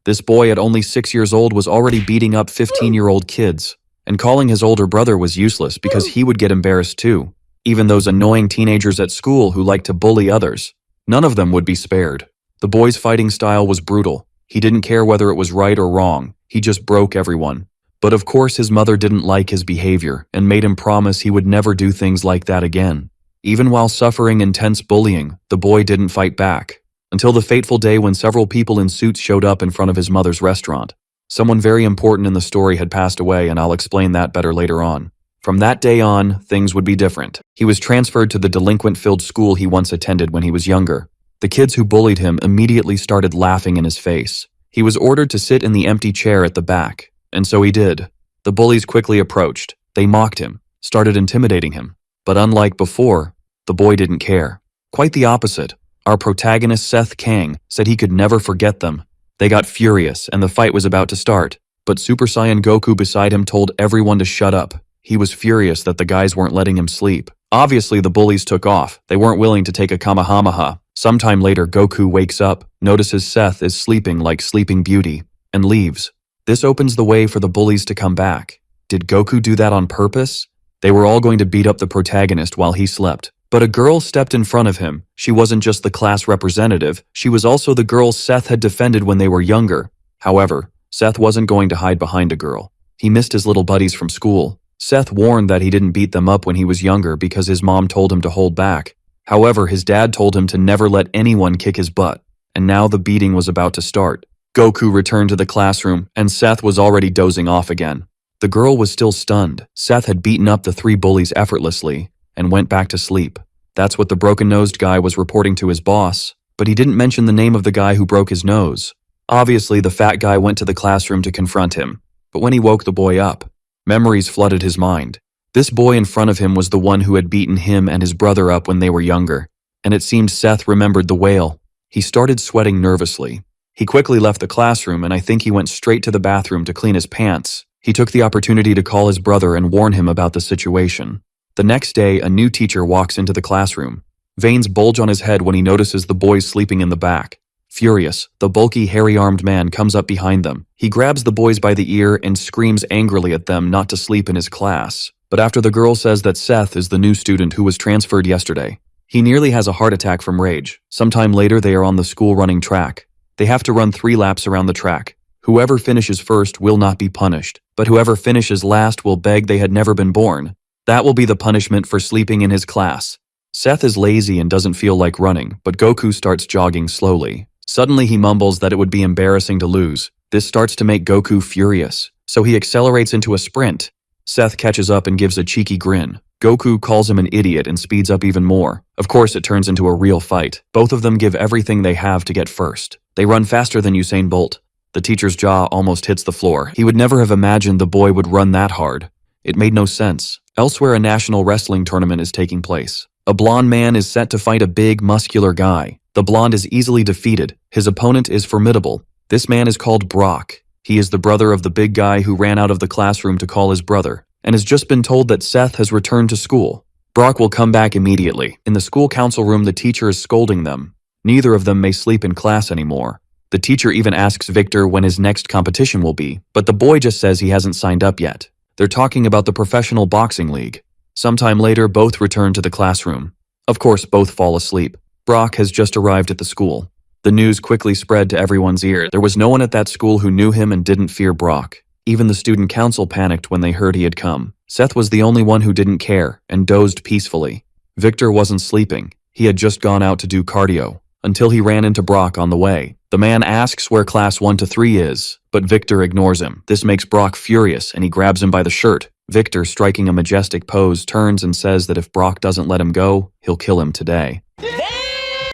This boy at only 6 years old was already beating up 15-year-old kids, and calling his older brother was useless because he would get embarrassed too. Even those annoying teenagers at school who liked to bully others, none of them would be spared. The boy's fighting style was brutal. He didn't care whether it was right or wrong, he just broke everyone. But of course his mother didn't like his behavior and made him promise he would never do things like that again. Even while suffering intense bullying, the boy didn't fight back. Until the fateful day when several people in suits showed up in front of his mother's restaurant. Someone very important in the story had passed away, and I'll explain that better later on. From that day on, things would be different. He was transferred to the delinquent-filled school he once attended when he was younger. The kids who bullied him immediately started laughing in his face. He was ordered to sit in the empty chair at the back. And so he did. The bullies quickly approached. They mocked him, started intimidating him. But unlike before, the boy didn't care. Quite the opposite. Our protagonist Seth Kang said he could never forget them. They got furious and the fight was about to start. But Super Saiyan Goku beside him told everyone to shut up. He was furious that the guys weren't letting him sleep. Obviously the bullies took off. They weren't willing to take a Kamehameha. Sometime later Goku wakes up, notices Seth is sleeping like Sleeping Beauty, and leaves. This opens the way for the bullies to come back. Did Goku do that on purpose? They were all going to beat up the protagonist while he slept. But a girl stepped in front of him. She wasn't just the class representative, she was also the girl Seth had defended when they were younger. However, Seth wasn't going to hide behind a girl. He missed his little buddies from school. Seth warned that he didn't beat them up when he was younger because his mom told him to hold back. However, his dad told him to never let anyone kick his butt. And now the beating was about to start. Goku returned to the classroom, and Seth was already dozing off again. The girl was still stunned. Seth had beaten up the 3 bullies effortlessly, and went back to sleep. That's what the broken-nosed guy was reporting to his boss, but he didn't mention the name of the guy who broke his nose. Obviously, the fat guy went to the classroom to confront him, but when he woke the boy up, memories flooded his mind. This boy in front of him was the one who had beaten him and his brother up when they were younger, and it seemed Seth remembered the wail. He started sweating nervously. He quickly left the classroom, and I think he went straight to the bathroom to clean his pants. He took the opportunity to call his brother and warn him about the situation. The next day, a new teacher walks into the classroom. Veins bulge on his head when he notices the boys sleeping in the back. Furious, the bulky, hairy-armed man comes up behind them. He grabs the boys by the ear and screams angrily at them not to sleep in his class. But after the girl says that Seth is the new student who was transferred yesterday, he nearly has a heart attack from rage. Sometime later, they are on the school running track. They have to run 3 laps around the track. Whoever finishes first will not be punished, but whoever finishes last will beg they had never been born. That will be the punishment for sleeping in his class. Seth is lazy and doesn't feel like running, but Goku starts jogging slowly. Suddenly he mumbles that it would be embarrassing to lose. This starts to make Goku furious, so he accelerates into a sprint. Seth catches up and gives a cheeky grin. Goku calls him an idiot and speeds up even more. Of course, it turns into a real fight. Both of them give everything they have to get first. They run faster than Usain Bolt. The teacher's jaw almost hits the floor. He would never have imagined the boy would run that hard. It made no sense. Elsewhere, a national wrestling tournament is taking place. A blonde man is set to fight a big, muscular guy. The blonde is easily defeated. His opponent is formidable. This man is called Brock. He is the brother of the big guy who ran out of the classroom to call his brother, and has just been told that Seth has returned to school. Brock will come back immediately. In the school council room, the teacher is scolding them. Neither of them may sleep in class anymore. The teacher even asks Victor when his next competition will be, but the boy just says he hasn't signed up yet. They're talking about the professional boxing league. Sometime later, both return to the classroom. Of course, both fall asleep. Brock has just arrived at the school. The news quickly spread to everyone's ear. There was no one at that school who knew him and didn't fear Brock. Even the student council panicked when they heard he had come. Seth was the only one who didn't care and dozed peacefully. Victor wasn't sleeping. He had just gone out to do cardio, until he ran into Brock on the way. The man asks where class 1 to 3 is, but Victor ignores him. This makes Brock furious and he grabs him by the shirt. Victor, striking a majestic pose, turns and says that if Brock doesn't let him go, he'll kill him today.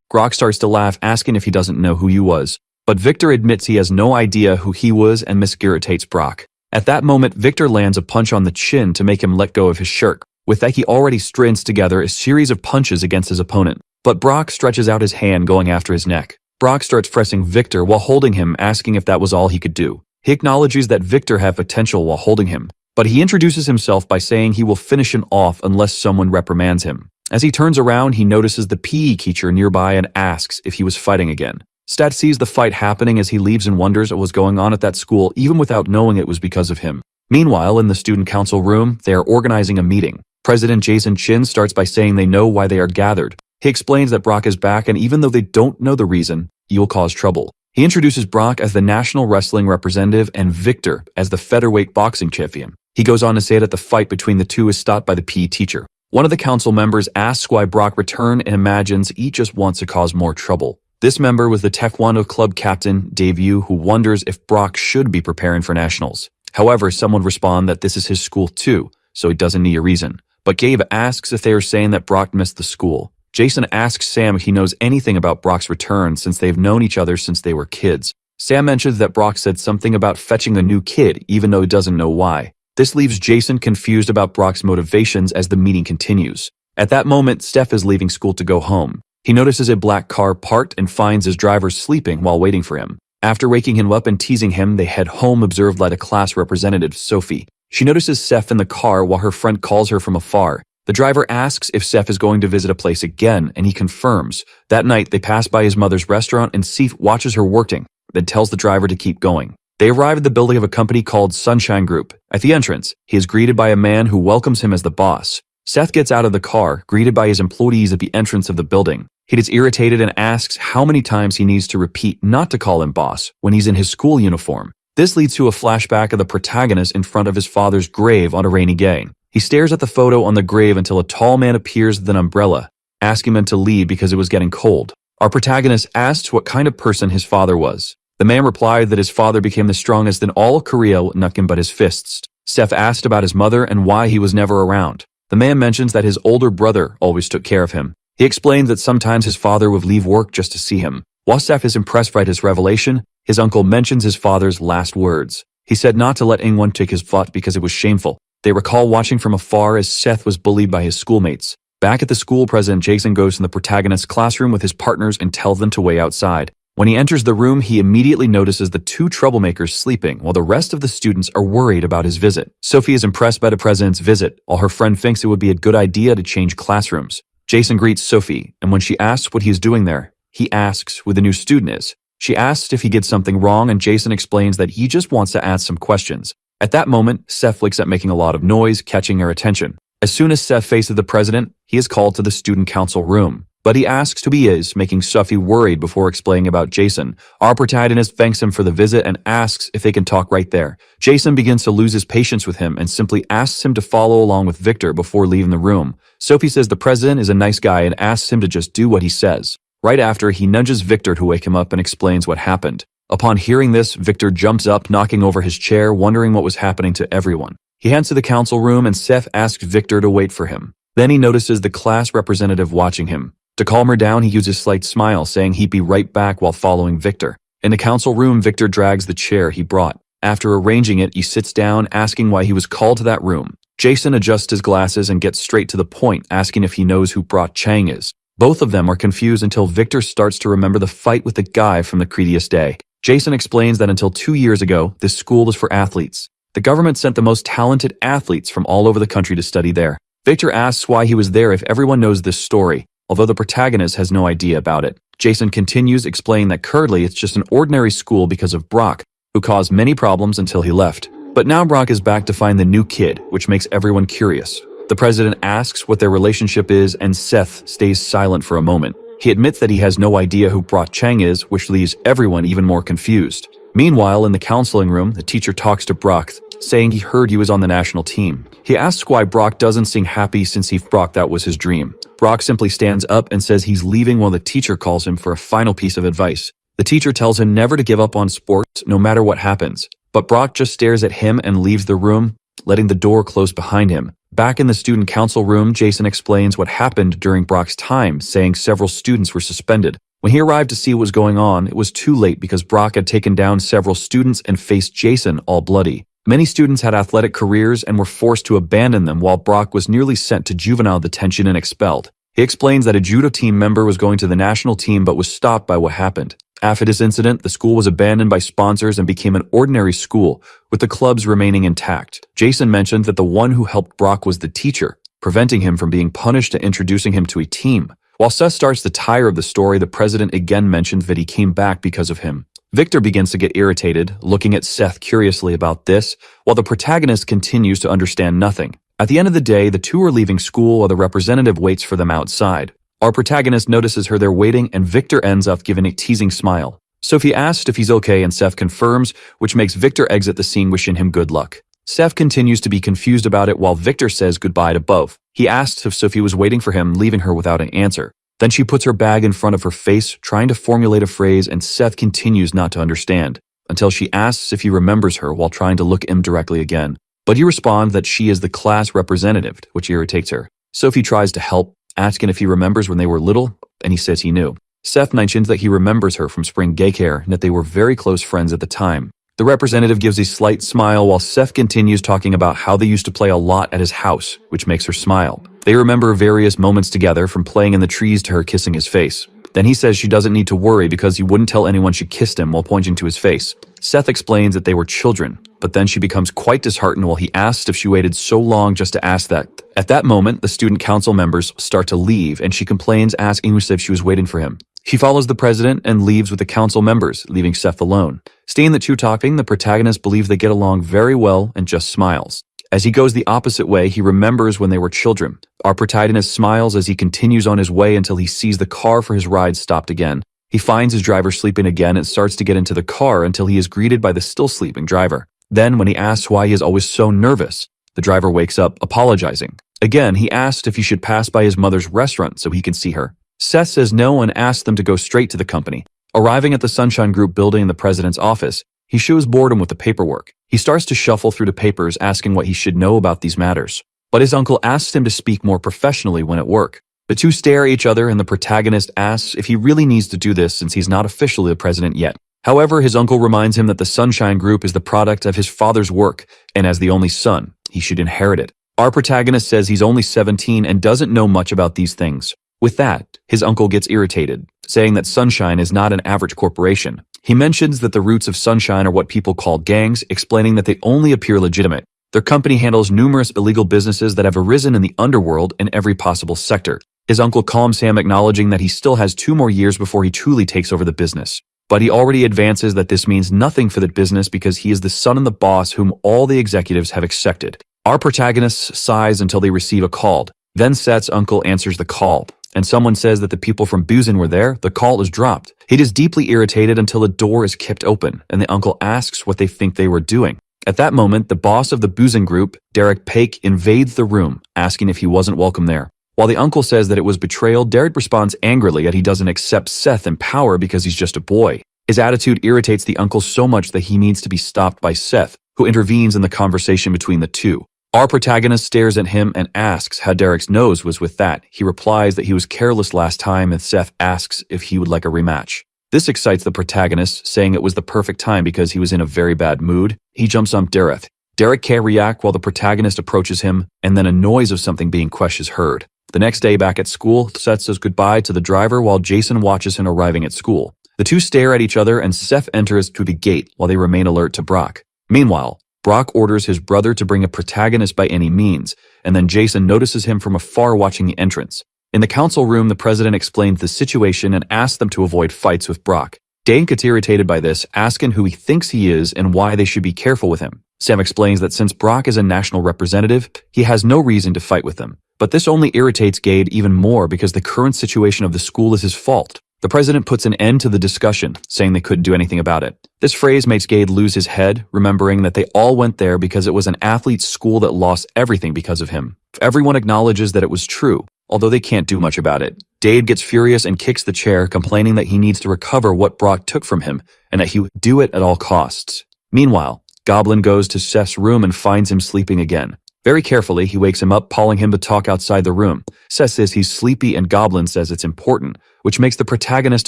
Brock starts to laugh, asking if he doesn't know who he was, but Victor admits he has no idea who he was and misirritates Brock. At that moment, Victor lands a punch on the chin to make him let go of his shirt. With that, he already strings together a series of punches against his opponent, but Brock stretches out his hand, going after his neck. Brock starts pressing Victor while holding him, asking if that was all he could do. He acknowledges that Victor had potential while holding him, but he introduces himself by saying he will finish him off unless someone reprimands him. As he turns around, he notices the PE teacher nearby and asks if he was fighting again. Stat sees the fight happening as he leaves and wonders what was going on at that school even without knowing it was because of him. Meanwhile, in the student council room, they are organizing a meeting. President Jason Chin starts by saying they know why they are gathered. He explains that Brock is back, and even though they don't know the reason, he will cause trouble. He introduces Brock as the national wrestling representative and Victor as the featherweight boxing champion. He goes on to say that the fight between the two is stopped by the PE teacher. One of the council members asks why Brock returned and imagines he just wants to cause more trouble. This member was the Taekwondo club captain, Dave Yu, who wonders if Brock should be preparing for nationals. However, someone responds that this is his school too, so he doesn't need a reason. But Gabe asks if they are saying that Brock missed the school. Jason asks Sam if he knows anything about Brock's return since they've known each other since they were kids. Sam mentions that Brock said something about fetching a new kid, even though he doesn't know why. This leaves Jason confused about Brock's motivations as the meeting continues. At that moment, Steph is leaving school to go home. He notices a black car parked and finds his driver sleeping while waiting for him. After waking him up and teasing him, they head home observed by the class representative, Sophie. She notices Steph in the car while her friend calls her from afar. The driver asks if Steph is going to visit a place again, and he confirms. That night, they pass by his mother's restaurant and Seth watches her working, then tells the driver to keep going. They arrive at the building of a company called Sunshine Group. At the entrance, he is greeted by a man who welcomes him as the boss. Seth gets out of the car, greeted by his employees at the entrance of the building. He gets irritated and asks how many times he needs to repeat not to call him boss when he's in his school uniform. This leads to a flashback of the protagonist in front of his father's grave on a rainy day. He stares at the photo on the grave until a tall man appears with an umbrella, asking him to leave because it was getting cold. Our protagonist asks what kind of person his father was. The man replied that his father became the strongest in all Korea with nothing but his fists. Steph asked about his mother and why he was never around. The man mentions that his older brother always took care of him. He explained that sometimes his father would leave work just to see him. While Steph is impressed by his revelation, his uncle mentions his father's last words. He said not to let anyone take his foot because it was shameful. They recall watching from afar as Seth was bullied by his schoolmates. Back at the school, President Jason goes to the protagonist's classroom with his partners and tells them to wait outside. When he enters the room, he immediately notices the two troublemakers sleeping while the rest of the students are worried about his visit. Sophie is impressed by the president's visit, while her friend thinks it would be a good idea to change classrooms. Jason greets Sophie, and when she asks what he is doing there, he asks who the new student is. She asks if he gets something wrong, and Jason explains that he just wants to ask some questions. At that moment, Seth looks at making a lot of noise, catching her attention. As soon as Seth faces the president, he is called to the student council room. But he asks who he is, making Sophie worried before explaining about Jason. Our protagonist thanks him for the visit and asks if they can talk right there. Jason begins to lose his patience with him and simply asks him to follow along with Victor before leaving the room. Sophie says the president is a nice guy and asks him to just do what he says. Right after, he nudges Victor to wake him up and explains what happened. Upon hearing this, Victor jumps up, knocking over his chair, wondering what was happening to everyone. He heads to the council room and Seth asks Victor to wait for him. Then he notices the class representative watching him. To calm her down, he uses a slight smile, saying he'd be right back while following Victor. In the council room, Victor drags the chair he brought. After arranging it, he sits down, asking why he was called to that room. Jason adjusts his glasses and gets straight to the point, asking if he knows who Brock Chang is. Both of them are confused until Victor starts to remember the fight with the guy from the previous day. Jason explains that until 2 years ago, this school was for athletes. The government sent the most talented athletes from all over the country to study there. Victor asks why he was there if everyone knows this story, although the protagonist has no idea about it. Jason continues, explaining that currently it's just an ordinary school because of Brock, who caused many problems until he left. But now Brock is back to find the new kid, which makes everyone curious. The president asks what their relationship is, and Seth stays silent for a moment. He admits that he has no idea who Brock Chang is, which leaves everyone even more confused. Meanwhile, in the counseling room, the teacher talks to Brock, saying he heard he was on the national team. He asks why Brock doesn't seem happy since he thought that was his dream. Brock simply stands up and says he's leaving while the teacher calls him for a final piece of advice. The teacher tells him never to give up on sports no matter what happens. But Brock just stares at him and leaves the room, letting the door close behind him. Back in the student council room, Jason explains what happened during Brock's time, saying several students were suspended. When he arrived to see what was going on, it was too late because Brock had taken down several students and faced Jason all bloody. Many students had athletic careers and were forced to abandon them while Brock was nearly sent to juvenile detention and expelled. He explains that a judo team member was going to the national team but was stopped by what happened. After this incident, the school was abandoned by sponsors and became an ordinary school, with the clubs remaining intact. Jason mentioned that the one who helped Brock was the teacher, preventing him from being punished and introducing him to a team. While Seth starts to tire of the story, the president again mentions that he came back because of him. Victor begins to get irritated, looking at Seth curiously about this, while the protagonist continues to understand nothing. At the end of the day, the two are leaving school while the representative waits for them outside. Our protagonist notices her there waiting, and Victor ends up giving a teasing smile. Sophie asks if he's okay, and Seth confirms, which makes Victor exit the scene wishing him good luck. Seth continues to be confused about it while Victor says goodbye to both. He asks if Sophie was waiting for him, leaving her without an answer. Then she puts her bag in front of her face, trying to formulate a phrase, and Seth continues not to understand, until she asks if he remembers her while trying to look him directly again. But he responds that she is the class representative, which irritates her. Sophie tries to help, asking if he remembers when they were little, and he says he knew. Seth mentions that he remembers her from spring daycare and that they were very close friends at the time. The representative gives a slight smile while Seth continues talking about how they used to play a lot at his house, which makes her smile. They remember various moments together, from playing in the trees to her kissing his face. Then he says she doesn't need to worry because he wouldn't tell anyone she kissed him while pointing to his face. Seth explains that they were children, but then she becomes quite disheartened while he asks if she waited so long just to ask that. At that moment, the student council members start to leave, and she complains, asking if she was waiting for him. She follows the president and leaves with the council members, leaving Seth alone. Seeing the two talking, the protagonist believes they get along very well and just smiles. As he goes the opposite way, he remembers when they were children. Our protagonist smiles as he continues on his way until he sees the car for his ride stopped again. He finds his driver sleeping again and starts to get into the car until he is greeted by the still sleeping driver. Then, when he asks why he is always so nervous, the driver wakes up, apologizing. Again, he asks if he should pass by his mother's restaurant so he can see her. Seth says no and asks them to go straight to the company. Arriving at the Sunshine Group building in the president's office, he shows boredom with the paperwork. He starts to shuffle through the papers, asking what he should know about these matters. But his uncle asks him to speak more professionally when at work. The two stare at each other, and the protagonist asks if he really needs to do this since he's not officially the president yet. However, his uncle reminds him that the Sunshine Group is the product of his father's work, and as the only son, he should inherit it. Our protagonist says he's only 17 and doesn't know much about these things. With that, his uncle gets irritated, saying that Sunshine is not an average corporation. He mentions that the roots of Sunshine are what people call gangs, explaining that they only appear legitimate. Their company handles numerous illegal businesses that have arisen in the underworld in every possible sector. His uncle calms him, acknowledging that he still has 2 more years before he truly takes over the business. But he already advances that this means nothing for the business because he is the son of the boss whom all the executives have accepted. Our protagonist sighs until they receive a call. Then Seth's uncle answers the call, and someone says that the people from Busan were there. The call is dropped. He is deeply irritated until the door is kept open, and the uncle asks what they think they were doing. At that moment, the boss of the Busan group, Derek Paik, invades the room, asking if he wasn't welcome there. While the uncle says that it was betrayal, Derek responds angrily that he doesn't accept Seth in power because he's just a boy. His attitude irritates the uncle so much that he needs to be stopped by Seth, who intervenes in the conversation between the two. Our protagonist stares at him and asks how Derek's nose was with that. He replies that he was careless last time, and Seth asks if he would like a rematch. This excites the protagonist, saying it was the perfect time because he was in a very bad mood. He jumps on Derek. Derek can't react while the protagonist approaches him, and then a noise of something being crushed is heard. The next day back at school, Seth says goodbye to the driver while Jason watches him arriving at school. The two stare at each other and Seth enters through the gate while they remain alert to Brock. Meanwhile, Brock orders his brother to bring a protagonist by any means, and then Jason notices him from afar watching the entrance. In the council room, the president explains the situation and asks them to avoid fights with Brock. Dane gets irritated by this, asking who he thinks he is and why they should be careful with him. Sam explains that since Brock is a national representative, he has no reason to fight with them. But this only irritates Gade even more because the current situation of the school is his fault. The president puts an end to the discussion, saying they couldn't do anything about it. This phrase makes Gade lose his head, remembering that they all went there because it was an athlete's school that lost everything because of him. Everyone acknowledges that it was true, although they can't do much about it. Dade gets furious and kicks the chair, complaining that he needs to recover what Brock took from him and that he would do it at all costs. Meanwhile, Goblin goes to Seth's room and finds him sleeping again. Very carefully, he wakes him up, calling him to talk outside the room. Seth says he's sleepy and Goblin says it's important, which makes the protagonist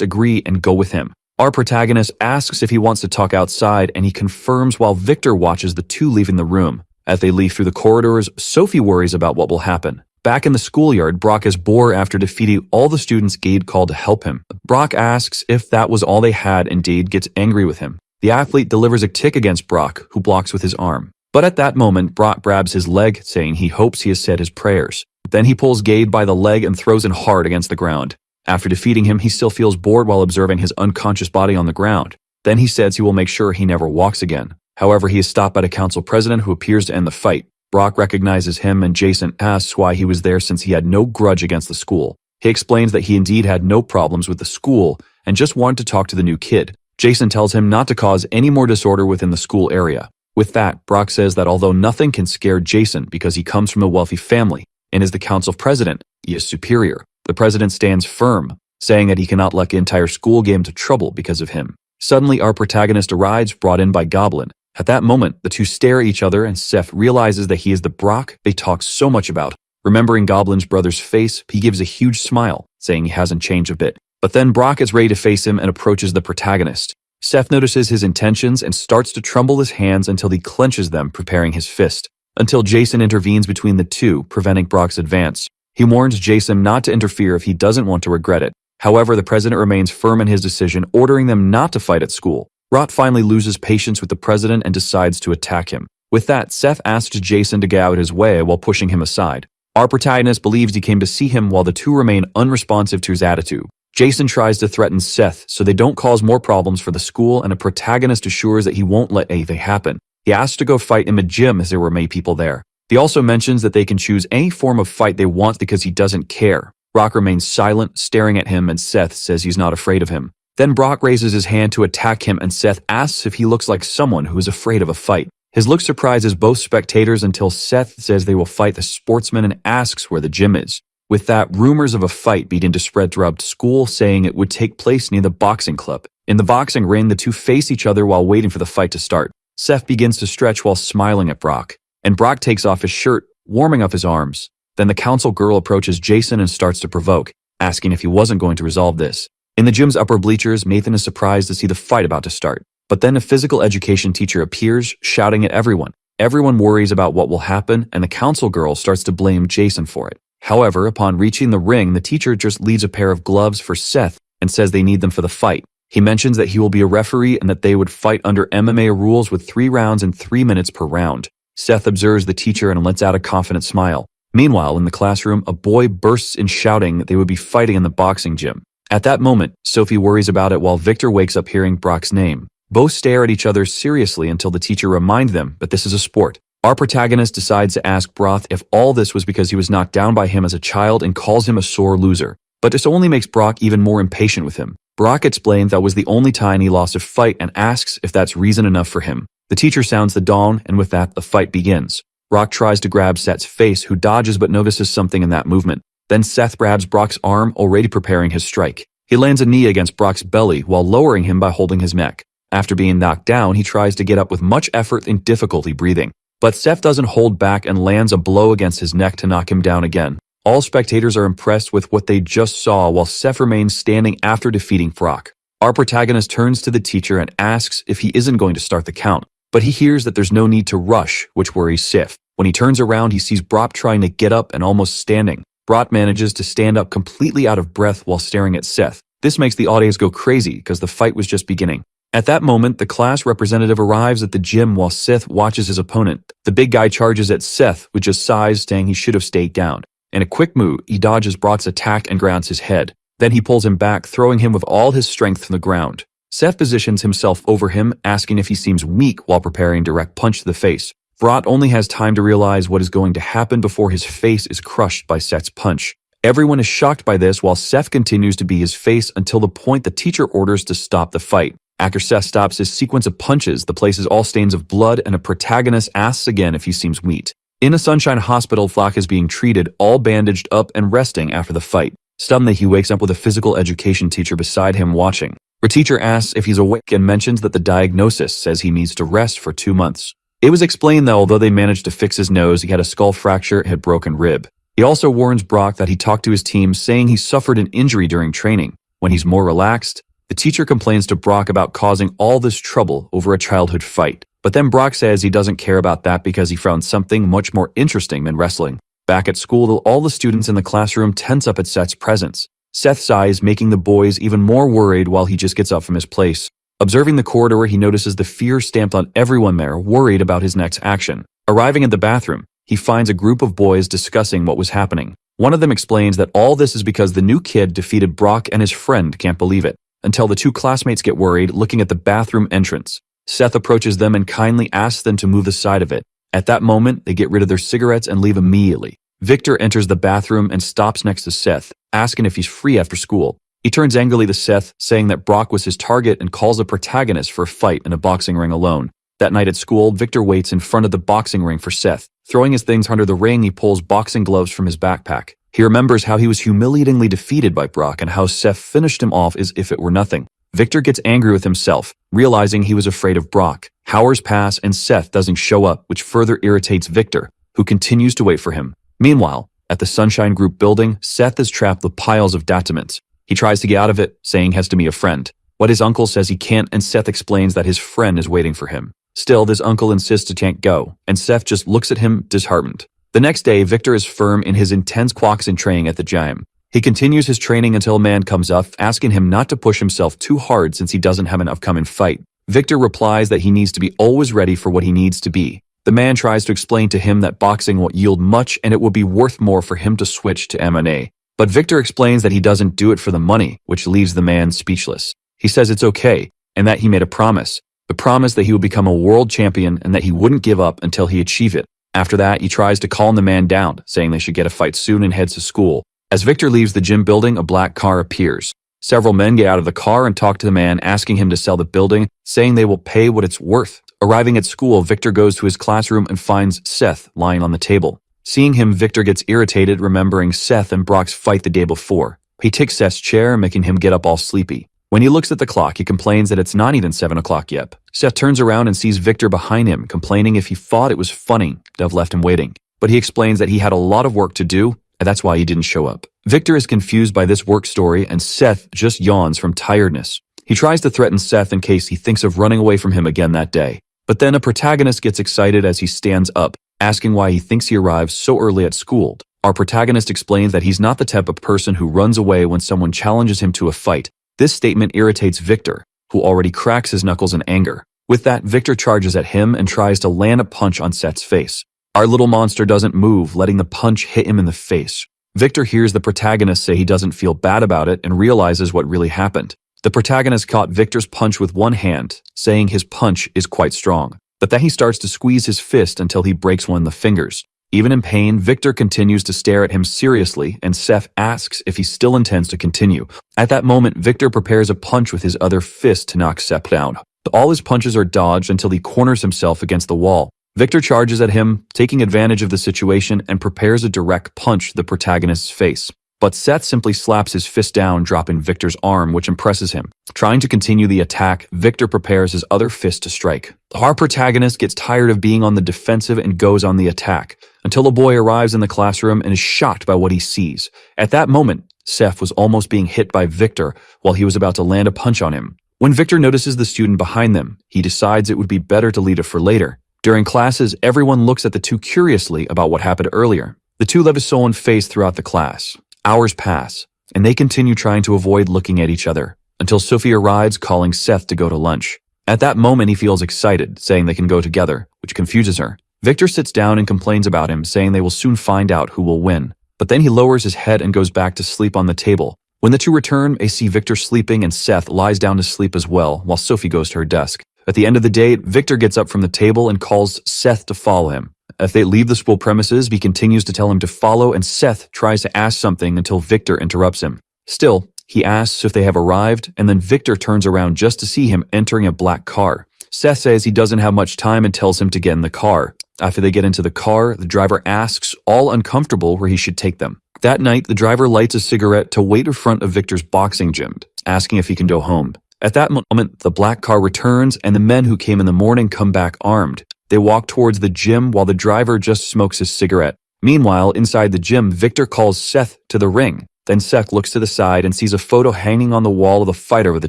agree and go with him. Our protagonist asks if he wants to talk outside, and he confirms while Victor watches the two leaving the room. As they leave through the corridors, Sophie worries about what will happen. Back in the schoolyard, Brock is bored after defeating all the students Gade called to help him. Brock asks if that was all they had, and Gade gets angry with him. The athlete delivers a kick against Brock, who blocks with his arm. But at that moment, Brock grabs his leg, saying he hopes he has said his prayers. Then he pulls Gade by the leg and throws him hard against the ground. After defeating him, he still feels bored while observing his unconscious body on the ground. Then he says he will make sure he never walks again. However, he is stopped by the council president who appears to end the fight. Brock recognizes him and Jason asks why he was there since he had no grudge against the school. He explains that he indeed had no problems with the school and just wanted to talk to the new kid. Jason tells him not to cause any more disorder within the school area. With that, Brock says that although nothing can scare Jason because he comes from a wealthy family and is the council president, he is superior. The president stands firm, saying that he cannot let the entire school get into trouble because of him. Suddenly, our protagonist arrives, brought in by Goblin. At that moment, the two stare at each other and Seth realizes that he is the Brock they talk so much about. Remembering Goblin's brother's face, he gives a huge smile, saying he hasn't changed a bit. But then Brock is ready to face him and approaches the protagonist. Seth notices his intentions and starts to tremble his hands until he clenches them, preparing his fist. Until Jason intervenes between the two, preventing Brock's advance. He warns Jason not to interfere if he doesn't want to regret it. However, the president remains firm in his decision, ordering them not to fight at school. Rot finally loses patience with the president and decides to attack him. With that, Seth asks Jason to get out of his way while pushing him aside. Our protagonist believes he came to see him while the two remain unresponsive to his attitude. Jason tries to threaten Seth so they don't cause more problems for the school, and the protagonist assures that he won't let anything happen. He asks to go fight in a gym as there were many people there. He also mentions that they can choose any form of fight they want because he doesn't care. Brock remains silent, staring at him, and Seth says he's not afraid of him. Then Brock raises his hand to attack him and Seth asks if he looks like someone who is afraid of a fight. His look surprises both spectators until Seth says they will fight the sportsman and asks where the gym is. With that, rumors of a fight begin to spread throughout school, saying it would take place near the boxing club. In the boxing ring, the two face each other while waiting for the fight to start. Seth begins to stretch while smiling at Brock, and Brock takes off his shirt, warming up his arms. Then the council girl approaches Jason and starts to provoke, asking if he wasn't going to resolve this. In the gym's upper bleachers, Nathan is surprised to see the fight about to start. But then a physical education teacher appears, shouting at everyone. Everyone worries about what will happen, and the council girl starts to blame Jason for it. However, upon reaching the ring, the teacher just leaves a pair of gloves for Seth and says they need them for the fight. He mentions that he will be a referee and that they would fight under MMA rules with 3 rounds and 3 minutes per round. Seth observes the teacher and lets out a confident smile. Meanwhile, in the classroom, a boy bursts in shouting that they would be fighting in the boxing gym. At that moment, Sophie worries about it while Victor wakes up hearing Brock's name. Both stare at each other seriously until the teacher reminds them that this is a sport. Our protagonist decides to ask Brock if all this was because he was knocked down by him as a child and calls him a sore loser. But this only makes Brock even more impatient with him. Brock explains that was the only time he lost a fight and asks if that's reason enough for him. The teacher sounds the dawn, and with that, the fight begins. Brock tries to grab Seth's face, who dodges but notices something in that movement. Then Seth grabs Brock's arm, already preparing his strike. He lands a knee against Brock's belly while lowering him by holding his neck. After being knocked down, he tries to get up with much effort and difficulty breathing. But Seth doesn't hold back and lands a blow against his neck to knock him down again. All spectators are impressed with what they just saw while Seth remains standing after defeating Brock. Our protagonist turns to the teacher and asks if he isn't going to start the count. But he hears that there's no need to rush, which worries Seth. When he turns around, he sees Brock trying to get up and almost standing. Brock manages to stand up completely out of breath while staring at Seth. This makes the audience go crazy because the fight was just beginning. At that moment, the class representative arrives at the gym while Seth watches his opponent. The big guy charges at Seth, which is sighs, saying he should have stayed down. In a quick move, he dodges Brock's attack and grounds his head. Then he pulls him back, throwing him with all his strength from the ground. Seth positions himself over him, asking if he seems weak while preparing a direct punch to the face. Brock only has time to realize what is going to happen before his face is crushed by Seth's punch. Everyone is shocked by this while Seth continues to be his face until the point the teacher orders to stop the fight. After Seth stops his sequence of punches, the place is all stains of blood and a protagonist asks again if he seems weak. In a Sunshine Hospital, Flock is being treated, all bandaged up and resting after the fight. Suddenly, he wakes up with a physical education teacher beside him watching. The teacher asks if he's awake and mentions that the diagnosis says he needs to rest for 2 months. It was explained that although they managed to fix his nose, he had a skull fracture and had broken rib. He also warns Brock that he talked to his team saying he suffered an injury during training. When he's more relaxed, the teacher complains to Brock about causing all this trouble over a childhood fight. But then Brock says he doesn't care about that because he found something much more interesting than wrestling. Back at school, all the students in the classroom tense up at Seth's presence. Seth sighs, making the boys even more worried while he just gets up from his place. Observing the corridor, he notices the fear stamped on everyone there, worried about his next action. Arriving at the bathroom, he finds a group of boys discussing what was happening. One of them explains that all this is because the new kid defeated Brock and his friend can't believe it, until the two classmates get worried looking at the bathroom entrance. Seth approaches them and kindly asks them to move aside of it. At that moment, they get rid of their cigarettes and leave immediately. Victor enters the bathroom and stops next to Seth, asking if he's free after school. He turns angrily to Seth, saying that Brock was his target and calls the protagonist for a fight in a boxing ring alone. That night at school, Victor waits in front of the boxing ring for Seth. Throwing his things under the ring, he pulls boxing gloves from his backpack. He remembers how he was humiliatingly defeated by Brock and how Seth finished him off as if it were nothing. Victor gets angry with himself, realizing he was afraid of Brock. Hours pass and Seth doesn't show up, which further irritates Victor, who continues to wait for him. Meanwhile, at the Sunshine Group building, Seth is trapped with piles of documents. He tries to get out of it, saying he has to meet a friend. But his uncle says he can't, and Seth explains that his friend is waiting for him. Still, this uncle insists he can't go, and Seth just looks at him disheartened. The next day, Victor is firm in his intense boxing training at the gym. He continues his training until a man comes up, asking him not to push himself too hard since he doesn't have an upcoming fight. Victor replies that he needs to be always ready for what he needs to be. The man tries to explain to him that boxing won't yield much and it will be worth more for him to switch to MMA. But Victor explains that he doesn't do it for the money, which leaves the man speechless. He says it's okay, and that he made a promise. The promise that he would become a world champion and that he wouldn't give up until he achieved it. After that, he tries to calm the man down, saying they should get a fight soon and heads to school. As Victor leaves the gym building, a black car appears. Several men get out of the car and talk to the man, asking him to sell the building, saying they will pay what it's worth. Arriving at school, Victor goes to his classroom and finds Seth lying on the table. Seeing him, Victor gets irritated, remembering Seth and Brock's fight the day before. He takes Seth's chair, making him get up all sleepy. When he looks at the clock, he complains that it's not even 7 o'clock yet. Seth turns around and sees Victor behind him, complaining if he thought it was funny to have left him waiting. But he explains that he had a lot of work to do, and that's why he didn't show up. Victor is confused by this work story, and Seth just yawns from tiredness. He tries to threaten Seth in case he thinks of running away from him again that day. But then a protagonist gets excited as he stands up, asking why he thinks he arrives so early at school. Our protagonist explains that he's not the type of person who runs away when someone challenges him to a fight. This statement irritates Victor, who already cracks his knuckles in anger. With that, Victor charges at him and tries to land a punch on Seth's face. Our little monster doesn't move, letting the punch hit him in the face. Victor hears the protagonist say he doesn't feel bad about it and realizes what really happened. The protagonist caught Victor's punch with one hand, saying his punch is quite strong. But then he starts to squeeze his fist until he breaks one of the fingers. Even in pain, Victor continues to stare at him seriously, and Seth asks if he still intends to continue. At that moment, Victor prepares a punch with his other fist to knock Seth down. All his punches are dodged until he corners himself against the wall. Victor charges at him, taking advantage of the situation, and prepares a direct punch to the protagonist's face. But Seth simply slaps his fist down, dropping Victor's arm, which impresses him. Trying to continue the attack, Victor prepares his other fist to strike. Our protagonist gets tired of being on the defensive and goes on the attack, until a boy arrives in the classroom and is shocked by what he sees. At that moment, Seth was almost being hit by Victor while he was about to land a punch on him. When Victor notices the student behind them, he decides it would be better to leave it for later. During classes, everyone looks at the two curiously about what happened earlier. The two live a sullen face throughout the class. Hours pass, and they continue trying to avoid looking at each other, until Sophie arrives calling Seth to go to lunch. At that moment, he feels excited, saying they can go together, which confuses her. Victor sits down and complains about him, saying they will soon find out who will win. But then he lowers his head and goes back to sleep on the table. When the two return, they see Victor sleeping and Seth lies down to sleep as well, while Sophie goes to her desk. At the end of the day, Victor gets up from the table and calls Seth to follow him. As they leave the school premises, he continues to tell him to follow, and Seth tries to ask something until Victor interrupts him. Still, he asks if they have arrived, and then Victor turns around just to see him entering a black car. Seth says he doesn't have much time and tells him to get in the car. After they get into the car, the driver asks, all uncomfortable, where he should take them. That night, the driver lights a cigarette to wait in front of Victor's boxing gym, asking if he can go home. At that moment, the black car returns, and the men who came in the morning come back armed. They walk towards the gym while the driver just smokes his cigarette. Meanwhile, inside the gym, Victor calls Seth to the ring. Then Seth looks to the side and sees a photo hanging on the wall of the fighter with a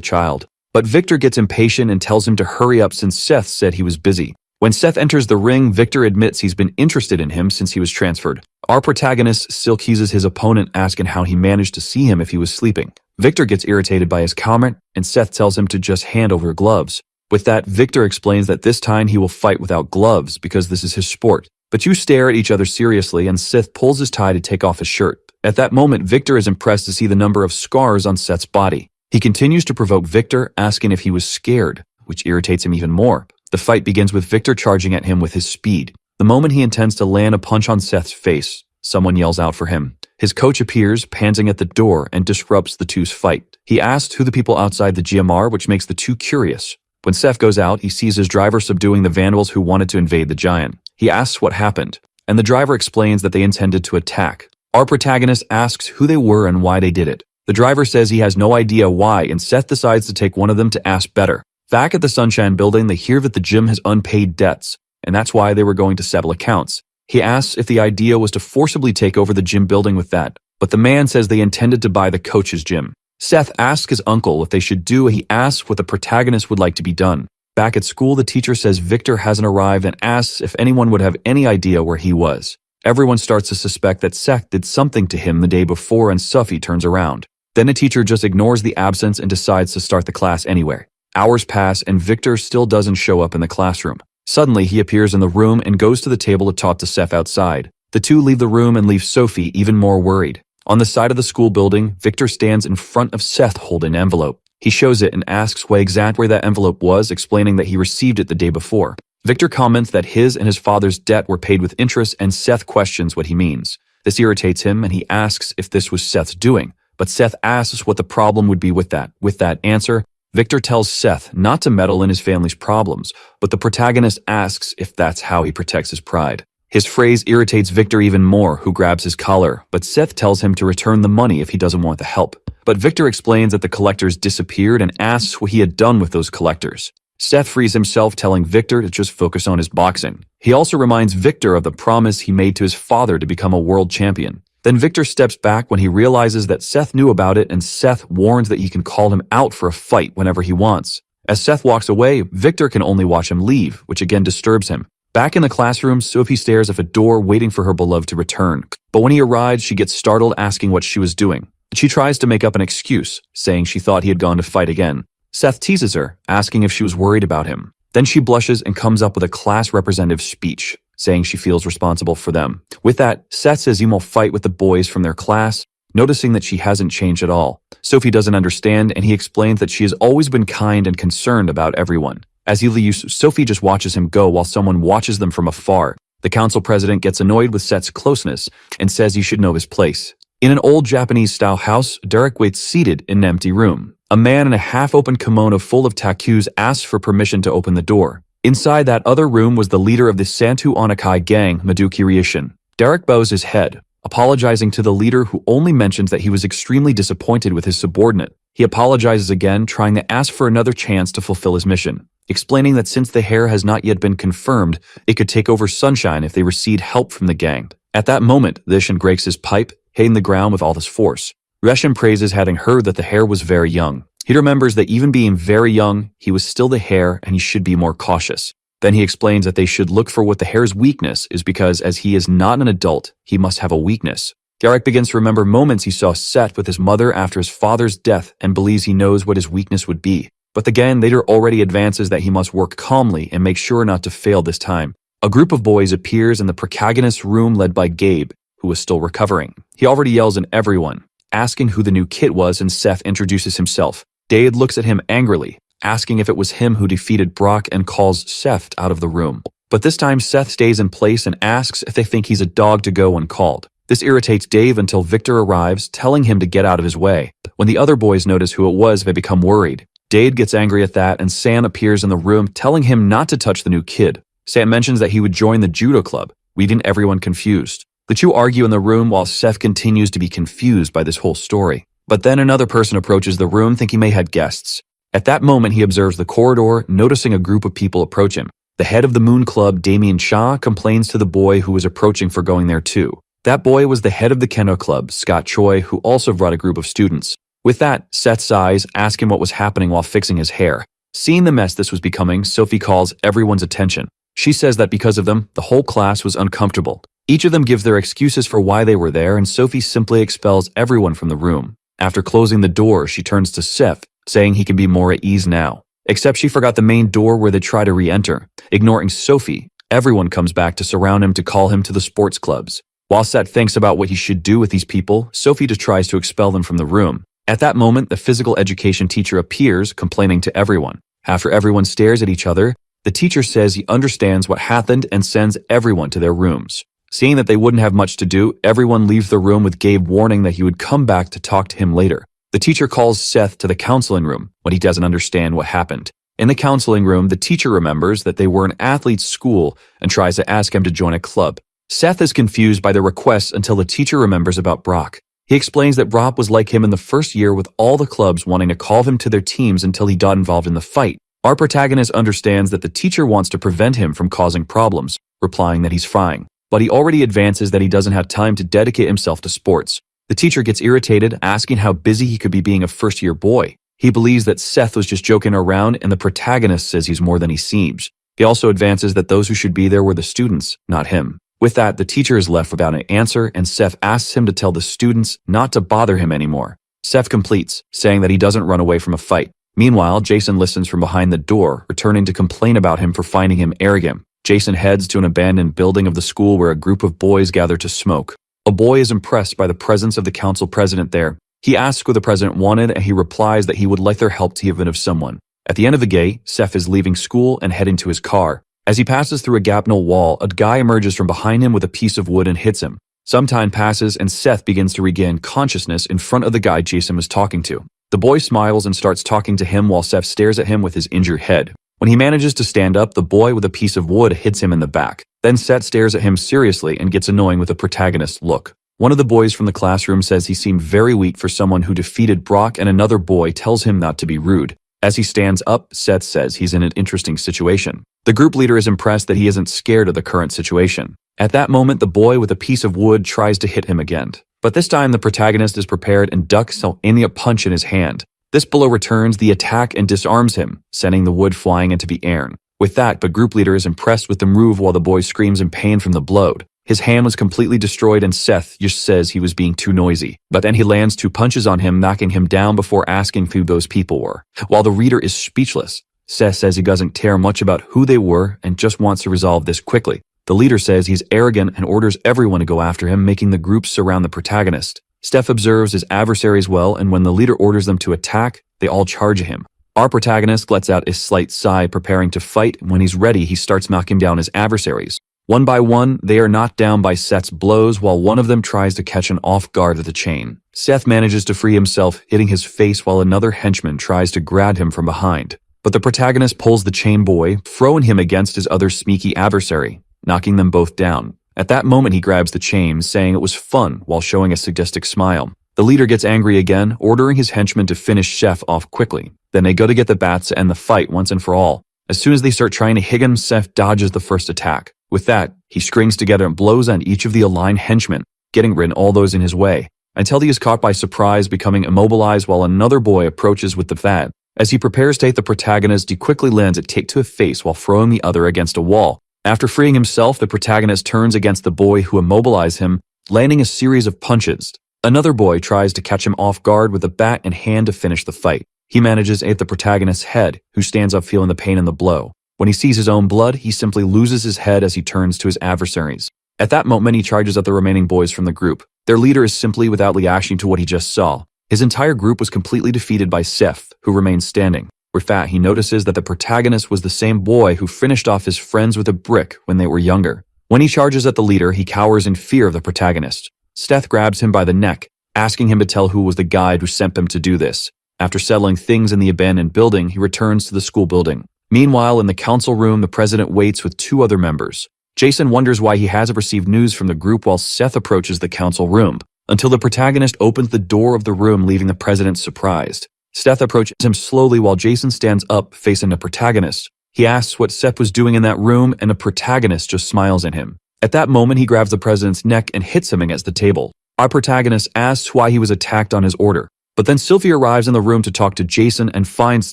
child. But Victor gets impatient and tells him to hurry up since Seth said he was busy. When Seth enters the ring, Victor admits he's been interested in him since he was transferred. Our protagonist still teases his opponent, asking how he managed to see him if he was sleeping. Victor gets irritated by his comment, and Seth tells him to just hand over gloves. With that, Victor explains that this time he will fight without gloves because this is his sport. The two stare at each other seriously and Seth pulls his tie to take off his shirt. At that moment, Victor is impressed to see the number of scars on Seth's body. He continues to provoke Victor, asking if he was scared, which irritates him even more. The fight begins with Victor charging at him with his speed. The moment he intends to land a punch on Seth's face, someone yells out for him. His coach appears, panting at the door, and disrupts the two's fight. He asks who the people outside the gym are, which makes the two curious. When Seth goes out, he sees his driver subduing the vandals who wanted to invade the giant. He asks what happened, and the driver explains that they intended to attack. Our protagonist asks who they were and why they did it. The driver says he has no idea why, and Seth decides to take one of them to ask better. Back at the Sunshine Building, they hear that the gym has unpaid debts, and that's why they were going to settle accounts. He asks if the idea was to forcibly take over the gym building with that, but the man says they intended to buy the coach's gym. Seth asks his uncle if they should do what he asks what the protagonist would like to be done. Back at school, the teacher says Victor hasn't arrived and asks if anyone would have any idea where he was. Everyone starts to suspect that Seth did something to him the day before and Sufi turns around. Then the teacher just ignores the absence and decides to start the class anyway. Hours pass and Victor still doesn't show up in the classroom. Suddenly, he appears in the room and goes to the table to talk to Seth outside. The two leave the room and leave Sophie even more worried. On the side of the school building, Victor stands in front of Seth holding an envelope. He shows it and asks where that envelope was, explaining that he received it the day before. Victor comments that his and his father's debt were paid with interest and Seth questions what he means. This irritates him and he asks if this was Seth's doing, but Seth asks what the problem would be with that. With that answer, Victor tells Seth not to meddle in his family's problems, but the protagonist asks if that's how he protects his pride. His phrase irritates Victor even more, who grabs his collar, but Seth tells him to return the money if he doesn't want the help. But Victor explains that the collectors disappeared and asks what he had done with those collectors. Seth frees himself, telling Victor to just focus on his boxing. He also reminds Victor of the promise he made to his father to become a world champion. Then Victor steps back when he realizes that Seth knew about it and Seth warns that he can call him out for a fight whenever he wants. As Seth walks away, Victor can only watch him leave, which again disturbs him. Back in the classroom, Sophie stares at a door waiting for her beloved to return. But when he arrives, she gets startled asking what she was doing. She tries to make up an excuse, saying she thought he had gone to fight again. Seth teases her, asking if she was worried about him. Then she blushes and comes up with a class representative speech, saying she feels responsible for them. With that, Seth says he won't fight with the boys from their class, noticing that she hasn't changed at all. Sophie doesn't understand, and he explains that she has always been kind and concerned about everyone. As he leaves, Sophie just watches him go while someone watches them from afar. The council president gets annoyed with Seth's closeness and says he should know his place. In an old Japanese-style house, Derek waits seated in an empty room. A man in a half-open kimono full of tattoos asks for permission to open the door. Inside that other room was the leader of the Santu Anakai gang, Maduki Ryushin. Derek bows his head, apologizing to the leader who only mentions that he was extremely disappointed with his subordinate. He apologizes again, trying to ask for another chance to fulfill his mission, explaining that since the hair has not yet been confirmed, it could take over Sunshine if they receive help from the gang. At that moment, Ryushin breaks his pipe, hitting the ground with all his force. Ryushin praises having heard that the hair was very young. He remembers that even being very young, he was still the hair and he should be more cautious. Then he explains that they should look for what the hair's weakness is because as he is not an adult, he must have a weakness. Derek begins to remember moments he saw Seth with his mother after his father's death and believes he knows what his weakness would be. But the gang later already advances that he must work calmly and make sure not to fail this time. A group of boys appears in the protagonist's room led by Gabe, who is still recovering. He already yells at everyone, asking who the new kid was, and Seth introduces himself. Dade looks at him angrily, asking if it was him who defeated Brock and calls Seth out of the room. But this time Seth stays in place and asks if they think he's a dog to go when called. This irritates Dave until Victor arrives, telling him to get out of his way. When the other boys notice who it was, they become worried. Dade gets angry at that, and Sam appears in the room, telling him not to touch the new kid. Sam mentions that he would join the judo club, leaving everyone confused. The two argue in the room while Seth continues to be confused by this whole story. But then another person approaches the room thinking they had guests. At that moment, he observes the corridor, noticing a group of people approach him. The head of the Moon Club, Damien Shaw, complains to the boy who was approaching for going there too. That boy was the head of the Kendo Club, Scott Choi, who also brought a group of students. With that, Seth's eyes ask him what was happening while fixing his hair. Seeing the mess this was becoming, Sophie calls everyone's attention. She says that because of them, the whole class was uncomfortable. Each of them gives their excuses for why they were there, and Sophie simply expels everyone from the room. After closing the door, she turns to Seth, saying he can be more at ease now. Except she forgot the main door where they try to re-enter. Ignoring Sophie, Everyone comes back to surround him to call him to the sports clubs. While Seth thinks about what he should do with these people, Sophie just tries to expel them from the room. At that moment, the physical education teacher appears, complaining to everyone. After everyone stares at each other, the teacher says he understands what happened and sends everyone to their rooms. Seeing that they wouldn't have much to do, everyone leaves the room with Gabe warning that he would come back to talk to him later. The teacher calls Seth to the counseling room when he doesn't understand what happened. In the counseling room, the teacher remembers that they were an athlete's school and tries to ask him to join a club. Seth is confused by the request until the teacher remembers about Brock. He explains that Brock was like him in the first year, with all the clubs wanting to call him to their teams until he got involved in the fight. Our protagonist understands that the teacher wants to prevent him from causing problems, replying that he's fine. But he already advances that he doesn't have time to dedicate himself to sports. The teacher gets irritated, asking how busy he could be being a first-year boy. He believes that Seth was just joking around, and the protagonist says he's more than he seems. He also advances that those who should be there were the students, not him. With that, the teacher is left without an answer, and Seth asks him to tell the students not to bother him anymore. Seth completes, saying that he doesn't run away from a fight. Meanwhile, Jason listens from behind the door, returning to complain about him for finding him arrogant. Jason heads to an abandoned building of the school where a group of boys gather to smoke. A boy is impressed by the presence of the council president there. He asks what the president wanted, and he replies that he would like their help to give it of someone. At the end of the day, Seth is leaving school and heading to his car. As he passes through a gap in a wall, a guy emerges from behind him with a piece of wood and hits him. Some time passes, and Seth begins to regain consciousness in front of the guy Jason was talking to. The boy smiles and starts talking to him while Seth stares at him with his injured head. When he manages to stand up, the boy with a piece of wood hits him in the back. Then Seth stares at him seriously and gets annoying with a protagonist look. One of the boys from the classroom says he seemed very weak for someone who defeated Brock, and another boy tells him not to be rude. As he stands up, Seth says he's in an interesting situation. The group leader is impressed that he isn't scared of the current situation. At that moment, the boy with a piece of wood tries to hit him again. But this time, the protagonist is prepared and ducks, aiming a punch in his hand. This blow returns the attack and disarms him, sending the wood flying into the air. With that, the group leader is impressed with the move while the boy screams in pain from the blow. His hand was completely destroyed, and Seth just says he was being too noisy. But then he lands 2 punches on him, knocking him down before asking who those people were. While the reader is speechless, Seth says he doesn't care much about who they were and just wants to resolve this quickly. The leader says he's arrogant and orders everyone to go after him, making the group surround the protagonist. Seth observes his adversaries well, and when the leader orders them to attack, they all charge him. Our protagonist lets out a slight sigh, preparing to fight, and when he's ready, he starts knocking down his adversaries. One by one, they are knocked down by Seth's blows, while one of them tries to catch an off guard with the chain. Seth manages to free himself, hitting his face while another henchman tries to grab him from behind. But the protagonist pulls the chain boy, throwing him against his other sneaky adversary, knocking them both down. At that moment, he grabs the chain, saying it was fun while showing a sadistic smile. The leader gets angry again, ordering his henchmen to finish Seth off quickly. Then they go to get the bats to end the fight once and for all. As soon as they start trying to hit him, Seth dodges the first attack. With that, he strings together and blows on each of the aligned henchmen, getting rid of all those in his way, until he is caught by surprise, becoming immobilized while another boy approaches with the bat. As he prepares to hit the protagonist, he quickly lands a kick to the face while throwing the other against a wall. After freeing himself, the protagonist turns against the boy who immobilized him, landing a series of punches. Another boy tries to catch him off guard with a bat in hand to finish the fight. He manages to hit the protagonist's head, who stands up feeling the pain in the blow. When he sees his own blood, he simply loses his head as he turns to his adversaries. At that moment, he charges at the remaining boys from the group. Their leader is simply without reaction to what he just saw. His entire group was completely defeated by Seth, who remains standing. With that, he notices that the protagonist was the same boy who finished off his friends with a brick when they were younger. When he charges at the leader, he cowers in fear of the protagonist. Seth grabs him by the neck, asking him to tell who was the guide who sent them to do this. After settling things in the abandoned building, he returns to the school building. Meanwhile, in the council room, the president waits with 2 other members. Jason wonders why he hasn't received news from the group while Seth approaches the council room, until the protagonist opens the door of the room, leaving the president surprised. Seth approaches him slowly while Jason stands up, facing the protagonist. He asks what Seth was doing in that room, and the protagonist just smiles at him. At that moment, he grabs the president's neck and hits him against the table. Our protagonist asks why he was attacked on his order. But then Sylvie arrives in the room to talk to Jason and finds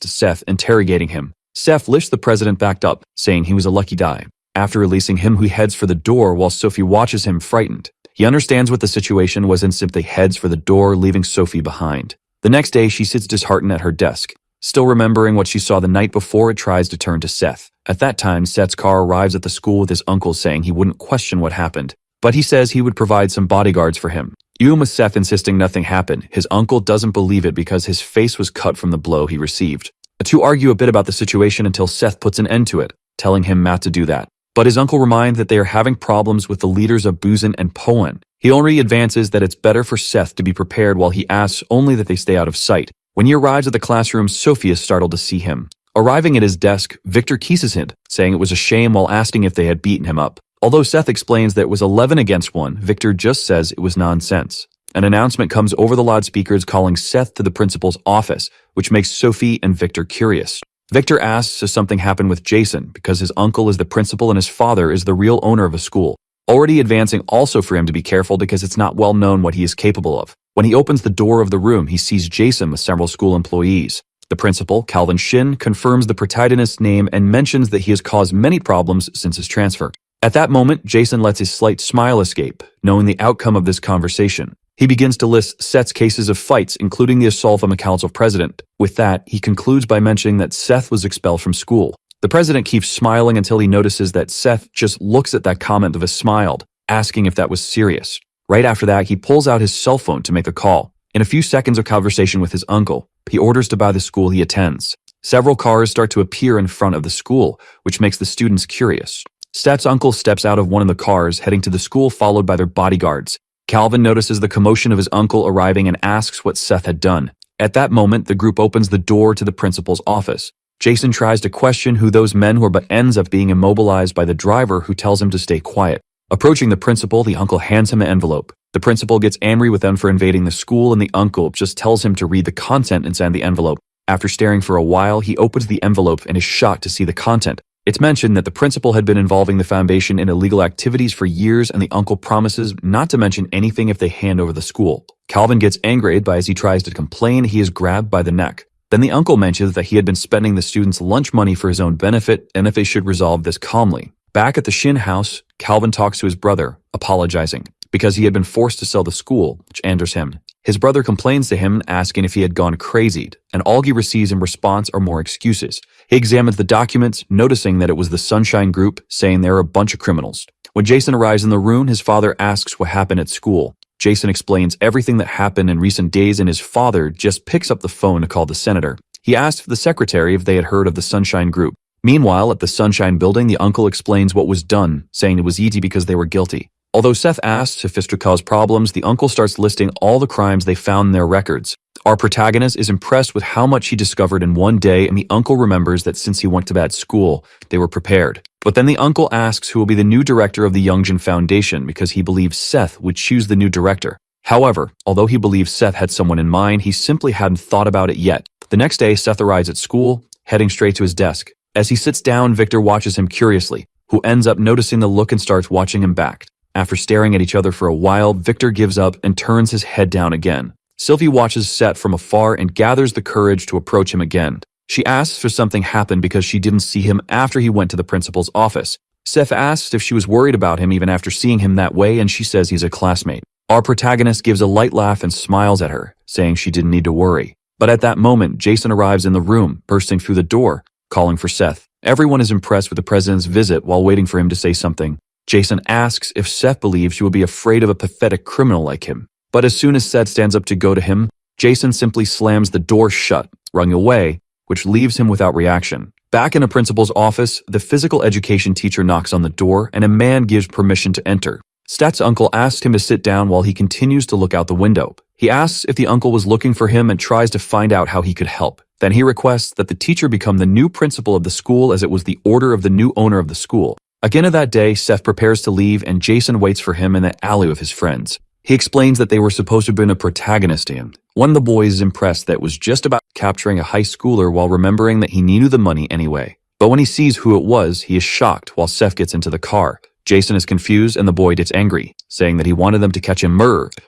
Seth interrogating him. Seth lifts the president back up, saying he was a lucky guy. After releasing him, he heads for the door while Sophie watches him frightened. He understands what the situation was and simply heads for the door, leaving Sophie behind. The next day, she sits disheartened at her desk. Still remembering what she saw the night before, it tries to turn to Seth. At that time, Seth's car arrives at the school with his uncle saying he wouldn't question what happened, but he says he would provide some bodyguards for him. Even with Seth insisting nothing happened, his uncle doesn't believe it because his face was cut from the blow he received. The two argue a bit about the situation until Seth puts an end to it, telling him not to do that. But his uncle reminds that they are having problems with the leaders of Busan and Poan. He only advances that it's better for Seth to be prepared while he asks only that they stay out of sight. When he arrives at the classroom, Sophie is startled to see him. Arriving at his desk, Victor kisses him, saying it was a shame while asking if they had beaten him up. Although Seth explains that it was 11 against 1, Victor just says it was nonsense. An announcement comes over the loudspeakers calling Seth to the principal's office, which makes Sophie and Victor curious. Victor asks if something happened with Jason because his uncle is the principal and his father is the real owner of a school. Already advancing also for him to be careful because it's not well known what he is capable of. When he opens the door of the room, he sees Jason with several school employees. The principal, Calvin Shin, confirms the protagonist's name and mentions that he has caused many problems since his transfer. At that moment, Jason lets his slight smile escape, knowing the outcome of this conversation. He begins to list Seth's cases of fights, including the assault on the council president. With that, he concludes by mentioning that Seth was expelled from school. The president keeps smiling until he notices that Seth just looks at that comment of a smile, asking if that was serious. Right after that, he pulls out his cell phone to make a call. In a few seconds of conversation with his uncle, he orders to buy the school he attends. Several cars start to appear in front of the school, which makes the students curious. Seth's uncle steps out of one of the cars, heading to the school followed by their bodyguards. Calvin notices the commotion of his uncle arriving and asks what Seth had done. At that moment, the group opens the door to the principal's office. Jason tries to question who those men were but ends up being immobilized by the driver who tells him to stay quiet. Approaching the principal, the uncle hands him an envelope. The principal gets angry with them for invading the school and the uncle just tells him to read the content inside the envelope. After staring for a while, he opens the envelope and is shocked to see the content. It's mentioned that the principal had been involving the foundation in illegal activities for years and the uncle promises not to mention anything if they hand over the school. Calvin gets angered by as he tries to complain, he is grabbed by the neck. Then the uncle mentions that he had been spending the students' lunch money for his own benefit and if they should resolve this calmly. Back at the Shin house, Calvin talks to his brother, apologizing, because he had been forced to sell the school, which angers him. His brother complains to him, asking if he had gone crazy, and all he receives in response are more excuses. He examines the documents, noticing that it was the Sunshine Group, saying they are a bunch of criminals. When Jason arrives in the room, his father asks what happened at school. Jason explains everything that happened in recent days and his father just picks up the phone to call the senator. He asks the secretary if they had heard of the Sunshine Group. Meanwhile, at the Sunshine building, the uncle explains what was done, saying it was easy because they were guilty. Although Seth asks if this could cause problems, the uncle starts listing all the crimes they found in their records. Our protagonist is impressed with how much he discovered in one day, and the uncle remembers that since he went to bad school, they were prepared. But then the uncle asks who will be the new director of the Youngjin Foundation because he believes Seth would choose the new director. However, although he believes Seth had someone in mind, he simply hadn't thought about it yet. The next day, Seth arrives at school, heading straight to his desk. As he sits down, Victor watches him curiously, who ends up noticing the look and starts watching him back. After staring at each other for a while, Victor gives up and turns his head down again. Sylvie watches Seth from afar and gathers the courage to approach him again. She asks if something happened because she didn't see him after he went to the principal's office. Seth asks if she was worried about him even after seeing him that way, and she says he's a classmate. Our protagonist gives a light laugh and smiles at her, saying she didn't need to worry. But at that moment, Jason arrives in the room, bursting through the door, calling for Seth. Everyone is impressed with the president's visit while waiting for him to say something. Jason asks if Seth believes she would be afraid of a pathetic criminal like him. But as soon as Seth stands up to go to him, Jason simply slams the door shut, running away, which leaves him without reaction. Back in the principal's office, the physical education teacher knocks on the door and a man gives permission to enter. Seth's uncle asks him to sit down while he continues to look out the window. He asks if the uncle was looking for him and tries to find out how he could help. Then he requests that the teacher become the new principal of the school as it was the order of the new owner of the school. Again of that day, Seth prepares to leave and Jason waits for him in the alley with his friends. He explains that they were supposed to have been a protagonist in. One of the boys is impressed that it was just about capturing a high schooler while remembering that he needed the money anyway. But when he sees who it was, he is shocked while Seth gets into the car. Jason is confused and the boy gets angry, saying that he wanted them to catch him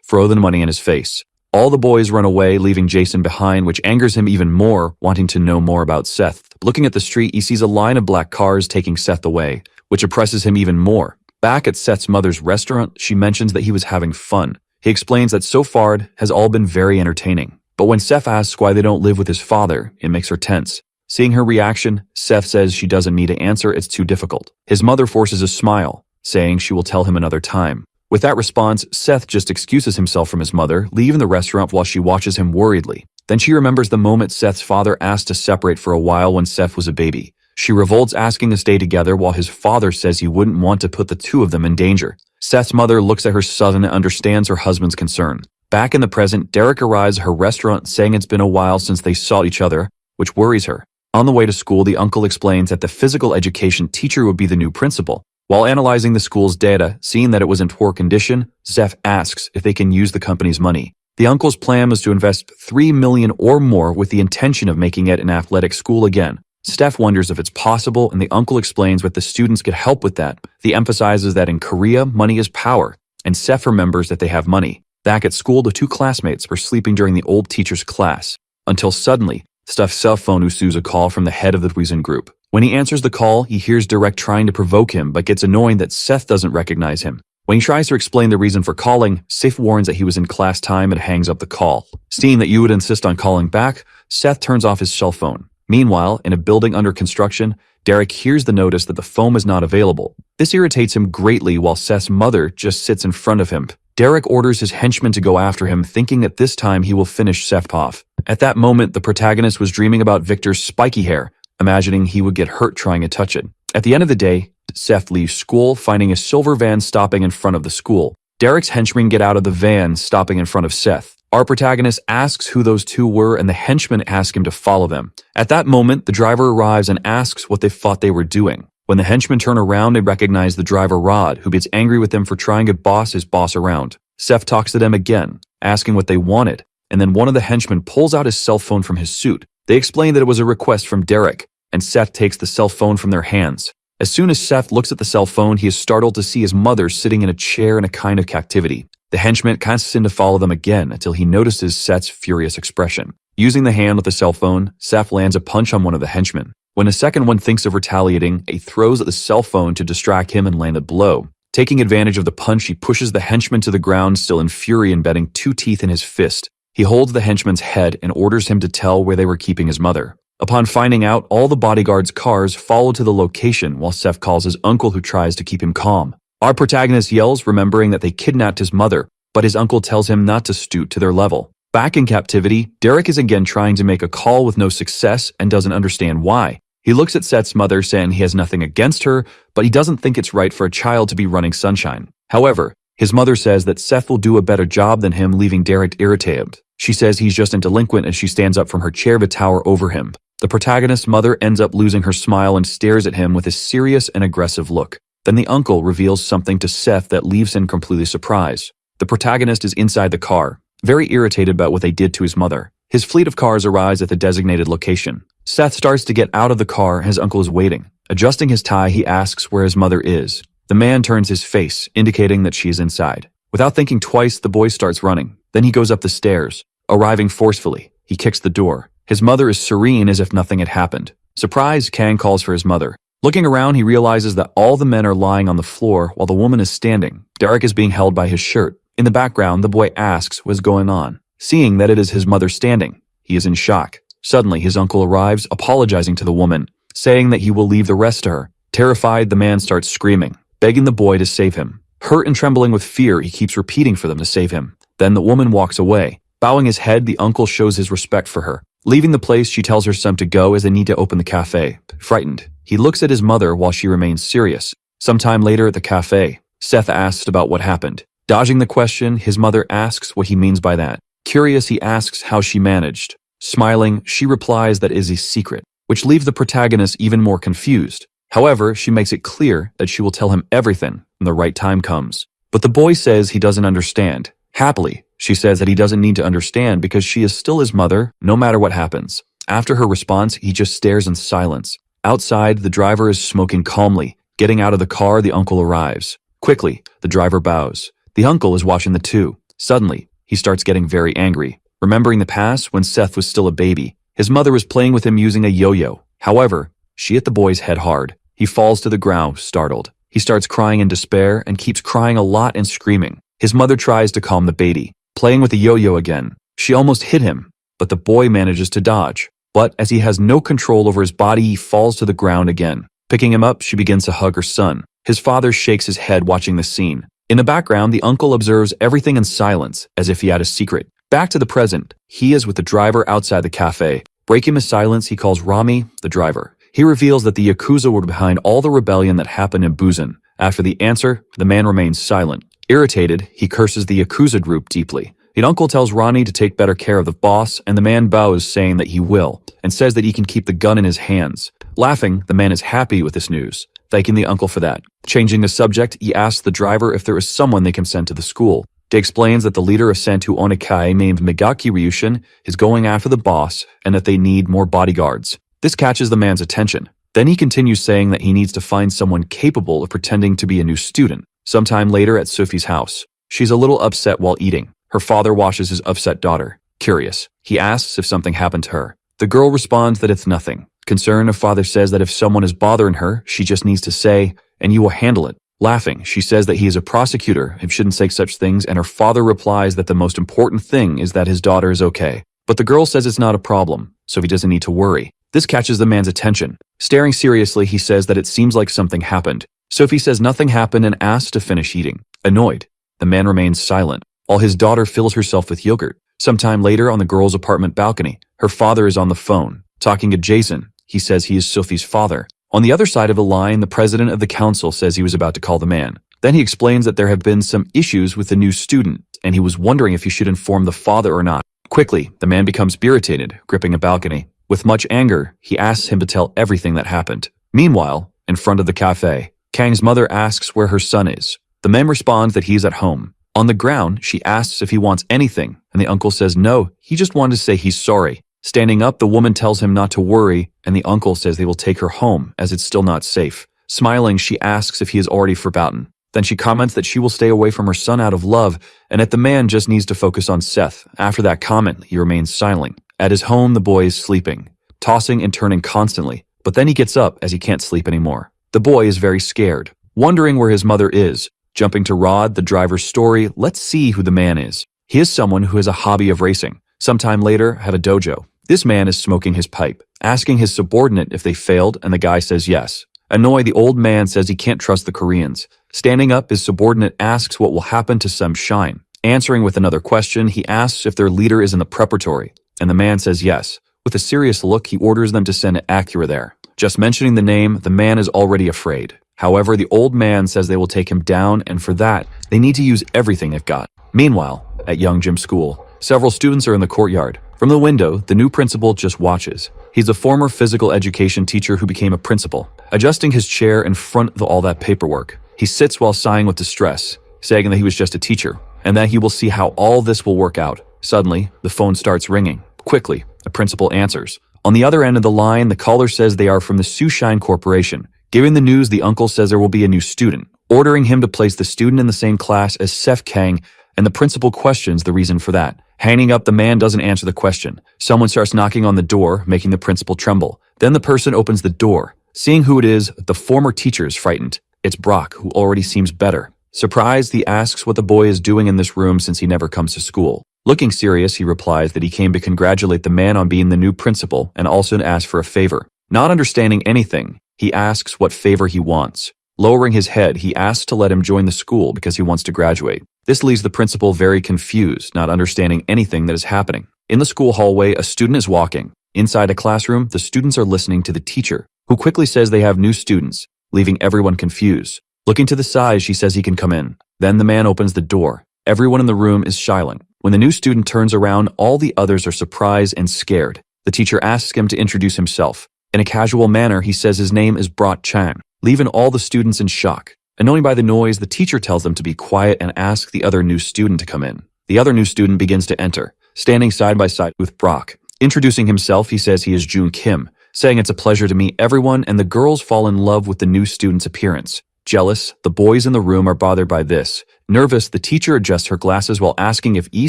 throw the money in his face. All the boys run away, leaving Jason behind, which angers him even more, wanting to know more about Seth. Looking at the street, he sees a line of black cars taking Seth away, which oppresses him even more. Back at Seth's mother's restaurant, she mentions that he was having fun. He explains that so far it has all been very entertaining. But when Seth asks why they don't live with his father, it makes her tense. Seeing her reaction, Seth says she doesn't need to answer, it's too difficult. His mother forces a smile, saying she will tell him another time. With that response, Seth just excuses himself from his mother, leaving the restaurant while she watches him worriedly. Then she remembers the moment Seth's father asked to separate for a while when Seth was a baby. She revolts, asking to stay together while his father says he wouldn't want to put the two of them in danger. Seth's mother looks at her son and understands her husband's concern. Back in the present, Derek arrives at her restaurant saying it's been a while since they saw each other, which worries her. On the way to school, the uncle explains that the physical education teacher would be the new principal. While analyzing the school's data, seeing that it was in poor condition, Seth asks if they can use the company's money. The uncle's plan was to invest $3 million or more with the intention of making it an athletic school again. Steph wonders if it's possible, and the uncle explains that the students could help with that. He emphasizes that in Korea, money is power, and Steph remembers that they have money. Back at school, the two classmates were sleeping during the old teacher's class, until suddenly, Steph's cell phone receives a call from the head of the Huizhen group. When he answers the call, he hears Derek trying to provoke him, but gets annoyed that Seth doesn't recognize him. When he tries to explain the reason for calling, Seth warns that he was in class time and hangs up the call. Seeing that Yu would insist on calling back, Seth turns off his cell phone. Meanwhile, in a building under construction, Derek hears the notice that the foam is not available. This irritates him greatly while Seth's mother just sits in front of him. Derek orders his henchmen to go after him, thinking that this time he will finish Seth off. At that moment, the protagonist was dreaming about Victor's spiky hair, imagining he would get hurt trying to touch it. At the end of the day, Seth leaves school, finding a silver van stopping in front of the school. Derek's henchmen get out of the van, stopping in front of Seth. Our protagonist asks who those two were, and the henchmen ask him to follow them. At that moment, the driver arrives and asks what they thought they were doing. When the henchmen turn around, they recognize the driver Rod, who gets angry with them for trying to boss his boss around. Seth talks to them again, asking what they wanted, and then one of the henchmen pulls out his cell phone from his suit. They explain that it was a request from Derek, and Seth takes the cell phone from their hands. As soon as Seth looks at the cell phone, he is startled to see his mother sitting in a chair in a kind of captivity. The henchman casts in to follow them again until he notices Seth's furious expression. Using the hand with the cell phone, Seth lands a punch on one of the henchmen. When the second one thinks of retaliating, he throws at the cell phone to distract him and land a blow. Taking advantage of the punch, he pushes the henchman to the ground, still in fury, embedding 2 teeth in his fist. He holds the henchman's head and orders him to tell where they were keeping his mother. Upon finding out, all the bodyguards' cars follow to the location while Seth calls his uncle, who tries to keep him calm. Our protagonist yells, remembering that they kidnapped his mother, but his uncle tells him not to stoop to their level. Back in captivity, Derek is again trying to make a call with no success and doesn't understand why. He looks at Seth's mother, saying he has nothing against her, but he doesn't think it's right for a child to be running Sunshine. However, his mother says that Seth will do a better job than him, leaving Derek irritated. She says he's just a delinquent as she stands up from her chair to tower over him. The protagonist's mother ends up losing her smile and stares at him with a serious and aggressive look. Then the uncle reveals something to Seth that leaves him completely surprised. The protagonist is inside the car, very irritated about what they did to his mother. His fleet of cars arrives at the designated location. Seth starts to get out of the car and his uncle is waiting. Adjusting his tie, he asks where his mother is. The man turns his face, indicating that she is inside. Without thinking twice, the boy starts running. Then he goes up the stairs. Arriving forcefully, he kicks the door. His mother is serene as if nothing had happened. Surprised, Kang calls for his mother. Looking around, he realizes that all the men are lying on the floor while the woman is standing. Derek is being held by his shirt. In the background, the boy asks what's going on. Seeing that it is his mother standing, he is in shock. Suddenly, his uncle arrives, apologizing to the woman, saying that he will leave the rest to her. Terrified, the man starts screaming, begging the boy to save him. Hurt and trembling with fear, he keeps repeating for them to save him. Then the woman walks away. Bowing his head, the uncle shows his respect for her. Leaving the place, she tells her son to go as they need to open the cafe. Frightened, he looks at his mother while she remains serious. Sometime later at the cafe, Seth asks about what happened. Dodging the question, his mother asks what he means by that. Curious, he asks how she managed. Smiling, she replies that it is a secret, which leaves the protagonist even more confused. However, she makes it clear that she will tell him everything when the right time comes. But the boy says he doesn't understand. Happily, she says that he doesn't need to understand because she is still his mother, no matter what happens. After her response, he just stares in silence. Outside, the driver is smoking calmly. Getting out of the car, the uncle arrives. Quickly, the driver bows. The uncle is watching the two. Suddenly, he starts getting very angry. Remembering the past when Seth was still a baby, his mother was playing with him using a yo-yo. However, she hit the boy's head hard. He falls to the ground, startled. He starts crying in despair and keeps crying a lot and screaming. His mother tries to calm the baby, playing with the yo-yo again. She almost hit him, but the boy manages to dodge. But as he has no control over his body, he falls to the ground again. Picking him up, she begins to hug her son. His father shakes his head watching the scene. In the background, the uncle observes everything in silence, as if he had a secret. Back to the present, he is with the driver outside the cafe. Breaking the silence, he calls Rami, the driver. He reveals that the Yakuza were behind all the rebellion that happened in Busan. After the answer, the man remains silent. Irritated, he curses the Yakuza group deeply. The uncle tells Ronnie to take better care of the boss, and the man bows, saying that he will, and says that he can keep the gun in his hands. Laughing, the man is happy with this news, thanking the uncle for that. Changing the subject, he asks the driver if there is someone they can send to the school. He explains that the leader of Santu Onikai, named Megaki Ryushin, is going after the boss, and that they need more bodyguards. This catches the man's attention. Then he continues saying that he needs to find someone capable of pretending to be a new student. Sometime later at Sophie's house, she's a little upset while eating. Her father watches his upset daughter. Curious, he asks if something happened to her. The girl responds that it's nothing. Concerned, her father says that if someone is bothering her, she just needs to say, "And you will handle it." Laughing, she says that he is a prosecutor and shouldn't say such things, and her father replies that the most important thing is that his daughter is okay. But the girl says it's not a problem, so he doesn't need to worry. This catches the man's attention. Staring seriously, he says that it seems like something happened. Sophie says nothing happened and asks to finish eating. Annoyed, the man remains silent, while his daughter fills herself with yogurt. Sometime later on the girl's apartment balcony, her father is on the phone. Talking to Jason, he says he is Sophie's father. On the other side of the line, the president of the council says he was about to call the man. Then he explains that there have been some issues with the new student, and he was wondering if he should inform the father or not. Quickly, the man becomes irritated, gripping a balcony. With much anger, he asks him to tell everything that happened. Meanwhile, in front of the cafe, Kang's mother asks where her son is. The man responds that he's at home. On the ground, she asks if he wants anything, and the uncle says no, he just wanted to say he's sorry. Standing up, the woman tells him not to worry, and the uncle says they will take her home, as it's still not safe. Smiling, she asks if he has already forgotten. Then she comments that she will stay away from her son out of love, and that the man just needs to focus on Seth. After that comment, he remains silent. At his home, the boy is sleeping, tossing and turning constantly, but then he gets up as he can't sleep anymore. The boy is very scared, wondering where his mother is. Jumping to Rod, the driver's story, let's see who the man is. He is someone who has a hobby of racing. Sometime later, at a dojo. This man is smoking his pipe, asking his subordinate if they failed, and the guy says yes. Annoyed, the old man says he can't trust the Koreans. Standing up, his subordinate asks what will happen to Sem Shine. Answering with another question, he asks if their leader is in the preparatory, and the man says yes. With a serious look, he orders them to send Acura there. Just mentioning the name, the man is already afraid. However, the old man says they will take him down, and for that, they need to use everything they've got. Meanwhile, at Young Jim School, several students are in the courtyard. From the window, the new principal just watches. He's a former physical education teacher who became a principal. Adjusting his chair in front of all that paperwork, he sits while sighing with distress, saying that he was just a teacher, and that he will see how all this will work out. Suddenly, the phone starts ringing. Quickly, the principal answers. On the other end of the line, the caller says they are from the Sushine Corporation. Giving the news, the uncle says there will be a new student, ordering him to place the student in the same class as Seth Kang, and the principal questions the reason for that. Hanging up, the man doesn't answer the question. Someone starts knocking on the door, making the principal tremble. Then the person opens the door. Seeing who it is, the former teacher is frightened. It's Brock, who already seems better. Surprised, he asks what the boy is doing in this room since he never comes to school. Looking serious, he replies that he came to congratulate the man on being the new principal and also to ask for a favor. Not understanding anything, he asks what favor he wants. Lowering his head, he asks to let him join the school because he wants to graduate. This leaves the principal very confused, not understanding anything that is happening. In the school hallway, a student is walking. Inside a classroom, the students are listening to the teacher, who quickly says they have new students, leaving everyone confused. Looking to the side, she says he can come in. Then the man opens the door. Everyone in the room is silent. When the new student turns around, all the others are surprised and scared. The teacher asks him to introduce himself. In a casual manner, he says his name is Brock Chang, leaving all the students in shock. Annoyed by the noise, the teacher tells them to be quiet and asks the other new student to come in. The other new student begins to enter, standing side by side with Brock. Introducing himself, he says he is Jun Kim, saying it's a pleasure to meet everyone, and the girls fall in love with the new student's appearance. Jealous, the boys in the room are bothered by this. Nervous, the teacher adjusts her glasses while asking if E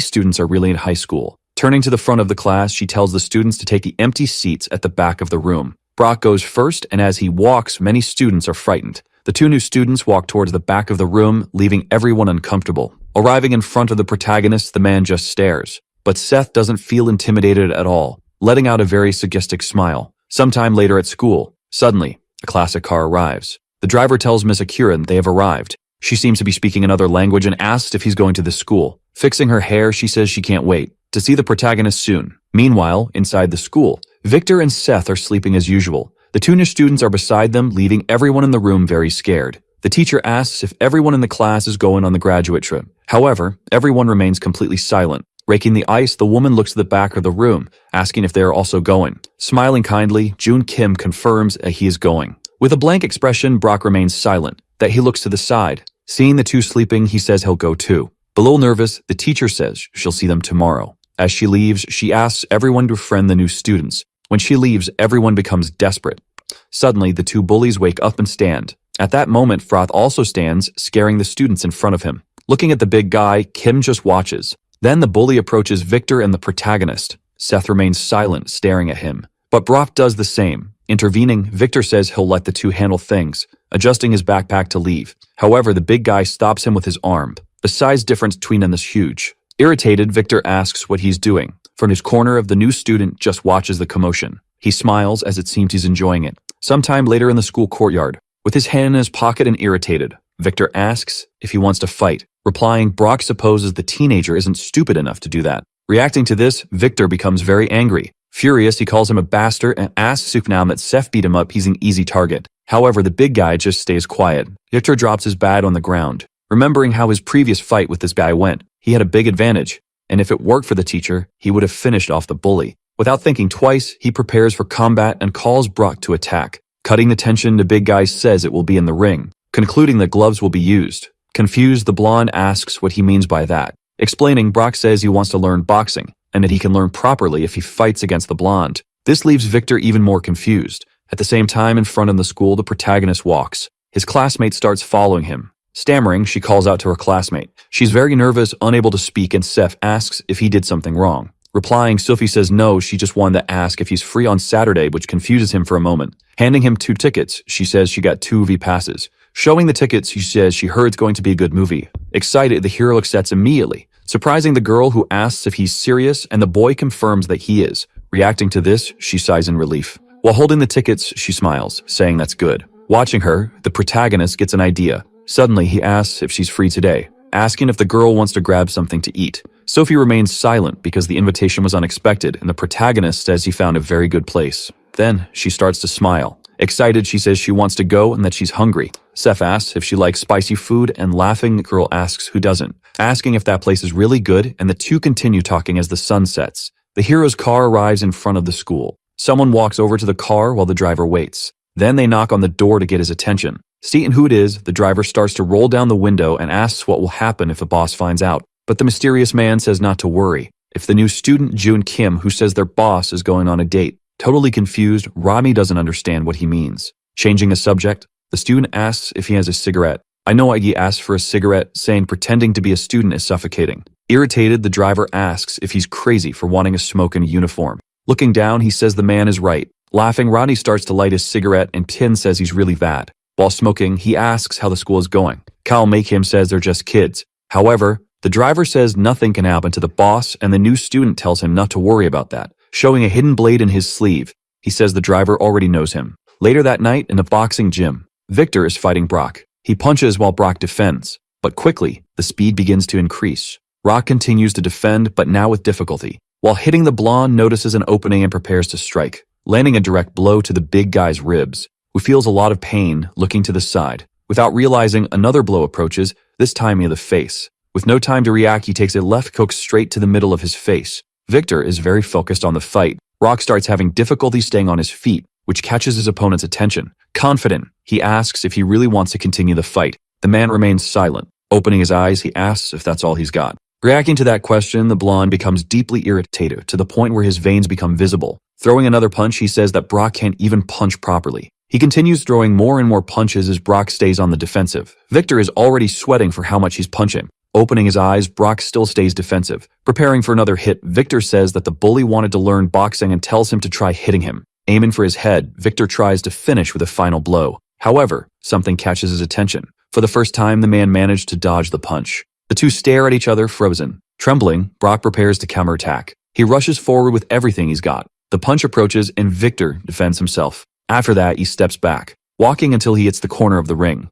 students are really in high school. Turning to the front of the class, she tells the students to take the empty seats at the back of the room. Brock goes first, and as he walks, many students are frightened. The two new students walk towards the back of the room, leaving everyone uncomfortable. Arriving in front of the protagonist, the man just stares. but Seth doesn't feel intimidated at all, letting out a very sadistic smile. Sometime later at school, suddenly, a classic car arrives. The driver tells Miss Akira they have arrived. She seems to be speaking another language and asks if he's going to the school. Fixing her hair, she says she can't wait to see the protagonist soon. Meanwhile, inside the school, Victor and Seth are sleeping as usual. The two new students are beside them, leaving everyone in the room very scared. The teacher asks if everyone in the class is going on the graduate trip. However, everyone remains completely silent. Raking the ice, the woman looks to the back of the room, asking if they are also going. Smiling kindly, Jun Kim confirms that he is going. With a blank expression, Brock remains silent, that he looks to the side. Seeing the two sleeping, he says he'll go too. A little nervous, the teacher says she'll see them tomorrow. As she leaves, she asks everyone to befriend the new students. When she leaves, everyone becomes desperate. Suddenly, the two bullies wake up and stand. At that moment, Froth also stands, scaring the students in front of him. Looking at the big guy, Kim just watches. Then the bully approaches Victor and the protagonist. Seth remains silent, staring at him. But Brock does the same. Intervening, Victor says he'll let the two handle things, adjusting his backpack to leave. However, the big guy stops him with his arm. The size difference between them is huge. Irritated, Victor asks what he's doing. From his corner of the new student just watches the commotion. He smiles as it seems he's enjoying it. Sometime later in the school courtyard, with his hand in his pocket and irritated, Victor asks if he wants to fight. Replying, Brock supposes the teenager isn't stupid enough to do that. Reacting to this, Victor becomes very angry. Furious, he calls him a bastard and asks if now that Seth beat him up, he's an easy target. However, the big guy just stays quiet. Victor drops his bat on the ground. Remembering how his previous fight with this guy went, he had a big advantage, and if it worked for the teacher, he would have finished off the bully. Without thinking twice, he prepares for combat and calls Brock to attack. Cutting the tension, the big guy says it will be in the ring, concluding that gloves will be used. Confused, the blonde asks what he means by that. Explaining, Brock says he wants to learn boxing, and that he can learn properly if he fights against the blonde. This leaves Victor even more confused. At the same time, in front of the school, the protagonist walks. His classmate starts following him. Stammering, she calls out to her classmate. She's very nervous, unable to speak, and Seth asks if he did something wrong. Replying, Sophie says no, she just wanted to ask if he's free on Saturday, which confuses him for a moment. Handing him 2 tickets, she says she got 2 V passes. Showing the tickets, she says she heard it's going to be a good movie. Excited, the hero accepts immediately, surprising the girl who asks if he's serious, and the boy confirms that he is. Reacting to this, she sighs in relief. While holding the tickets, she smiles, saying that's good. Watching her, the protagonist gets an idea. Suddenly, he asks if she's free today, asking if the girl wants to grab something to eat. Sophie remains silent because the invitation was unexpected, and the protagonist says he found a very good place. Then, she starts to smile. Excited, she says she wants to go and that she's hungry. Seth asks if she likes spicy food, and laughing, the girl asks who doesn't, asking if that place is really good, and the two continue talking as the sun sets. The hero's car arrives in front of the school. Someone walks over to the car while the driver waits. Then they knock on the door to get his attention. Seeing who it is, the driver starts to roll down the window and asks what will happen if the boss finds out. But the mysterious man says not to worry. If the new student, Jun Kim, who says their boss is going on a date. Totally confused, Rami doesn't understand what he means. Changing the subject, the student asks if he has a cigarette. I know Iggy asks for a cigarette, saying pretending to be a student is suffocating. Irritated, the driver asks if he's crazy for wanting a smoke in a uniform. Looking down, he says the man is right. Laughing, Ronnie starts to light his cigarette, and Tin says he's really bad. While smoking, he asks how the school is going. Kyle Makem says they're just kids. However, the driver says nothing can happen to the boss, and the new student tells him not to worry about that, showing a hidden blade in his sleeve. He says the driver already knows him. Later that night, in a boxing gym, Victor is fighting Brock. He punches while Brock defends, but quickly, the speed begins to increase. Brock continues to defend, but now with difficulty. While hitting, the blonde notices an opening and prepares to strike, landing a direct blow to the big guy's ribs, who feels a lot of pain, looking to the side. Without realizing, another blow approaches, this time near the face. With no time to react, he takes a left hook straight to the middle of his face. Victor is very focused on the fight. Brock starts having difficulty staying on his feet, which catches his opponent's attention. Confident, he asks if he really wants to continue the fight. The man remains silent. Opening his eyes, he asks if that's all he's got. Reacting to that question, the blonde becomes deeply irritated to the point where his veins become visible. Throwing another punch, he says that Brock can't even punch properly. He continues throwing more and more punches as Brock stays on the defensive. Victor is already sweating for how much he's punching. Opening his eyes, Brock still stays defensive. Preparing for another hit, Victor says that the bully wanted to learn boxing and tells him to try hitting him. Aiming for his head, Victor tries to finish with a final blow. However, something catches his attention. For the first time, the man managed to dodge the punch. The two stare at each other, frozen. Trembling, Brock prepares to counterattack. He rushes forward with everything he's got. The punch approaches and Victor defends himself. After that, he steps back, walking until he hits the corner of the ring.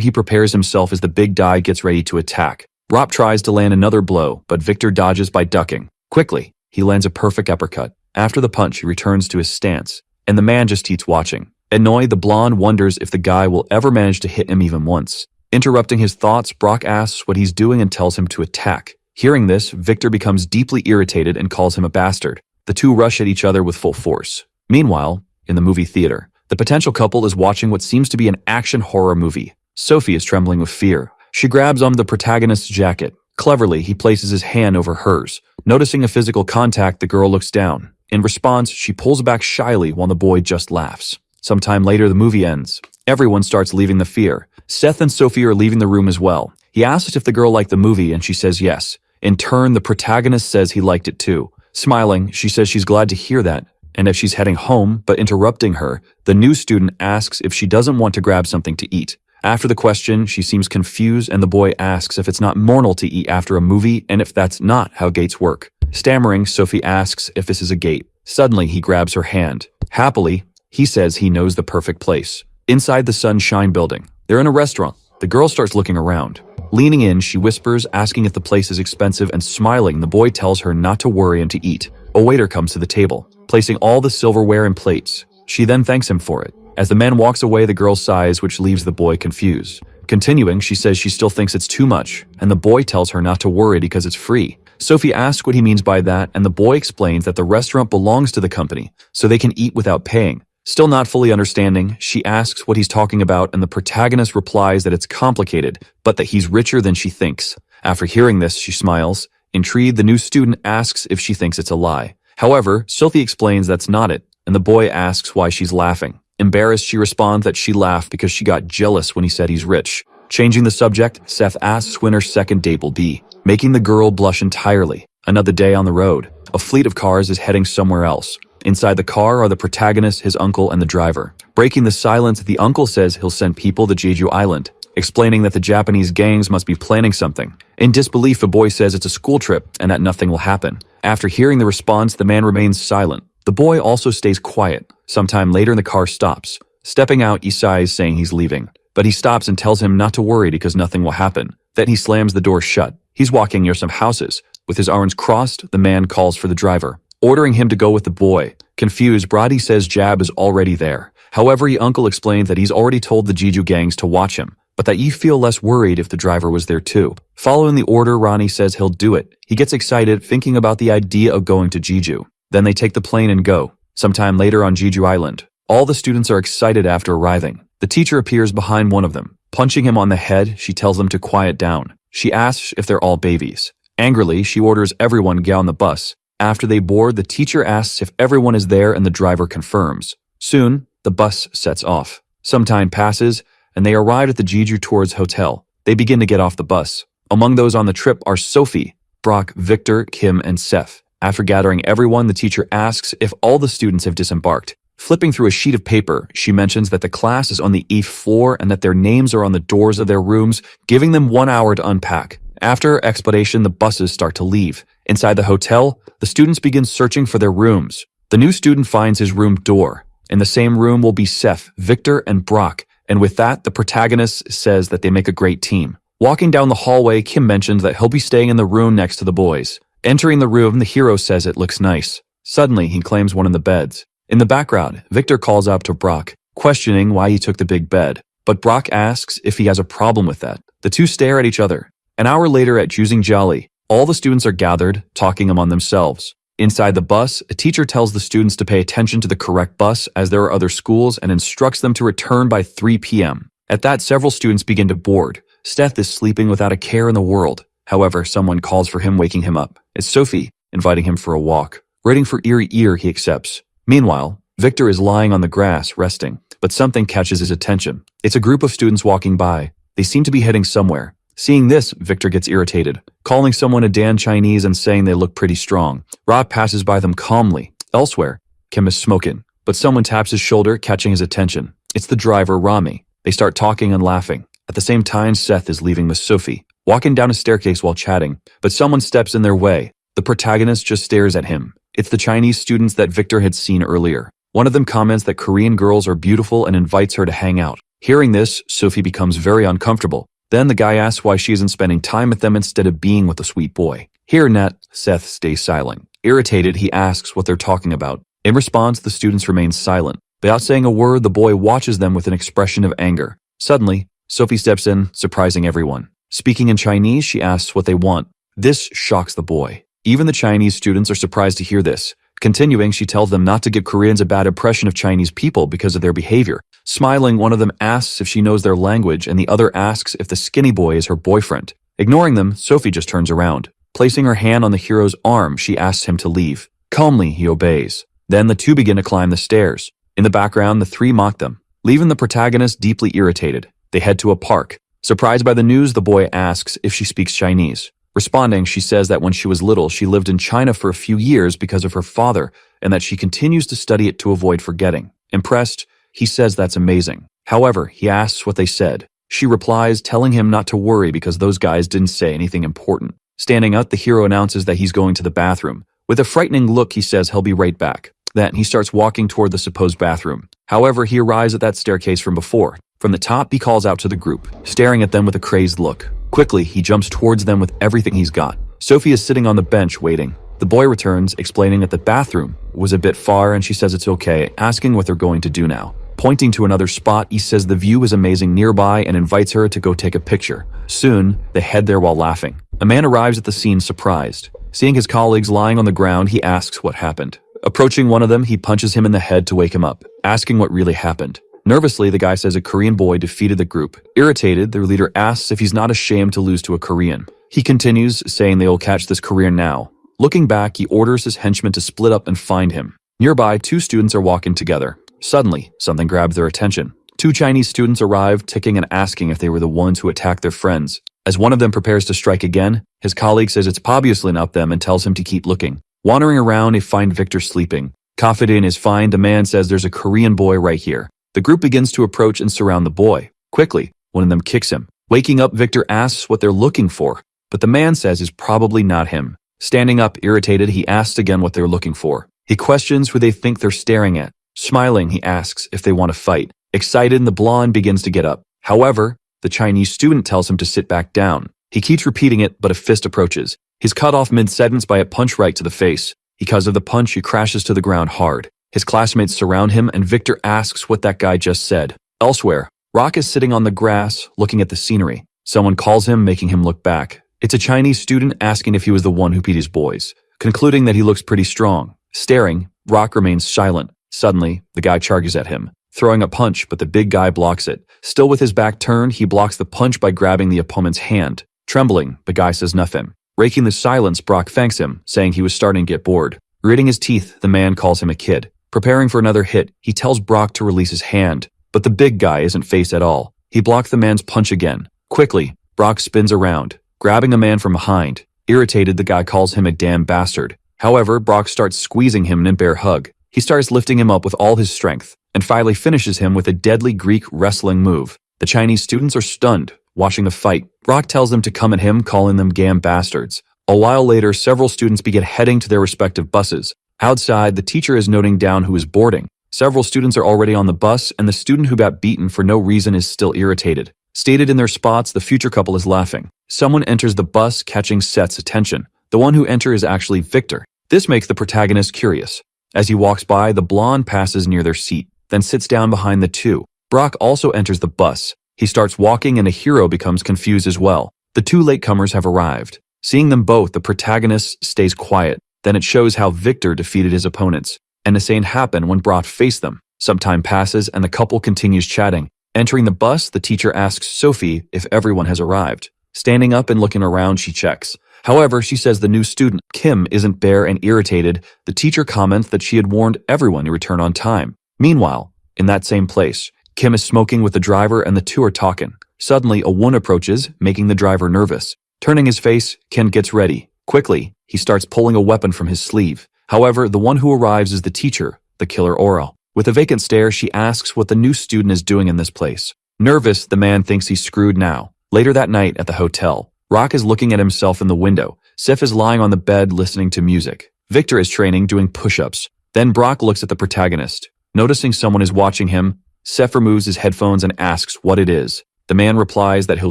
He prepares himself as the big guy gets ready to attack. Brock tries to land another blow, but Victor dodges by ducking. Quickly, he lands a perfect uppercut. After the punch, he returns to his stance, and the man just keeps watching. Annoyed, the blonde wonders if the guy will ever manage to hit him even once. Interrupting his thoughts, Brock asks what he's doing and tells him to attack. Hearing this, Victor becomes deeply irritated and calls him a bastard. The two rush at each other with full force. Meanwhile, in the movie theater, the potential couple is watching what seems to be an action horror movie. Sophie is trembling with fear. She grabs onto the protagonist's jacket. Cleverly, he places his hand over hers. Noticing a physical contact, the girl looks down. In response, she pulls back shyly while the boy just laughs. Sometime later, the movie ends. Everyone starts leaving the theater. Seth and Sophie are leaving the room as well. He asks if the girl liked the movie, and she says yes. In turn, the protagonist says he liked it too. Smiling, she says she's glad to hear that, and if she's heading home, but interrupting her, the new student asks if she doesn't want to grab something to eat. After the question, she seems confused, and the boy asks if it's not normal to eat after a movie and if that's not how gates work. Stammering, Sophie asks if this is a gate. Suddenly, he grabs her hand. Happily, he says he knows the perfect place. Inside the Sunshine building, they're in a restaurant. The girl starts looking around. Leaning in, she whispers, asking if the place is expensive, and smiling, the boy tells her not to worry and to eat. A waiter comes to the table, placing all the silverware and plates. She then thanks him for it. As the man walks away, the girl sighs, which leaves the boy confused. Continuing, she says she still thinks it's too much, and the boy tells her not to worry because it's free. Sophie asks what he means by that, and the boy explains that the restaurant belongs to the company, so they can eat without paying. Still not fully understanding, she asks what he's talking about, and the protagonist replies that it's complicated, but that he's richer than she thinks. After hearing this, she smiles. Intrigued, the new student asks if she thinks it's a lie. However, Sophie explains that's not it, and the boy asks why she's laughing. Embarrassed, she responds that she laughed because she got jealous when he said he's rich. Changing the subject, Seth asks when her second date will be, making the girl blush entirely. Another day on the road. A fleet of cars is heading somewhere else. Inside the car are the protagonist, his uncle, and the driver. Breaking the silence, the uncle says he'll send people to Jeju Island, explaining that the Japanese gangs must be planning something. In disbelief, the boy says it's a school trip and that nothing will happen. After hearing the response, the man remains silent. The boy also stays quiet. Sometime later, the car stops. Stepping out, he sighs, saying he's leaving. But he stops and tells him not to worry because nothing will happen. Then he slams the door shut. He's walking near some houses. With his arms crossed, the man calls for the driver, ordering him to go with the boy. Confused, Brady says Jab is already there. However, the uncle explains that he's already told the Jeju gangs to watch him, but that you feel less worried if the driver was there too. Following the order, Ronnie says he'll do it. He gets excited, thinking about the idea of going to Jeju. Then they take the plane and go. Sometime later on Jeju Island, all the students are excited after arriving. The teacher appears behind one of them. Punching him on the head, she tells them to quiet down. She asks if they're all babies. Angrily, she orders everyone get on the bus. After they board, the teacher asks if everyone is there and the driver confirms. Soon, the bus sets off. Some time passes, and they arrive at the Jeju Tours Hotel. They begin to get off the bus. Among those on the trip are Sophie, Brock, Victor, Kim, and Seth. After gathering everyone, the teacher asks if all the students have disembarked. Flipping through a sheet of paper, she mentions that the class is on the 8th floor and that their names are on the doors of their rooms, giving them 1 hour to unpack. After explanation, the buses start to leave. Inside the hotel, the students begin searching for their rooms. The new student finds his room door. In the same room will be Seth, Victor, and Brock, and with that, the protagonist says that they make a great team. Walking down the hallway, Kim mentions that he'll be staying in the room next to the boys. Entering the room, the hero says it looks nice. Suddenly, he claims one of the beds. In the background, Victor calls out to Brock, questioning why he took the big bed. But Brock asks if he has a problem with that. The two stare at each other. An hour later at Juzing Jolly, all the students are gathered, talking among themselves. Inside the bus, a teacher tells the students to pay attention to the correct bus as there are other schools and instructs them to return by 3 p.m. At that, several students begin to board. Seth is sleeping without a care in the world. However, someone calls for him, waking him up. It's Sophie, inviting him for a walk. Waiting for eerie ear, he accepts. Meanwhile, Victor is lying on the grass, resting, but something catches his attention. It's a group of students walking by. They seem to be heading somewhere. Seeing this, Victor gets irritated, calling someone a Dan Chinese and saying they look pretty strong. Rob passes by them calmly. Elsewhere, Kim is smoking, but someone taps his shoulder, catching his attention. It's the driver, Rami. They start talking and laughing. At the same time, Seth is leaving with Sophie. walking down a staircase while chatting, but someone steps in their way. The protagonist just stares at him. It's the Chinese students that Victor had seen earlier. One of them comments that Korean girls are beautiful and invites her to hang out. Hearing this, Sophie becomes very uncomfortable. Then the guy asks why she isn't spending time with them instead of being with the sweet boy. Hearing that, Seth stays silent. Irritated, he asks what they're talking about. In response, the students remain silent. Without saying a word, the boy watches them with an expression of anger. Suddenly, Sophie steps in, surprising everyone. Speaking in Chinese, she asks what they want. This shocks the boy. Even the Chinese students are surprised to hear this. Continuing, she tells them not to give Koreans a bad impression of Chinese people because of their behavior. Smiling, one of them asks if she knows their language and the other asks if the skinny boy is her boyfriend. Ignoring them, Sophie just turns around. Placing her hand on the hero's arm, she asks him to leave. Calmly, he obeys. Then the two begin to climb the stairs. In the background, the three mock them, leaving the protagonist deeply irritated. They head to a park. Surprised by the news, the boy asks if she speaks Chinese. Responding, she says that when she was little, she lived in China for a few years because of her father, and that she continues to study it to avoid forgetting. Impressed, he says that's amazing. However, he asks what they said. She replies, telling him not to worry because those guys didn't say anything important. Standing up, the hero announces that he's going to the bathroom. With a frightening look, he says he'll be right back. Then he starts walking toward the supposed bathroom. However, he arrives at that staircase from before. From the top, he calls out to the group, staring at them with a crazed look. Quickly, he jumps towards them with everything he's got. Sophie is sitting on the bench waiting. The boy returns, explaining that the bathroom was a bit far and she says it's okay, asking what they're going to do now. Pointing to another spot, he says the view is amazing nearby and invites her to go take a picture. Soon, they head there while laughing. A man arrives at the scene surprised. Seeing his colleagues lying on the ground, he asks what happened. Approaching one of them, he punches him in the head to wake him up, asking what really happened. Nervously, the guy says a Korean boy defeated the group. Irritated, their leader asks if he's not ashamed to lose to a Korean. He continues, saying they will catch this Korean now. Looking back, he orders his henchmen to split up and find him. Nearby, two students are walking together. Suddenly, something grabs their attention. Two Chinese students arrive, ticking and asking if they were the ones who attacked their friends. As one of them prepares to strike again, his colleague says it's obviously not them and tells him to keep looking. Wandering around, they find Victor sleeping. Confident in his find, the man says there's a Korean boy right here. The group begins to approach and surround the boy. Quickly, one of them kicks him. Waking up, Victor asks what they're looking for, but the man says it's probably not him. Standing up, irritated, he asks again what they're looking for. He questions who they think they're staring at. Smiling, he asks if they want to fight. Excited, the blonde begins to get up. However, the Chinese student tells him to sit back down. He keeps repeating it, but a fist approaches. He's cut off mid-sentence by a punch right to the face. Because of the punch, he crashes to the ground hard. His classmates surround him, and Victor asks what that guy just said. Elsewhere, Rock is sitting on the grass, looking at the scenery. Someone calls him, making him look back. It's a Chinese student asking if he was the one who beat his boys. Concluding that he looks pretty strong. Staring, Rock remains silent. Suddenly, the guy charges at him, throwing a punch, but the big guy blocks it. Still with his back turned, he blocks the punch by grabbing the opponent's hand. Trembling, the guy says nothing. Breaking the silence, Brock thanks him, saying he was starting to get bored. Gritting his teeth, the man calls him a kid. Preparing for another hit, he tells Brock to release his hand, but the big guy isn't phased at all. He blocks the man's punch again. Quickly, Brock spins around, grabbing a man from behind. Irritated, the guy calls him a damn bastard. However, Brock starts squeezing him in a bear hug. He starts lifting him up with all his strength, and finally finishes him with a deadly Greek wrestling move. The Chinese students are stunned, watching the fight. Brock tells them to come at him, calling them damn bastards. A while later, several students begin heading to their respective buses. Outside, the teacher is noting down who is boarding. Several students are already on the bus, and the student who got beaten for no reason is still irritated. Stated in their spots, the future couple is laughing. Someone enters the bus, catching Seth's attention. The one who enters is actually Victor. This makes the protagonist curious. As he walks by, the blonde passes near their seat, then sits down behind the two. Brock also enters the bus. He starts walking, and a hero becomes confused as well. The two latecomers have arrived. Seeing them both, the protagonist stays quiet. Then it shows how Victor defeated his opponents. And the same happened when Brock faced them. Some time passes, and the couple continues chatting. Entering the bus, the teacher asks Sophie if everyone has arrived. Standing up and looking around, she checks. However, she says the new student, Kim, isn't there, and irritated, the teacher comments that she had warned everyone to return on time. Meanwhile, in that same place, Kim is smoking with the driver and the two are talking. Suddenly, a woman approaches, making the driver nervous. Turning his face, Kim gets ready. Quickly, he starts pulling a weapon from his sleeve. However, the one who arrives is the teacher, the killer Oro. With a vacant stare, she asks what the new student is doing in this place. Nervous, the man thinks he's screwed now. Later that night at the hotel, Rock is looking at himself in the window. Sif is lying on the bed listening to music. Victor is training, doing push-ups. Then Brock looks at the protagonist. Noticing someone is watching him, Seth removes his headphones and asks what it is. The man replies that he'll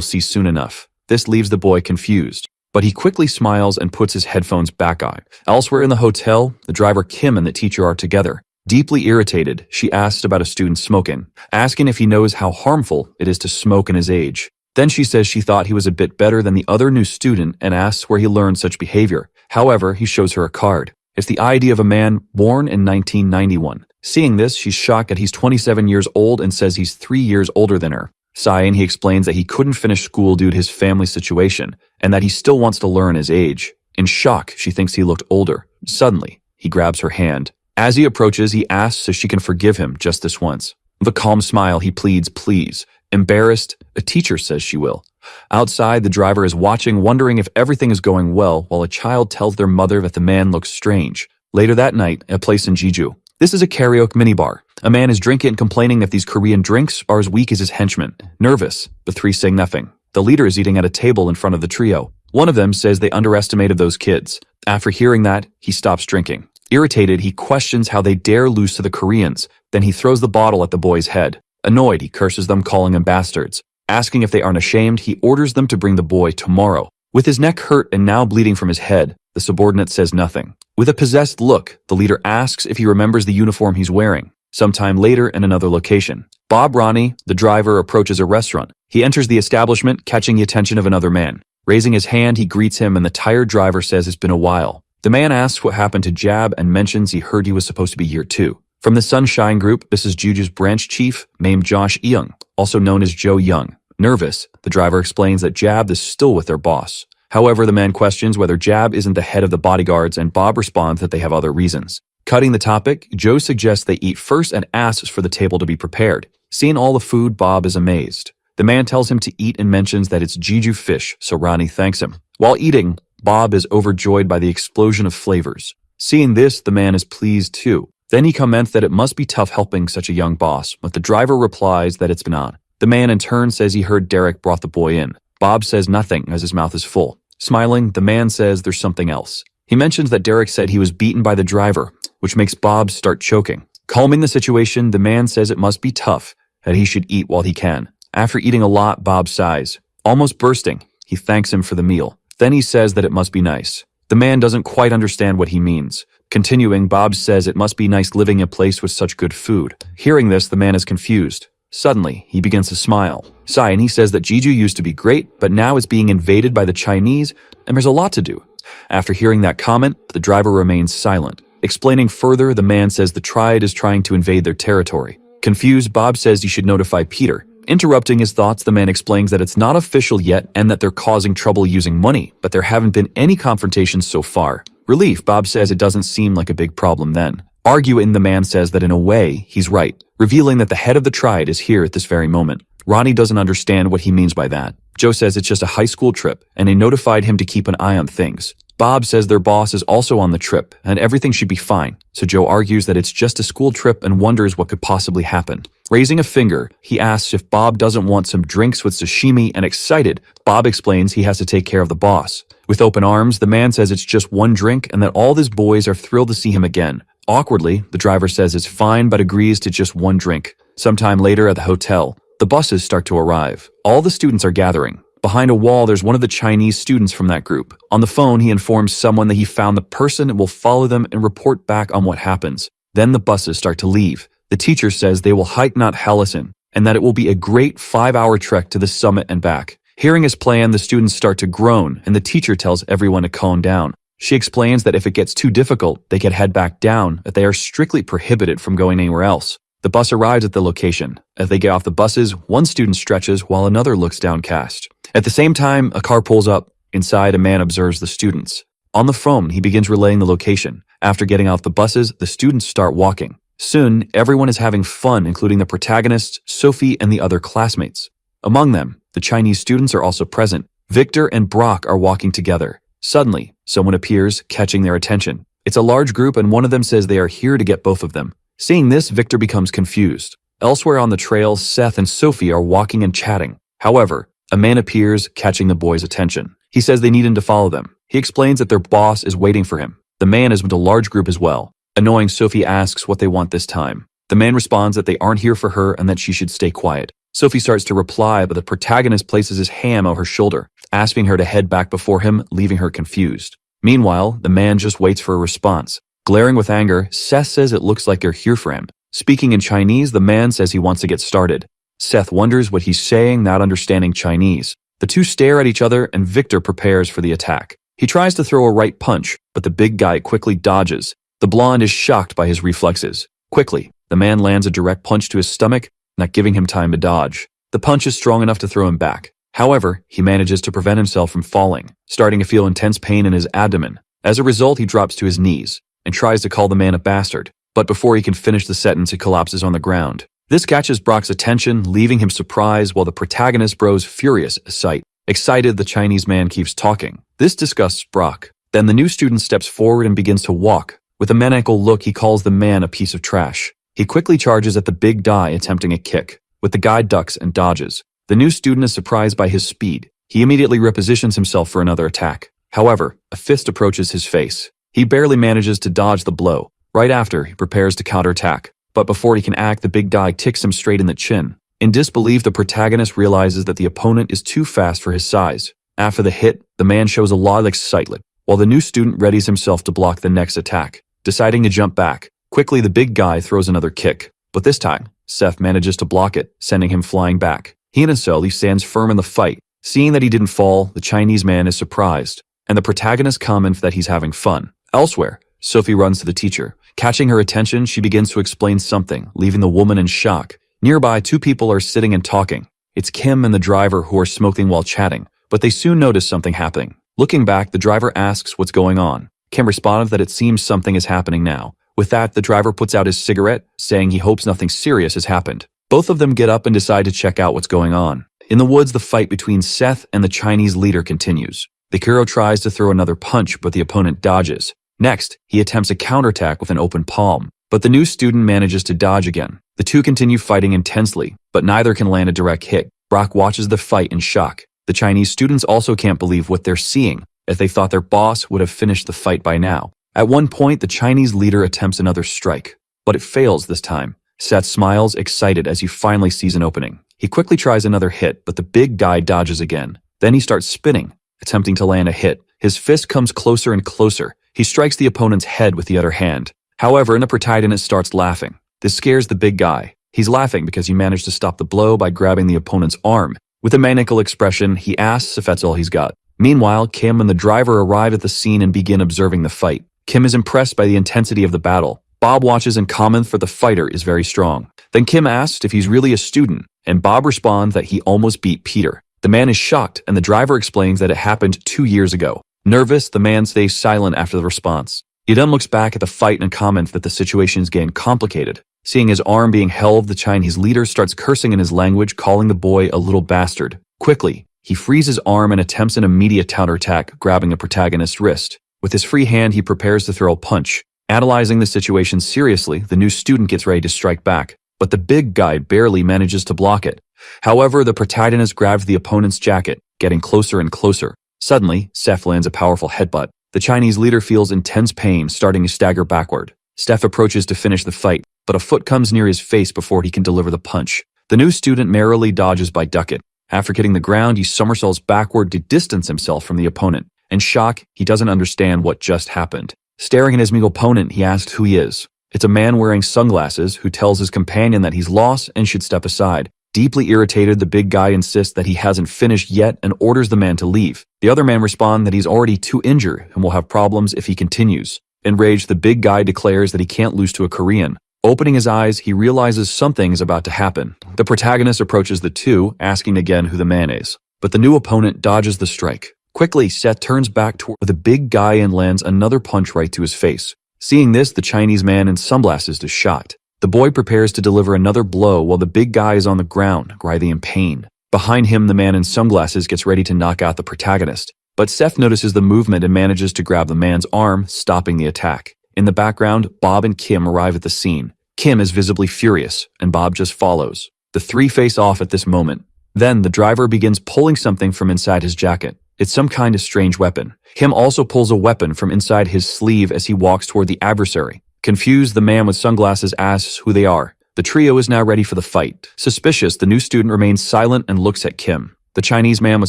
see soon enough. This leaves the boy confused, but he quickly smiles and puts his headphones back on. Elsewhere in the hotel, the driver Kim and the teacher are together. Deeply irritated, she asks about a student smoking, asking if he knows how harmful it is to smoke in his age. Then she says she thought he was a bit better than the other new student and asks where he learned such behavior. However, he shows her a card. It's the ID of a man born in 1991. Seeing this, she's shocked that he's 27 years old and says he's 3 years older than her. Sighing, he explains that he couldn't finish school due to his family situation and that he still wants to learn his age. In shock, she thinks he looked older. Suddenly, he grabs her hand. As he approaches, he asks if she can forgive him just this once. With a calm smile, he pleads, please. Embarrassed, a teacher says she will. Outside, the driver is watching, wondering if everything is going well, while a child tells their mother that the man looks strange. Later that night, at a place in Jeju. This is a karaoke minibar. A man is drinking and complaining that these Korean drinks are as weak as his henchmen. Nervous, the three say nothing. The leader is eating at a table in front of the trio. One of them says they underestimated those kids. After hearing that, he stops drinking. Irritated, he questions how they dare lose to the Koreans. Then he throws the bottle at the boy's head. Annoyed, he curses them, calling them bastards. Asking if they aren't ashamed, he orders them to bring the boy tomorrow. With his neck hurt and now bleeding from his head, the subordinate says nothing. With a possessed look, the leader asks if he remembers the uniform he's wearing. Sometime later in another location, Bob Ronnie, the driver, approaches a restaurant. He enters the establishment, catching the attention of another man. Raising his hand, he greets him and the tired driver says it's been a while. The man asks what happened to Jab and mentions he heard he was supposed to be here too. From the Sunshine Group, this is Juju's branch chief, named Josh Young, also known as Joe Young. Nervous, the driver explains that Jab is still with their boss. However, the man questions whether Jab isn't the head of the bodyguards and Bob responds that they have other reasons. Cutting the topic, Joe suggests they eat first and asks for the table to be prepared. Seeing all the food, Bob is amazed. The man tells him to eat and mentions that it's Jeju fish, so Ronnie thanks him. While eating, Bob is overjoyed by the explosion of flavors. Seeing this, the man is pleased too. Then he comments that it must be tough helping such a young boss, but the driver replies that it's not. The man in turn says he heard Derek brought the boy in. Bob says nothing as his mouth is full. Smiling, the man says there's something else. He mentions that Derek said he was beaten by the driver, which makes Bob start choking. Calming the situation, the man says it must be tough, that he should eat while he can. After eating a lot, Bob sighs. Almost bursting, he thanks him for the meal. Then he says that it must be nice. The man doesn't quite understand what he means. Continuing, Bob says it must be nice living in a place with such good food. Hearing this, the man is confused. Suddenly, he begins to smile. Sigh, and he says that Jeju used to be great, but now it's being invaded by the Chinese, and there's a lot to do. After hearing that comment, the driver remains silent. Explaining further, the man says the triad is trying to invade their territory. Confused, Bob says he should notify Peter. Interrupting his thoughts, the man explains that it's not official yet and that they're causing trouble using money, but there haven't been any confrontations so far. Relief, Bob says it doesn't seem like a big problem then. Arguing, the man says that in a way, he's right, revealing that the head of the triad is here at this very moment. Ronnie doesn't understand what he means by that. Joe says it's just a high school trip, and they notified him to keep an eye on things. Bob says their boss is also on the trip, and everything should be fine, so Joe argues that it's just a school trip and wonders what could possibly happen. Raising a finger, he asks if Bob doesn't want some drinks with sashimi, and excited, Bob explains he has to take care of the boss. With open arms, the man says it's just one drink and that all his boys are thrilled to see him again. Awkwardly, the driver says it's fine but agrees to just one drink. Sometime later at the hotel, the buses start to arrive. All the students are gathering. Behind a wall, there's one of the Chinese students from that group. On the phone, he informs someone that he found the person and will follow them and report back on what happens. Then the buses start to leave. The teacher says they will hike Mount Hellesen and that it will be a great 5-hour trek to the summit and back. Hearing his plan, the students start to groan and the teacher tells everyone to calm down. She explains that if it gets too difficult, they can head back down, that they are strictly prohibited from going anywhere else. The bus arrives at the location. As they get off the buses, one student stretches while another looks downcast. At the same time, a car pulls up. Inside, a man observes the students. On the phone, he begins relaying the location. After getting off the buses, the students start walking. Soon, everyone is having fun, including the protagonist, Sophie, and the other classmates. Among them, the Chinese students are also present. Victor and Brock are walking together. Suddenly, someone appears, catching their attention. It's a large group and one of them says they are here to get both of them. Seeing this, Victor becomes confused. Elsewhere on the trail, Seth and Sophie are walking and chatting. However, a man appears, catching the boys' attention. He says they need him to follow them. He explains that their boss is waiting for him. The man is with a large group as well. Annoying, Sophie asks what they want this time. The man responds that they aren't here for her and that she should stay quiet. Sophie starts to reply, but the protagonist places his hand on her shoulder, asking her to head back before him, leaving her confused. Meanwhile, the man just waits for a response. Glaring with anger, Seth says it looks like you're here for him. Speaking in Chinese, the man says he wants to get started. Seth wonders what he's saying, not understanding Chinese. The two stare at each other and Victor prepares for the attack. He tries to throw a right punch, but the big guy quickly dodges. The blonde is shocked by his reflexes. Quickly, the man lands a direct punch to his stomach, not giving him time to dodge. The punch is strong enough to throw him back. However, he manages to prevent himself from falling, starting to feel intense pain in his abdomen. As a result, he drops to his knees and tries to call the man a bastard. But before he can finish the sentence, he collapses on the ground. This catches Brock's attention, leaving him surprised while the protagonist grows furious at sight. Excited, the Chinese man keeps talking. This disgusts Brock. Then the new student steps forward and begins to walk. With a maniacal look, he calls the man a piece of trash. He quickly charges at the big guy, attempting a kick, but the guy ducks and dodges. The new student is surprised by his speed. He immediately repositions himself for another attack. However, a fist approaches his face. He barely manages to dodge the blow. Right after, he prepares to counterattack. But before he can act, the big guy kicks him straight in the chin. In disbelief, the protagonist realizes that the opponent is too fast for his size. After the hit, the man shows a lot of excitement, while the new student readies himself to block the next attack. Deciding to jump back, quickly the big guy throws another kick. But this time, Seth manages to block it, sending him flying back. He and Sully stands firm in the fight. Seeing that he didn't fall, the Chinese man is surprised, and the protagonist comments that he's having fun. Elsewhere, Sophie runs to the teacher. Catching her attention, she begins to explain something, leaving the woman in shock. Nearby, two people are sitting and talking. It's Kim and the driver who are smoking while chatting, but they soon notice something happening. Looking back, the driver asks what's going on. Kim responds that it seems something is happening now. With that, the driver puts out his cigarette, saying he hopes nothing serious has happened. Both of them get up and decide to check out what's going on. In the woods, the fight between Seth and the Chinese leader continues. The hero tries to throw another punch, but the opponent dodges. Next, he attempts a counterattack with an open palm, but the new student manages to dodge again. The two continue fighting intensely, but neither can land a direct hit. Brock watches the fight in shock. The Chinese students also can't believe what they're seeing, as they thought their boss would have finished the fight by now. At one point, the Chinese leader attempts another strike, but it fails this time. Seth smiles, excited as he finally sees an opening. He quickly tries another hit, but the big guy dodges again. Then he starts spinning, attempting to land a hit. His fist comes closer and closer. He strikes the opponent's head with the other hand. However, the protagonist starts laughing. This scares the big guy. He's laughing because he managed to stop the blow by grabbing the opponent's arm. With a maniacal expression, he asks if that's all he's got. Meanwhile, Kim and the driver arrive at the scene and begin observing the fight. Kim is impressed by the intensity of the battle. Bob watches and comments for the fighter is very strong. Then Kim asks if he's really a student, and Bob responds that he almost beat Peter. The man is shocked, and the driver explains that it happened 2 years ago. Nervous, the man stays silent after the response. He then looks back at the fight and comments that the situation is getting complicated. Seeing his arm being held, the Chinese leader starts cursing in his language, calling the boy a little bastard. Quickly, he frees his arm and attempts an immediate counterattack, grabbing the protagonist's wrist. With his free hand, he prepares to throw a punch. Analyzing the situation seriously, the new student gets ready to strike back, but the big guy barely manages to block it. However, the protagonist grabs the opponent's jacket, getting closer and closer. Suddenly, Seth lands a powerful headbutt. The Chinese leader feels intense pain, starting to stagger backward. Steph approaches to finish the fight, but a foot comes near his face before he can deliver the punch. The new student merrily dodges by duck it. After hitting the ground, he somersaults backward to distance himself from the opponent. In shock, he doesn't understand what just happened. Staring at his meager opponent, he asks who he is. It's a man wearing sunglasses who tells his companion that he's lost and should step aside. Deeply irritated, the big guy insists that he hasn't finished yet and orders the man to leave. The other man responds that he's already too injured and will have problems if he continues. Enraged, the big guy declares that he can't lose to a Korean. Opening his eyes, he realizes something is about to happen. The protagonist approaches the two, asking again who the man is. But the new opponent dodges the strike. Quickly, Seth turns back toward the big guy and lands another punch right to his face. Seeing this, the Chinese man in sunglasses is shocked. The boy prepares to deliver another blow while the big guy is on the ground, writhing in pain. Behind him, the man in sunglasses gets ready to knock out the protagonist. But Seth notices the movement and manages to grab the man's arm, stopping the attack. In the background, Bob and Kim arrive at the scene. Kim is visibly furious, and Bob just follows. The three face off at this moment. Then, the driver begins pulling something from inside his jacket. It's some kind of strange weapon. Kim also pulls a weapon from inside his sleeve as he walks toward the adversary. Confused, the man with sunglasses asks who they are. The trio is now ready for the fight. Suspicious, the new student remains silent and looks at Kim. The Chinese man with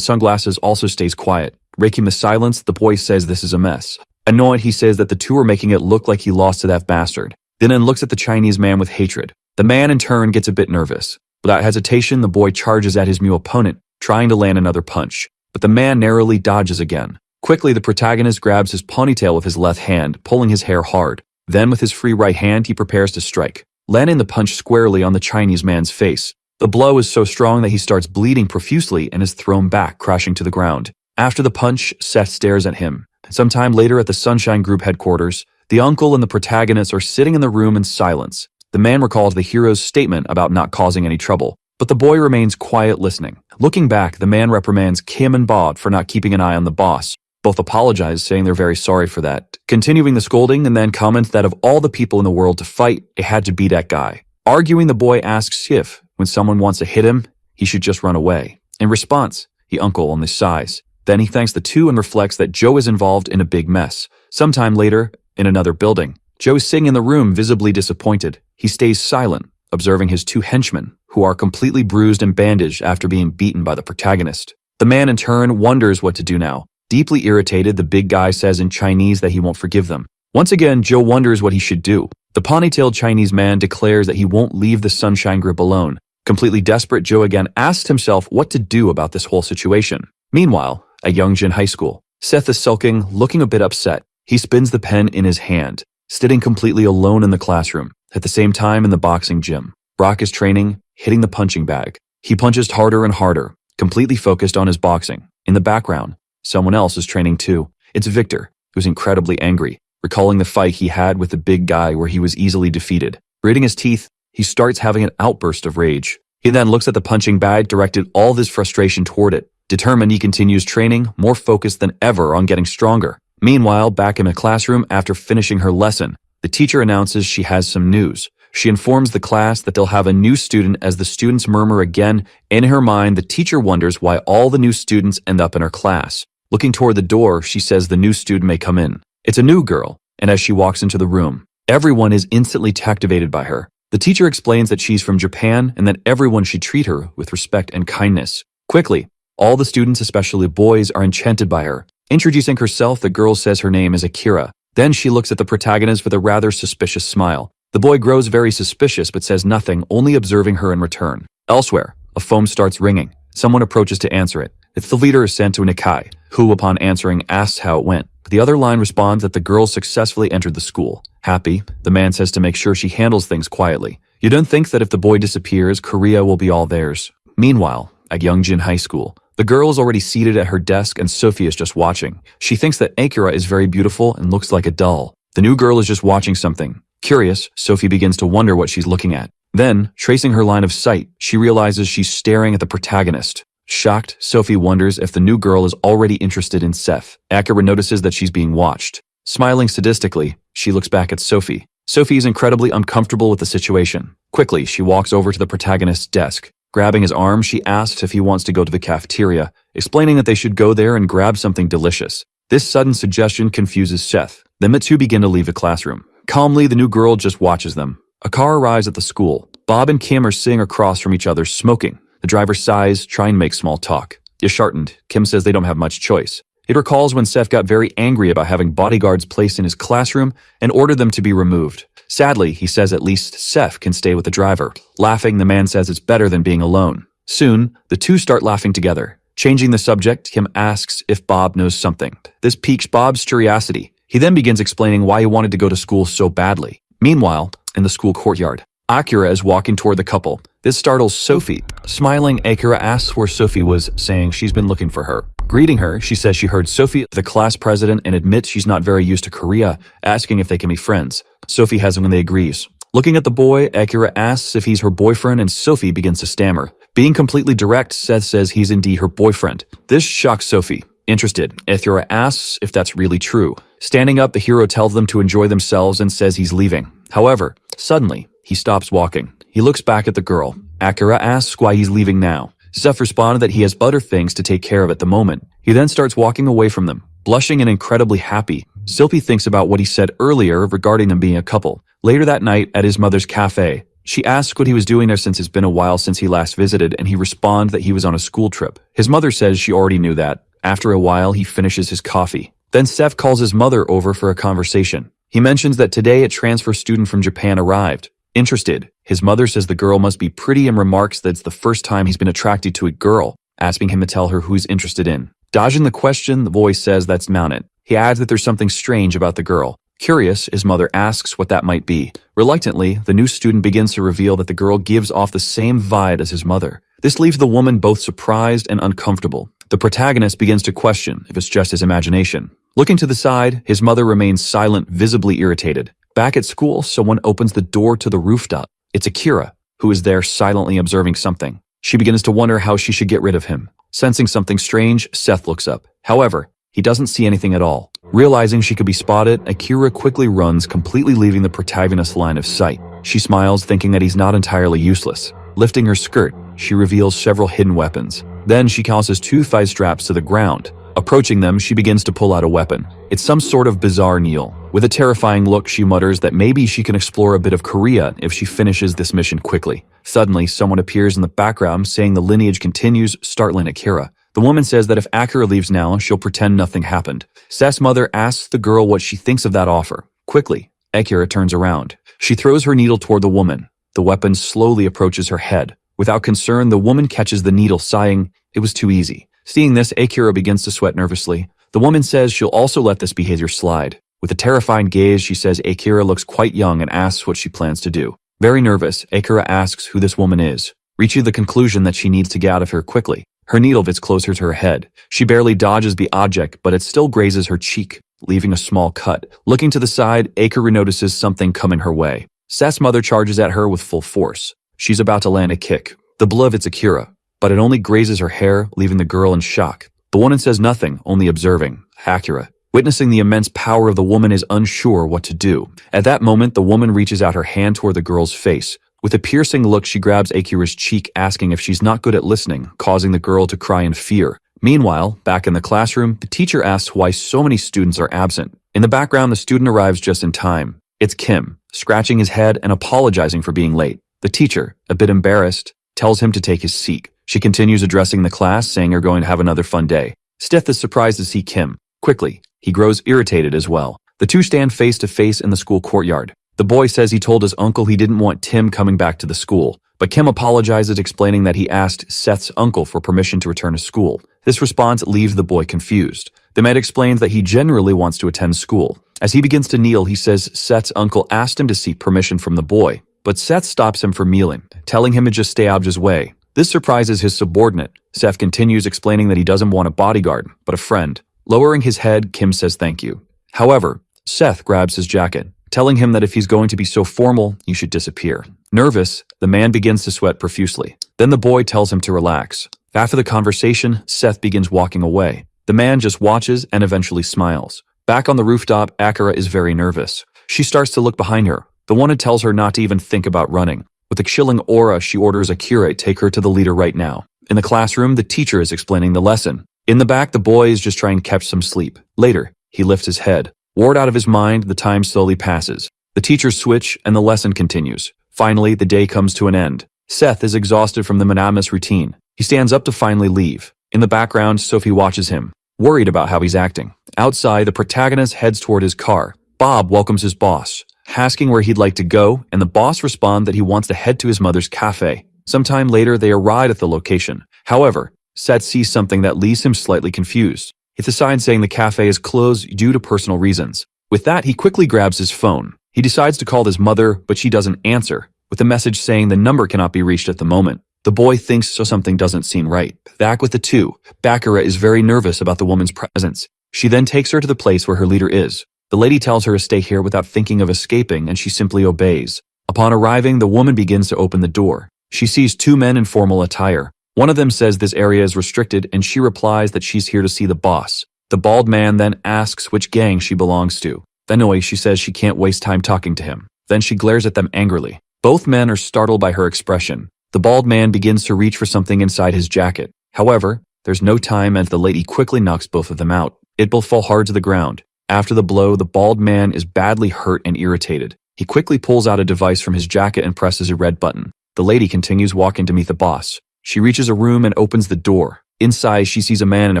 sunglasses also stays quiet. Breaking the silence, the boy says this is a mess. Annoyed, he says that the two are making it look like he lost to that bastard. Then looks at the Chinese man with hatred. The man in turn gets a bit nervous. Without hesitation, the boy charges at his new opponent, trying to land another punch. But the man narrowly dodges again. Quickly, the protagonist grabs his ponytail with his left hand, pulling his hair hard. Then with his free right hand, he prepares to strike, landing the punch squarely on the Chinese man's face. The blow is so strong that he starts bleeding profusely and is thrown back, crashing to the ground. After the punch, Seth stares at him. Sometime later at the Sunshine Group headquarters, the uncle and the protagonist are sitting in the room in silence. The man recalls the hero's statement about not causing any trouble, but the boy remains quiet listening. Looking back, the man reprimands Kim and Bob for not keeping an eye on the boss. Both apologize, saying they're very sorry for that, continuing the scolding, and then comment that of all the people in the world to fight, it had to be that guy. Arguing, the boy asks if, when someone wants to hit him, he should just run away. In response, the uncle only sighs. Then he thanks the two and reflects that Joe is involved in a big mess. Sometime later, in another building, Joe is sitting in the room visibly disappointed. He stays silent, observing his two henchmen, who are completely bruised and bandaged after being beaten by the protagonist. The man in turn wonders what to do now. Deeply irritated, the big guy says in Chinese that he won't forgive them. Once again, Joe wonders what he should do. The ponytailed Chinese man declares that he won't leave the Sunshine Group alone. Completely desperate, Joe again asks himself what to do about this whole situation. Meanwhile, at Youngjin High School, Seth is sulking, looking a bit upset. He spins the pen in his hand, sitting completely alone in the classroom. At the same time, in the boxing gym, Brock is training, hitting the punching bag. He punches harder and harder, completely focused on his boxing. In the background, someone else is training too. It's Victor, who's incredibly angry, recalling the fight he had with the big guy where he was easily defeated. Gritting his teeth, he starts having an outburst of rage. He then looks at the punching bag, directed all of his frustration toward it. Determined, he continues training, more focused than ever on getting stronger. Meanwhile, back in the classroom, after finishing her lesson, the teacher announces she has some news. She informs the class that they'll have a new student. As the students murmur again, in her mind, the teacher wonders why all the new students end up in her class. Looking toward the door, she says the new student may come in. It's a new girl, and as she walks into the room, everyone is instantly captivated by her. The teacher explains that she's from Japan and that everyone should treat her with respect and kindness. Quickly, all the students, especially boys, are enchanted by her. Introducing herself, the girl says her name is Akira. Then she looks at the protagonist with a rather suspicious smile. The boy grows very suspicious but says nothing, only observing her in return. Elsewhere, a phone starts ringing. Someone approaches to answer it. It's the leader sent to Nikai, who, upon answering, asks how it went. The other line responds that the girl successfully entered the school. Happy, the man says to make sure she handles things quietly. You don't think that if the boy disappears, Korea will be all theirs. Meanwhile, at Youngjin High School, the girl is already seated at her desk and Sophie is just watching. She thinks that Akira is very beautiful and looks like a doll. The new girl is just watching something. Curious, Sophie begins to wonder what she's looking at. Then, tracing her line of sight, she realizes she's staring at the protagonist. Shocked, Sophie wonders if the new girl is already interested in Seth. Akira notices that she's being watched. Smiling sadistically, she looks back at Sophie. Sophie is incredibly uncomfortable with the situation. Quickly, she walks over to the protagonist's desk. Grabbing his arm, she asks if he wants to go to the cafeteria, explaining that they should go there and grab something delicious. This sudden suggestion confuses Seth. Then the two begin to leave the classroom. Calmly, the new girl just watches them. A car arrives at the school. Bob and Kim are sitting across from each other, smoking. The driver sighs, trying to make small talk. Disheartened, Kim says they don't have much choice. It recalls when Seth got very angry about having bodyguards placed in his classroom and ordered them to be removed. Sadly, he says at least Seth can stay with the driver. Laughing, the man says it's better than being alone. Soon, the two start laughing together. Changing the subject, Kim asks if Bob knows something. This piques Bob's curiosity. He then begins explaining why he wanted to go to school so badly. Meanwhile, in the school courtyard, Akira is walking toward the couple. This startles Sophie. Smiling, Akira asks where Sophie was, saying she's been looking for her. Greeting her, she says she heard Sophie, the class president, and admits she's not very used to Korea, asking if they can be friends. Sophie has him when they agrees. Looking at the boy, Akira asks if he's her boyfriend, and Sophie begins to stammer. Being completely direct, Seth says he's indeed her boyfriend. This shocks Sophie. Interested, Akira asks if that's really true. Standing up, the hero tells them to enjoy themselves and says he's leaving. However, suddenly, he stops walking. He looks back at the girl. Akira asks why he's leaving now. Seth responded that he has other things to take care of at the moment. He then starts walking away from them, blushing and incredibly happy. Sylvie thinks about what he said earlier regarding them being a couple. Later that night, at his mother's cafe, she asks what he was doing there since it's been a while since he last visited, and he responds that he was on a school trip. His mother says she already knew that. After a while, he finishes his coffee. Then Seth calls his mother over for a conversation. He mentions that today a transfer student from Japan arrived. Interested, his mother says the girl must be pretty and remarks that it's the first time he's been attracted to a girl, asking him to tell her who he's interested in. Dodging the question, the boy says that's mounted. He adds that there's something strange about the girl. Curious, his mother asks what that might be. Reluctantly, the new student begins to reveal that the girl gives off the same vibe as his mother. This leaves the woman both surprised and uncomfortable. The protagonist begins to question if it's just his imagination. Looking to the side, his mother remains silent, visibly irritated. Back at school, someone opens the door to the rooftop. It's Akira, who is there silently observing something. She begins to wonder how she should get rid of him. Sensing something strange, Seth looks up. However, he doesn't see anything at all. Realizing she could be spotted, Akira quickly runs, completely leaving the protagonist's line of sight. She smiles, thinking that he's not entirely useless. Lifting her skirt, she reveals several hidden weapons. Then she tosses 2 thigh straps to the ground. Approaching them, she begins to pull out a weapon. It's some sort of bizarre needle. With a terrifying look, she mutters that maybe she can explore a bit of Korea if she finishes this mission quickly. Suddenly, someone appears in the background saying the lineage continues, startling Akira. The woman says that if Akira leaves now, she'll pretend nothing happened. Seth's mother asks the girl what she thinks of that offer. Quickly, Akira turns around. She throws her needle toward the woman. The weapon slowly approaches her head. Without concern, the woman catches the needle, sighing, "It was too easy." Seeing this, Akira begins to sweat nervously. The woman says she'll also let this behavior slide. With a terrifying gaze, she says Akira looks quite young and asks what she plans to do. Very nervous, Akira asks who this woman is, reaching the conclusion that she needs to get out of here quickly. Her needle fits closer to her head. She barely dodges the object, but it still grazes her cheek, leaving a small cut. Looking to the side, Akira notices something coming her way. Seth's mother charges at her with full force. She's about to land a kick. The blow hits Akira, but it only grazes her hair, leaving the girl in shock. The woman says nothing, only observing. Akira, witnessing the immense power of the woman, is unsure what to do. At that moment, the woman reaches out her hand toward the girl's face. With a piercing look, she grabs Akira's cheek, asking if she's not good at listening, causing the girl to cry in fear. Meanwhile, back in the classroom, the teacher asks why so many students are absent. In the background, the student arrives just in time. It's Kim, scratching his head and apologizing for being late. The teacher, a bit embarrassed, tells him to take his seat. She continues addressing the class, saying they're going to have another fun day. Stith is surprised to see Kim. Quickly, he grows irritated as well. The two stand face to face in the school courtyard. The boy says he told his uncle he didn't want Tim coming back to the school, but Kim apologizes, explaining that he asked Seth's uncle for permission to return to school. This response leaves the boy confused. The man explains that he generally wants to attend school. As he begins to kneel, he says Seth's uncle asked him to seek permission from the boy, but Seth stops him from kneeling, telling him to just stay out of his way. This surprises his subordinate. Seth continues, explaining that he doesn't want a bodyguard, but a friend. Lowering his head, Kim says thank you. However, Seth grabs his jacket, telling him that if he's going to be so formal, you should disappear. Nervous, the man begins to sweat profusely. Then the boy tells him to relax. After the conversation, Seth begins walking away. The man just watches and eventually smiles. Back on the rooftop, Akira is very nervous. She starts to look behind her. The woman tells her not to even think about running. With a chilling aura, she orders Akira to take her to the leader right now. In the classroom, the teacher is explaining the lesson. In the back, the boy is just trying to catch some sleep. Later, he lifts his head. Bored out of his mind, the time slowly passes. The teachers switch, and the lesson continues. Finally, the day comes to an end. Seth is exhausted from the monotonous routine. He stands up to finally leave. In the background, Sophie watches him, worried about how he's acting. Outside, the protagonist heads toward his car. Bob welcomes his boss, asking where he'd like to go, and the boss responds that he wants to head to his mother's cafe. Sometime later, they arrive at the location. However, Seth sees something that leaves him slightly confused. It's a sign saying the cafe is closed due to personal reasons. With that, he quickly grabs his phone. He decides to call his mother, but she doesn't answer, with a message saying the number cannot be reached at the moment. The boy thinks so something doesn't seem right. Back with the two, Akira is very nervous about the woman's presence. She then takes her to the place where her leader is. The lady tells her to stay here without thinking of escaping, and she simply obeys. Upon arriving, the woman begins to open the door. She sees 2 men in formal attire. One of them says this area is restricted, and she replies that she's here to see the boss. The bald man then asks which gang she belongs to. Annoyed, she says she can't waste time talking to him. Then she glares at them angrily. Both men are startled by her expression. The bald man begins to reach for something inside his jacket. However, There's no time and the lady quickly knocks both of them out. It both fall hard to the ground. After the blow, the bald man is badly hurt and irritated. He quickly pulls out a device from his jacket and presses a red button. The lady continues walking to meet the boss. She reaches a room and opens the door. Inside, she sees a man in a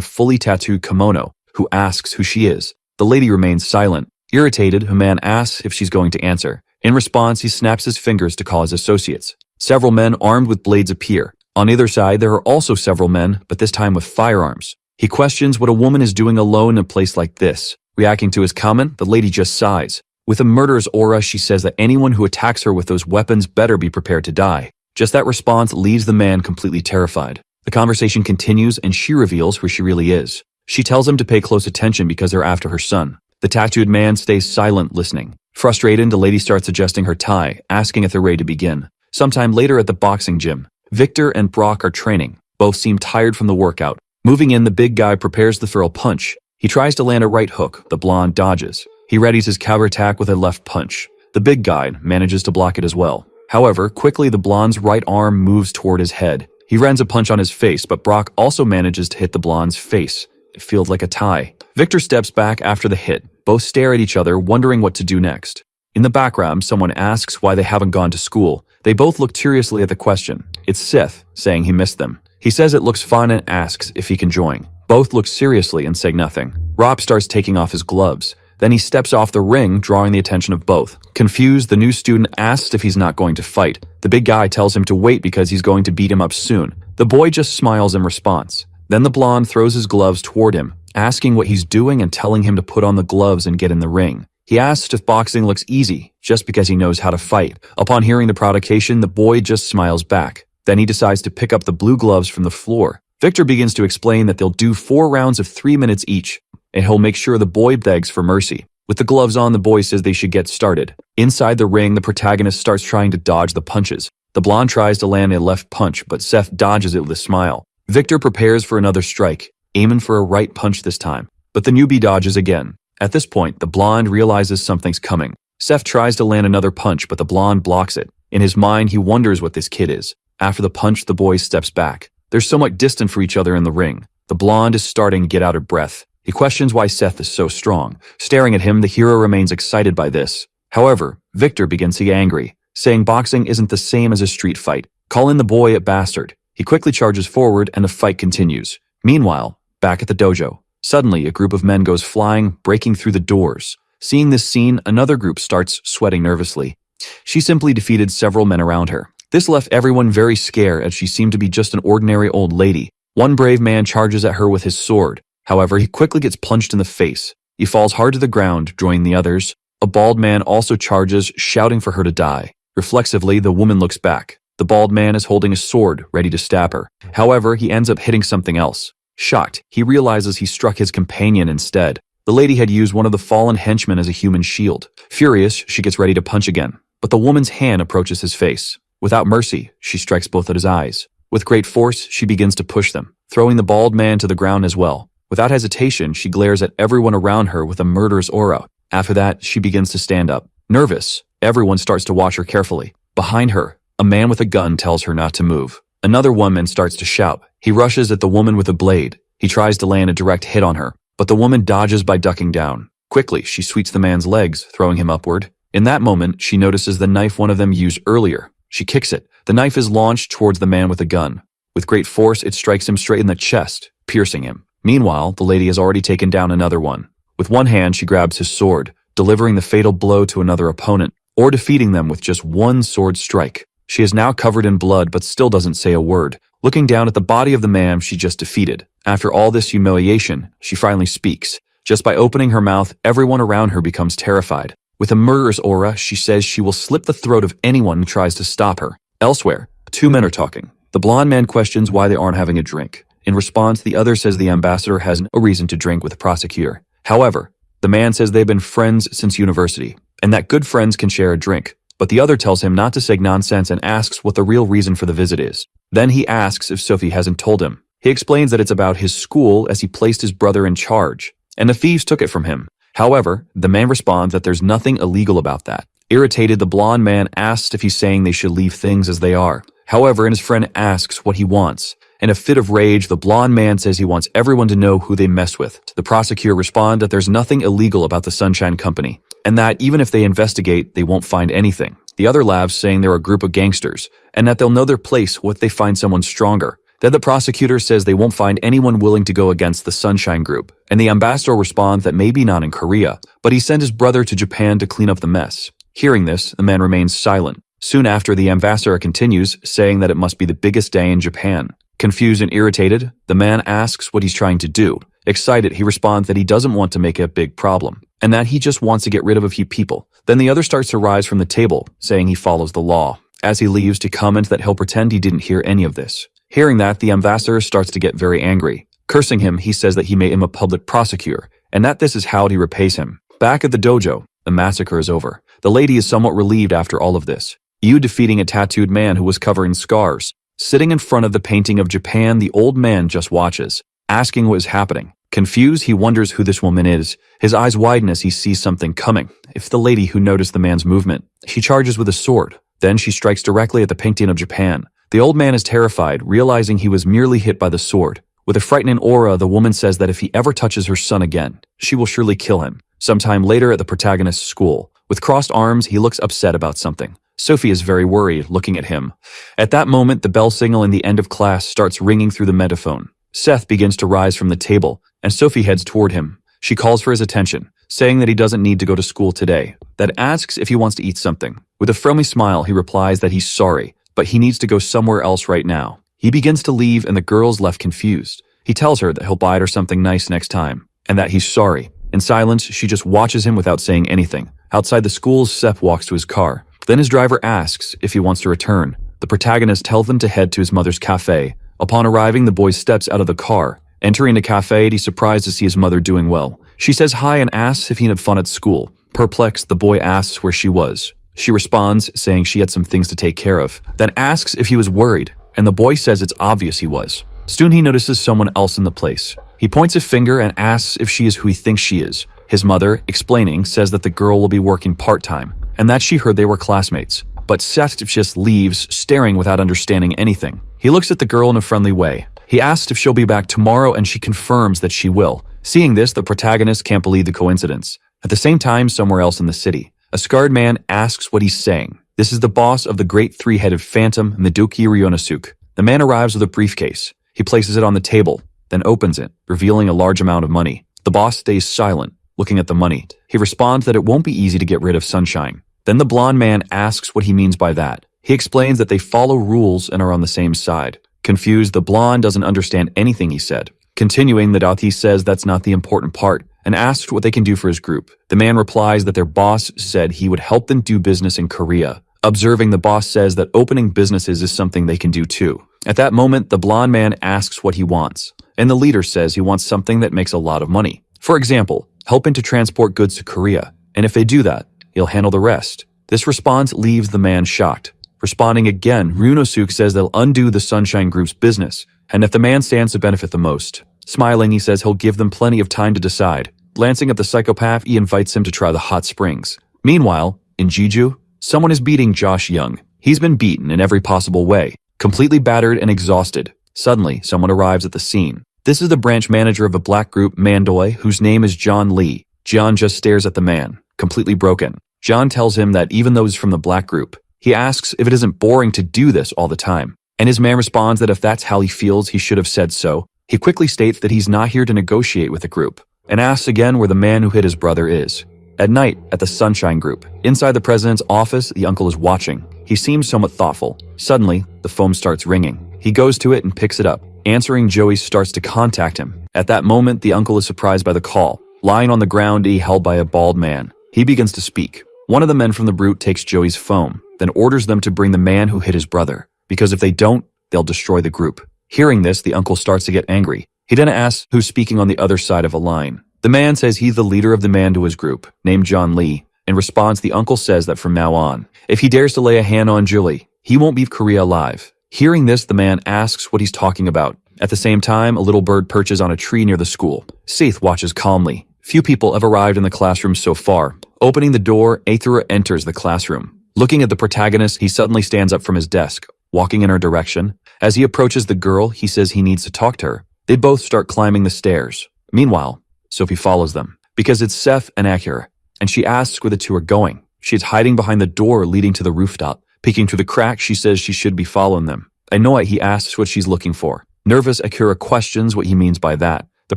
fully tattooed kimono who asks who she is. The lady remains silent. Irritated, the man asks if she's going to answer. In response, he snaps his fingers to call his associates. Several men armed with blades appear. On either side, there are also several men, but this time with firearms. He questions what a woman is doing alone in a place like this. Reacting to his comment, the lady just sighs. With a murderous aura, she says that anyone who attacks her with those weapons better be prepared to die. Just that response leaves the man completely terrified. The conversation continues and she reveals who she really is. She tells him to pay close attention because they're after her son. The tattooed man stays silent, listening. Frustrated, the lady starts adjusting her tie, asking if they're ready to begin. Sometime later at the boxing gym, Victor and Brock are training. Both seem tired from the workout. Moving in, the big guy prepares to throw a punch. He tries to land a right hook. The blonde dodges. He readies his counterattack with a left punch. The big guy manages to block it as well. However, quickly the blonde's right arm moves toward his head. He lands a punch on his face, but Brock also manages to hit the blonde's face. It feels like a tie. Victor steps back after the hit. Both stare at each other, wondering what to do next. In the background, someone asks why they haven't gone to school. They both look curiously at the question. It's Seth, saying he missed them. He says it looks fun and asks if he can join. Both look seriously and say nothing. Rob starts taking off his gloves. Then he steps off the ring, drawing the attention of both. Confused, the new student asks if he's not going to fight. The big guy tells him to wait because he's going to beat him up soon. The boy just smiles in response. Then the blonde throws his gloves toward him, asking what he's doing and telling him to put on the gloves and get in the ring. He asks if boxing looks easy, just because he knows how to fight. Upon hearing the provocation, the boy just smiles back. Then he decides to pick up the blue gloves from the floor. Victor begins to explain that they'll do 4 rounds of 3 minutes each, and he'll make sure the boy begs for mercy. With the gloves on, the boy says they should get started. Inside the ring, the protagonist starts trying to dodge the punches. The blonde tries to land a left punch, but Seth dodges it with a smile. Victor prepares for another strike, aiming for a right punch this time, but the newbie dodges again. At this point, the blonde realizes something's coming. Seth tries to land another punch, but the blonde blocks it. In his mind, he wonders what this kid is. After the punch, the boy steps back. They're somewhat distant for each other in the ring. The blonde is starting to get out of breath. He questions why Seth is so strong. Staring at him, the hero remains excited by this. However, Victor begins to get angry, saying boxing isn't the same as a street fight, calling the boy a bastard. He quickly charges forward and the fight continues. Meanwhile, back at the dojo, suddenly a group of men goes flying, breaking through the doors. Seeing this scene, another group starts sweating nervously. She simply defeated several men around her. This left everyone very scared as she seemed to be just an ordinary old lady. One brave man charges at her with his sword. However, he quickly gets punched in the face. He falls hard to the ground, joining the others. A bald man also charges, shouting for her to die. Reflexively, the woman looks back. The bald man is holding a sword, ready to stab her. However, he ends up hitting something else. Shocked, he realizes he struck his companion instead. The lady had used one of the fallen henchmen as a human shield. Furious, she gets ready to punch again, but the woman's hand approaches his face. Without mercy, she strikes both at his eyes. With great force, she begins to push them, throwing the bald man to the ground as well. Without hesitation, she glares at everyone around her with a murderous aura. After that, she begins to stand up. Nervous, everyone starts to watch her carefully. Behind her, a man with a gun tells her not to move. Another woman starts to shout. He rushes at the woman with a blade. He tries to land a direct hit on her, but the woman dodges by ducking down. Quickly, she sweeps the man's legs, throwing him upward. In that moment, she notices the knife one of them used earlier. She kicks it. The knife is launched towards the man with the gun. With great force, it strikes him straight in the chest, piercing him. Meanwhile, the lady has already taken down another one. With one hand, she grabs his sword, delivering the fatal blow to another opponent, or defeating them with just one sword strike. She is now covered in blood but still doesn't say a word. Looking down at the body of the man she just defeated. After all this humiliation, she finally speaks. Just by opening her mouth, everyone around her becomes terrified. With a murderous aura, she says she will slit the throat of anyone who tries to stop her. Elsewhere, 2 men are talking. The blonde man questions why they aren't having a drink. In response, the other says the ambassador has no reason to drink with the prosecutor. However, the man says they've been friends since university, and that good friends can share a drink. But the other tells him not to say nonsense and asks what the real reason for the visit is. Then he asks if Sophie hasn't told him. He explains that it's about his school as he placed his brother in charge, and the thieves took it from him. However, the man responds that there's nothing illegal about that. Irritated, the blonde man asks if he's saying they should leave things as they are. However, his friend asks what he wants, In a fit of rage, the blonde man says he wants everyone to know who they mess with. The prosecutor responds that there's nothing illegal about the Sunshine Company, and that even if they investigate, they won't find anything. The other laughs, saying they're a group of gangsters, and that they'll know their place if they find someone stronger. Then the prosecutor says they won't find anyone willing to go against the Sunshine Group, and the ambassador responds that maybe not in Korea, but he sent his brother to Japan to clean up the mess. Hearing this, the man remains silent. Soon after, the ambassador continues, saying that it must be the biggest day in Japan. Confused and irritated, the man asks what he's trying to do. Excited, he responds that he doesn't want to make a big problem, and that he just wants to get rid of a few people. Then the other starts to rise from the table, saying he follows the law. As he leaves, to comment that he'll pretend he didn't hear any of this. Hearing that, the ambassador starts to get very angry. Cursing him, he says that he made him a public prosecutor, and that this is how he repays him. Back at the dojo, the massacre is over. The lady is somewhat relieved after all of this. Yu defeating a tattooed man who was covered in scars. Sitting in front of the painting of Japan, the old man just watches, asking what is happening. Confused, he wonders who this woman is. His eyes widen as he sees something coming. It's the lady who noticed the man's movement. She charges with a sword. Then she strikes directly at the painting of Japan. The old man is terrified, realizing he was merely hit by the sword. With a frightening aura, the woman says that if he ever touches her son again, she will surely kill him. Sometime later at the protagonist's school, with crossed arms, he looks upset about something. Sophie is very worried, looking at him. At that moment, the bell signal in the end of class starts ringing through the megaphone. Seth begins to rise from the table, and Sophie heads toward him. She calls for his attention, saying that he doesn't need to go to school today, that asks if he wants to eat something. With a friendly smile, he replies that he's sorry, but he needs to go somewhere else right now. He begins to leave, and the girl's left confused. He tells her that he'll buy her something nice next time, and that he's sorry. In silence, she just watches him without saying anything. Outside the school, Seth walks to his car. Then his driver asks if he wants to return. The protagonist tells them to head to his mother's cafe. Upon arriving, the boy steps out of the car. Entering the cafe, he's surprised to see his mother doing well. She says hi and asks if he had fun at school. Perplexed, the boy asks where she was. She responds, saying she had some things to take care of, then asks if he was worried, and the boy says it's obvious he was. Soon he notices someone else in the place. He points a finger and asks if she is who he thinks she is. His mother, explaining, says that the girl will be working part-time, and that she heard they were classmates. But Seth just leaves, staring without understanding anything. He looks at the girl in a friendly way. He asks if she'll be back tomorrow, and she confirms that she will. Seeing this, the protagonist can't believe the coincidence. At the same time, somewhere else in the city, a scarred man asks what he's saying. This is the boss of the great three-headed phantom, Midoki Ryonosuke. The man arrives with a briefcase. He places it on the table, then opens it, revealing a large amount of money. The boss stays silent, looking at the money. He responds that it won't be easy to get rid of Sunshine. Then the blonde man asks what he means by that. He explains that they follow rules and are on the same side. Confused, the blonde doesn't understand anything he said. Continuing, the Dati says that's not the important part, and asks what they can do for his group. The man replies that their boss said he would help them do business in Korea. Observing, the boss says that opening businesses is something they can do too. At that moment, the blonde man asks what he wants, and the leader says he wants something that makes a lot of money. For example, helping to transport goods to Korea, and if they do that, he'll handle the rest. This response leaves the man shocked. Responding again, Ryonosuke says they'll undo the Sunshine Group's business, and if the man stands to benefit the most. Smiling, he says he'll give them plenty of time to decide. Glancing at the psychopath, he invites him to try the hot springs. Meanwhile, in Jeju, someone is beating Josh Young. He's been beaten in every possible way, completely battered and exhausted. Suddenly, someone arrives at the scene. This is the branch manager of a black group, Mandoy, whose name is John Lee. John just stares at the man, completely broken. John tells him that even though he's from the black group, he asks if it isn't boring to do this all the time. And his man responds that if that's how he feels, he should have said so. He quickly states that he's not here to negotiate with the group, and asks again where the man who hit his brother is. At night, at the Sunshine Group, inside the president's office, the uncle is watching. He seems somewhat thoughtful. Suddenly, the phone starts ringing. He goes to it and picks it up. Answering, Joey starts to contact him. At that moment, the uncle is surprised by the call. Lying on the ground, he held by a bald man. He begins to speak. One of the men from the brute takes Joey's phone, then orders them to bring the man who hit his brother, because if they don't, they'll destroy the group. Hearing this, the uncle starts to get angry. He then asks who's speaking on the other side of a line. The man says he's the leader of the Mando's group, named John Lee. In response, the uncle says that from now on, if he dares to lay a hand on Julie, he won't leave Korea alive. Hearing this, the man asks what he's talking about. At the same time, a little bird perches on a tree near the school. Seth watches calmly. Few people have arrived in the classroom so far. Opening the door, Aethra enters the classroom. Looking at the protagonist, he suddenly stands up from his desk. walking in her direction. As he approaches the girl, he says he needs to talk to her. They both start climbing the stairs. Meanwhile, Sophie follows them, because it's Seth and Akira, and she asks where the two are going. She is hiding behind the door leading to the rooftop. Peeking through the crack, she says she should be following them. Annoyed, he asks what she's looking for. Nervous, Akira questions what he means by that. The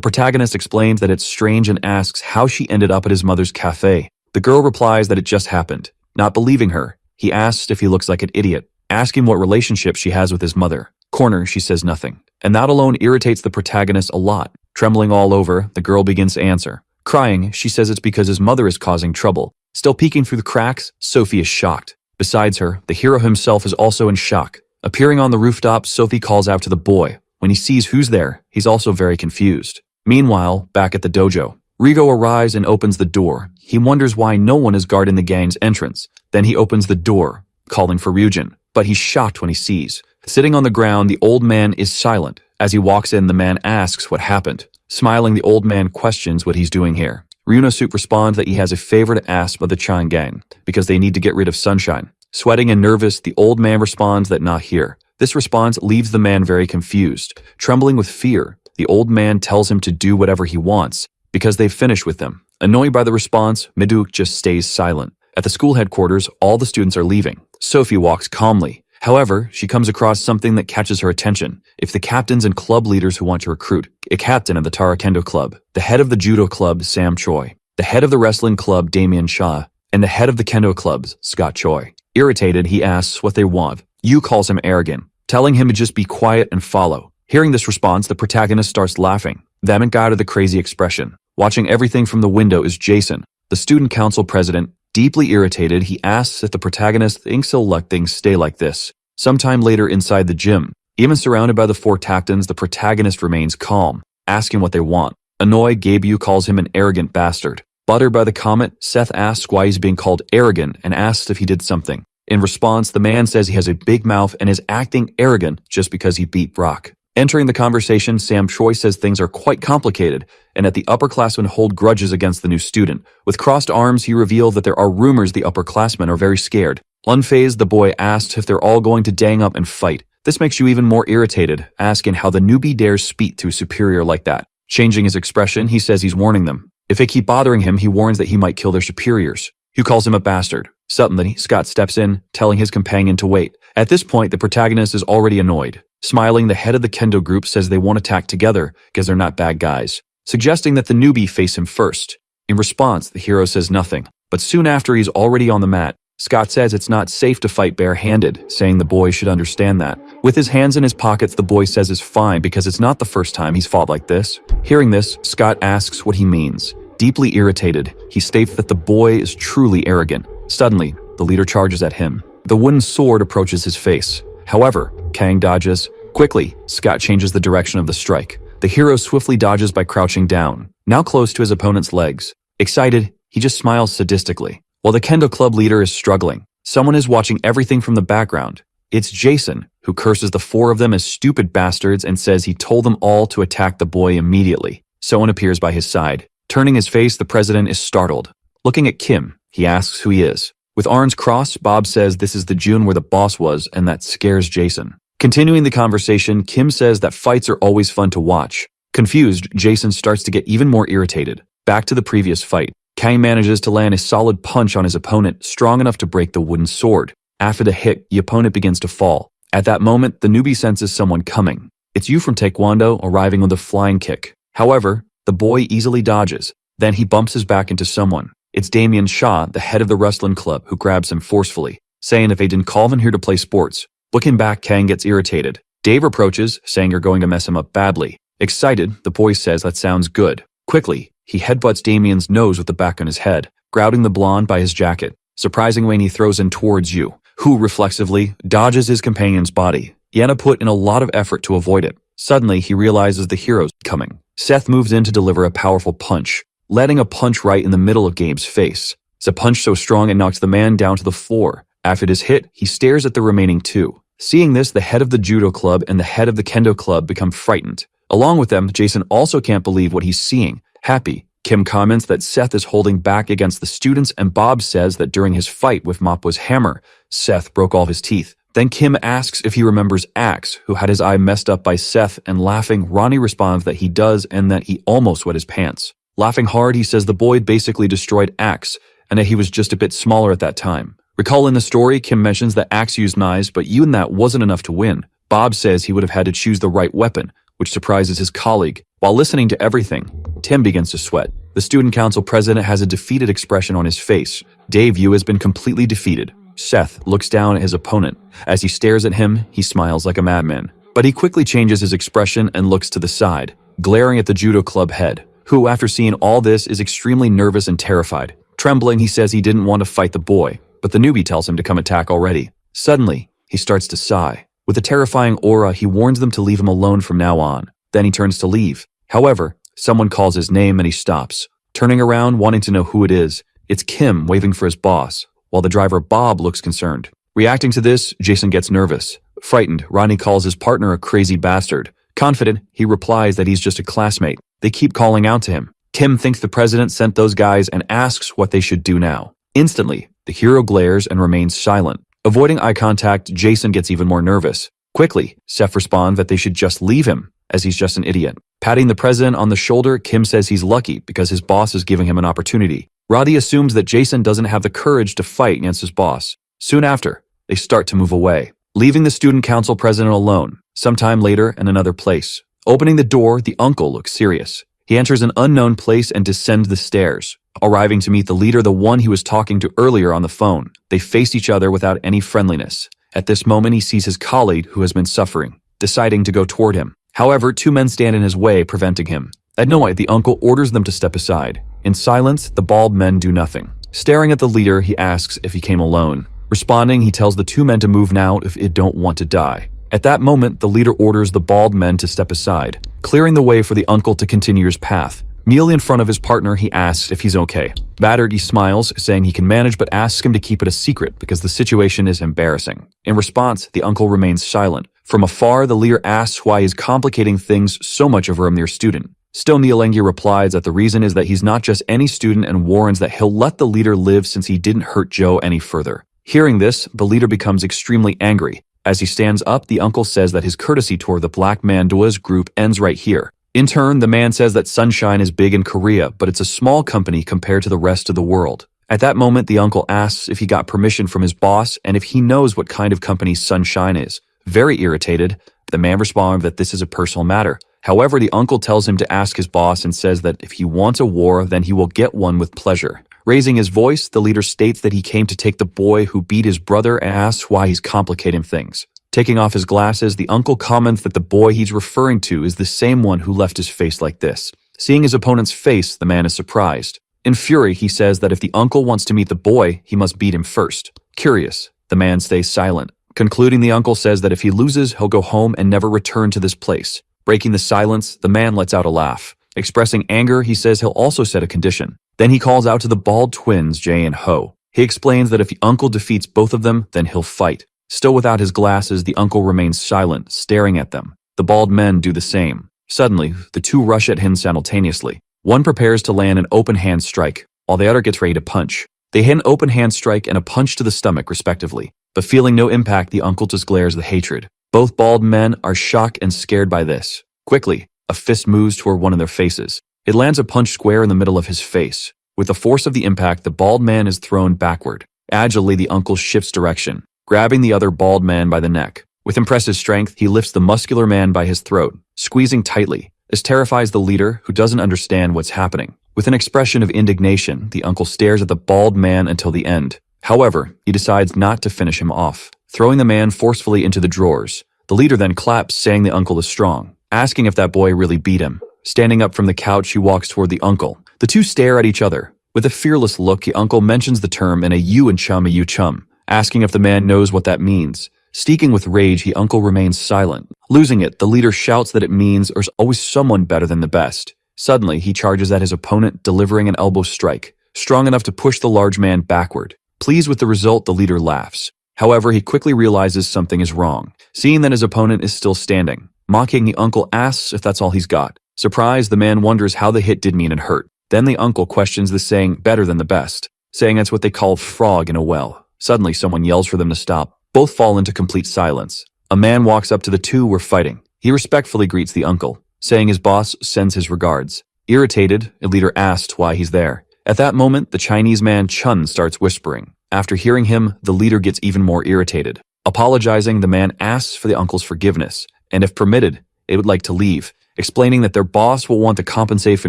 protagonist explains that it's strange and asks how she ended up at his mother's cafe. The girl replies that it just happened. Not believing her, he asks if he looks like an idiot, asking what relationship she has with his mother. Corner, she says nothing. And that alone irritates the protagonist a lot. Trembling all over, the girl begins to answer. Crying, she says it's because his mother is causing trouble. Still peeking through the cracks, Sophie is shocked. Besides her, the hero himself is also in shock. Appearing on the rooftop, Sophie calls out to the boy. When he sees who's there, he's also very confused. Meanwhile, back at the dojo, Rigo arrives and opens the door. He wonders why no one is guarding the gang's entrance. Then he opens the door, calling for Ryujin, but he's shocked when he sees. Sitting on the ground, the old man is silent. As he walks in, the man asks what happened. Smiling, the old man questions what he's doing here. Ryunosuke responds that he has a favor to ask of the Chan gang, because they need to get rid of Sunshine. Sweating and nervous, the old man responds that not here. This response leaves the man very confused. Trembling with fear, the old man tells him to do whatever he wants, because they've finished with him. Annoyed by the response, Miduk just stays silent. At the school headquarters, all the students are leaving. Sophie walks calmly. However, she comes across something that catches her attention. It's the captains and club leaders who want to recruit. A captain of the Taekwondo club, the head of the judo club, Sam Choi, the head of the wrestling club, Damien Shaw, and the head of the kendo clubs, Scott Choi. Irritated, he asks what they want. Yu calls him arrogant, telling him to just be quiet and follow. Hearing this response, the protagonist starts laughing. Them got to the crazy expression. Watching everything from the window is Jason, the student council president. Deeply irritated, he asks if the protagonist thinks he'll let things stay like this. Sometime later inside the gym, even surrounded by the four tactons, the protagonist remains calm, asking what they want. Annoyed, Gabu calls him an arrogant bastard. Buttered by the comment, Seth asks why he's being called arrogant and asks if he did something. In response, the man says he has a big mouth and is acting arrogant just because he beat Brock. Entering the conversation, Sam Choi says things are quite complicated and that the upperclassmen hold grudges against the new student. With crossed arms, he reveals that there are rumors the upperclassmen are very scared. Unfazed, the boy asks if they're all going to gang up and fight. This makes you even more irritated, asking how the newbie dares speak to a superior like that. Changing his expression, he says he's warning them. If they keep bothering him, he warns that he might kill their superiors. Yu calls him a bastard. Suddenly, Scott steps in, telling his companion to wait. At this point, the protagonist is already annoyed. Smiling, the head of the kendo group says they won't attack together because they're not bad guys, suggesting that the newbie face him first. In response, the hero says nothing, but soon after he's already on the mat. Scott says it's not safe to fight barehanded, saying the boy should understand that. With his hands in his pockets, the boy says it's fine because it's not the first time he's fought like this. Hearing this, Scott asks what he means. Deeply irritated, he states that the boy is truly arrogant. Suddenly, the leader charges at him. The wooden sword approaches his face. However, Kang dodges. Quickly, Scott changes the direction of the strike. The hero swiftly dodges by crouching down, now close to his opponent's legs. Excited, he just smiles sadistically. While the kendo club leader is struggling, someone is watching everything from the background. It's Jason, who curses the four of them as stupid bastards and says he told them all to attack the boy immediately. Someone appears by his side. Turning his face, the president is startled. Looking at Kim, he asks who he is. With arms crossed, Bob says this is the June where the boss was, and that scares Jason. Continuing the conversation, Kim says that fights are always fun to watch. Confused, Jason starts to get even more irritated. Back to the previous fight. Kang manages to land a solid punch on his opponent, strong enough to break the wooden sword. After the hit, the opponent begins to fall. At that moment, the newbie senses someone coming. It's Yu from Taekwondo arriving with a flying kick. However, the boy easily dodges. Then he bumps his back into someone. It's Damien Shaw, the head of the wrestling club, who grabs him forcefully, saying if they didn't call him here to play sports. Looking back, Kang gets irritated. Dave approaches, saying you're going to mess him up badly. Excited, the boy says that sounds good. Quickly, he headbutts Damien's nose with the back on his head, grouting the blonde by his jacket. Surprisingly, when he throws in towards Yu, who reflexively dodges his companion's body. Yana put in a lot of effort to avoid it. Suddenly, he realizes the hero's coming. Seth moves in to deliver a powerful punch, letting a punch right in the middle of Gabe's face. It's a punch so strong it knocks the man down to the floor. After this hit, he stares at the remaining two. Seeing this, the head of the judo club and the head of the kendo club become frightened. Along with them, Jason also can't believe what he's seeing. Happy, Kim comments that Seth is holding back against the students, and Bob says that during his fight with Mappa's hammer, Seth broke all his teeth. Then Kim asks if he remembers Axe, who had his eye messed up by Seth, and laughing, Ronnie responds that he does and that he almost wet his pants. Laughing hard, he says the boy basically destroyed Axe, and that he was just a bit smaller at that time. Recall in the story, Kim mentions that Axe used knives, but even that wasn't enough to win. Bob says he would have had to choose the right weapon, which surprises his colleague. While listening to everything, Tim begins to sweat. The student council president has a defeated expression on his face. Dave Yu has been completely defeated. Seth looks down at his opponent. As he stares at him, he smiles like a madman. But he quickly changes his expression and looks to the side, glaring at the judo club head, who, after seeing all this, is extremely nervous and terrified. Trembling, he says he didn't want to fight the boy, but the newbie tells him to come attack already. Suddenly, he starts to sigh. With a terrifying aura, he warns them to leave him alone from now on. Then he turns to leave. However, someone calls his name and he stops. Turning around, wanting to know who it is, it's Kim waving for his boss, while the driver Bob looks concerned. Reacting to this, Jason gets nervous. Frightened, Ronnie calls his partner a crazy bastard. Confident, he replies that he's just a classmate. They keep calling out to him. Kim thinks the president sent those guys and asks what they should do now. Instantly, the hero glares and remains silent. Avoiding eye contact, Jason gets even more nervous. Quickly, Seth responds that they should just leave him, as he's just an idiot. Patting the president on the shoulder, Kim says he's lucky because his boss is giving him an opportunity. Roddy assumes that Jason doesn't have the courage to fight against his boss. Soon after, they start to move away, leaving the student council president alone. Sometime later, in another place. Opening the door, the uncle looks serious. He enters an unknown place and descends the stairs, arriving to meet the leader, the one he was talking to earlier on the phone. They face each other without any friendliness. At this moment, he sees his colleague who has been suffering, deciding to go toward him. However, two men stand in his way, preventing him. Annoyed, the uncle orders them to step aside. In silence, the bald men do nothing. Staring at the leader, he asks if he came alone. Responding, he tells the two men to move now if they don't want to die. At that moment, the leader orders the bald men to step aside, clearing the way for the uncle to continue his path. Kneeling in front of his partner, he asks if he's okay. Battered, he smiles, saying he can manage, but asks him to keep it a secret because the situation is embarrassing. In response, the uncle remains silent. From afar, the leader asks why he's complicating things so much over a mere student. Still, Nialengi replies that the reason is that he's not just any student and warns that he'll let the leader live since he didn't hurt Joe any further. Hearing this, the leader becomes extremely angry. As he stands up, the uncle says that his courtesy toward the Black Mandua's group ends right here. In turn, the man says that Sunshine is big in Korea, but it's a small company compared to the rest of the world. At that moment, the uncle asks if he got permission from his boss and if he knows what kind of company Sunshine is. Very irritated, the man responds that this is a personal matter. However, the uncle tells him to ask his boss and says that if he wants a war, then he will get one with pleasure. Raising his voice, the leader states that he came to take the boy who beat his brother and asks why he's complicating things. Taking off his glasses, the uncle comments that the boy he's referring to is the same one who left his face like this. Seeing his opponent's face, the man is surprised. In fury, he says that if the uncle wants to meet the boy, he must beat him first. Curious, the man stays silent. Concluding, the uncle says that if he loses, he'll go home and never return to this place. Breaking the silence, the man lets out a laugh. Expressing anger, he says he'll also set a condition. Then he calls out to the bald twins, Jay and Ho. He explains that if the uncle defeats both of them, then he'll fight. Still without his glasses, the uncle remains silent, staring at them. The bald men do the same. Suddenly, the two rush at him simultaneously. One prepares to land an open hand strike, while the other gets ready to punch. They hit an open hand strike and a punch to the stomach, respectively. But feeling no impact, the uncle just glares with hatred. Both bald men are shocked and scared by this. Quickly, a fist moves toward one of their faces. It lands a punch square in the middle of his face. With the force of the impact, the bald man is thrown backward. Agilely, the uncle shifts direction, grabbing the other bald man by the neck. With impressive strength, he lifts the muscular man by his throat, squeezing tightly. This terrifies the leader, who doesn't understand what's happening. With an expression of indignation, the uncle stares at the bald man until the end. However, he decides not to finish him off, throwing the man forcefully into the drawers. The leader then claps, saying the uncle is strong, asking if that boy really beat him. Standing up from the couch, he walks toward the uncle. The two stare at each other. With a fearless look, the uncle mentions the term in a you and chum, asking if the man knows what that means. Steaking with rage, the uncle remains silent. Losing it, the leader shouts that it means there's always someone better than the best. Suddenly, he charges at his opponent, delivering an elbow strike, strong enough to push the large man backward. Pleased with the result, the leader laughs. However, he quickly realizes something is wrong, seeing that his opponent is still standing. Mocking, the uncle asks if that's all he's got. Surprised, the man wonders how the hit didn't even hurt. Then the uncle questions the saying better than the best, saying that's what they call frog in a well. Suddenly, someone yells for them to stop. Both fall into complete silence. A man walks up to the two who are fighting. He respectfully greets the uncle, saying his boss sends his regards. Irritated, a leader asked why he's there. At that moment, the Chinese man Chun starts whispering. After hearing him, the leader gets even more irritated. Apologizing, the man asks for the uncle's forgiveness, and if permitted, they would like to leave, explaining that their boss will want to compensate for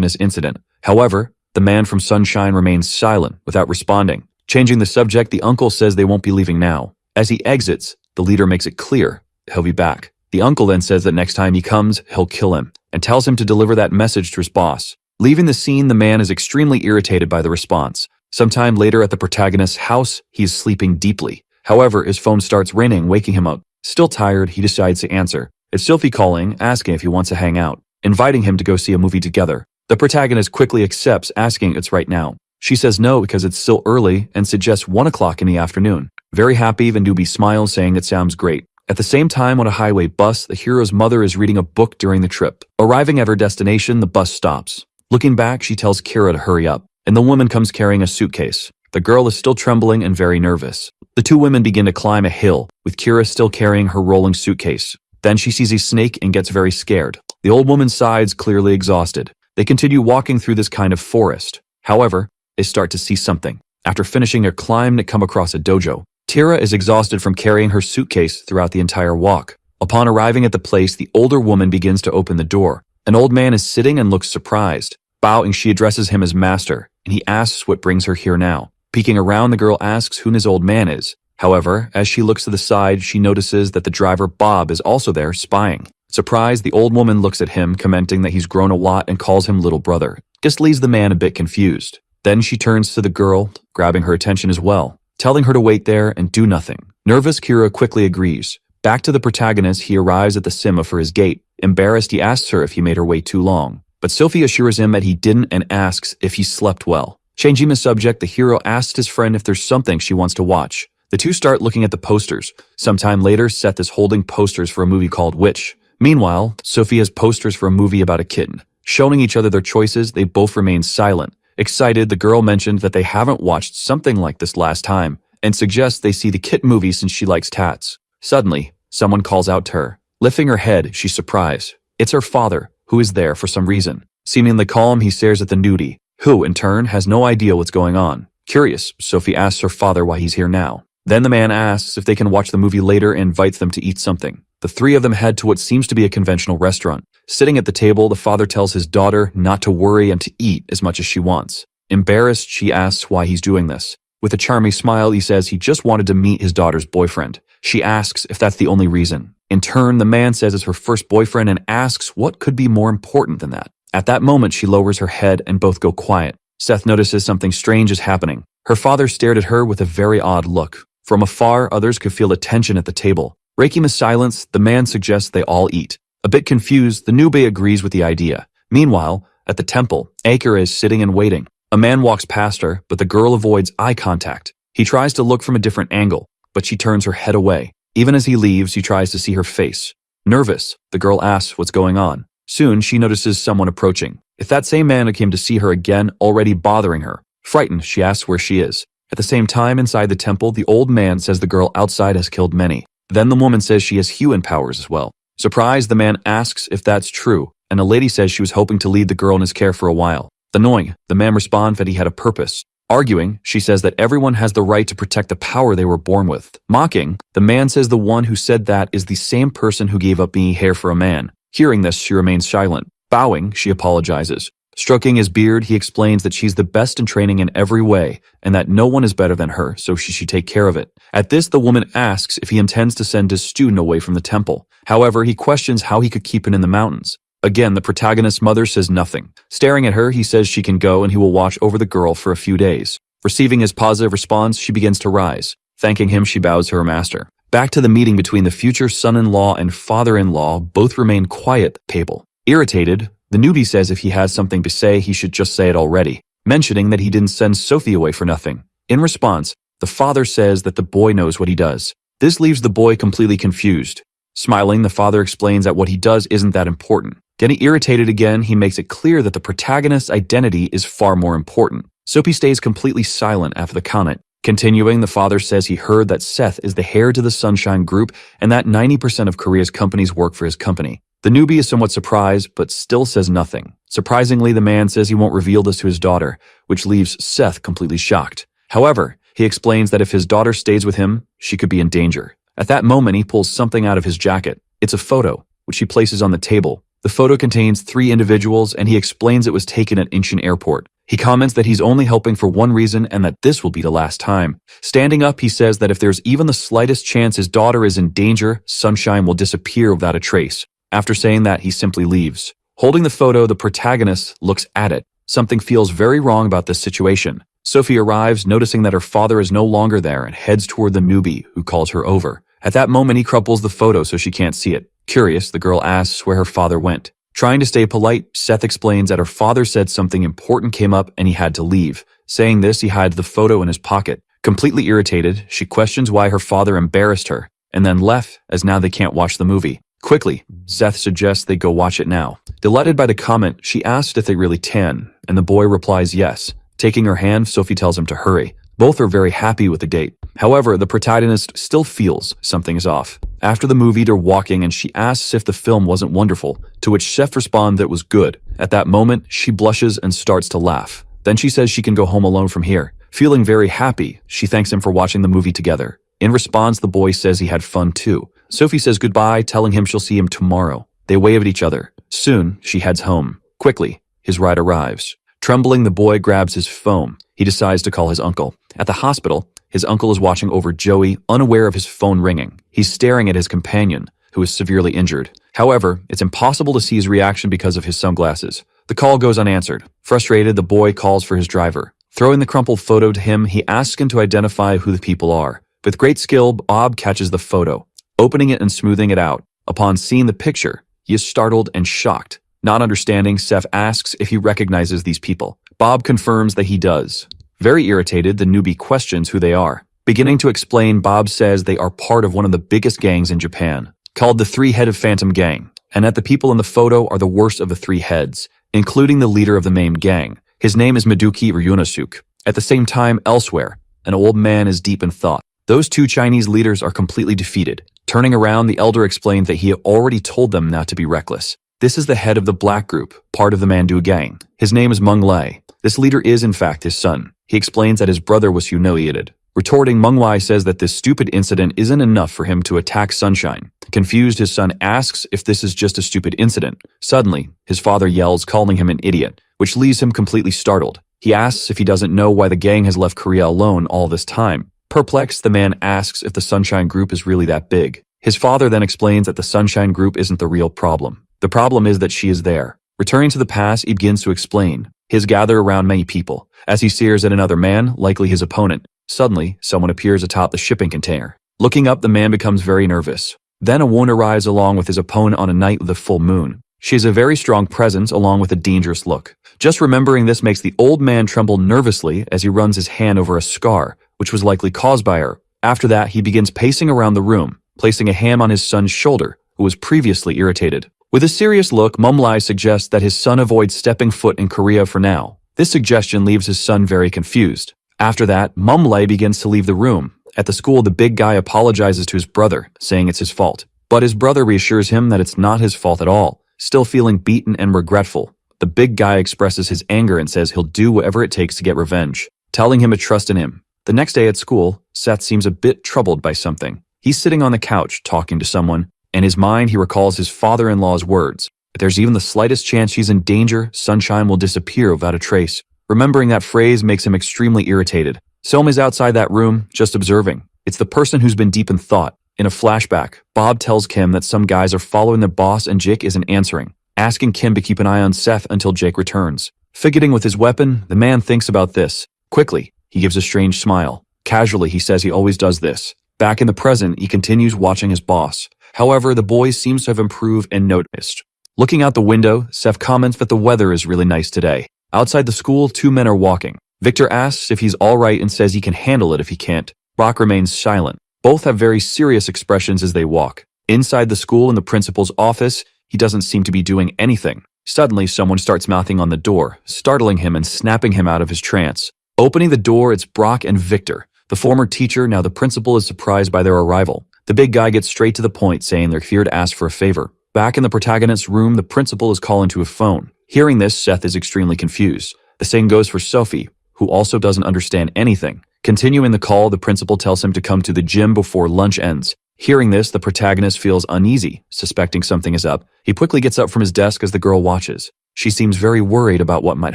this incident. However, the man from Sunshine remains silent without responding. Changing the subject, the uncle says they won't be leaving now. As he exits, the leader makes it clear he'll be back. The uncle then says that next time he comes, he'll kill him, and tells him to deliver that message to his boss. Leaving the scene, the man is extremely irritated by the response. Sometime later at the protagonist's house, he is sleeping deeply. However, his phone starts ringing, waking him up. Still tired, he decides to answer. It's Sophie calling, asking if he wants to hang out, inviting him to go see a movie together. The protagonist quickly accepts, asking if it's right now. She says no because it's still early and suggests 1 o'clock in the afternoon. Very happy, Vandubi smiles, saying it sounds great. At the same time, on a highway bus, the hero's mother is reading a book during the trip. Arriving at her destination, the bus stops. Looking back, she tells Kira to hurry up, and the woman comes carrying a suitcase. The girl is still trembling and very nervous. The two women begin to climb a hill, with Kira still carrying her rolling suitcase. Then she sees a snake and gets very scared. The old woman sighs, clearly exhausted. They continue walking through this kind of forest. However, they start to see something. After finishing their climb, they come across a dojo. Tira is exhausted from carrying her suitcase throughout the entire walk. Upon arriving at the place, the older woman begins to open the door. An old man is sitting and looks surprised. Bowing, she addresses him as master, and he asks what brings her here now. Peeking around, the girl asks who this old man is. However, as she looks to the side, she notices that the driver Bob is also there, spying. Surprised, the old woman looks at him, commenting that he's grown a lot and calls him little brother. This leaves the man a bit confused. Then she turns to the girl, grabbing her attention as well, telling her to wait there and do nothing. Nervous, Kira quickly agrees. Back to the protagonist, he arrives at the cinema for his gate. Embarrassed, he asks her if he made her wait too long. But Sophie assures him that he didn't and asks if he slept well. Changing the subject, the hero asks his friend if there's something she wants to watch. The two start looking at the posters. Sometime later, Seth is holding posters for a movie called Witch. Meanwhile, Sophie has posters for a movie about a kitten. Showing each other their choices, they both remain silent. Excited, the girl mentioned that they haven't watched something like this last time, and suggests they see the kitten movie since she likes tats. Suddenly, someone calls out to her. Lifting her head, she's surprised. It's her father, who is there for some reason. Seemingly calm, he stares at the nudie, who, in turn, has no idea what's going on. Curious, Sophie asks her father why he's here now. Then the man asks if they can watch the movie later and invites them to eat something. The three of them head to what seems to be a conventional restaurant. Sitting at the table, the father tells his daughter not to worry and to eat as much as she wants. Embarrassed, she asks why he's doing this. With a charming smile, he says he just wanted to meet his daughter's boyfriend. She asks if that's the only reason. In turn, the man says it's her first boyfriend and asks what could be more important than that. At that moment, she lowers her head and both go quiet. Seth notices something strange is happening. Her father stared at her with a very odd look. From afar, others could feel the tension at the table. Breaking the silence, the man suggests they all eat. A bit confused, the newbie agrees with the idea. Meanwhile, at the temple, Akira is sitting and waiting. A man walks past her, but the girl avoids eye contact. He tries to look from a different angle, but she turns her head away. Even as he leaves, he tries to see her face. Nervous, the girl asks what's going on. Soon, she notices someone approaching. If that same man who came to see her again, already bothering her. Frightened, she asks where she is. At the same time, inside the temple, the old man says the girl outside has killed many. Then the woman says she has human powers as well. Surprised, the man asks if that's true, and a lady says she was hoping to lead the girl in his care for a while. Annoying, the man responds that he had a purpose. Arguing, she says that everyone has the right to protect the power they were born with. Mocking, the man says the one who said that is the same person who gave up being hair for a man. Hearing this, she remains silent. Bowing, she apologizes. Stroking his beard, he explains that she's the best in training in every way, and that no one is better than her, so she should take care of it. At this, the woman asks if he intends to send his student away from the temple. However, he questions how he could keep it in the mountains. Again, the protagonist's mother says nothing. Staring at her, he says she can go and he will watch over the girl for a few days. Receiving his positive response, she begins to rise. Thanking him, she bows to her master. Back to the meeting between the future son-in-law and father-in-law, both remain quiet at the table. Irritated, the nudie says if he has something to say, he should just say it already, mentioning that he didn't send Sophie away for nothing. In response, the father says that the boy knows what he does. This leaves the boy completely confused. Smiling, the father explains that what he does isn't that important. Getting irritated again, he makes it clear that the protagonist's identity is far more important. Sophie stays completely silent after the comment. Continuing, the father says he heard that Seth is the heir to the Sunshine Group and that 90% of Korea's companies work for his company. The newbie is somewhat surprised, but still says nothing. Surprisingly, the man says he won't reveal this to his daughter, which leaves Seth completely shocked. However, he explains that if his daughter stays with him, she could be in danger. At that moment, he pulls something out of his jacket. It's a photo, which he places on the table. The photo contains 3 individuals, and he explains it was taken at Incheon Airport. He comments that he's only helping for one reason and that this will be the last time. Standing up, he says that if there's even the slightest chance his daughter is in danger, Sunshine will disappear without a trace. After saying that, he simply leaves. Holding the photo, the protagonist looks at it. Something feels very wrong about this situation. Sophie arrives, noticing that her father is no longer there, and heads toward the newbie, who calls her over. At that moment, he crumples the photo so she can't see it. Curious, the girl asks where her father went. Trying to stay polite, Seth explains that her father said something important came up and he had to leave. Saying this, he hides the photo in his pocket. Completely irritated, she questions why her father embarrassed her, and then left, as now they can't watch the movie. Quickly, Seth suggests they go watch it now. Delighted by the comment, she asks if they really tan, and the boy replies yes. Taking her hand, Sophie tells him to hurry. Both are very happy with the date. However, the protagonist still feels something is off. After the movie, they're walking and she asks if the film wasn't wonderful, to which Seth responds that it was good. At that moment, she blushes and starts to laugh. Then she says she can go home alone from here. Feeling very happy, she thanks him for watching the movie together. In response, the boy says he had fun too. Sophie says goodbye, telling him she'll see him tomorrow. They wave at each other. Soon, she heads home. Quickly, his ride arrives. Trembling, the boy grabs his phone. He decides to call his uncle. At the hospital, his uncle is watching over Joey, unaware of his phone ringing. He's staring at his companion, who is severely injured. However, it's impossible to see his reaction because of his sunglasses. The call goes unanswered. Frustrated, the boy calls for his driver. Throwing the crumpled photo to him, he asks him to identify who the people are. With great skill, Bob catches the photo, opening it and smoothing it out. Upon seeing the picture, he is startled and shocked. Not understanding, Seth asks if he recognizes these people. Bob confirms that he does. Very irritated, the newbie questions who they are. Beginning to explain, Bob says they are part of one of the biggest gangs in Japan, called the Three-Headed Phantom Gang, and that the people in the photo are the worst of the 3 heads, including the leader of the main gang. His name is Maduki Ryunosuke. At the same time, elsewhere, an old man is deep in thought. Those 2 Chinese leaders are completely defeated. Turning around, the elder explains that he had already told them not to be reckless. This is the head of the Black Group, part of the Mandu gang. His name is Manhwa. This leader is in fact his son. He explains that his brother was humiliated. Retorting, Manhwa says that this stupid incident isn't enough for him to attack Sunshine. Confused, his son asks if this is just a stupid incident. Suddenly, his father yells, calling him an idiot, which leaves him completely startled. He asks if he doesn't know why the gang has left Korea alone all this time. Perplexed, the man asks if the Sunshine Group is really that big. His father then explains that the Sunshine Group isn't the real problem. The problem is that she is there. Returning to the past, he begins to explain. He has gathered around many people. As he stares at another man, likely his opponent, suddenly, someone appears atop the shipping container. Looking up, the man becomes very nervous. Then a woman arrives along with his opponent on a night with a full moon. She has a very strong presence along with a dangerous look. Just remembering this makes the old man tremble nervously as he runs his hand over a scar, which was likely caused by her. After that, he begins pacing around the room, placing a hand on his son's shoulder, who was previously irritated. With a serious look, Mumlai suggests that his son avoid stepping foot in Korea for now. This suggestion leaves his son very confused. After that, Mumlai begins to leave the room. At the school, the big guy apologizes to his brother, saying it's his fault. But his brother reassures him that it's not his fault at all. Still feeling beaten and regretful, the big guy expresses his anger and says he'll do whatever it takes to get revenge, telling him to trust in him. The next day at school, Seth seems a bit troubled by something. He's sitting on the couch talking to someone. In his mind, he recalls his father-in-law's words. If there's even the slightest chance she's in danger, Sunshine will disappear without a trace. Remembering that phrase makes him extremely irritated. Selma is outside that room, just observing. It's the person who's been deep in thought. In a flashback, Bob tells Kim that some guys are following their boss and Jake isn't answering, asking Kim to keep an eye on Seth until Jake returns. Fidgeting with his weapon, the man thinks about this. Quickly, he gives a strange smile. Casually, he says he always does this. Back in the present, he continues watching his boss. However, the boy seems to have improved and noticed. Looking out the window, Seth comments that the weather is really nice today. Outside the school, 2 men are walking. Victor asks if he's alright and says he can handle it if he can't. Brock remains silent. Both have very serious expressions as they walk. Inside the school in the principal's office, he doesn't seem to be doing anything. Suddenly, someone starts mouthing on the door, startling him and snapping him out of his trance. Opening the door, it's Brock and Victor. The former teacher, now the principal, is surprised by their arrival. The big guy gets straight to the point, saying they're here to ask for a favor. Back in the protagonist's room, the principal is calling to a phone. Hearing this, Seth is extremely confused. The same goes for Sophie, who also doesn't understand anything. Continuing the call, the principal tells him to come to the gym before lunch ends. Hearing this, the protagonist feels uneasy, suspecting something is up. He quickly gets up from his desk as the girl watches. She seems very worried about what might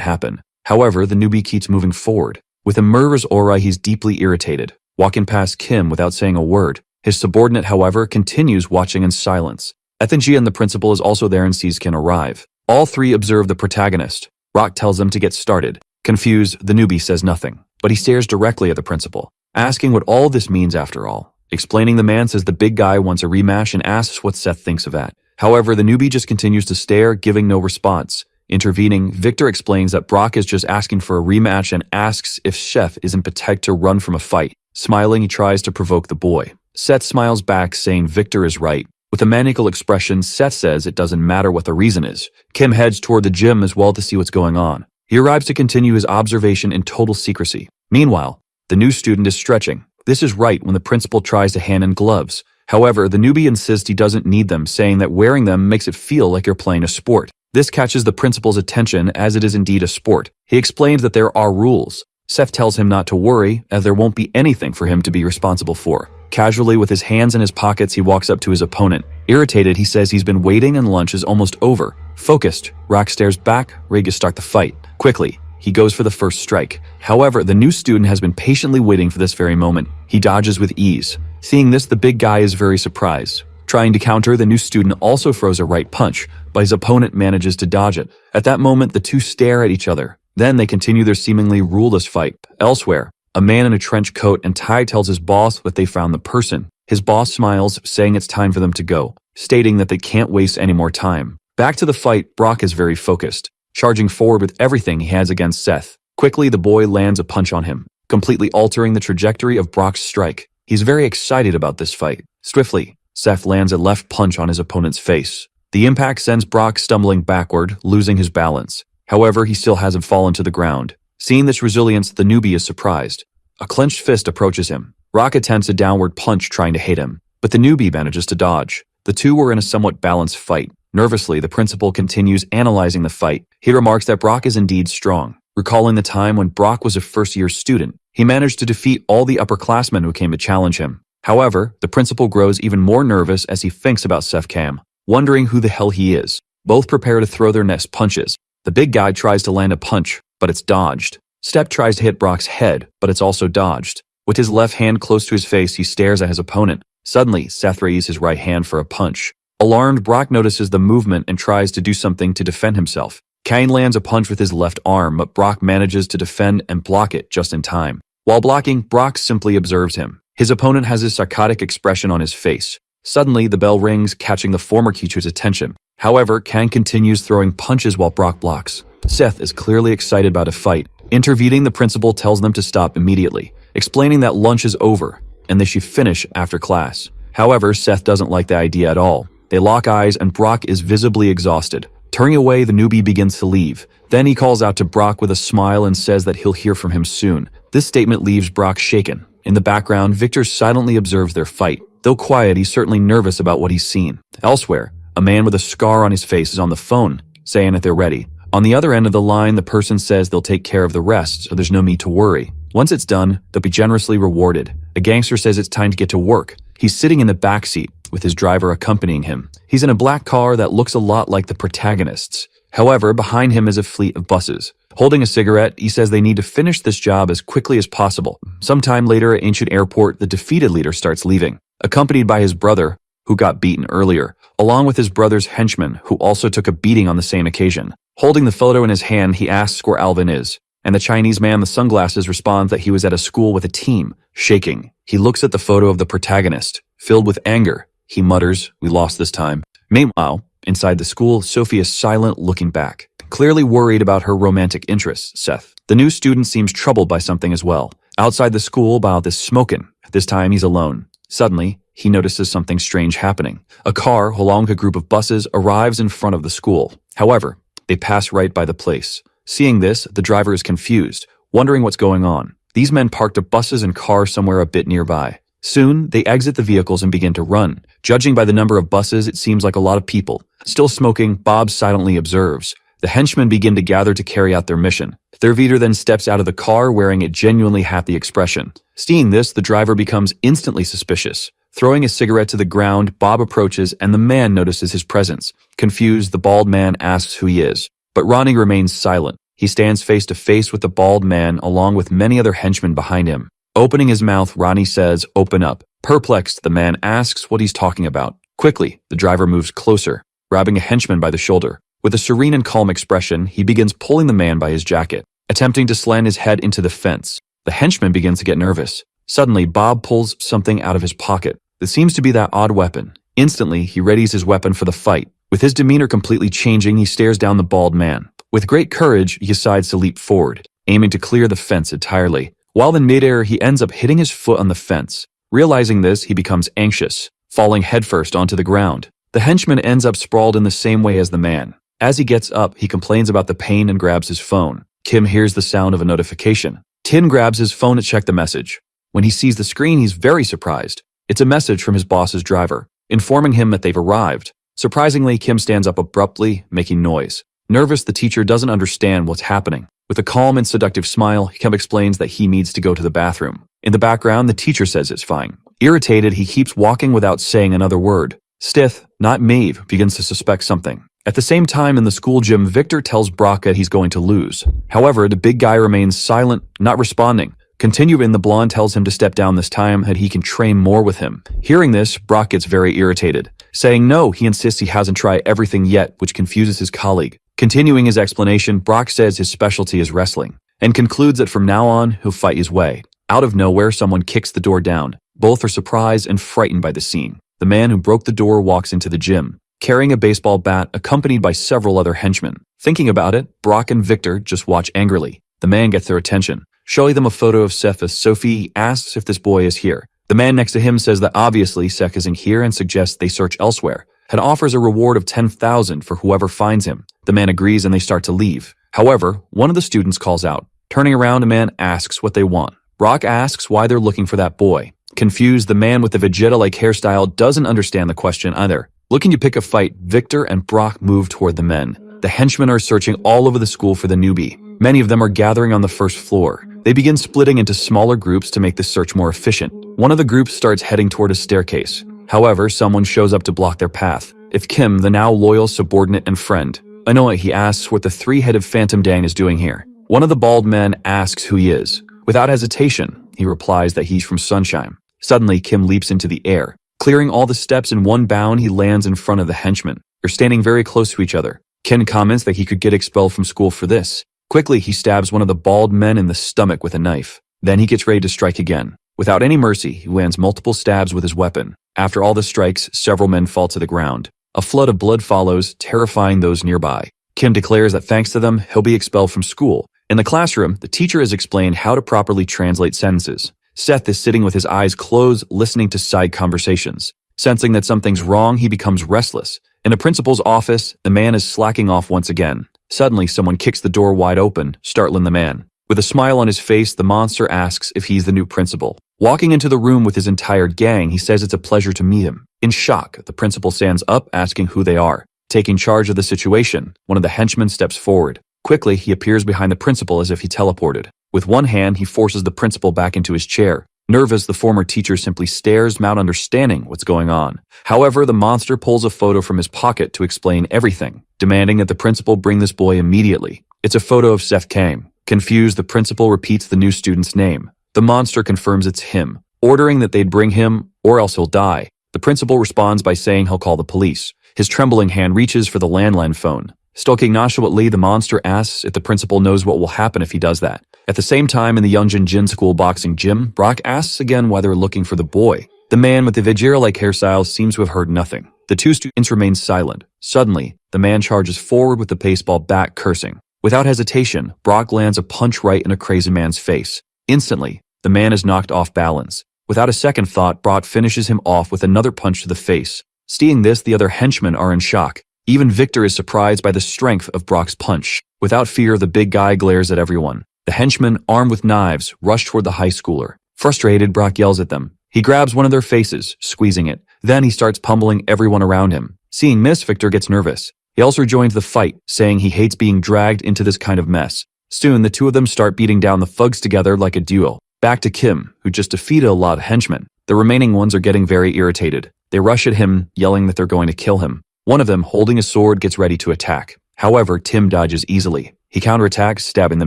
happen. However, the newbie keeps moving forward. With a murderous aura, he's deeply irritated, walking past Kim without saying a word. His subordinate, however, continues watching in silence. Ethangia and the principal is also there and sees Kim arrive. All three observe the protagonist. Rock tells them to get started. Confused, the newbie says nothing, but he stares directly at the principal, asking what all this means after all. Explaining, the man says the big guy wants a rematch and asks what Seth thinks of that. However, the newbie just continues to stare, giving no response. Intervening, Victor explains that Brock is just asking for a rematch and asks if Chef isn't protect to run from a fight. Smiling, he tries to provoke the boy. Seth smiles back, saying Victor is right. With a maniacal expression, Seth says it doesn't matter what the reason is. Kim heads toward the gym as well to see what's going on. He arrives to continue his observation in total secrecy. Meanwhile, the new student is stretching. This is right when the principal tries to hand in gloves. However, the newbie insists he doesn't need them, saying that wearing them makes it feel like you're playing a sport. This catches the principal's attention, as it is indeed a sport. He explains that there are rules. Seth tells him not to worry, as there won't be anything for him to be responsible for. Casually, with his hands in his pockets, he walks up to his opponent. Irritated, he says he's been waiting and lunch is almost over. Focused, Rock stares back, ready to start the fight. Quickly, he goes for the first strike. However, the new student has been patiently waiting for this very moment. He dodges with ease. Seeing this, the big guy is very surprised. Trying to counter, the new student also throws a right punch, but his opponent manages to dodge it. At that moment, the two stare at each other. Then they continue their seemingly ruleless fight. Elsewhere, a man in a trench coat and tie tells his boss that they found the person. His boss smiles, saying it's time for them to go, stating that they can't waste any more time. Back to the fight, Brock is very focused, charging forward with everything he has against Seth. Quickly, the boy lands a punch on him, completely altering the trajectory of Brock's strike. He's very excited about this fight. Swiftly, Seth lands a left punch on his opponent's face. The impact sends Brock stumbling backward, losing his balance. However, he still hasn't fallen to the ground. Seeing this resilience, the newbie is surprised. A clenched fist approaches him. Rock attempts a downward punch trying to hit him, but the newbie manages to dodge. The two were in a somewhat balanced fight. Nervously, the principal continues analyzing the fight. He remarks that Brock is indeed strong. Recalling the time when Brock was a first-year student, he managed to defeat all the upperclassmen who came to challenge him. However, the principal grows even more nervous as he thinks about Seth Cam, wondering who the hell he is. Both prepare to throw their next punches. The big guy tries to land a punch, but it's dodged. Step tries to hit Brock's head, but it's also dodged. With his left hand close to his face, he stares at his opponent. Suddenly, Seth raises his right hand for a punch. Alarmed, Brock notices the movement and tries to do something to defend himself. Kane lands a punch with his left arm, but Brock manages to defend and block it just in time. While blocking, Brock simply observes him. His opponent has a psychotic expression on his face. Suddenly, the bell rings, catching the former teacher's attention. However, Kang continues throwing punches while Brock blocks. Seth is clearly excited about a fight. Intervening, the principal tells them to stop immediately, explaining that lunch is over and they should finish after class. However, Seth doesn't like the idea at all. They lock eyes and Brock is visibly exhausted. Turning away, the newbie begins to leave. Then he calls out to Brock with a smile and says that he'll hear from him soon. This statement leaves Brock shaken. In the background, Victor silently observes their fight. Though quiet, he's certainly nervous about what he's seen. Elsewhere, a man with a scar on his face is on the phone, saying that they're ready. On the other end of the line, the person says they'll take care of the rest, so there's no need to worry. Once it's done, they'll be generously rewarded. A gangster says it's time to get to work. He's sitting in the back seat, with his driver accompanying him. He's in a black car that looks a lot like the protagonist's. However, behind him is a fleet of buses. Holding a cigarette, he says they need to finish this job as quickly as possible. Sometime later at Ancient Airport, the defeated leader starts leaving, accompanied by his brother, who got beaten earlier, along with his brother's henchman, who also took a beating on the same occasion. Holding the photo in his hand, he asks where Alvin is, and the Chinese man with sunglasses responds that he was at a school with a team. Shaking, he looks at the photo of the protagonist. Filled with anger, he mutters, "We lost this time." Meanwhile, inside the school, Sophie is silent, looking back, clearly worried about her romantic interests, Seth. The new student seems troubled by something as well. Outside the school, Bao is smoking. This time he's alone. Suddenly, he notices something strange happening. A car, along with a group of buses, arrives in front of the school. However, they pass right by the place. Seeing this, the driver is confused, wondering what's going on. These men parked up buses and cars somewhere a bit nearby. Soon, they exit the vehicles and begin to run. Judging by the number of buses, it seems like a lot of people. Still smoking, Bob silently observes. The henchmen begin to gather to carry out their mission. Their leader then steps out of the car wearing a genuinely happy expression. Seeing this, the driver becomes instantly suspicious. Throwing a cigarette to the ground, Bob approaches and the man notices his presence. Confused, the bald man asks who he is. But Ronnie remains silent. He stands face to face with the bald man along with many other henchmen behind him. Opening his mouth, Ronnie says, "Open up." Perplexed, the man asks what he's talking about. Quickly, the driver moves closer, grabbing a henchman by the shoulder. With a serene and calm expression, he begins pulling the man by his jacket, attempting to slant his head into the fence. The henchman begins to get nervous. Suddenly, Bob pulls something out of his pocket. It seems to be that odd weapon. Instantly, he readies his weapon for the fight. With his demeanor completely changing, he stares down the bald man. With great courage, he decides to leap forward, aiming to clear the fence entirely. While in midair, he ends up hitting his foot on the fence. Realizing this, he becomes anxious, falling headfirst onto the ground. The henchman ends up sprawled in the same way as the man. As he gets up, he complains about the pain and grabs his phone. Kim hears the sound of a notification. Tin grabs his phone to check the message. When he sees the screen, he's very surprised. It's a message from his boss's driver, informing him that they've arrived. Surprisingly, Kim stands up abruptly, making noise. Nervous, the teacher doesn't understand what's happening. With a calm and seductive smile, Kim explains that he needs to go to the bathroom. In the background, the teacher says it's fine. Irritated, he keeps walking without saying another word. Stith, not Maeve, begins to suspect something. At the same time, in the school gym, Victor tells Brock that he's going to lose. However, the big guy remains silent, not responding. Continuing, the blonde tells him to step down this time, that he can train more with him. Hearing this, Brock gets very irritated. Saying no, he insists he hasn't tried everything yet, which confuses his colleague. Continuing his explanation, Brock says his specialty is wrestling, and concludes that from now on, he'll fight his way. Out of nowhere, someone kicks the door down. Both are surprised and frightened by the scene. The man who broke the door walks into the gym, carrying a baseball bat, accompanied by several other henchmen. Thinking about it, Brock and Victor just watch angrily. The man gets their attention. Showing them a photo of Seth as Sophie, he asks if this boy is here. The man next to him says that obviously Seth isn't here and suggests they search elsewhere, and offers a reward of 10,000 for whoever finds him. The man agrees and they start to leave. However, one of the students calls out. Turning around, a man asks what they want. Brock asks why they're looking for that boy. Confused, the man with the Vegeta-like hairstyle doesn't understand the question either. Looking to pick a fight, Victor and Brock move toward the men. The henchmen are searching all over the school for the newbie. Many of them are gathering on the first floor. They begin splitting into smaller groups to make the search more efficient. One of the groups starts heading toward a staircase. However, someone shows up to block their path. If Kim, the now loyal subordinate and friend. Annoyed, he asks what the three-headed Phantom Dan is doing here. One of the bald men asks who he is. Without hesitation, he replies that he's from Sunshine. Suddenly, Kim leaps into the air. Clearing all the steps in one bound, he lands in front of the henchmen. They're standing very close to each other. Ken comments that he could get expelled from school for this. Quickly, he stabs one of the bald men in the stomach with a knife. Then he gets ready to strike again. Without any mercy, he lands multiple stabs with his weapon. After all the strikes, several men fall to the ground. A flood of blood follows, terrifying those nearby. Kim declares that thanks to them, he'll be expelled from school. In the classroom, the teacher has explained how to properly translate sentences. Seth is sitting with his eyes closed, listening to side conversations. Sensing that something's wrong, he becomes restless. In the principal's office, the man is slacking off once again. Suddenly, someone kicks the door wide open, startling the man. With a smile on his face, the monster asks if he's the new principal. Walking into the room with his entire gang, he says it's a pleasure to meet him. In shock, the principal stands up, asking who they are. Taking charge of the situation, one of the henchmen steps forward. Quickly, he appears behind the principal as if he teleported. With one hand, he forces the principal back into his chair. Nervous, the former teacher simply stares, not understanding what's going on. However, the monster pulls a photo from his pocket to explain everything, demanding that the principal bring this boy immediately. It's a photo of Seth Kang. Confused, the principal repeats the new student's name. The monster confirms it's him, ordering that they'd bring him or else he'll die. The principal responds by saying he'll call the police. His trembling hand reaches for the landline phone. Stalking nonchalantly, the monster asks if the principal knows what will happen if he does that. At the same time, in the Youngjin Jin School boxing gym, Brock asks again why they're looking for the boy. The man with the Vegeta-like hairstyle seems to have heard nothing. The two students remain silent. Suddenly, the man charges forward with the baseball bat, cursing. Without hesitation, Brock lands a punch right in a crazy man's face. Instantly, the man is knocked off balance. Without a second thought, Brock finishes him off with another punch to the face. Seeing this, the other henchmen are in shock. Even Victor is surprised by the strength of Brock's punch. Without fear, the big guy glares at everyone. The henchmen, armed with knives, rush toward the high schooler. Frustrated, Brock yells at them. He grabs one of their faces, squeezing it. Then he starts pummeling everyone around him. Seeing this, Victor gets nervous. He also joins the fight, saying he hates being dragged into this kind of mess. Soon, the two of them start beating down the thugs together like a duo. Back to Kim, who just defeated a lot of henchmen. The remaining ones are getting very irritated. They rush at him, yelling that they're going to kill him. One of them, holding a sword, gets ready to attack. However, Tim dodges easily. He counterattacks, stabbing the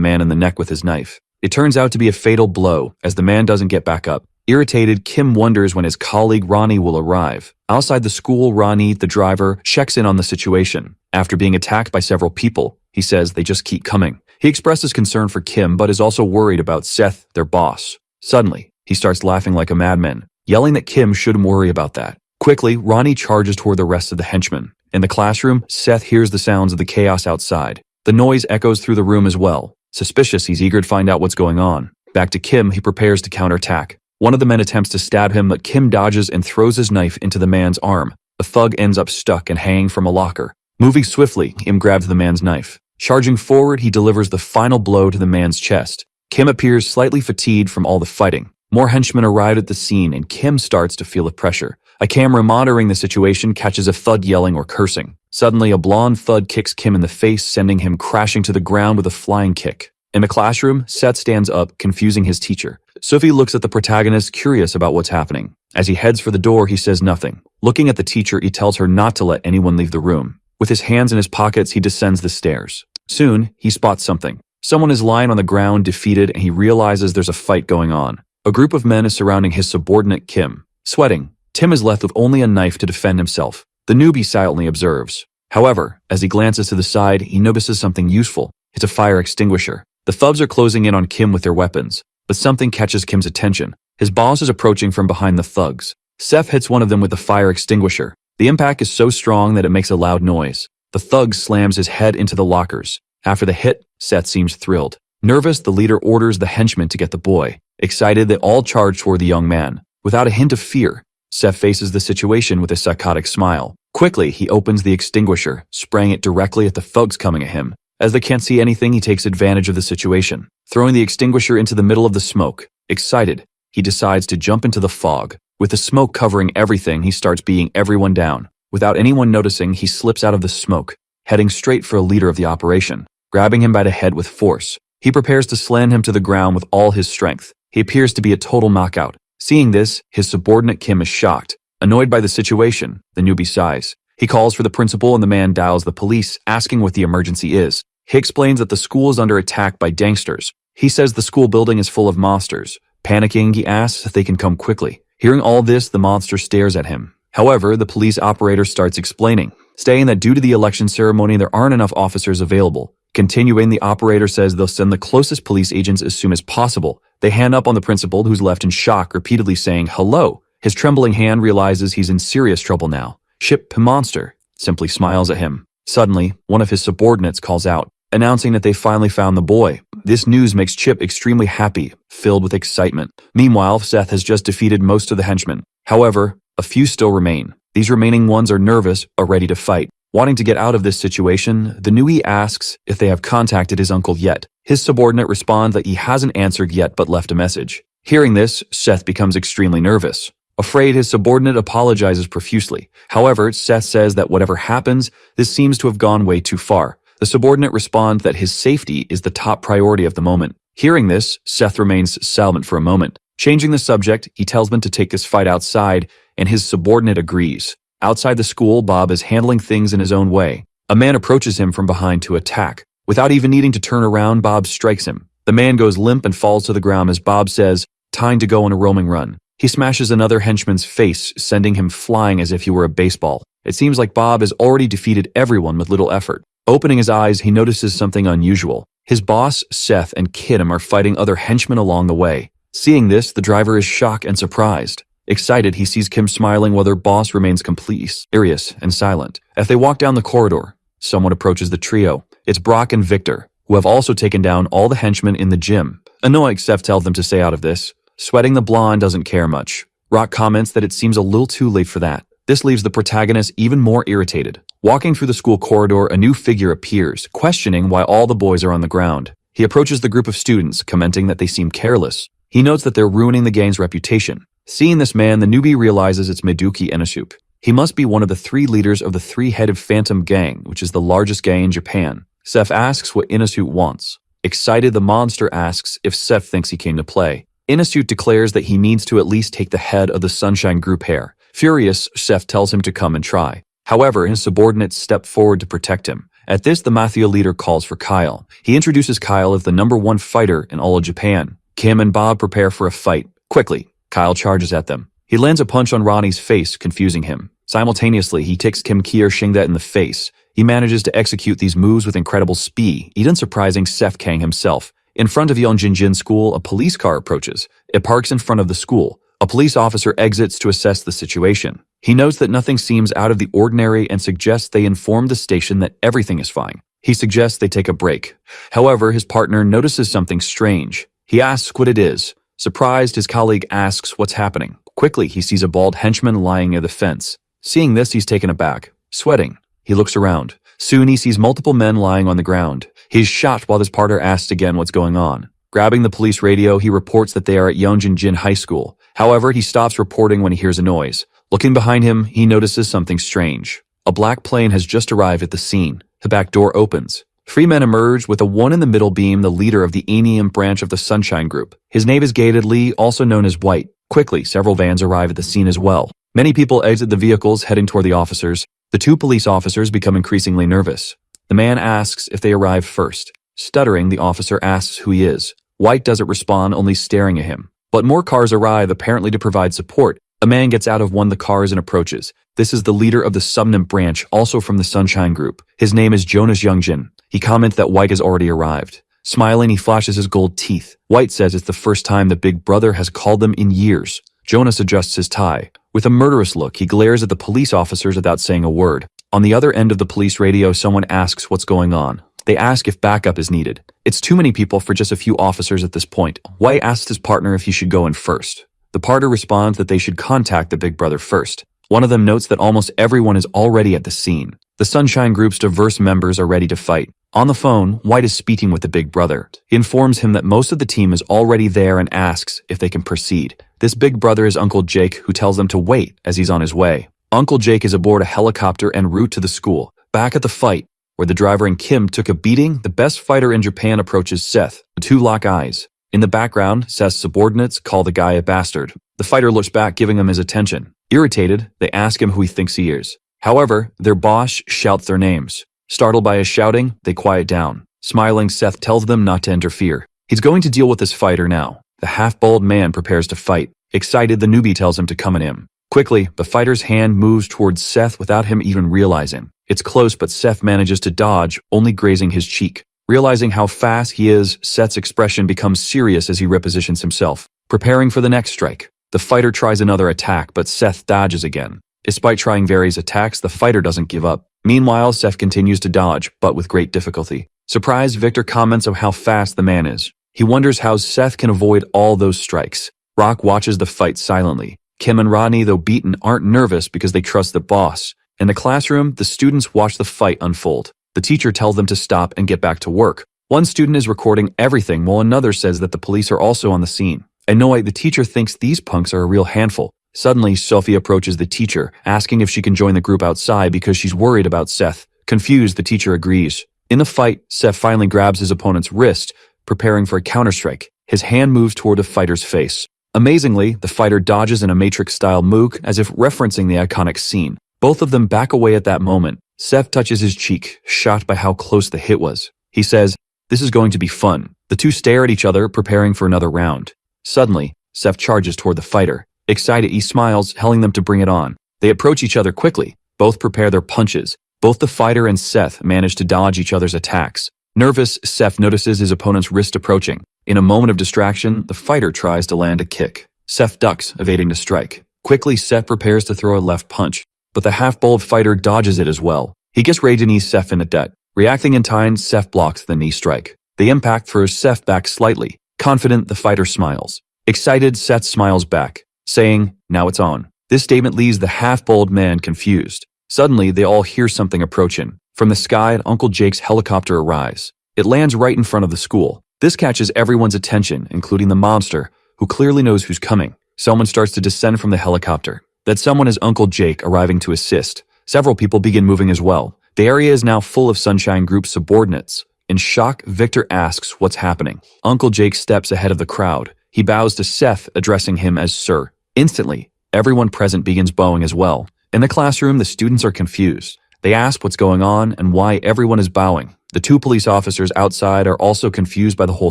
man in the neck with his knife. It turns out to be a fatal blow, as the man doesn't get back up. Irritated, Kim wonders when his colleague Ronnie will arrive. Outside the school, Ronnie, the driver, checks in on the situation. After being attacked by several people, he says they just keep coming. He expresses concern for Kim, but is also worried about Seth, their boss. Suddenly, he starts laughing like a madman, yelling that Kim shouldn't worry about that. Quickly, Ronnie charges toward the rest of the henchmen. In the classroom, Seth hears the sounds of the chaos outside. The noise echoes through the room as well. Suspicious, he's eager to find out what's going on. Back to Kim, he prepares to counterattack. One of the men attempts to stab him, but Kim dodges and throws his knife into the man's arm. The thug ends up stuck and hanging from a locker. Moving swiftly, Kim grabs the man's knife. Charging forward, he delivers the final blow to the man's chest. Kim appears slightly fatigued from all the fighting. More henchmen arrive at the scene, and Kim starts to feel the pressure. A camera monitoring the situation catches a thug yelling or cursing. Suddenly, a blonde thug kicks Kim in the face, sending him crashing to the ground with a flying kick. In the classroom, Seth stands up, confusing his teacher. Sophie looks at the protagonist, curious about what's happening. As he heads for the door, he says nothing. Looking at the teacher, he tells her not to let anyone leave the room. With his hands in his pockets, he descends the stairs. Soon, he spots something. Someone is lying on the ground, defeated, and he realizes there's a fight going on. A group of men is surrounding his subordinate, Kim. Sweating, Tim is left with only a knife to defend himself. The newbie silently observes. However, as he glances to the side, he notices something useful. It's a fire extinguisher. The thugs are closing in on Kim with their weapons, but something catches Kim's attention. His boss is approaching from behind the thugs. Seth hits one of them with the fire extinguisher. The impact is so strong that it makes a loud noise. The thug slams his head into the lockers. After the hit, Seth seems thrilled. Nervous, the leader orders the henchmen to get the boy. Excited, they all charge toward the young man. Without a hint of fear, Seth faces the situation with a psychotic smile. Quickly, he opens the extinguisher, spraying it directly at the thugs coming at him. As they can't see anything, he takes advantage of the situation, throwing the extinguisher into the middle of the smoke. Excited, he decides to jump into the fog. With the smoke covering everything, he starts beating everyone down. Without anyone noticing, he slips out of the smoke, heading straight for a leader of the operation, grabbing him by the head with force. He prepares to slam him to the ground with all his strength. He appears to be a total knockout. Seeing this, his subordinate Kim is shocked. Annoyed by the situation, the newbie sighs. He calls for the principal and the man dials the police, asking what the emergency is. He explains that the school is under attack by gangsters. He says the school building is full of monsters. Panicking, he asks if they can come quickly. Hearing all this, the monster stares at him. However, the police operator starts explaining, stating that due to the election ceremony, there aren't enough officers available. Continuing, the operator says they'll send the closest police agents as soon as possible. They hand up on the principal, who's left in shock, repeatedly saying, "Hello." His trembling hand realizes he's in serious trouble now. Ship P Monster simply smiles at him. Suddenly, one of his subordinates calls out, announcing that they finally found the boy. This news makes Chip extremely happy, filled with excitement. Meanwhile, Seth has just defeated most of the henchmen. However, a few still remain. These remaining ones are nervous, but ready to fight. Wanting to get out of this situation, the newbie asks if they have contacted his uncle yet. His subordinate responds that he hasn't answered yet but left a message. Hearing this, Seth becomes extremely nervous. Afraid, his subordinate apologizes profusely. However, Seth says that whatever happens, this seems to have gone way too far. The subordinate responds that his safety is the top priority of the moment. Hearing this, Seth remains silent for a moment. Changing the subject, he tells them to take this fight outside, and his subordinate agrees. Outside the school, Bob is handling things in his own way. A man approaches him from behind to attack. Without even needing to turn around, Bob strikes him. The man goes limp and falls to the ground as Bob says, "Time to go on a roaming run." He smashes another henchman's face, sending him flying as if he were a baseball. It seems like Bob has already defeated everyone with little effort. Opening his eyes, he notices something unusual. His boss, Seth, and Kidham are fighting other henchmen along the way. Seeing this, the driver is shocked and surprised. Excited, he sees Kim smiling while their boss remains completely serious and silent. As they walk down the corridor, someone approaches the trio. It's Brock and Victor, who have also taken down all the henchmen in the gym. Annoyed, Seth tells them to stay out of this. Sweating, the blonde doesn't care much. Rock comments that it seems a little too late for that. This leaves the protagonist even more irritated. Walking through the school corridor, a new figure appears, questioning why all the boys are on the ground. He approaches the group of students, commenting that they seem careless. He notes that they're ruining the gang's reputation. Seeing this man, the newbie realizes it's Meduki Inosuke. He must be one of the 3 leaders of the 3-headed Phantom Gang, which is the largest gang in Japan. Seth asks what Inosuke wants. Excited, the monster asks if Seth thinks he came to play. Inosuke declares that he needs to at least take the head of the Sunshine Group hair. Furious, Seth tells him to come and try. However, his subordinates step forward to protect him. At this, the Mafia leader calls for Kyle. He introduces Kyle as the #1 fighter in all of Japan. Kim and Bob prepare for a fight. Quickly, Kyle charges at them. He lands a punch on Ronnie's face, confusing him. Simultaneously, he kicks Kim Kier-Shingda in the face. He manages to execute these moves with incredible speed, even surprising Seth Kang himself. In front of Yeongjin School, a police car approaches. It parks in front of the school. A police officer exits to assess the situation. He notes that nothing seems out of the ordinary and suggests they inform the station that everything is fine. He suggests they take a break. However, his partner notices something strange. He asks what it is. Surprised, his colleague asks what's happening. Quickly, he sees a bald henchman lying near the fence. Seeing this, he's taken aback. Sweating, he looks around. Soon he sees multiple men lying on the ground. He's shocked while his partner asks again what's going on. Grabbing the police radio, he reports that they are at Yeongjin High School. However, he stops reporting when he hears a noise. Looking behind him, he notices something strange. A black plane has just arrived at the scene. The back door opens. 3 men emerge, with the one in the middle being the leader of the Aenium branch of the Sunshine Group. His name is Gated Lee, also known as White. Quickly, several vans arrive at the scene as well. Many people exit the vehicles, heading toward the officers. The 2 police officers become increasingly nervous. The man asks if they arrived first. Stuttering, the officer asks who he is. White doesn't respond, only staring at him. But more cars arrive, apparently to provide support. A man gets out of one of the cars and approaches. This is the leader of the Sumnum branch, also from the Sunshine Group. His name is Jonas Youngjin. He comments that White has already arrived. Smiling, he flashes his gold teeth. White says it's the first time the big brother has called them in years. Jonas adjusts his tie. With a murderous look, he glares at the police officers without saying a word. On the other end of the police radio, someone asks what's going on. They ask if backup is needed. It's too many people for just a few officers at this point. White asks his partner if he should go in first. The partner responds that they should contact the big brother first. One of them notes that almost everyone is already at the scene. The Sunshine Group's diverse members are ready to fight. On the phone, White is speaking with the big brother. He informs him that most of the team is already there and asks if they can proceed. This big brother is Uncle Jake, who tells them to wait as he's on his way. Uncle Jake is aboard a helicopter en route to the school. Back at the fight, where the driver and Kim took a beating, the best fighter in Japan approaches Seth. The 2 lock eyes. In the background, Seth's subordinates call the guy a bastard. The fighter looks back, giving him his attention. Irritated, they ask him who he thinks he is. However, their boss shouts their names. Startled by his shouting, they quiet down. Smiling, Seth tells them not to interfere. He's going to deal with this fighter now. The half-bald man prepares to fight. Excited, the newbie tells him to come at him. Quickly, the fighter's hand moves towards Seth without him even realizing. It's close, but Seth manages to dodge, only grazing his cheek. Realizing how fast he is, Seth's expression becomes serious as he repositions himself, preparing for the next strike. The fighter tries another attack, but Seth dodges again. Despite trying various attacks, the fighter doesn't give up. Meanwhile, Seth continues to dodge, but with great difficulty. Surprised, Victor comments on how fast the man is. He wonders how Seth can avoid all those strikes. Rock watches the fight silently. Kim and Rodney, though beaten, aren't nervous because they trust the boss. In the classroom, the students watch the fight unfold. The teacher tells them to stop and get back to work. One student is recording everything while another says that the police are also on the scene. Annoyed, the teacher thinks these punks are a real handful. Suddenly, Sophie approaches the teacher, asking if she can join the group outside because she's worried about Seth. Confused, the teacher agrees. In the fight, Seth finally grabs his opponent's wrist, preparing for a counterstrike. His hand moves toward the fighter's face. Amazingly, the fighter dodges in a Matrix-style mook as if referencing the iconic scene. Both of them back away at that moment. Seth touches his cheek, shocked by how close the hit was. He says, "This is going to be fun." The 2 stare at each other, preparing for another round. Suddenly, Seth charges toward the fighter. Excited, he smiles, telling them to bring it on. They approach each other quickly. Both prepare their punches. Both the fighter and Seth manage to dodge each other's attacks. Nervous, Seth notices his opponent's wrist approaching. In a moment of distraction, the fighter tries to land a kick. Seth ducks, evading the strike. Quickly, Seth prepares to throw a left punch, but the half-bald fighter dodges it as well. He gets ready to knee Seth in the debt. Reacting in time, Seth blocks the knee strike. The impact throws Seth back slightly. Confident, the fighter smiles. Excited, Seth smiles back, saying, "Now it's on." This statement leaves the half-bald man confused. Suddenly, they all hear something approaching. From the sky, Uncle Jake's helicopter arrives. It lands right in front of the school. This catches everyone's attention, including the monster, who clearly knows who's coming. Someone starts to descend from the helicopter. That someone is Uncle Jake, arriving to assist. Several people begin moving as well. The area is now full of Sunshine Group's subordinates. In shock, Victor asks what's happening. Uncle Jake steps ahead of the crowd. He bows to Seth, addressing him as Sir. Instantly, everyone present begins bowing as well. In the classroom, the students are confused. They ask what's going on and why everyone is bowing. The two police officers outside are also confused by the whole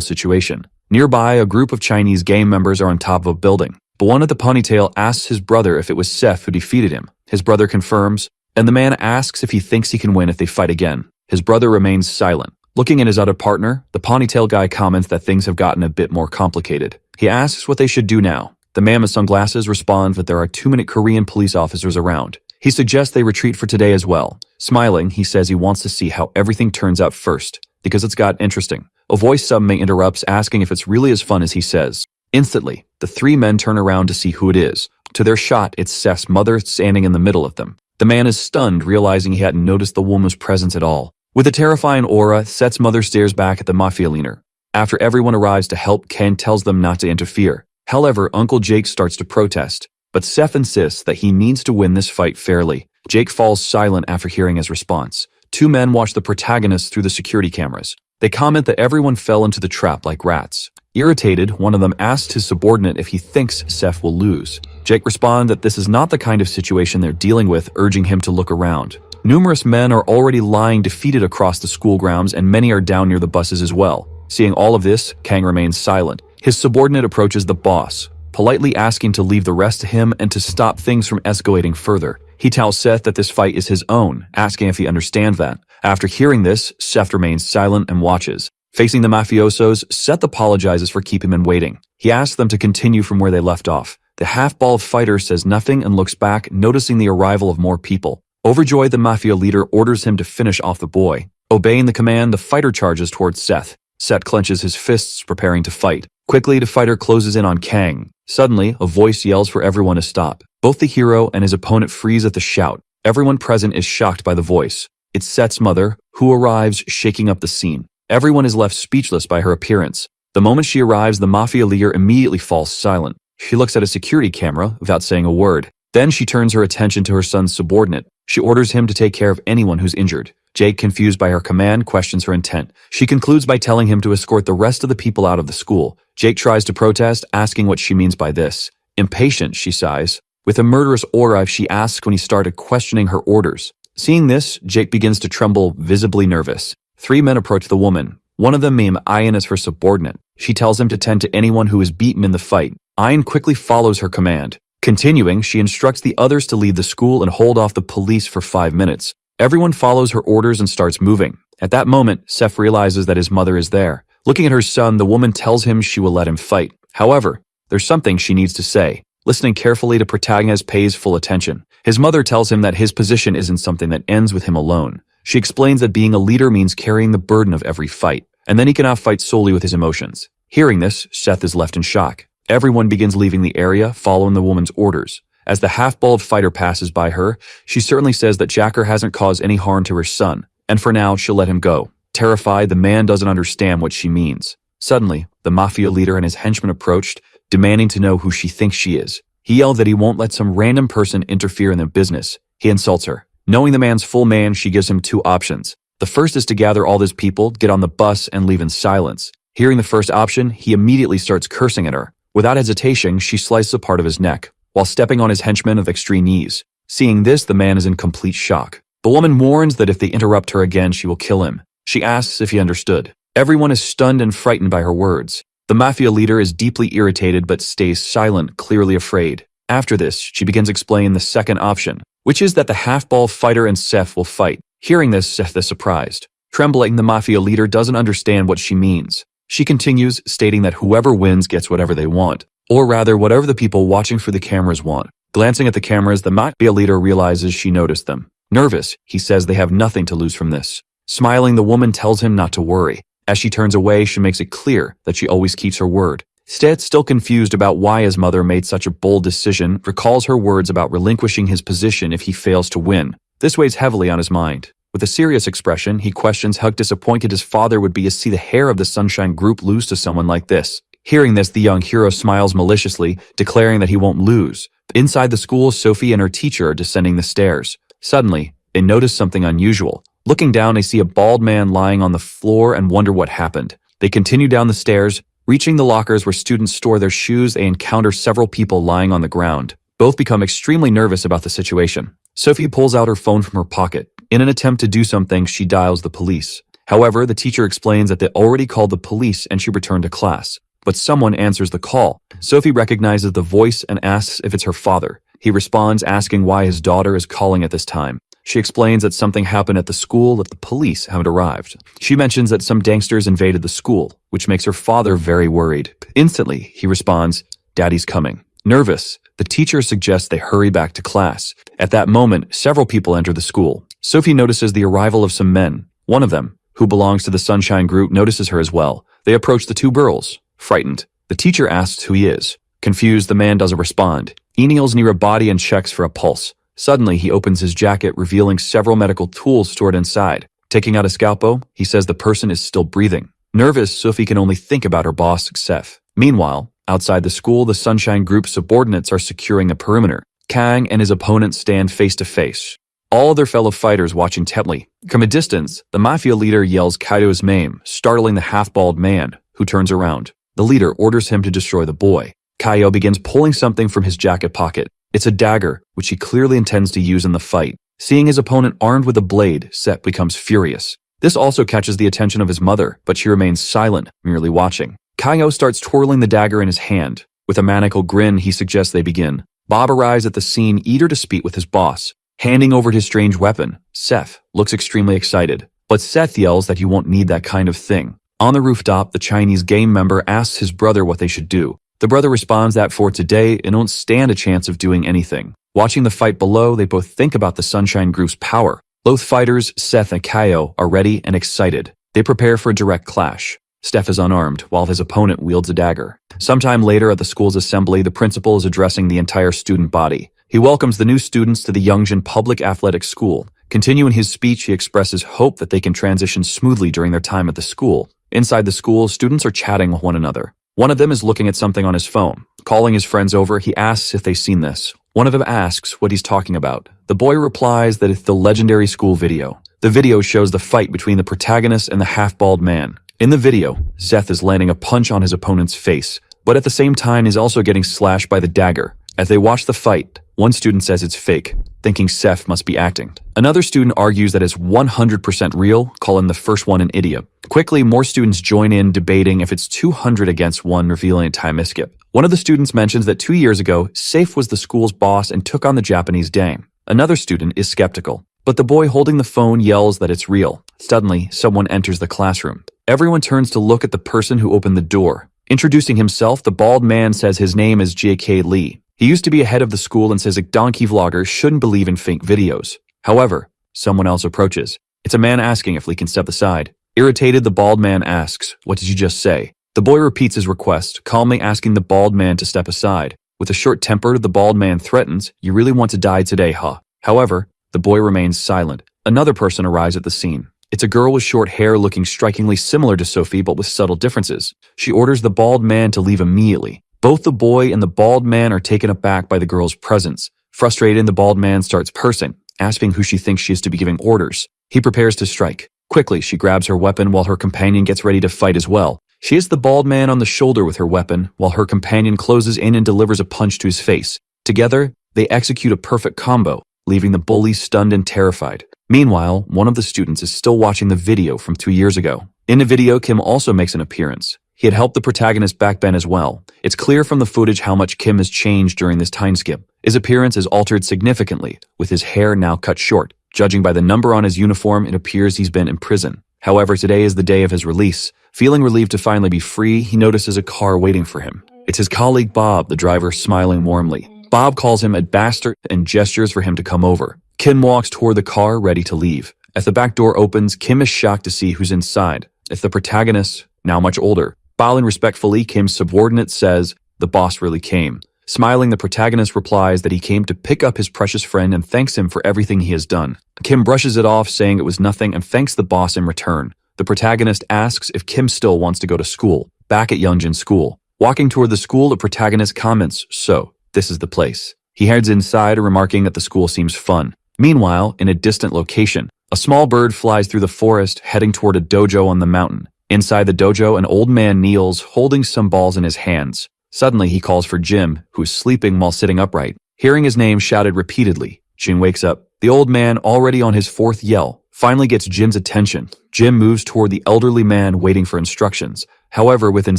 situation. Nearby, a group of Chinese gang members are on top of a building. But one at the ponytail asks his brother if it was Seth who defeated him. His brother confirms, and the man asks if he thinks he can win if they fight again. His brother remains silent. Looking at his other partner, the ponytail guy comments that things have gotten a bit more complicated. He asks what they should do now. The man with sunglasses responds that there are too many Korean police officers around. He suggests they retreat for today as well. Smiling, he says he wants to see how everything turns out first, because it's got interesting. A voice suddenly interrupts, asking if it's really as fun as he says. Instantly, the three men turn around to see who it is. To their shot, it's Seth's mother standing in the middle of them. The man is stunned, realizing he hadn't noticed the woman's presence at all. With a terrifying aura, Seth's mother stares back at the Mafia leader. After everyone arrives to help, Ken tells them not to interfere. However, Uncle Jake starts to protest, but Seth insists that he means to win this fight fairly. Jake falls silent after hearing his response. Two men watch the protagonist through the security cameras. They comment that everyone fell into the trap like rats. Irritated, one of them asks his subordinate if he thinks Seth will lose. Jake responds that this is not the kind of situation they're dealing with, urging him to look around. Numerous men are already lying defeated across the school grounds, and many are down near the buses as well. Seeing all of this, Kang remains silent. His subordinate approaches the boss, politely asking to leave the rest to him and to stop things from escalating further. He tells Seth that this fight is his own, asking if he understands that. After hearing this, Seth remains silent and watches. Facing the mafiosos, Seth apologizes for keeping them waiting. He asks them to continue from where they left off. The half-bald fighter says nothing and looks back, noticing the arrival of more people. Overjoyed, the Mafia leader orders him to finish off the boy. Obeying the command, the fighter charges towards Seth. Seth clenches his fists, preparing to fight. Quickly, the fighter closes in on Kang. Suddenly, a voice yells for everyone to stop. Both the hero and his opponent freeze at the shout. Everyone present is shocked by the voice. It's Seth's mother, who arrives, shaking up the scene. Everyone is left speechless by her appearance. The moment she arrives, the Mafia leader immediately falls silent. She looks at a security camera without saying a word. Then she turns her attention to her son's subordinate. She orders him to take care of anyone who's injured. Jake, confused by her command, questions her intent. She concludes by telling him to escort the rest of the people out of the school. Jake tries to protest, asking what she means by this. Impatient, she sighs. With a murderous aura, she asks when he started questioning her orders. Seeing this, Jake begins to tremble, visibly nervous. Three men approach the woman. One of them named Ian as her subordinate. She tells him to tend to anyone who is beaten in the fight. Ian quickly follows her command. Continuing, she instructs the others to leave the school and hold off the police for 5 minutes. Everyone follows her orders and starts moving. At that moment, Seth realizes that his mother is there. Looking at her son, the woman tells him she will let him fight. However, there's something she needs to say. Listening carefully, the protagonist pays full attention. His mother tells him that his position isn't something that ends with him alone. She explains that being a leader means carrying the burden of every fight, and then he cannot fight solely with his emotions. Hearing this, Seth is left in shock. Everyone begins leaving the area, following the woman's orders. As the half-bald fighter passes by her, she certainly says that Jacker hasn't caused any harm to her son, and for now, she'll let him go. Terrified, the man doesn't understand what she means. Suddenly, the Mafia leader and his henchmen approached, demanding to know who she thinks she is. He yelled that he won't let some random person interfere in their business. He insults her. Knowing the man's full name, she gives him two options. The first is to gather all these people, get on the bus, and leave in silence. Hearing the first option, he immediately starts cursing at her. Without hesitation, she slices a part of his neck, while stepping on his henchman with extreme ease. Seeing this, the man is in complete shock. The woman warns that if they interrupt her again, she will kill him. She asks if he understood. Everyone is stunned and frightened by her words. The Mafia leader is deeply irritated but stays silent, clearly afraid. After this, she begins explaining the second option, which is that the half-ball fighter and Seth will fight. Hearing this, Seth is surprised. Trembling, the Mafia leader doesn't understand what she means. She continues, stating that whoever wins gets whatever they want, or rather, whatever the people watching for the cameras want. Glancing at the cameras, the Mafia leader realizes she noticed them. Nervous, he says they have nothing to lose from this. Smiling, the woman tells him not to worry. As she turns away, she makes it clear that she always keeps her word. Seth, still confused about why his mother made such a bold decision, recalls her words about relinquishing his position if he fails to win. This weighs heavily on his mind. With a serious expression, he questions how disappointed his father would be to see the hair of the Sunshine Group lose to someone like this. Hearing this, the young hero smiles maliciously, declaring that he won't lose. Inside the school, Sophie and her teacher are descending the stairs. Suddenly, they notice something unusual. Looking down, they see a bald man lying on the floor and wonder what happened. They continue down the stairs. Reaching the lockers where students store their shoes, they encounter several people lying on the ground. Both become extremely nervous about the situation. Sophie pulls out her phone from her pocket. In an attempt to do something, she dials the police. However, the teacher explains that they already called the police and she returned to class. But someone answers the call. Sophie recognizes the voice and asks if it's her father. He responds asking why his daughter is calling at this time. She explains that something happened at the school that the police haven't arrived. She mentions that some gangsters invaded the school, which makes her father very worried. Instantly, he responds, "Daddy's coming." Nervous, the teacher suggests they hurry back to class. At that moment, several people enter the school. Sophie notices the arrival of some men. One of them, who belongs to the Sunshine Group, notices her as well. They approach the two girls. Frightened, the teacher asks who he is. Confused, the man doesn't respond. He kneels near a body and checks for a pulse. Suddenly, he opens his jacket, revealing several medical tools stored inside. Taking out a scalpel, he says the person is still breathing. Nervous, Sophie can only think about her boss, Seth. Meanwhile, outside the school, the Sunshine Group subordinates are securing the perimeter. Kang and his opponent stand face to face. All their fellow fighters watch intently. From a distance, the Mafia leader yells Kaido's name, startling the half-bald man, who turns around. The leader orders him to destroy the boy. Kaido begins pulling something from his jacket pocket. It's a dagger, which he clearly intends to use in the fight. Seeing his opponent armed with a blade, Seth becomes furious. This also catches the attention of his mother, but she remains silent, merely watching. Kaido starts twirling the dagger in his hand. With a maniacal grin, he suggests they begin. Bob arrives at the scene, eager to speak with his boss. Handing over his strange weapon, Seth looks extremely excited. But Seth yells that he won't need that kind of thing. On the rooftop, the Chinese gang member asks his brother what they should do. The brother responds that for today, they don't stand a chance of doing anything. Watching the fight below, they both think about the Sunshine Group's power. Both fighters, Seth and Kaido, are ready and excited. They prepare for a direct clash. Steph is unarmed, while his opponent wields a dagger. Sometime later at the school's assembly, the principal is addressing the entire student body. He welcomes the new students to the Youngjin Public Athletic School. Continuing his speech, he expresses hope that they can transition smoothly during their time at the school. Inside the school, students are chatting with one another. One of them is looking at something on his phone. Calling his friends over, he asks if they've seen this. One of them asks what he's talking about. The boy replies that it's the legendary school video. The video shows the fight between the protagonist and the half-bald man. In the video, Seth is landing a punch on his opponent's face, but at the same time he's also getting slashed by the dagger. As they watch the fight, one student says it's fake, thinking Seth must be acting. Another student argues that it's 100% real, calling the first one an idiot. Quickly, more students join in, debating if it's 200 against 1, revealing a time skip. One of the students mentions that 2 years ago, Safe was the school's boss and took on the Japanese gang. Another student is skeptical, but the boy holding the phone yells that it's real. Suddenly, someone enters the classroom. Everyone turns to look at the person who opened the door. Introducing himself, the bald man says his name is J.K. Lee. He used to be a head of the school and says a donkey vlogger shouldn't believe in fake videos. However, someone else approaches. It's a man asking if Lee can step aside. Irritated, the bald man asks, "What did you just say?" The boy repeats his request, calmly asking the bald man to step aside. With a short temper, the bald man threatens, "You really want to die today, huh?" However, the boy remains silent. Another person arrives at the scene. It's a girl with short hair looking strikingly similar to Sophie but with subtle differences. She orders the bald man to leave immediately. Both the boy and the bald man are taken aback by the girl's presence. Frustrated, the bald man starts cursing, asking who she thinks she is to be giving orders. He prepares to strike. Quickly, she grabs her weapon while her companion gets ready to fight as well. She hits the bald man on the shoulder with her weapon, while her companion closes in and delivers a punch to his face. Together, they execute a perfect combo, leaving the bully stunned and terrified. Meanwhile, one of the students is still watching the video from 2 years ago. In the video, Kim also makes an appearance. He had helped the protagonist back then as well. It's clear from the footage how much Kim has changed during this time skip. His appearance is altered significantly, with his hair now cut short. Judging by the number on his uniform, it appears he's been in prison. However, today is the day of his release. Feeling relieved to finally be free, he notices a car waiting for him. It's his colleague Bob, the driver, smiling warmly. Bob calls him a bastard and gestures for him to come over. Kim walks toward the car, ready to leave. As the back door opens, Kim is shocked to see who's inside. It's the protagonist, now much older. Bowing respectfully, Kim's subordinate says, "The boss really came." Smiling, the protagonist replies that he came to pick up his precious friend and thanks him for everything he has done. Kim brushes it off, saying it was nothing, and thanks the boss in return. The protagonist asks if Kim still wants to go to school. Back at Youngjin's school. Walking toward the school, the protagonist comments, "So, this is the place." He heads inside, remarking that the school seems fun. Meanwhile, in a distant location, a small bird flies through the forest, heading toward a dojo on the mountain. Inside the dojo, an old man kneels, holding some balls in his hands. Suddenly, he calls for Jim, who is sleeping while sitting upright. Hearing his name shouted repeatedly, Jin wakes up. The old man, already on his fourth yell, finally gets Jim's attention. Jim moves toward the elderly man, waiting for instructions. However, within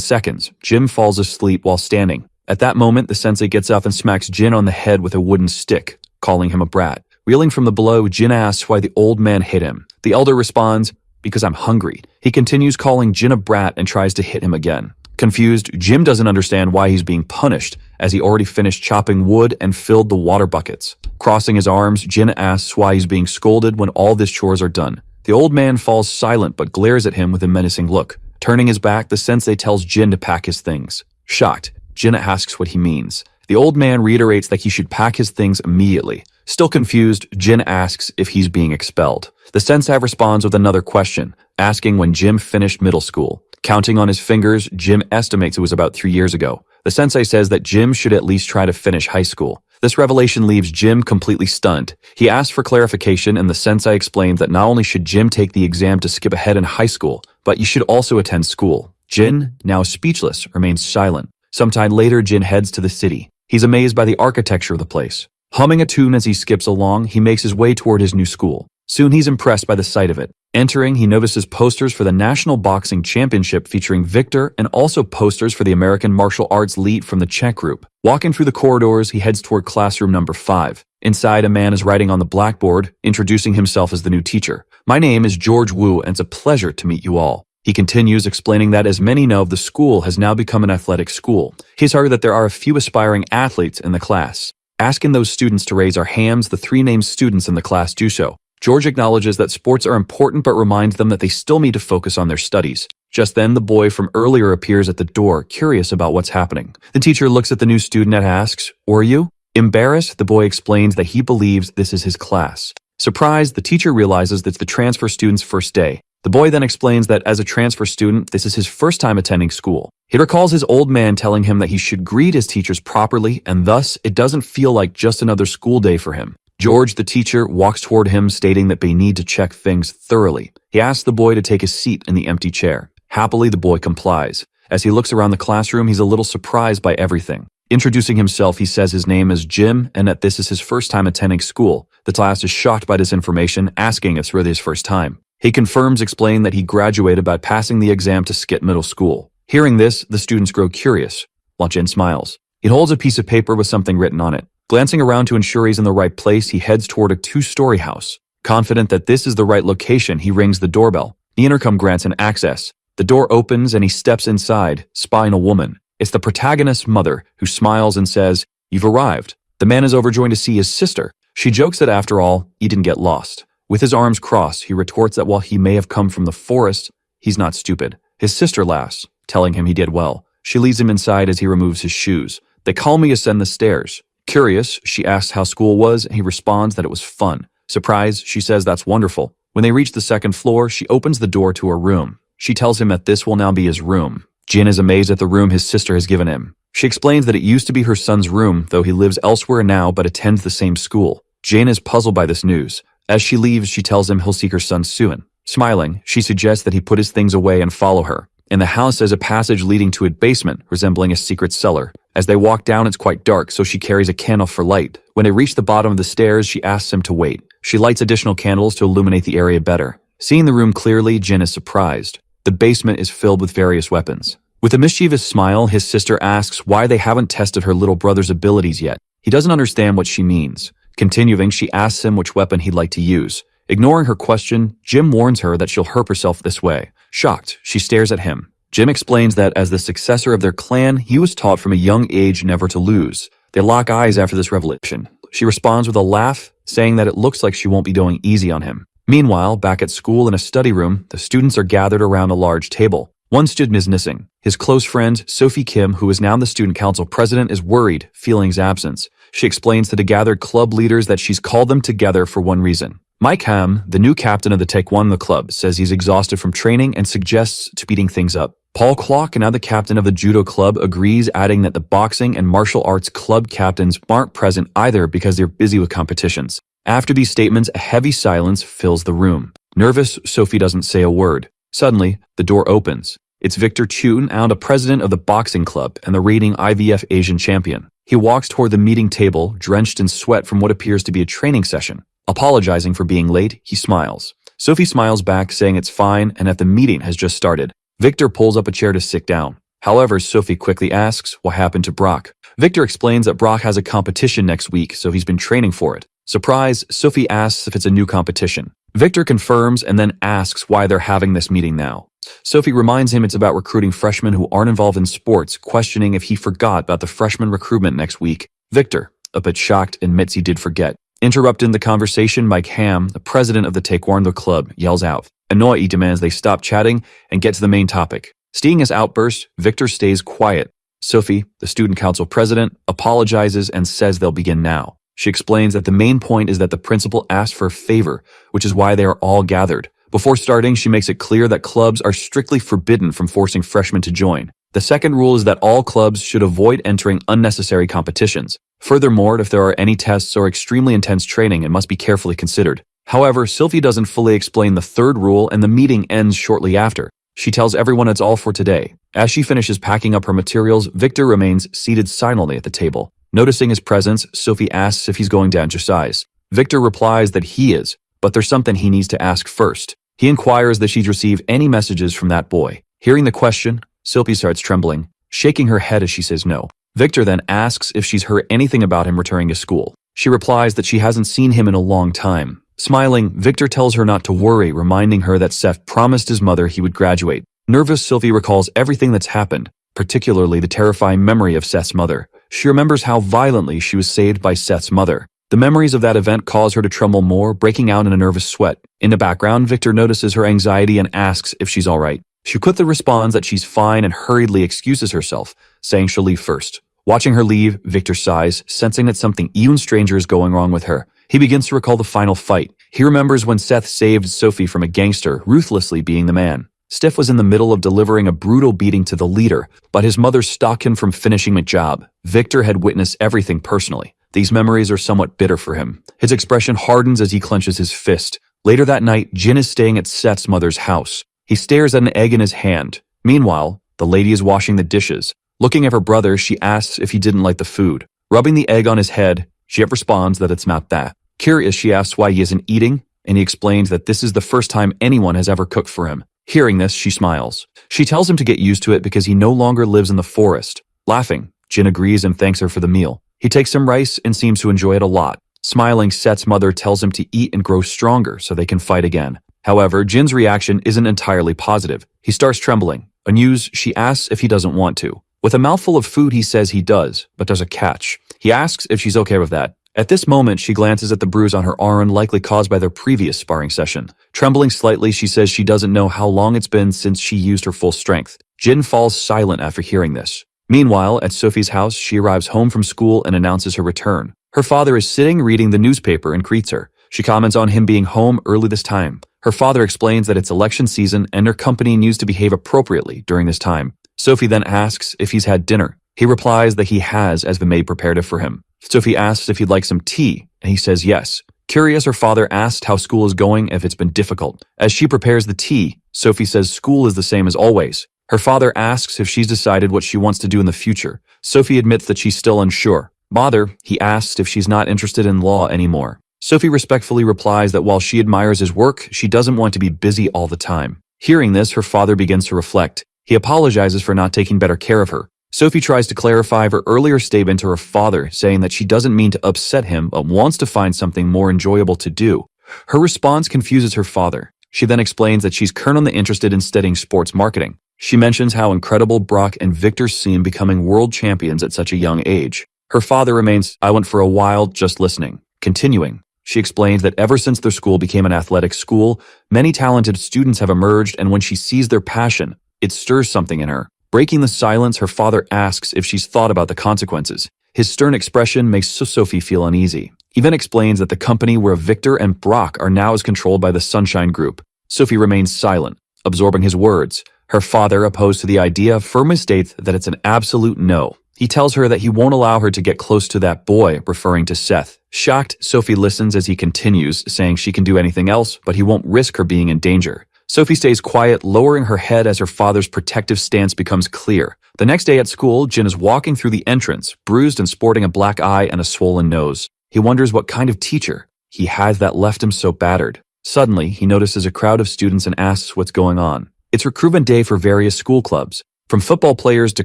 seconds, Jim falls asleep while standing. At that moment, the sensei gets up and smacks Jin on the head with a wooden stick, calling him a brat. Reeling from the blow, Jin asks why the old man hit him. The elder responds, "Because I'm hungry." He continues calling Jin a brat and tries to hit him again. Confused, Jim doesn't understand why he's being punished, as he already finished chopping wood and filled the water buckets. Crossing his arms, Jin asks why he's being scolded when all his chores are done. The old man falls silent but glares at him with a menacing look. Turning his back, the sensei tells Jin to pack his things. Shocked, Jin asks what he means. The old man reiterates that he should pack his things immediately. Still confused, Jin asks if he's being expelled. The sensei responds with another question, asking when Jim finished middle school. Counting on his fingers, Jim estimates it was about 3 years ago. The sensei says that Jim should at least try to finish high school. This revelation leaves Jim completely stunned. He asks for clarification, and the sensei explains that not only should Jim take the exam to skip ahead in high school, but you should also attend school. Jin, now speechless, remains silent. Sometime later, Jin heads to the city. He's amazed by the architecture of the place. Humming a tune as he skips along, he makes his way toward his new school. Soon he's impressed by the sight of it. Entering, he notices posters for the National Boxing Championship featuring Victor, and also posters for the American Martial Arts Elite from the Czech group. Walking through the corridors, he heads toward classroom number 5. Inside, a man is writing on the blackboard, introducing himself as the new teacher. "My name is George Wu, and it's a pleasure to meet you all." He continues, explaining that as many know, the school has now become an athletic school. He's heard that there are a few aspiring athletes in the class. Asking those students to raise their hands, the 3 named students in the class do so. George acknowledges that sports are important but reminds them that they still need to focus on their studies. Just then, the boy from earlier appears at the door, curious about what's happening. The teacher looks at the new student and asks, "Who are you?" Embarrassed, the boy explains that he believes this is his class. Surprised, the teacher realizes that it's the transfer student's first day. The boy then explains that as a transfer student, this is his first time attending school. He recalls his old man telling him that he should greet his teachers properly, and thus, it doesn't feel like just another school day for him. George, the teacher, walks toward him, stating that they need to check things thoroughly. He asks the boy to take a seat in the empty chair. Happily, the boy complies. As he looks around the classroom, he's a little surprised by everything. Introducing himself, he says his name is Jim and that this is his first time attending school. The class is shocked by this information, asking if it's really his first time. He confirms, explaining that he graduated by passing the exam to skip middle school. Hearing this, the students grow curious. Jin smiles. He holds a piece of paper with something written on it. Glancing around to ensure he's in the right place, he heads toward a 2-story house. Confident that this is the right location, he rings the doorbell. The intercom grants him access. The door opens and he steps inside, spying a woman. It's the protagonist's mother, who smiles and says, "You've arrived." The man is overjoyed to see his sister. She jokes that after all, he didn't get lost. With his arms crossed, he retorts that while he may have come from the forest, he's not stupid. His sister laughs, telling him he did well. She leads him inside as he removes his shoes. They calmly ascend the stairs. Curious, she asks how school was, and he responds that it was fun. Surprised, she says that's wonderful. When they reach the 2nd floor, she opens the door to her room. She tells him that this will now be his room. Jin is amazed at the room his sister has given him. She explains that it used to be her son's room, though he lives elsewhere now but attends the same school. Jin is puzzled by this news. As she leaves, she tells him he'll seek her son soon. Smiling, she suggests that he put his things away and follow her. In the house is a passage leading to a basement, resembling a secret cellar. As they walk down, it's quite dark, so she carries a candle for light. When they reach the bottom of the stairs, she asks him to wait. She lights additional candles to illuminate the area better. Seeing the room clearly, Jin is surprised. The basement is filled with various weapons. With a mischievous smile, his sister asks why they haven't tested her little brother's abilities yet. He doesn't understand what she means. Continuing, she asks him which weapon he'd like to use. Ignoring her question, Jim warns her that she'll hurt herself this way. Shocked, she stares at him. Jim explains that as the successor of their clan, he was taught from a young age never to lose. They lock eyes after this revelation. She responds with a laugh, saying that it looks like she won't be going easy on him. Meanwhile, back at school in a study room, the students are gathered around a large table. One student is missing. His close friend, Sophie Kim, who is now the student council president, is worried, feeling his absence. She explains to the gathered club leaders that she's called them together for one reason. Mike Ham, the new captain of the Taekwondo club, says he's exhausted from training and suggests speeding things up. Paul Klock, now the captain of the judo club, agrees, adding that the boxing and martial arts club captains aren't present either because they're busy with competitions. After these statements, a heavy silence fills the room. Nervous, Sophie doesn't say a word. Suddenly, the door opens. It's Victor Chun, now the president of the boxing club and the reigning IVF Asian champion. He walks toward the meeting table, drenched in sweat from what appears to be a training session. Apologizing for being late, he smiles. Sophie smiles back, saying it's fine and that the meeting has just started. Victor pulls up a chair to sit down. However, Sophie quickly asks what happened to Brock. Victor explains that Brock has a competition next week, so he's been training for it. Surprised, Sophie asks if it's a new competition. Victor confirms and then asks why they're having this meeting now. Sophie reminds him it's about recruiting freshmen who aren't involved in sports, questioning if he forgot about the freshman recruitment next week. Victor, a bit shocked, admits he did forget. Interrupting the conversation, Mike Ham, the president of the Taekwondo club, yells out. Annoyed, he demands they stop chatting and get to the main topic. Seeing his outburst, Victor stays quiet. Sophie, the student council president, apologizes and says they'll begin now. She explains that the main point is that the principal asked for a favor, which is why they are all gathered. Before starting, she makes it clear that clubs are strictly forbidden from forcing freshmen to join. The second rule is that all clubs should avoid entering unnecessary competitions. Furthermore, if there are any tests or extremely intense training, it must be carefully considered. However, Sophie doesn't fully explain the third rule and the meeting ends shortly after. She tells everyone it's all for today. As she finishes packing up her materials, Victor remains seated silently at the table. Noticing his presence, Sophie asks if he's going to exercise. Victor replies that he is, but there's something he needs to ask first. He inquires that she's received any messages from that boy. Hearing the question, Sophie starts trembling, shaking her head as she says no. Victor then asks if she's heard anything about him returning to school. She replies that she hasn't seen him in a long time. Smiling, Victor tells her not to worry, reminding her that Seth promised his mother he would graduate. Nervous, Sophie recalls everything that's happened, particularly the terrifying memory of Seth's mother. She remembers how violently she was saved by Seth's mother. The memories of that event cause her to tremble more, breaking out in a nervous sweat. In the background, Victor notices her anxiety and asks if she's alright. She quickly responds that she's fine and hurriedly excuses herself, saying she'll leave first. Watching her leave, Victor sighs, sensing that something even stranger is going wrong with her. He begins to recall the final fight. He remembers when Seth saved Sophie from a gangster, ruthlessly being the man. Steph was in the middle of delivering a brutal beating to the leader, but his mother stopped him from finishing the job. Victor had witnessed everything personally. These memories are somewhat bitter for him. His expression hardens as he clenches his fist. Later that night, Jin is staying at Seth's mother's house. He stares at an egg in his hand. Meanwhile, the lady is washing the dishes. Looking at her brother, she asks if he didn't like the food. Rubbing the egg on his head, she responds that it's not that. Curious, she asks why he isn't eating, and he explains that this is the first time anyone has ever cooked for him. Hearing this, she smiles. She tells him to get used to it because he no longer lives in the forest. Laughing, Jin agrees and thanks her for the meal. He takes some rice and seems to enjoy it a lot. Smiling, Seth's mother tells him to eat and grow stronger so they can fight again. However, Jin's reaction isn't entirely positive. He starts trembling. Amused, she asks if he doesn't want to. With a mouthful of food, he says he does, but there's a catch. He asks if she's okay with that. At this moment, she glances at the bruise on her arm, likely caused by their previous sparring session. Trembling slightly, she says she doesn't know how long it's been since she used her full strength. Jin falls silent after hearing this. Meanwhile, at Sophie's house, she arrives home from school and announces her return. Her father is sitting reading the newspaper and greets her. She comments on him being home early this time. Her father explains that it's election season and her company needs to behave appropriately during this time. Sophie then asks if he's had dinner. He replies that he has, as the maid prepared it for him. Sophie asks if he'd like some tea, and he says yes. Curious, her father asks how school is going if it's been difficult. As she prepares the tea, Sophie says school is the same as always. Her father asks if she's decided what she wants to do in the future. Sophie admits that she's still unsure. Bother, he asks if she's not interested in law anymore. Sophie respectfully replies that while she admires his work, she doesn't want to be busy all the time. Hearing this, her father begins to reflect. He apologizes for not taking better care of her. Sophie tries to clarify her earlier statement to her father, saying that she doesn't mean to upset him but wants to find something more enjoyable to do. Her response confuses her father. She then explains that she's currently interested in studying sports marketing. She mentions how incredible Brock and Victor seem becoming world champions at such a young age. Her father remains silent for a while, just listening. Continuing, she explains that ever since their school became an athletic school, many talented students have emerged, and when she sees their passion, It stirs something in her. Breaking the silence, her father asks if she's thought about the consequences. His stern expression makes Sophie feel uneasy. He then explains that the company where Victor and Brock are now is controlled by the Sunshine Group. Sophie remains silent, absorbing his words. Her father, opposed to the idea, firmly states that it's an absolute no. He tells her that he won't allow her to get close to that boy, referring to Seth. Shocked, Sophie listens as he continues, saying she can do anything else, but he won't risk her being in danger. Sophie stays quiet, lowering her head as her father's protective stance becomes clear. The next day at school, Jin is walking through the entrance, bruised and sporting a black eye and a swollen nose. He wonders what kind of teacher he has that left him so battered. Suddenly, he notices a crowd of students and asks what's going on. It's recruitment day for various school clubs. From football players to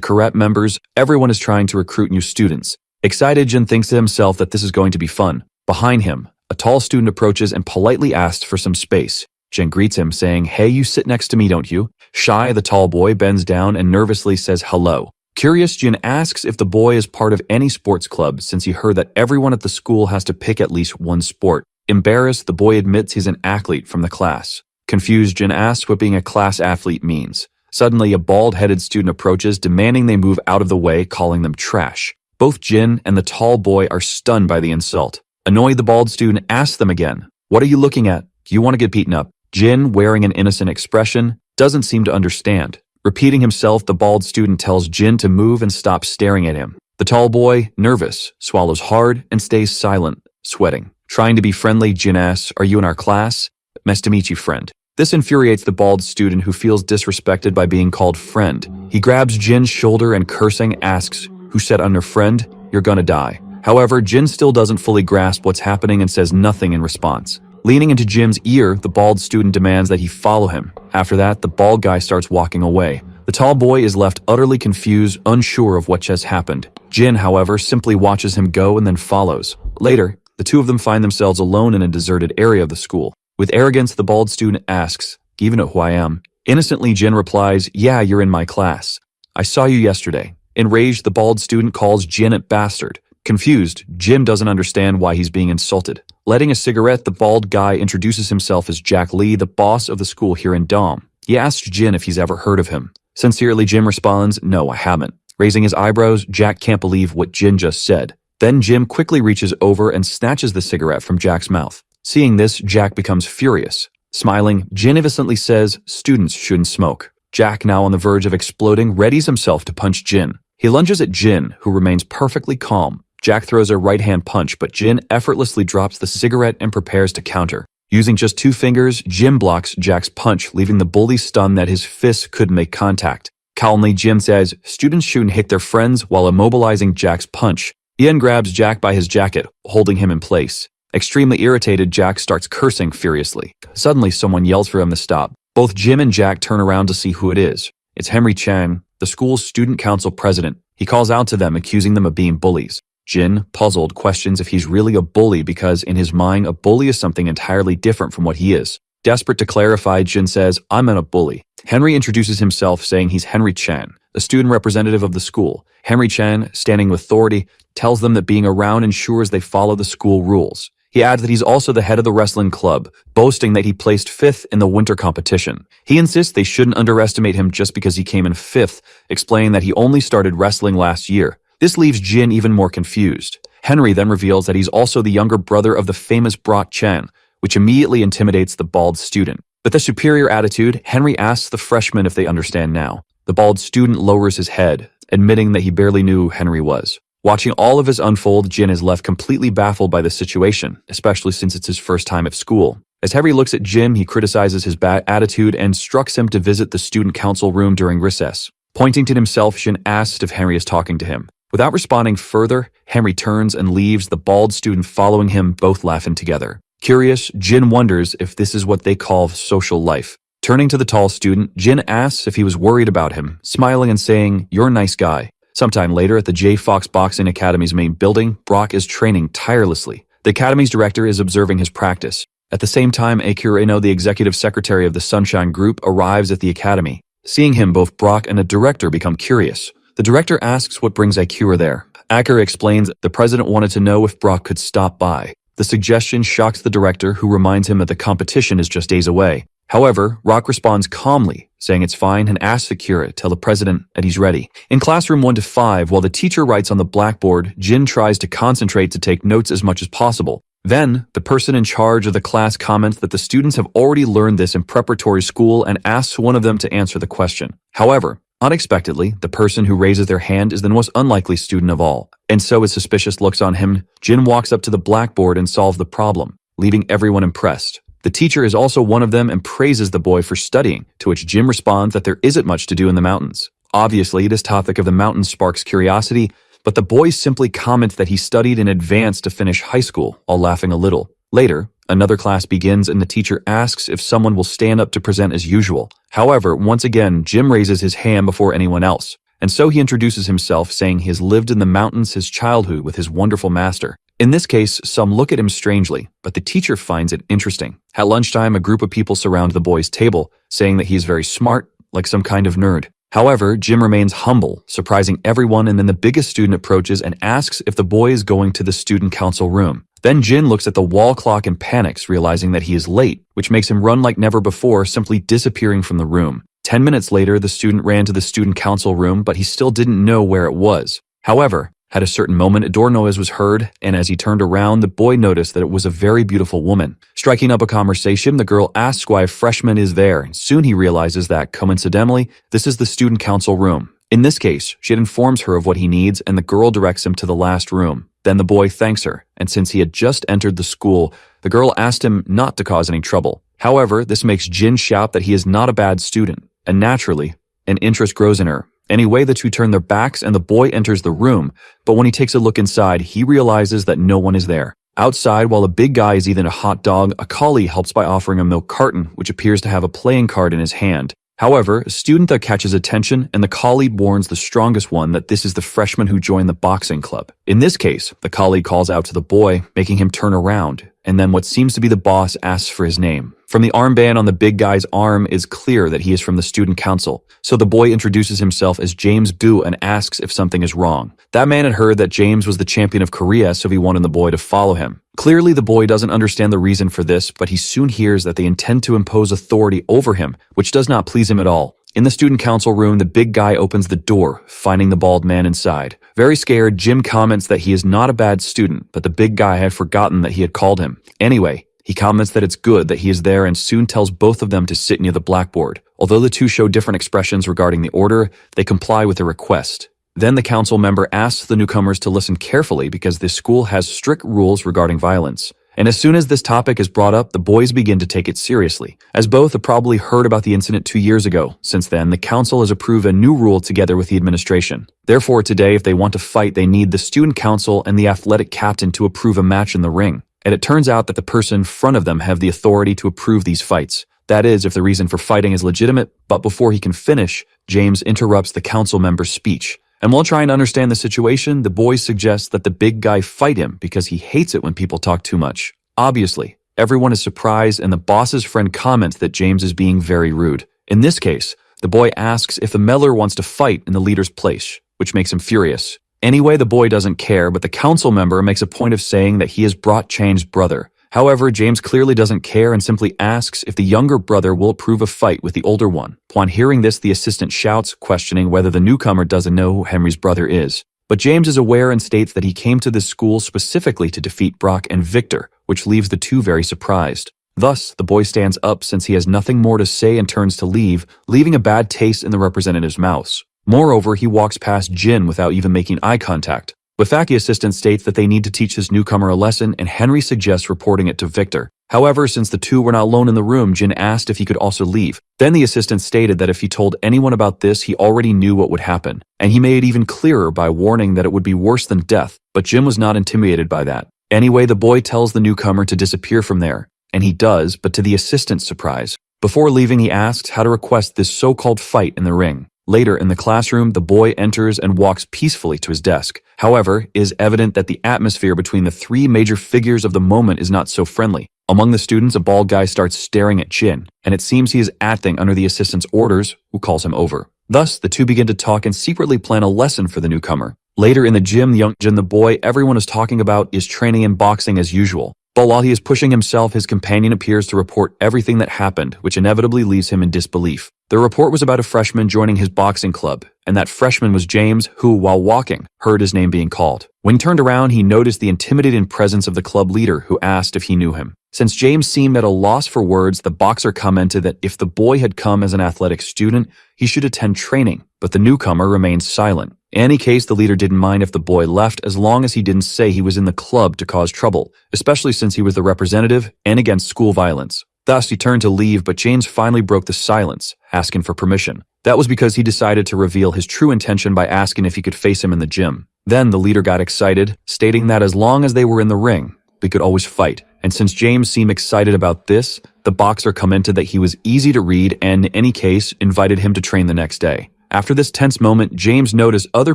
cadet members, everyone is trying to recruit new students. Excited, Jin thinks to himself that this is going to be fun. Behind him, a tall student approaches and politely asks for some space. Jin greets him, saying, "Hey, you sit next to me, don't you?" Shy, the tall boy bends down and nervously says hello. Curious, Jin asks if the boy is part of any sports club since he heard that everyone at the school has to pick at least one sport. Embarrassed, the boy admits he's an athlete from the class. Confused, Jin asks what being a class athlete means. Suddenly, a bald-headed student approaches, demanding they move out of the way, calling them trash. Both Jin and the tall boy are stunned by the insult. Annoyed, the bald student asks them again, "What are you looking at? Do you want to get beaten up?" Jin, wearing an innocent expression, doesn't seem to understand. Repeating himself, the bald student tells Jin to move and stop staring at him. The tall boy, nervous, swallows hard and stays silent, sweating. Trying to be friendly, Jin asks, "Are you in our class?" "Nice to meet you, friend." This infuriates the bald student, who feels disrespected by being called friend. He grabs Jin's shoulder and, cursing, asks, "Who said I'm your friend? You're gonna die." However, Jin still doesn't fully grasp what's happening and says nothing in response. Leaning into Jin's ear, the bald student demands that he follow him. After that, the bald guy starts walking away. The tall boy is left utterly confused, unsure of what just happened. Jin, however, simply watches him go and then follows. Later, the two of them find themselves alone in a deserted area of the school. With arrogance, the bald student asks, "Do you even know who I am?" Innocently, Jin replies, "Yeah, you're in my class. I saw you yesterday." Enraged, the bald student calls Jin a bastard. Confused, Jin doesn't understand why he's being insulted. Lighting a cigarette, the bald guy introduces himself as Jack Lee, the boss of the school here in Dom. He asks Jin if he's ever heard of him. Sincerely, Jin responds, "No, I haven't." Raising his eyebrows, Jack can't believe what Jin just said. Then Jin quickly reaches over and snatches the cigarette from Jack's mouth. Seeing this, Jack becomes furious. Smiling, Jin innocently says students shouldn't smoke. Jack, now on the verge of exploding, readies himself to punch Jin. He lunges at Jin, who remains perfectly calm. Jack throws a right-hand punch, but Jin effortlessly drops the cigarette and prepares to counter. Using just 2 fingers, Jin blocks Jack's punch, leaving the bully stunned that his fists couldn't make contact. Calmly, Jin says students shouldn't hit their friends while immobilizing Jack's punch. Ian grabs Jack by his jacket, holding him in place. Extremely irritated, Jack starts cursing furiously. Suddenly, someone yells for him to stop. Both Jim and Jack turn around to see who it is. It's Henry Chan, the school's student council president. He calls out to them, accusing them of being bullies. Jin, puzzled, questions if he's really a bully because, in his mind, a bully is something entirely different from what he is. Desperate to clarify, Jin says, "I'm not a bully." Henry introduces himself, saying he's Henry Chan, the student representative of the school. Henry Chan, standing with authority, tells them that being around ensures they follow the school rules. He adds that he's also the head of the wrestling club, boasting that he placed 5th in the winter competition. He insists they shouldn't underestimate him just because he came in 5th, explaining that he only started wrestling last year. This leaves Jin even more confused. Henry then reveals that he's also the younger brother of the famous Brock Chan, which immediately intimidates the bald student. With a superior attitude, Henry asks the freshmen if they understand now. The bald student lowers his head, admitting that he barely knew who Henry was. Watching all of this unfold, Jin is left completely baffled by the situation, especially since it's his first time at school. As Henry looks at Jin, he criticizes his bad attitude and instructs him to visit the student council room during recess. Pointing to himself, Jin asks if Henry is talking to him. Without responding further, Henry turns and leaves, the bald student following him, both laughing together. Curious, Jin wonders if this is what they call social life. Turning to the tall student, Jin asks if he was worried about him, smiling and saying, "You're a nice guy." Sometime later, at the J. Fox Boxing Academy's main building, Brock is training tirelessly. The academy's director is observing his practice. At the same time, Akira Ino, the executive secretary of the Sunshine Group, arrives at the academy. Seeing him, both Brock and the director become curious. The director asks what brings Akira there. Akira explains the president wanted to know if Brock could stop by. The suggestion shocks the director, who reminds him that the competition is just days away. However, Rock responds calmly, saying it's fine and asks Akira to tell the president that he's ready. In classroom 1 to 5, while the teacher writes on the blackboard, Jin tries to concentrate to take notes as much as possible. Then, the person in charge of the class comments that the students have already learned this in preparatory school and asks one of them to answer the question. However, unexpectedly, the person who raises their hand is the most unlikely student of all, and so with suspicious looks on him, Jin walks up to the blackboard and solves the problem, leaving everyone impressed. The teacher is also one of them and praises the boy for studying, to which Jin responds that there isn't much to do in the mountains. Obviously, this topic of the mountains sparks curiosity, but the boy simply comments that he studied in advance to finish high school, all laughing a little. Later, another class begins and the teacher asks if someone will stand up to present as usual. However, once again, Jim raises his hand before anyone else, and so he introduces himself, saying he has lived in the mountains his childhood with his wonderful master. In this case, some look at him strangely, but the teacher finds it interesting. At lunchtime, a group of people surround the boy's table, saying that he is very smart, like some kind of nerd. However, Jim remains humble, surprising everyone, and then the biggest student approaches and asks if the boy is going to the student council room. Then Jin looks at the wall clock and panics, realizing that he is late, which makes him run like never before, simply disappearing from the room. 10 minutes later, the student ran to the student council room, but he still didn't know where it was. However, at a certain moment, a door noise was heard, and as he turned around, the boy noticed that it was a very beautiful woman. Striking up a conversation, the girl asks why a freshman is there. Soon he realizes that, coincidentally, this is the student council room. In this case, she informs her of what he needs, and the girl directs him to the last room. Then the boy thanks her, and since he had just entered the school, the girl asked him not to cause any trouble. However, this makes Jin shout that he is not a bad student, and naturally, an interest grows in her. Anyway, the two turn their backs and the boy enters the room, but when he takes a look inside, he realizes that no one is there. Outside, while a big guy is eating a hot dog, a collie helps by offering a milk carton, which appears to have a playing card in his hand. However, a student that catches attention, and the colleague warns the strongest one that this is the freshman who joined the boxing club. In this case, the colleague calls out to the boy, making him turn around, and then what seems to be the boss asks for his name. From the armband on the big guy's arm is clear that he is from the student council, so the boy introduces himself as James Gu and asks if something is wrong. That man had heard that James was the champion of Korea, so he wanted the boy to follow him. Clearly, the boy doesn't understand the reason for this, but he soon hears that they intend to impose authority over him, which does not please him at all. In the student council room, the big guy opens the door, finding the bald man inside. Very scared, Jim comments that he is not a bad student, but the big guy had forgotten that he had called him. Anyway, he comments that it's good that he is there and soon tells both of them to sit near the blackboard. Although the two show different expressions regarding the order, they comply with the request. Then the council member asks the newcomers to listen carefully because this school has strict rules regarding violence. And as soon as this topic is brought up, the boys begin to take it seriously, as both have probably heard about the incident 2 years ago. Since then, the council has approved a new rule together with the administration. Therefore, today, if they want to fight, they need the student council and the athletic captain to approve a match in the ring. And it turns out that the person in front of them have the authority to approve these fights. That is, if the reason for fighting is legitimate, but before he can finish, James interrupts the council member's speech. And while trying to understand the situation, the boys suggest that the big guy fight him because he hates it when people talk too much. Obviously, everyone is surprised and the boss's friend comments that James is being very rude. In this case, the boy asks if the meddler wants to fight in the leader's place, which makes him furious. Anyway, the boy doesn't care, but the council member makes a point of saying that he has brought Chang's brother. However, James clearly doesn't care and simply asks if the younger brother will approve a fight with the older one. Upon hearing this, the assistant shouts, questioning whether the newcomer doesn't know who Henry's brother is. But James is aware and states that he came to this school specifically to defeat Brock and Victor, which leaves the two very surprised. Thus, the boy stands up since he has nothing more to say and turns to leave, leaving a bad taste in the representative's mouth. Moreover, he walks past Jin without even making eye contact. With that, the assistant states that they need to teach this newcomer a lesson, and Henry suggests reporting it to Victor. However, since the two were not alone in the room, Jin asked if he could also leave. Then the assistant stated that if he told anyone about this, he already knew what would happen. And he made it even clearer by warning that it would be worse than death, but Jin was not intimidated by that. Anyway, the boy tells the newcomer to disappear from there, and he does, but to the assistant's surprise. Before leaving, he asks how to request this so-called fight in the ring. Later, in the classroom, the boy enters and walks peacefully to his desk. However, it is evident that the atmosphere between the three major figures of the moment is not so friendly. Among the students, a bald guy starts staring at Jin, and it seems he is acting under the assistant's orders, who calls him over. Thus, the two begin to talk and secretly plan a lesson for the newcomer. Later in the gym, young Jin, the boy everyone is talking about, is training in boxing as usual. But while he is pushing himself, his companion appears to report everything that happened, which inevitably leaves him in disbelief. The report was about a freshman joining his boxing club, and that freshman was James, who, while walking, heard his name being called. When he turned around, he noticed the intimidating presence of the club leader, who asked if he knew him. Since James seemed at a loss for words, the boxer commented that if the boy had come as an athletic student, he should attend training, but the newcomer remained silent. In any case, the leader didn't mind if the boy left as long as he didn't say he was in the club to cause trouble, especially since he was the representative and against school violence. Thus, he turned to leave, but James finally broke the silence, asking for permission. That was because he decided to reveal his true intention by asking if he could face him in the gym. Then the leader got excited, stating that as long as they were in the ring, they could always fight. And since James seemed excited about this, the boxer commented that he was easy to read and, in any case, invited him to train the next day. After this tense moment, James noticed other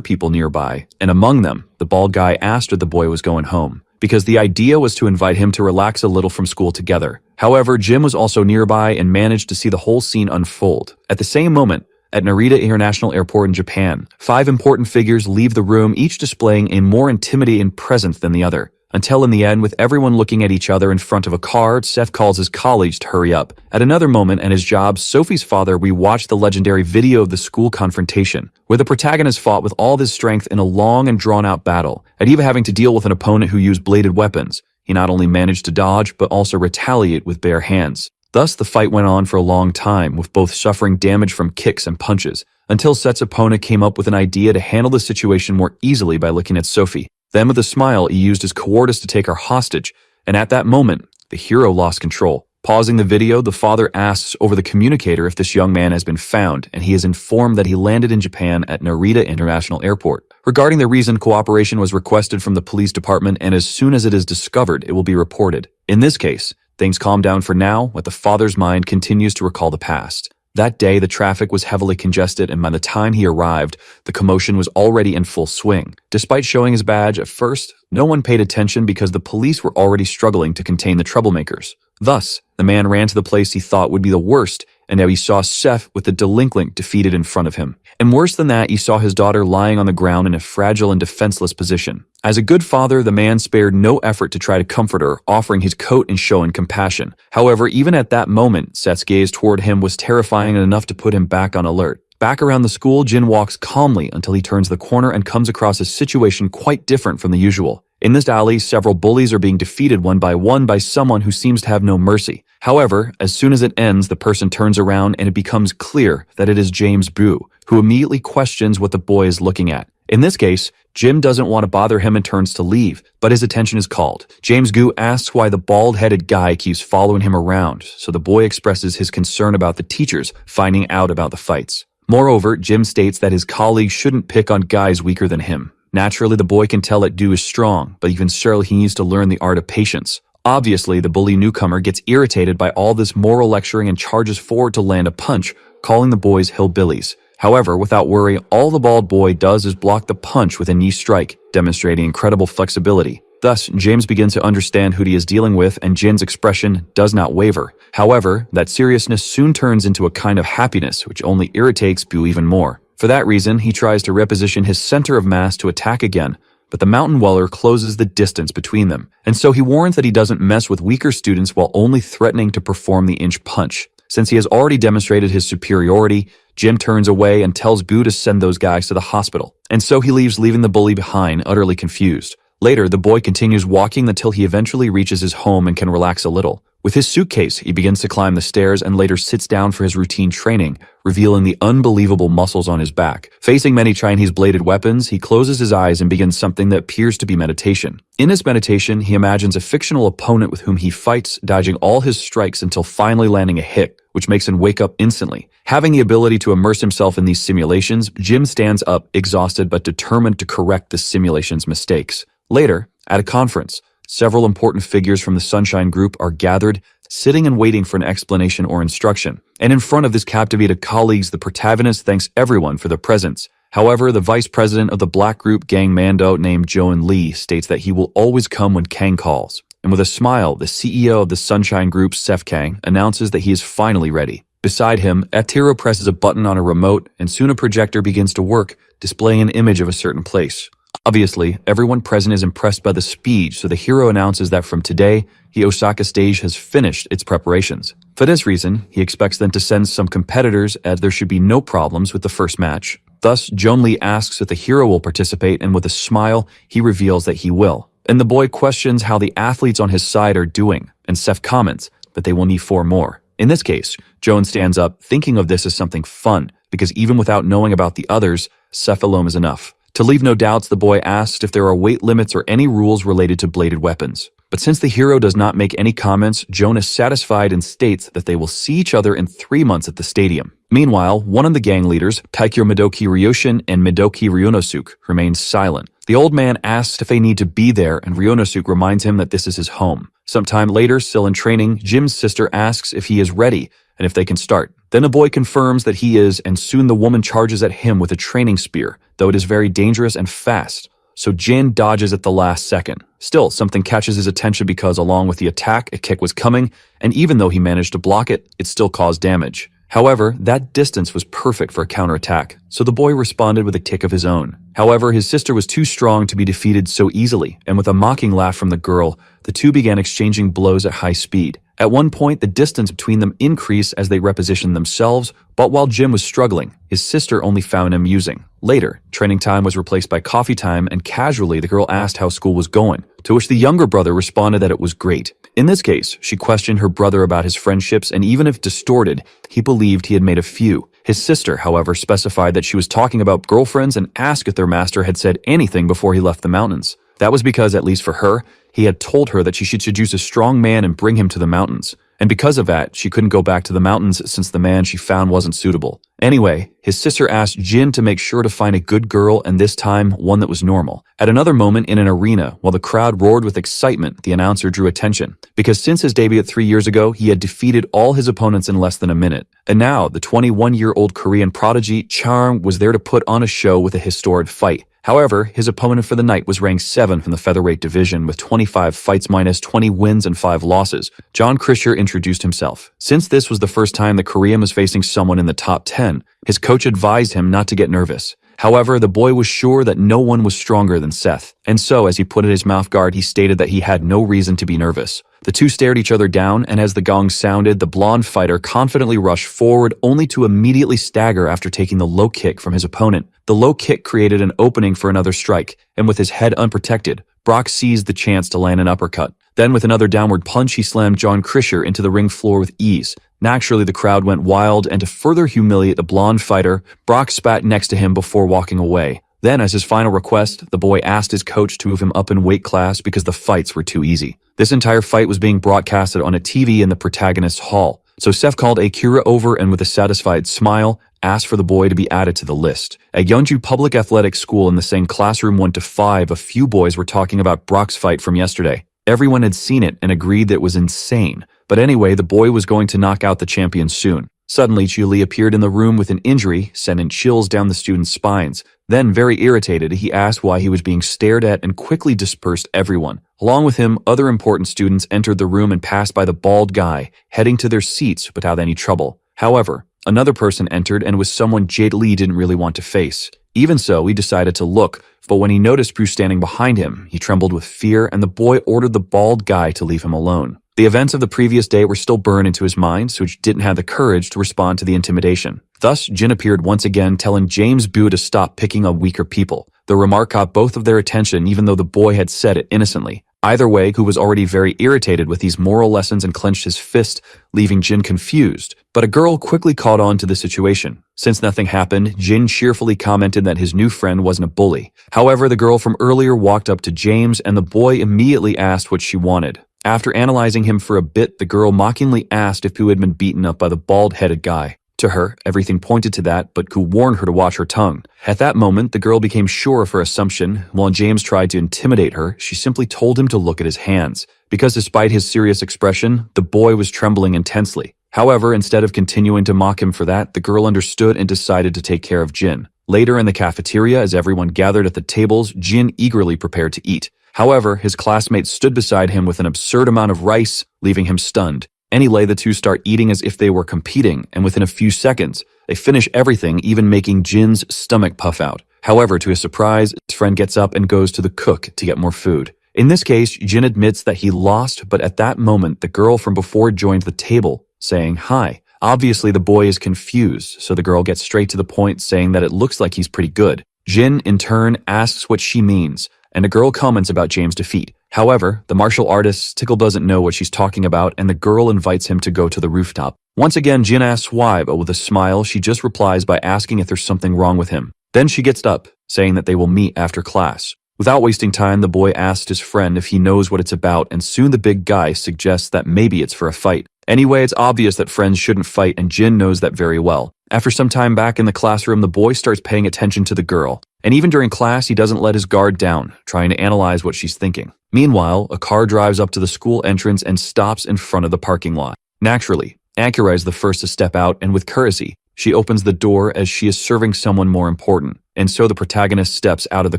people nearby, and among them, the bald guy asked if the boy was going home, because the idea was to invite him to relax a little from school together. However, Jim was also nearby and managed to see the whole scene unfold. At the same moment, at Narita International Airport in Japan, 5 important figures leave the room, each displaying a more intimidating presence than the other. Until in the end, with everyone looking at each other in front of a car, Seth calls his colleagues to hurry up. At another moment at his job, Sophie's father rewatched the legendary video of the school confrontation, where the protagonist fought with all his strength in a long and drawn-out battle, and even having to deal with an opponent who used bladed weapons. He not only managed to dodge, but also retaliate with bare hands. Thus, the fight went on for a long time, with both suffering damage from kicks and punches, until Seth's opponent came up with an idea to handle the situation more easily by looking at Sophie. Then with a smile, he used his cowardice to take her hostage, and at that moment, the hero lost control. Pausing the video, the father asks over the communicator if this young man has been found, and he is informed that he landed in Japan at Narita International Airport. Regarding the reason, cooperation was requested from the police department, and as soon as it is discovered, it will be reported. In this case, things calm down for now, but the father's mind continues to recall the past. That day, the traffic was heavily congested, and by the time he arrived, the commotion was already in full swing. Despite showing his badge at first, no one paid attention because the police were already struggling to contain the troublemakers. Thus, the man ran to the place he thought would be the worst, and now he saw Seth with the delinquent defeated in front of him. And worse than that, he saw his daughter lying on the ground in a fragile and defenseless position. As a good father, the man spared no effort to try to comfort her, offering his coat and showing compassion. However, even at that moment, Seth's gaze toward him was terrifying enough to put him back on alert. Back around the school, Jin walks calmly until he turns the corner and comes across a situation quite different from the usual. In this alley, several bullies are being defeated one by someone who seems to have no mercy. However, as soon as it ends, the person turns around and it becomes clear that it is James Boo, who immediately questions what the boy is looking at. In this case, Jim doesn't want to bother him and turns to leave, but his attention is called. James Gu asks why the bald-headed guy keeps following him around, so the boy expresses his concern about the teachers finding out about the fights. Moreover, Jim states that his colleagues shouldn't pick on guys weaker than him. Naturally, the boy can tell that Du is strong, but even so, he needs to learn the art of patience. Obviously, the bully newcomer gets irritated by all this moral lecturing and charges forward to land a punch, calling the boys hillbillies. However, without worry, all the bald boy does is block the punch with a knee strike, demonstrating incredible flexibility. Thus, James begins to understand who he is dealing with, and Jin's expression does not waver. However, that seriousness soon turns into a kind of happiness, which only irritates Bu even more. For that reason, he tries to reposition his center of mass to attack again, but the mountain weller closes the distance between them, and so he warns that he doesn't mess with weaker students while only threatening to perform the inch punch. Since he has already demonstrated his superiority, Jim turns away and tells Bu to send those guys to the hospital, and so he leaves, leaving the bully behind, utterly confused. Later, the boy continues walking until he eventually reaches his home and can relax a little. With his suitcase, he begins to climb the stairs and later sits down for his routine training, revealing the unbelievable muscles on his back. Facing many Chinese bladed weapons, he closes his eyes and begins something that appears to be meditation. In his meditation, he imagines a fictional opponent with whom he fights, dodging all his strikes until finally landing a hit, which makes him wake up instantly. Having the ability to immerse himself in these simulations, Jim stands up, exhausted but determined to correct the simulation's mistakes. Later, at a conference, several important figures from the Sunshine Group are gathered, sitting and waiting for an explanation or instruction. And in front of his captivated colleagues, the protagonist thanks everyone for their presence. However, the vice president of the black group Gang Mando named Joan Lee states that he will always come when Kang calls. And with a smile, the CEO of the Sunshine Group, Seth Kang, announces that he is finally ready. Beside him, Atiro presses a button on a remote, and soon a projector begins to work, displaying an image of a certain place. Obviously, everyone present is impressed by the speed, so the hero announces that from today, the Osaka stage has finished its preparations. For this reason, he expects them to send some competitors as there should be no problems with the first match. Thus, Joan Lee asks if the hero will participate, and with a smile, he reveals that he will. And the boy questions how the athletes on his side are doing, and Seth comments that they will need 4 more. In this case, Joan stands up, thinking of this as something fun, because even without knowing about the others, Seth alone is enough. To leave no doubts, the boy asks if there are weight limits or any rules related to bladed weapons. But since the hero does not make any comments, Joan is satisfied and states that they will see each other in 3 months at the stadium. Meanwhile, one of the gang leaders, Taikyo Midoki Ryoshin and Midoki Ryonosuke, remains silent. The old man asks if they need to be there, and Ryonosuke reminds him that this is his home. Sometime later, still in training, Jim's sister asks if he is ready and if they can start. Then the boy confirms that he is, and soon the woman charges at him with a training spear, though it is very dangerous and fast. So Jin dodges at the last second. Still, something catches his attention because along with the attack, a kick was coming, and even though he managed to block it, it still caused damage. However, that distance was perfect for a counterattack, so the boy responded with a kick of his own. However, his sister was too strong to be defeated so easily, and with a mocking laugh from the girl, the two began exchanging blows at high speed. At one point, the distance between them increased as they repositioned themselves, but while Jim was struggling, his sister only found him amusing. Later, training time was replaced by coffee time, and casually the girl asked how school was going, to which the younger brother responded that it was great. In this case, she questioned her brother about his friendships, and even if distorted, he believed he had made a few. His sister, however, specified that she was talking about girlfriends and asked if their master had said anything before he left the mountains. That was because, at least for her, he had told her that she should seduce a strong man and bring him to the mountains. And because of that, she couldn't go back to the mountains since the man she found wasn't suitable. Anyway, his sister asked Jin to make sure to find a good girl, and this time, one that was normal. At another moment in an arena, while the crowd roared with excitement, the announcer drew attention. Because since his debut 3 years ago, he had defeated all his opponents in less than a minute. And now, the 21-year-old Korean prodigy, Charm, was there to put on a show with a historic fight. However, his opponent for the night was ranked 7th in the featherweight division with 25 fights minus 20 wins and 5 losses. John Krischer introduced himself. Since this was the first time the Korean was facing someone in the top 10, his coach advised him not to get nervous. However, the boy was sure that no one was stronger than Seth, and so as he put in his mouth guard, he stated that he had no reason to be nervous. The two stared each other down, and as the gong sounded, the blonde fighter confidently rushed forward only to immediately stagger after taking the low kick from his opponent. The low kick created an opening for another strike, and with his head unprotected, Brock seized the chance to land an uppercut. Then with another downward punch, he slammed John Krischer into the ring floor with ease. Naturally, the crowd went wild, and to further humiliate the blonde fighter, Brock spat next to him before walking away. Then, as his final request, the boy asked his coach to move him up in weight class because the fights were too easy. This entire fight was being broadcasted on a TV in the protagonist's hall. So Seth called Akira over and with a satisfied smile, asked for the boy to be added to the list. At Yeonju Public Athletic School in the same classroom 1 to 5, a few boys were talking about Brock's fight from yesterday. Everyone had seen it and agreed that it was insane. But anyway, the boy was going to knock out the champion soon. Suddenly, Chuli appeared in the room with an injury, sending chills down the students' spines. Then, very irritated, he asked why he was being stared at and quickly dispersed everyone. Along with him, other important students entered the room and passed by the bald guy, heading to their seats without any trouble. However, another person entered and was someone Jade Lee didn't really want to face. Even so, he decided to look, but when he noticed Prue standing behind him, he trembled with fear and the boy ordered the bald guy to leave him alone. The events of the previous day were still burned into his mind, so he didn't have the courage to respond to the intimidation. Thus, Jin appeared once again, telling James Boo to stop picking on weaker people. The remark caught both of their attention, even though the boy had said it innocently. Either way, Gu was already very irritated with these moral lessons and clenched his fist, leaving Jin confused. But a girl quickly caught on to the situation. Since nothing happened, Jin cheerfully commented that his new friend wasn't a bully. However, the girl from earlier walked up to James and the boy immediately asked what she wanted. After analyzing him for a bit, the girl mockingly asked if Gu had been beaten up by the bald-headed guy. To her, everything pointed to that, but Gu warned her to watch her tongue. At that moment, the girl became sure of her assumption. While James tried to intimidate her, she simply told him to look at his hands. Because despite his serious expression, the boy was trembling intensely. However, instead of continuing to mock him for that, the girl understood and decided to take care of Jin. Later in the cafeteria, as everyone gathered at the tables, Jin eagerly prepared to eat. However, his classmates stood beside him with an absurd amount of rice, leaving him stunned. Anyway, the two start eating as if they were competing, and within a few seconds, they finish everything, even making Jin's stomach puff out. However, to his surprise, his friend gets up and goes to the cook to get more food. In this case, Jin admits that he lost, but at that moment, the girl from before joined the table, saying hi. Obviously, the boy is confused, so the girl gets straight to the point, saying that it looks like he's pretty good. Jin, in turn, asks what she means, and a girl comments about James' defeat. However, the martial artist still doesn't know what she's talking about, and the girl invites him to go to the rooftop. Once again, Jin asks why, but with a smile, she just replies by asking if there's something wrong with him. Then she gets up, saying that they will meet after class. Without wasting time, the boy asks his friend if he knows what it's about, and soon the big guy suggests that maybe it's for a fight. Anyway, it's obvious that friends shouldn't fight, and Jin knows that very well. After some time back in the classroom, the boy starts paying attention to the girl. And even during class, he doesn't let his guard down, trying to analyze what she's thinking. Meanwhile, a car drives up to the school entrance and stops in front of the parking lot. Naturally, Akira is the first to step out, and with courtesy, she opens the door as she is serving someone more important. And so the protagonist steps out of the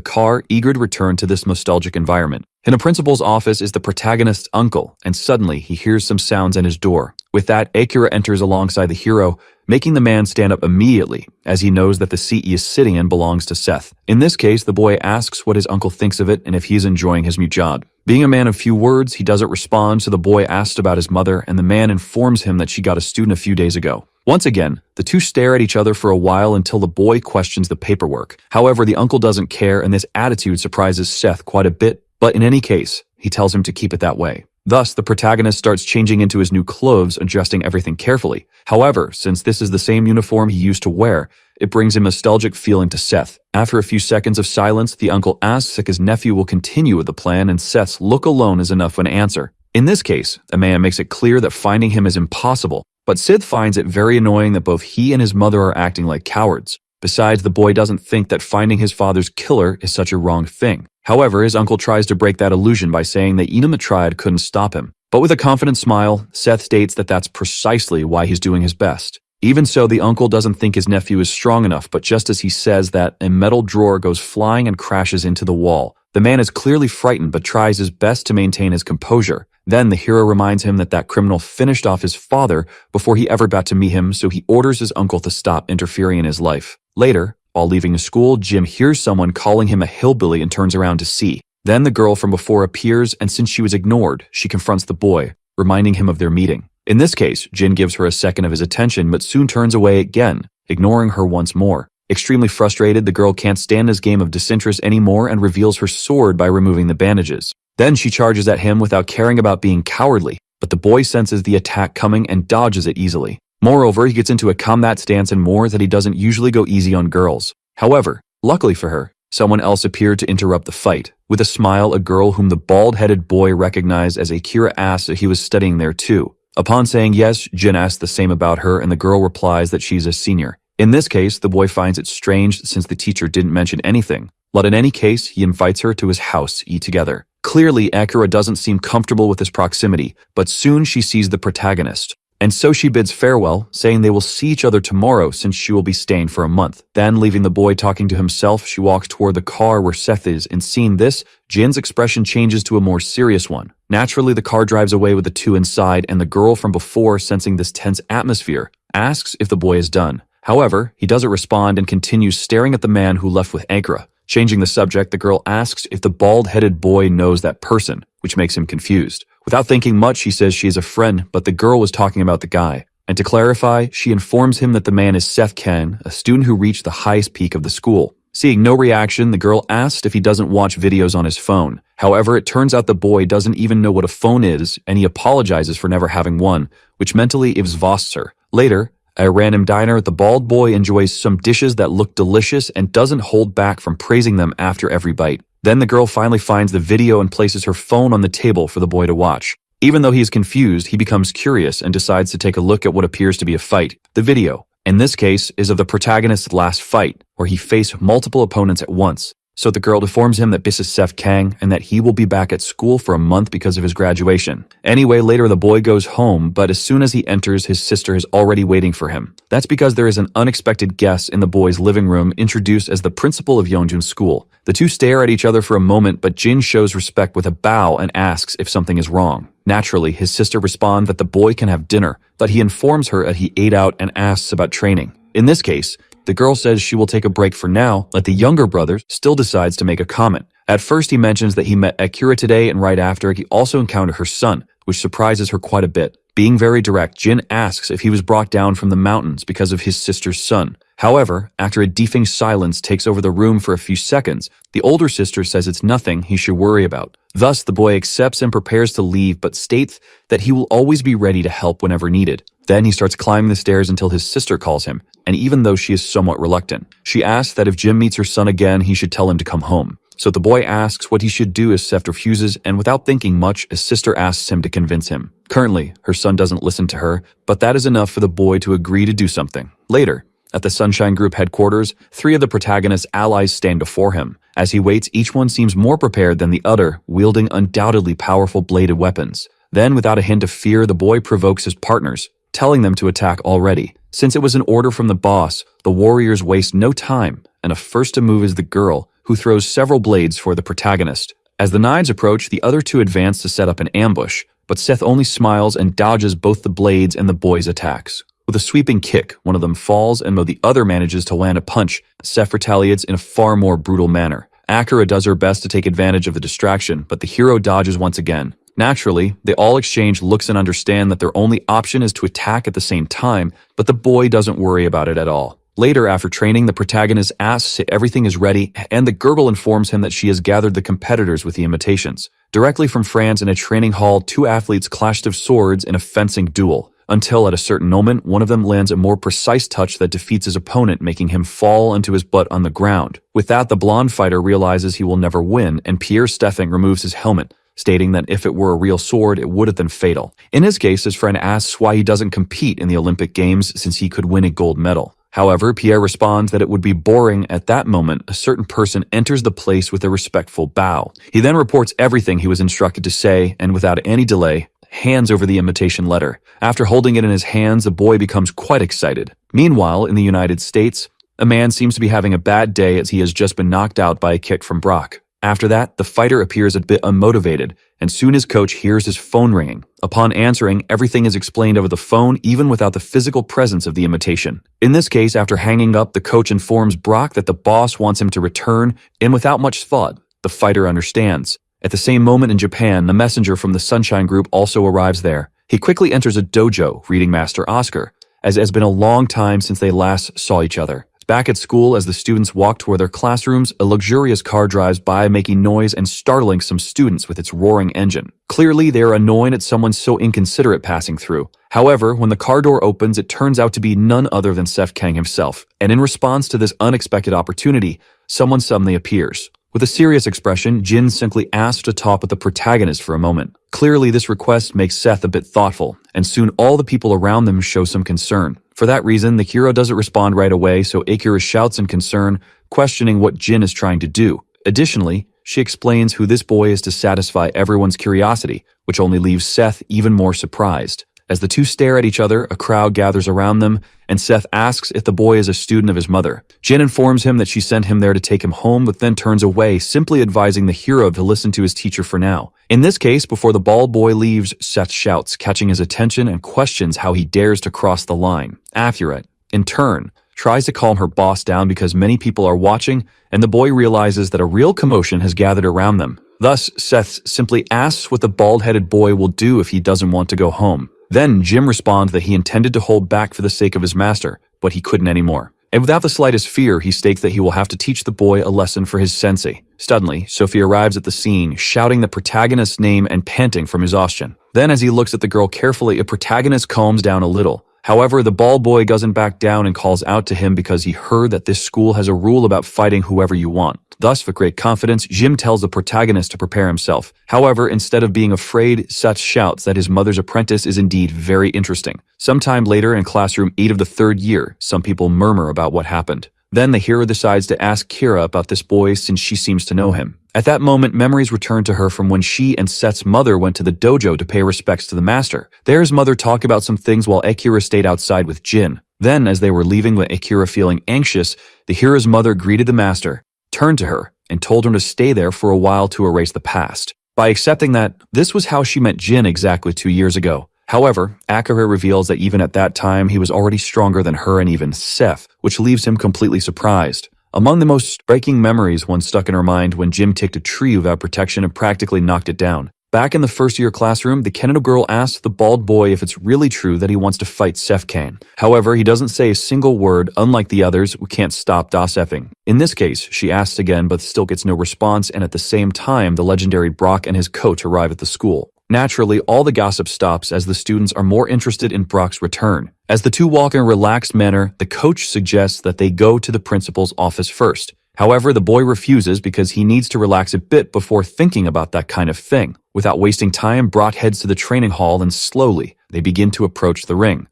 car, eager to return to this nostalgic environment. In a principal's office is the protagonist's uncle, and suddenly he hears some sounds at his door. With that, Akira enters alongside the hero, making the man stand up immediately, as he knows that the seat he is sitting in belongs to Seth. In this case, the boy asks what his uncle thinks of it and if he's enjoying his new job. Being a man of few words, he doesn't respond, so the boy asks about his mother, and the man informs him that she got a student a few days ago. Once again, the two stare at each other for a while until the boy questions the paperwork. However, the uncle doesn't care, and this attitude surprises Seth quite a bit, but in any case, he tells him to keep it that way. Thus, the protagonist starts changing into his new clothes, adjusting everything carefully. However, since this is the same uniform he used to wear, it brings a nostalgic feeling to Seth. After a few seconds of silence, the uncle asks if his nephew will continue with the plan, and Seth's look alone is enough of an answer. In this case, the man makes it clear that finding him is impossible, but Sid finds it very annoying that both he and his mother are acting like cowards. Besides, the boy doesn't think that finding his father's killer is such a wrong thing. However, his uncle tries to break that illusion by saying that Inuma tried couldn't stop him. But with a confident smile, Seth states that that's precisely why he's doing his best. Even so, the uncle doesn't think his nephew is strong enough, but just as he says that, a metal drawer goes flying and crashes into the wall. The man is clearly frightened but tries his best to maintain his composure. Then the hero reminds him that that criminal finished off his father before he ever got to meet him, so he orders his uncle to stop interfering in his life. Later, while leaving the school, Jim hears someone calling him a hillbilly and turns around to see. Then the girl from before appears, and since she was ignored, she confronts the boy, reminding him of their meeting. In this case, Jin gives her a second of his attention but soon turns away again, ignoring her once more. Extremely frustrated, the girl can't stand his game of disinterest anymore and reveals her sword by removing the bandages. Then she charges at him without caring about being cowardly, but the boy senses the attack coming and dodges it easily. Moreover, he gets into a combat stance and more that he doesn't usually go easy on girls. However, luckily for her, someone else appeared to interrupt the fight. With a smile, a girl whom the bald-headed boy recognized as Akira asks if he was studying there too. Upon saying yes, Jin asks the same about her, and the girl replies that she's a senior. In this case, the boy finds it strange since the teacher didn't mention anything, but in any case, he invites her to his house to eat together. Clearly, Akira doesn't seem comfortable with his proximity, but soon she sees the protagonist. And so she bids farewell, saying they will see each other tomorrow since she will be staying for a month. Then, leaving the boy talking to himself, she walks toward the car where Seth is, and seeing this, Jin's expression changes to a more serious one. Naturally, the car drives away with the two inside, and the girl from before, sensing this tense atmosphere, asks if the boy is done. However, he doesn't respond and continues staring at the man who left with Akira. Changing the subject, the girl asks if the bald-headed boy knows that person, which makes him confused. Without thinking much, he says she is a friend, but the girl was talking about the guy. And to clarify, she informs him that the man is Seth Ken, a student who reached the highest peak of the school. Seeing no reaction, the girl asks if he doesn't watch videos on his phone. However, it turns out the boy doesn't even know what a phone is, and he apologizes for never having one, which mentally exhausts her. Later, at a random diner, the bald boy enjoys some dishes that look delicious and doesn't hold back from praising them after every bite. Then the girl finally finds the video and places her phone on the table for the boy to watch. Even though he is confused, he becomes curious and decides to take a look at what appears to be a fight. The video, in this case, is of the protagonist's last fight, where he faced multiple opponents at once. So the girl informs him that this is Seth Kang and that he will be back at school for a month because of his graduation. Anyway, later the boy goes home, but as soon as he enters, his sister is already waiting for him. That's because there is an unexpected guest in the boy's living room introduced as the principal of Yeonjun's school. The two stare at each other for a moment, but Jin shows respect with a bow and asks if something is wrong. Naturally, his sister responds that the boy can have dinner, but he informs her that he ate out and asks about training. In this case, The girl says she will take a break for now, but the younger brother still decides to make a comment. At first he mentions that he met Akira today, and right after he also encountered her son, which surprises her quite a bit. Being very direct, Jin asks if he was brought down from the mountains because of his sister's son. However, after a deafening silence takes over the room for a few seconds, the older sister says it's nothing he should worry about. Thus, the boy accepts and prepares to leave, but states that he will always be ready to help whenever needed. Then he starts climbing the stairs until his sister calls him, and even though she is somewhat reluctant, she asks that if Jim meets her son again, he should tell him to come home. So the boy asks what he should do as Seth refuses, and without thinking much, his sister asks him to convince him. Currently, her son doesn't listen to her, but that is enough for the boy to agree to do something. Later, at the Sunshine Group headquarters, 3 of the protagonist's allies stand before him. As he waits, each one seems more prepared than the other, wielding undoubtedly powerful bladed weapons. Then, without a hint of fear, the boy provokes his partners, telling them to attack already. Since it was an order from the boss, the warriors waste no time, and a first to move is the girl, who throws several blades for the protagonist. As the knives approach, the other 2 advance to set up an ambush, but Seth only smiles and dodges both the blades and the boy's attacks. With a sweeping kick, one of them falls, and though the other manages to land a punch, Seth retaliates in a far more brutal manner. Akira does her best to take advantage of the distraction, but the hero dodges once again. Naturally, they all exchange looks and understand that their only option is to attack at the same time, but the boy doesn't worry about it at all. Later, after training, the protagonist asks if everything is ready, and the girl informs him that she has gathered the competitors with the invitations. Directly from France, in a training hall, 2 athletes clashed of swords in a fencing duel, until at a certain moment, one of them lands a more precise touch that defeats his opponent, making him fall onto his butt on the ground. With that, the blonde fighter realizes he will never win, and Pierre Steffing removes his helmet, stating that if it were a real sword, it would have been fatal. In his case, his friend asks why he doesn't compete in the Olympic Games since he could win a gold medal. However, Pierre responds that it would be boring. At that moment, a certain person enters the place with a respectful bow. He then reports everything he was instructed to say, and without any delay, hands over the invitation letter. After holding it in his hands, the boy becomes quite excited. Meanwhile, in the United States, a man seems to be having a bad day as he has just been knocked out by a kick from Brock. After that, the fighter appears a bit unmotivated, and soon his coach hears his phone ringing. Upon answering, everything is explained over the phone, even without the physical presence of the invitation. In this case, after hanging up, the coach informs Brock that the boss wants him to return, and without much thought, the fighter understands. At the same moment in Japan, the messenger from the Sunshine Group also arrives there. He quickly enters a dojo, reading Master Oscar, as it has been a long time since they last saw each other. Back at school, as the students walk toward their classrooms, a luxurious car drives by, making noise and startling some students with its roaring engine. Clearly, they are annoyed at someone so inconsiderate passing through. However, when the car door opens, it turns out to be none other than Seth Kang himself, and in response to this unexpected opportunity, someone suddenly appears. With a serious expression, Jin simply asks to talk with the protagonist for a moment. Clearly, this request makes Seth a bit thoughtful, and soon all the people around them show some concern. For that reason, the hero doesn't respond right away, so Akira shouts in concern, questioning what Jin is trying to do. Additionally, she explains who this boy is to satisfy everyone's curiosity, which only leaves Seth even more surprised. As the 2 stare at each other, a crowd gathers around them, and Seth asks if the boy is a student of his mother. Jin informs him that she sent him there to take him home, but then turns away, simply advising the hero to listen to his teacher for now. In this case, before the bald boy leaves, Seth shouts, catching his attention, and questions how he dares to cross the line. Akira, in turn, tries to calm her boss down because many people are watching, and the boy realizes that a real commotion has gathered around them. Thus, Seth simply asks what the bald-headed boy will do if he doesn't want to go home. Then Jim responds that he intended to hold back for the sake of his master, but he couldn't anymore. And without the slightest fear, he states that he will have to teach the boy a lesson for his sensei. Suddenly, Sophie arrives at the scene, shouting the protagonist's name and panting from exhaustion. Then as he looks at the girl carefully, a protagonist calms down a little. However, the bald boy doesn't back down and calls out to him because he heard that this school has a rule about fighting whoever you want. Thus, with great confidence, Jim tells the protagonist to prepare himself. However, instead of being afraid, Seth shouts that his mother's apprentice is indeed very interesting. Sometime later, in classroom 8 of the 3rd year, some people murmur about what happened. Then the hero decides to ask Kira about this boy since she seems to know him. At that moment, memories return to her from when she and Seth's mother went to the dojo to pay respects to the master. There his mother talked about some things while Akira stayed outside with Jin. Then, as they were leaving with Akira feeling anxious, the hero's mother greeted the master, turned to her, and told him to stay there for a while to erase the past. By accepting that, this was how she met Jin exactly 2 years ago. However, Akira reveals that even at that time he was already stronger than her and even Seth, which leaves him completely surprised. Among the most striking memories one stuck in her mind when Jim kicked a tree without protection and practically knocked it down. Back in the first-year classroom, the Canada girl asks the bald boy if it's really true that he wants to fight Seth Kane. However, he doesn't say a single word, unlike the others who can't stop das effing. In this case, she asks again but still gets no response, and at the same time, the legendary Brock and his coach arrive at the school. Naturally, all the gossip stops as the students are more interested in Brock's return. As the two walk in a relaxed manner, the coach suggests that they go to the principal's office first. However, the boy refuses because he needs to relax a bit before thinking about that kind of thing. Without wasting time, Brock heads to the training hall and slowly, they begin to approach the ring.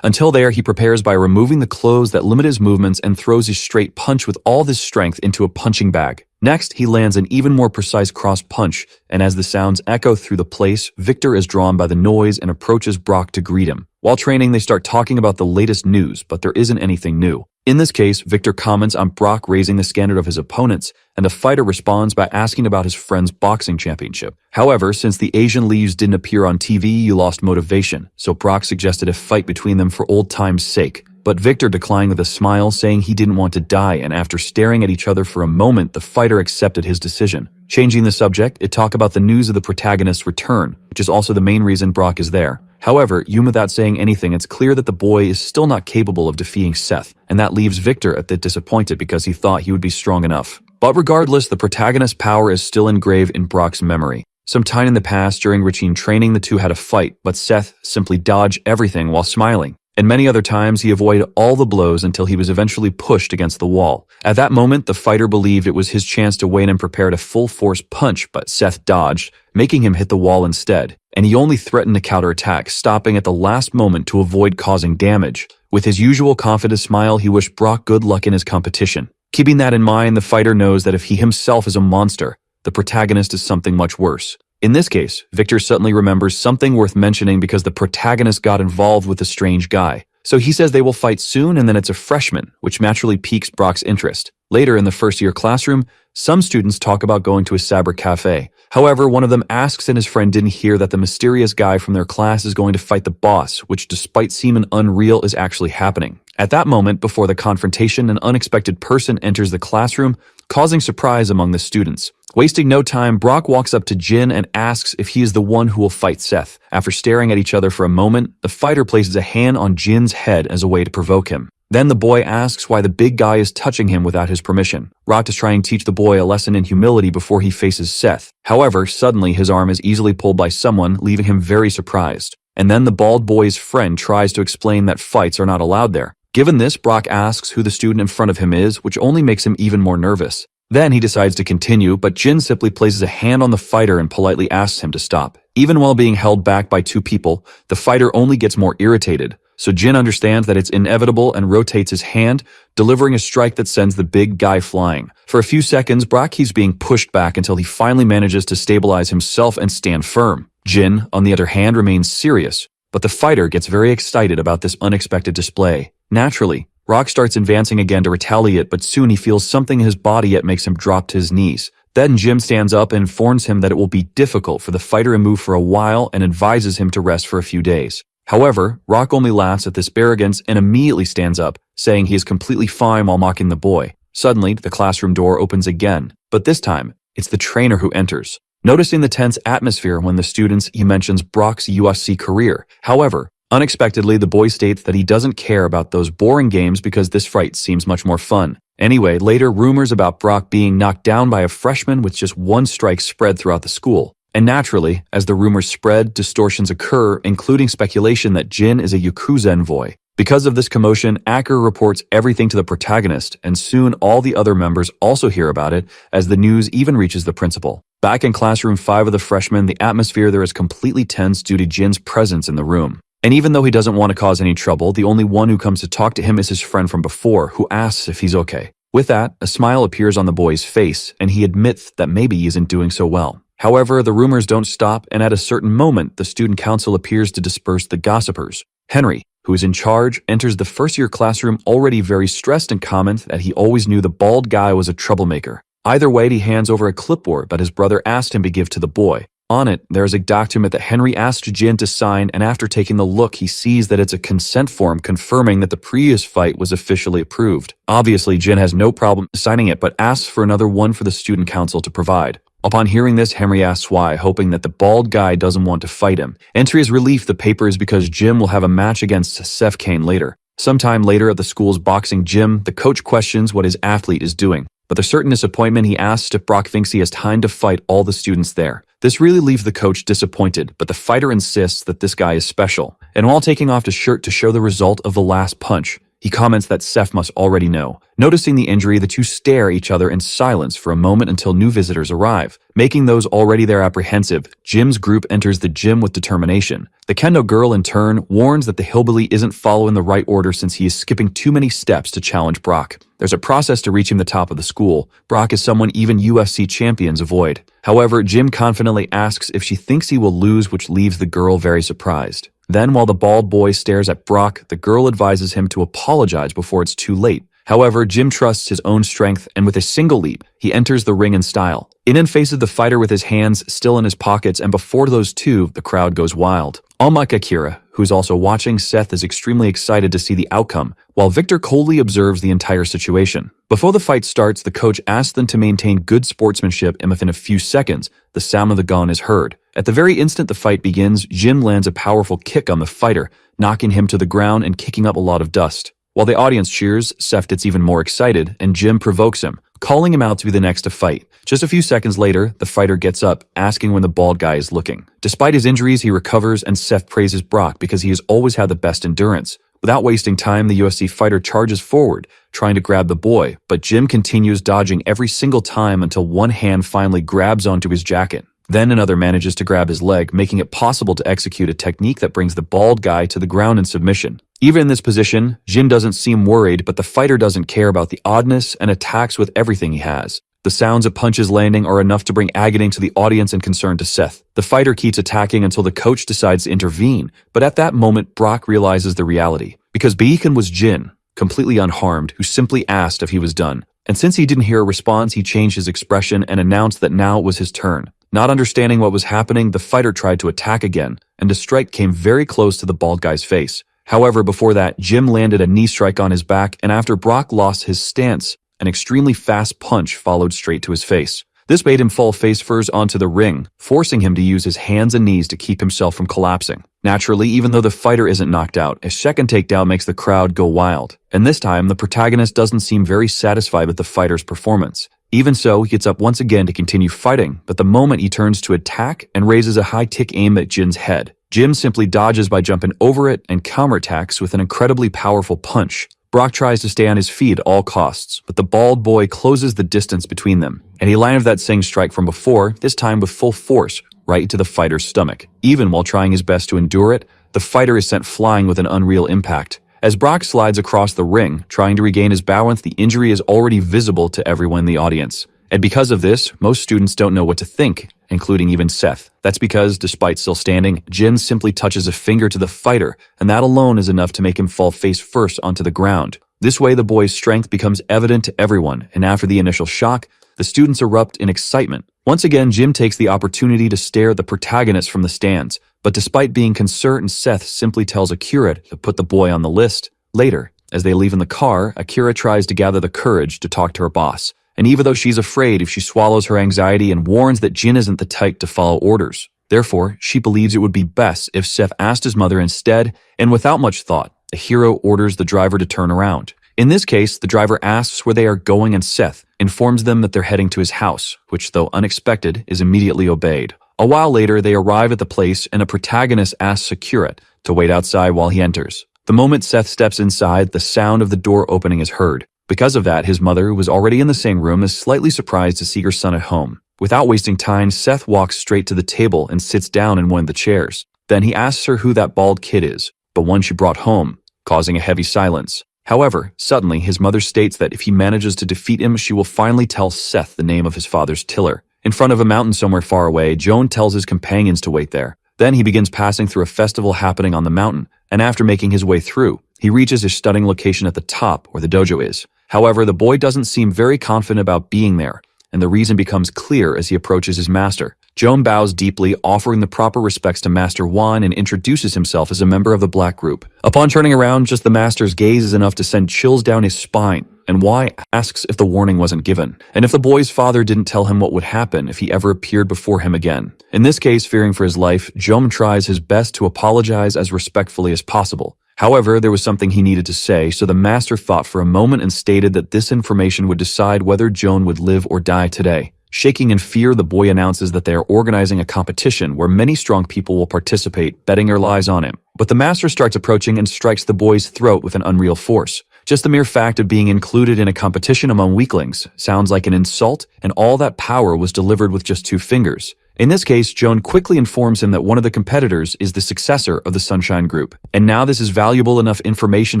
Until there, he prepares by removing the clothes that limit his movements and throws his straight punch with all his strength into a punching bag. Next, he lands an even more precise cross punch, and as the sounds echo through the place, Victor is drawn by the noise and approaches Brock to greet him. While training, they start talking about the latest news, but there isn't anything new. In this case, Victor comments on Brock raising the standard of his opponents, and the fighter responds by asking about his friend's boxing championship. However, since the Asian leaves didn't appear on TV, you lost motivation, so Brock suggested a fight between them for old time's sake. But Victor declined with a smile, saying he didn't want to die, and after staring at each other for a moment, the fighter accepted his decision. Changing the subject, it talked about the news of the protagonist's return, which is also the main reason Brock is there. However, even without saying anything, it's clear that the boy is still not capable of defeating Seth, and that leaves Victor a bit disappointed because he thought he would be strong enough. But regardless, the protagonist's power is still engraved in Brock's memory. Sometime in the past, during routine training, the two had a fight, but Seth simply dodged everything while smiling. And many other times, he avoided all the blows until he was eventually pushed against the wall. At that moment, the fighter believed it was his chance to win and prepared a full-force punch, but Seth dodged, making him hit the wall instead. And he only threatened to counterattack, stopping at the last moment to avoid causing damage. With his usual confident smile, he wished Brock good luck in his competition. Keeping that in mind, the fighter knows that if he himself is a monster, the protagonist is something much worse. In this case, Victor suddenly remembers something worth mentioning because the protagonist got involved with a strange guy. So he says they will fight soon, and then it's a freshman, which naturally piques Brock's interest. Later in the first-year classroom, some students talk about going to a cyber cafe. However, one of them asks and his friend didn't hear that the mysterious guy from their class is going to fight the boss, which despite seeming unreal is actually happening. At that moment, before the confrontation, an unexpected person enters the classroom, causing surprise among the students. Wasting no time, Brock walks up to Jin and asks if he is the one who will fight Seth. After staring at each other for a moment, the fighter places a hand on Jin's head as a way to provoke him. Then the boy asks why the big guy is touching him without his permission. Brock is trying to teach the boy a lesson in humility before he faces Seth. However, suddenly his arm is easily pulled by someone, leaving him very surprised. And then the bald boy's friend tries to explain that fights are not allowed there. Given this, Brock asks who the student in front of him is, which only makes him even more nervous. Then he decides to continue, but Jin simply places a hand on the fighter and politely asks him to stop. Even while being held back by two people, the fighter only gets more irritated. So Jin understands that it's inevitable and rotates his hand, delivering a strike that sends the big guy flying. For a few seconds, Brock keeps being pushed back until he finally manages to stabilize himself and stand firm. Jin, on the other hand, remains serious, but the fighter gets very excited about this unexpected display. Naturally, Brock starts advancing again to retaliate, but soon he feels something in his body that makes him drop to his knees. Then Jim stands up and informs him that it will be difficult for the fighter to move for a while and advises him to rest for a few days. However, Brock only laughs at this arrogance and immediately stands up, saying he is completely fine while mocking the boy. Suddenly, the classroom door opens again, but this time, it's the trainer who enters. Noticing the tense atmosphere when the students, he mentions Brock's UFC career. However, unexpectedly, the boy states that he doesn't care about those boring games because this fight seems much more fun. Anyway, later rumors about Brock being knocked down by a freshman with just one strike spread throughout the school. And naturally, as the rumors spread, distortions occur, including speculation that Jin is a Yakuza envoy. Because of this commotion, Akira reports everything to the protagonist, and soon all the other members also hear about it, as the news even reaches the principal. Back in classroom 5 of the freshmen, the atmosphere there is completely tense due to Jin's presence in the room. And even though he doesn't want to cause any trouble, the only one who comes to talk to him is his friend from before, who asks if he's okay. With that, a smile appears on the boy's face, and he admits that maybe he isn't doing so well. However, the rumors don't stop, and at a certain moment, the student council appears to disperse the gossipers. Henry, who is in charge, enters the first-year classroom already very stressed and comments that he always knew the bald guy was a troublemaker. Either way, he hands over a clipboard that his brother asked him to give to the boy. On it, there is a document that Henry asked Jin to sign, and after taking the look, he sees that it's a consent form confirming that the previous fight was officially approved. Obviously, Jin has no problem signing it, but asks for another one for the student council to provide. Upon hearing this, Henry asks why, hoping that the bald guy doesn't want to fight him. And to his relief, the paper is because Jim will have a match against Seth Kane later. Sometime later at the school's boxing gym, the coach questions what his athlete is doing. But to certain disappointment, he asks if Brock thinks he has time to fight all the students there. This really leaves the coach disappointed, but the fighter insists that this guy is special. And while taking off his shirt to show the result of the last punch, he comments that Seth must already know. Noticing the injury, the two stare at each other in silence for a moment until new visitors arrive. Making those already there apprehensive, Jim's group enters the gym with determination. The kendo girl, in turn, warns that the hillbilly isn't following the right order since he is skipping too many steps to challenge Brock. There's a process to reaching the top of the school. Brock is someone even UFC champions avoid. However, Jim confidently asks if she thinks he will lose, which leaves the girl very surprised. Then, while the bald boy stares at Brock, the girl advises him to apologize before it's too late. However, Jim trusts his own strength, and with a single leap, he enters the ring in style. In faces the fighter with his hands still in his pockets, and before those two, the crowd goes wild. Unlike Akira, who's also watching, Seth is extremely excited to see the outcome, while Victor coldly observes the entire situation. Before the fight starts, the coach asks them to maintain good sportsmanship, and within a few seconds, the sound of the gong is heard. At the very instant the fight begins, Jim lands a powerful kick on the fighter, knocking him to the ground and kicking up a lot of dust. While the audience cheers, Seth gets even more excited, and Jim provokes him, calling him out to be the next to fight. Just a few seconds later, the fighter gets up, asking when the bald guy is looking. Despite his injuries, he recovers, and Seth praises Brock because he has always had the best endurance. Without wasting time, the UFC fighter charges forward, trying to grab the boy, but Jim continues dodging every single time until one hand finally grabs onto his jacket. Then another manages to grab his leg, making it possible to execute a technique that brings the bald guy to the ground in submission. Even in this position, Jim doesn't seem worried, but the fighter doesn't care about the oddness and attacks with everything he has. The sounds of punches landing are enough to bring agony to the audience and concern to Seth. The fighter keeps attacking until the coach decides to intervene, but at that moment, Brock realizes the reality. Because Beacon was Jin, completely unharmed, who simply asked if he was done. And since he didn't hear a response, he changed his expression and announced that now it was his turn. Not understanding what was happening, the fighter tried to attack again, and the strike came very close to the bald guy's face. However, before that, Jim landed a knee strike on his back, and after Brock lost his stance, an extremely fast punch followed straight to his face. This made him fall face first onto the ring, forcing him to use his hands and knees to keep himself from collapsing. Naturally, even though the fighter isn't knocked out, a second takedown makes the crowd go wild. And this time, the protagonist doesn't seem very satisfied with the fighter's performance. Even so, he gets up once again to continue fighting, but the moment he turns to attack and raises a high-kick aim at Jin's head. Jim simply dodges by jumping over it and counterattacks with an incredibly powerful punch. Brock tries to stay on his feet at all costs, but the bald boy closes the distance between them, and he landed that same strike from before, this time with full force, right into the fighter's stomach. Even while trying his best to endure it, the fighter is sent flying with an unreal impact. As Brock slides across the ring, trying to regain his balance, the injury is already visible to everyone in the audience. And because of this, most students don't know what to think, including even Seth. That's because, despite still standing, Jin simply touches a finger to the fighter, and that alone is enough to make him fall face first onto the ground. This way, the boy's strength becomes evident to everyone, and after the initial shock, the students erupt in excitement. Once again, Jim takes the opportunity to stare at the protagonist from the stands, but despite being concerned, Seth simply tells Akira to put the boy on the list. Later, as they leave in the car, Akira tries to gather the courage to talk to her boss. And even though she's afraid if she swallows her anxiety and warns that Jin isn't the type to follow orders. Therefore, she believes it would be best if Seth asked his mother instead, and without much thought, the hero orders the driver to turn around. In this case, the driver asks where they are going and Seth informs them that they're heading to his house, which, though unexpected, is immediately obeyed. A while later, they arrive at the place and a protagonist asks Akira to wait outside while he enters. The moment Seth steps inside, the sound of the door opening is heard. Because of that, his mother, who was already in the same room, is slightly surprised to see her son at home. Without wasting time, Seth walks straight to the table and sits down in one of the chairs. Then he asks her who that bald kid is, the one she brought home, causing a heavy silence. However, suddenly, his mother states that if he manages to defeat him, she will finally tell Seth the name of his father's tiller. In front of a mountain somewhere far away, Joan tells his companions to wait there. Then he begins passing through a festival happening on the mountain, and after making his way through, he reaches his stunning location at the top where the dojo is. However, the boy doesn't seem very confident about being there, and the reason becomes clear as he approaches his master. Joan bows deeply, offering the proper respects to Master Wan, and introduces himself as a member of the Black Group. Upon turning around, just the master's gaze is enough to send chills down his spine, and Wai asks if the warning wasn't given, and if the boy's father didn't tell him what would happen if he ever appeared before him again. In this case, fearing for his life, Joan tries his best to apologize as respectfully as possible. However, there was something he needed to say, so the master thought for a moment and stated that this information would decide whether Joan would live or die today. Shaking in fear, the boy announces that they are organizing a competition where many strong people will participate, betting their lives on him. But the master starts approaching and strikes the boy's throat with an unreal force. Just the mere fact of being included in a competition among weaklings sounds like an insult, and all that power was delivered with just 2 fingers. In this case, Joan quickly informs him that one of the competitors is the successor of the Sunshine Group, and now this is valuable enough information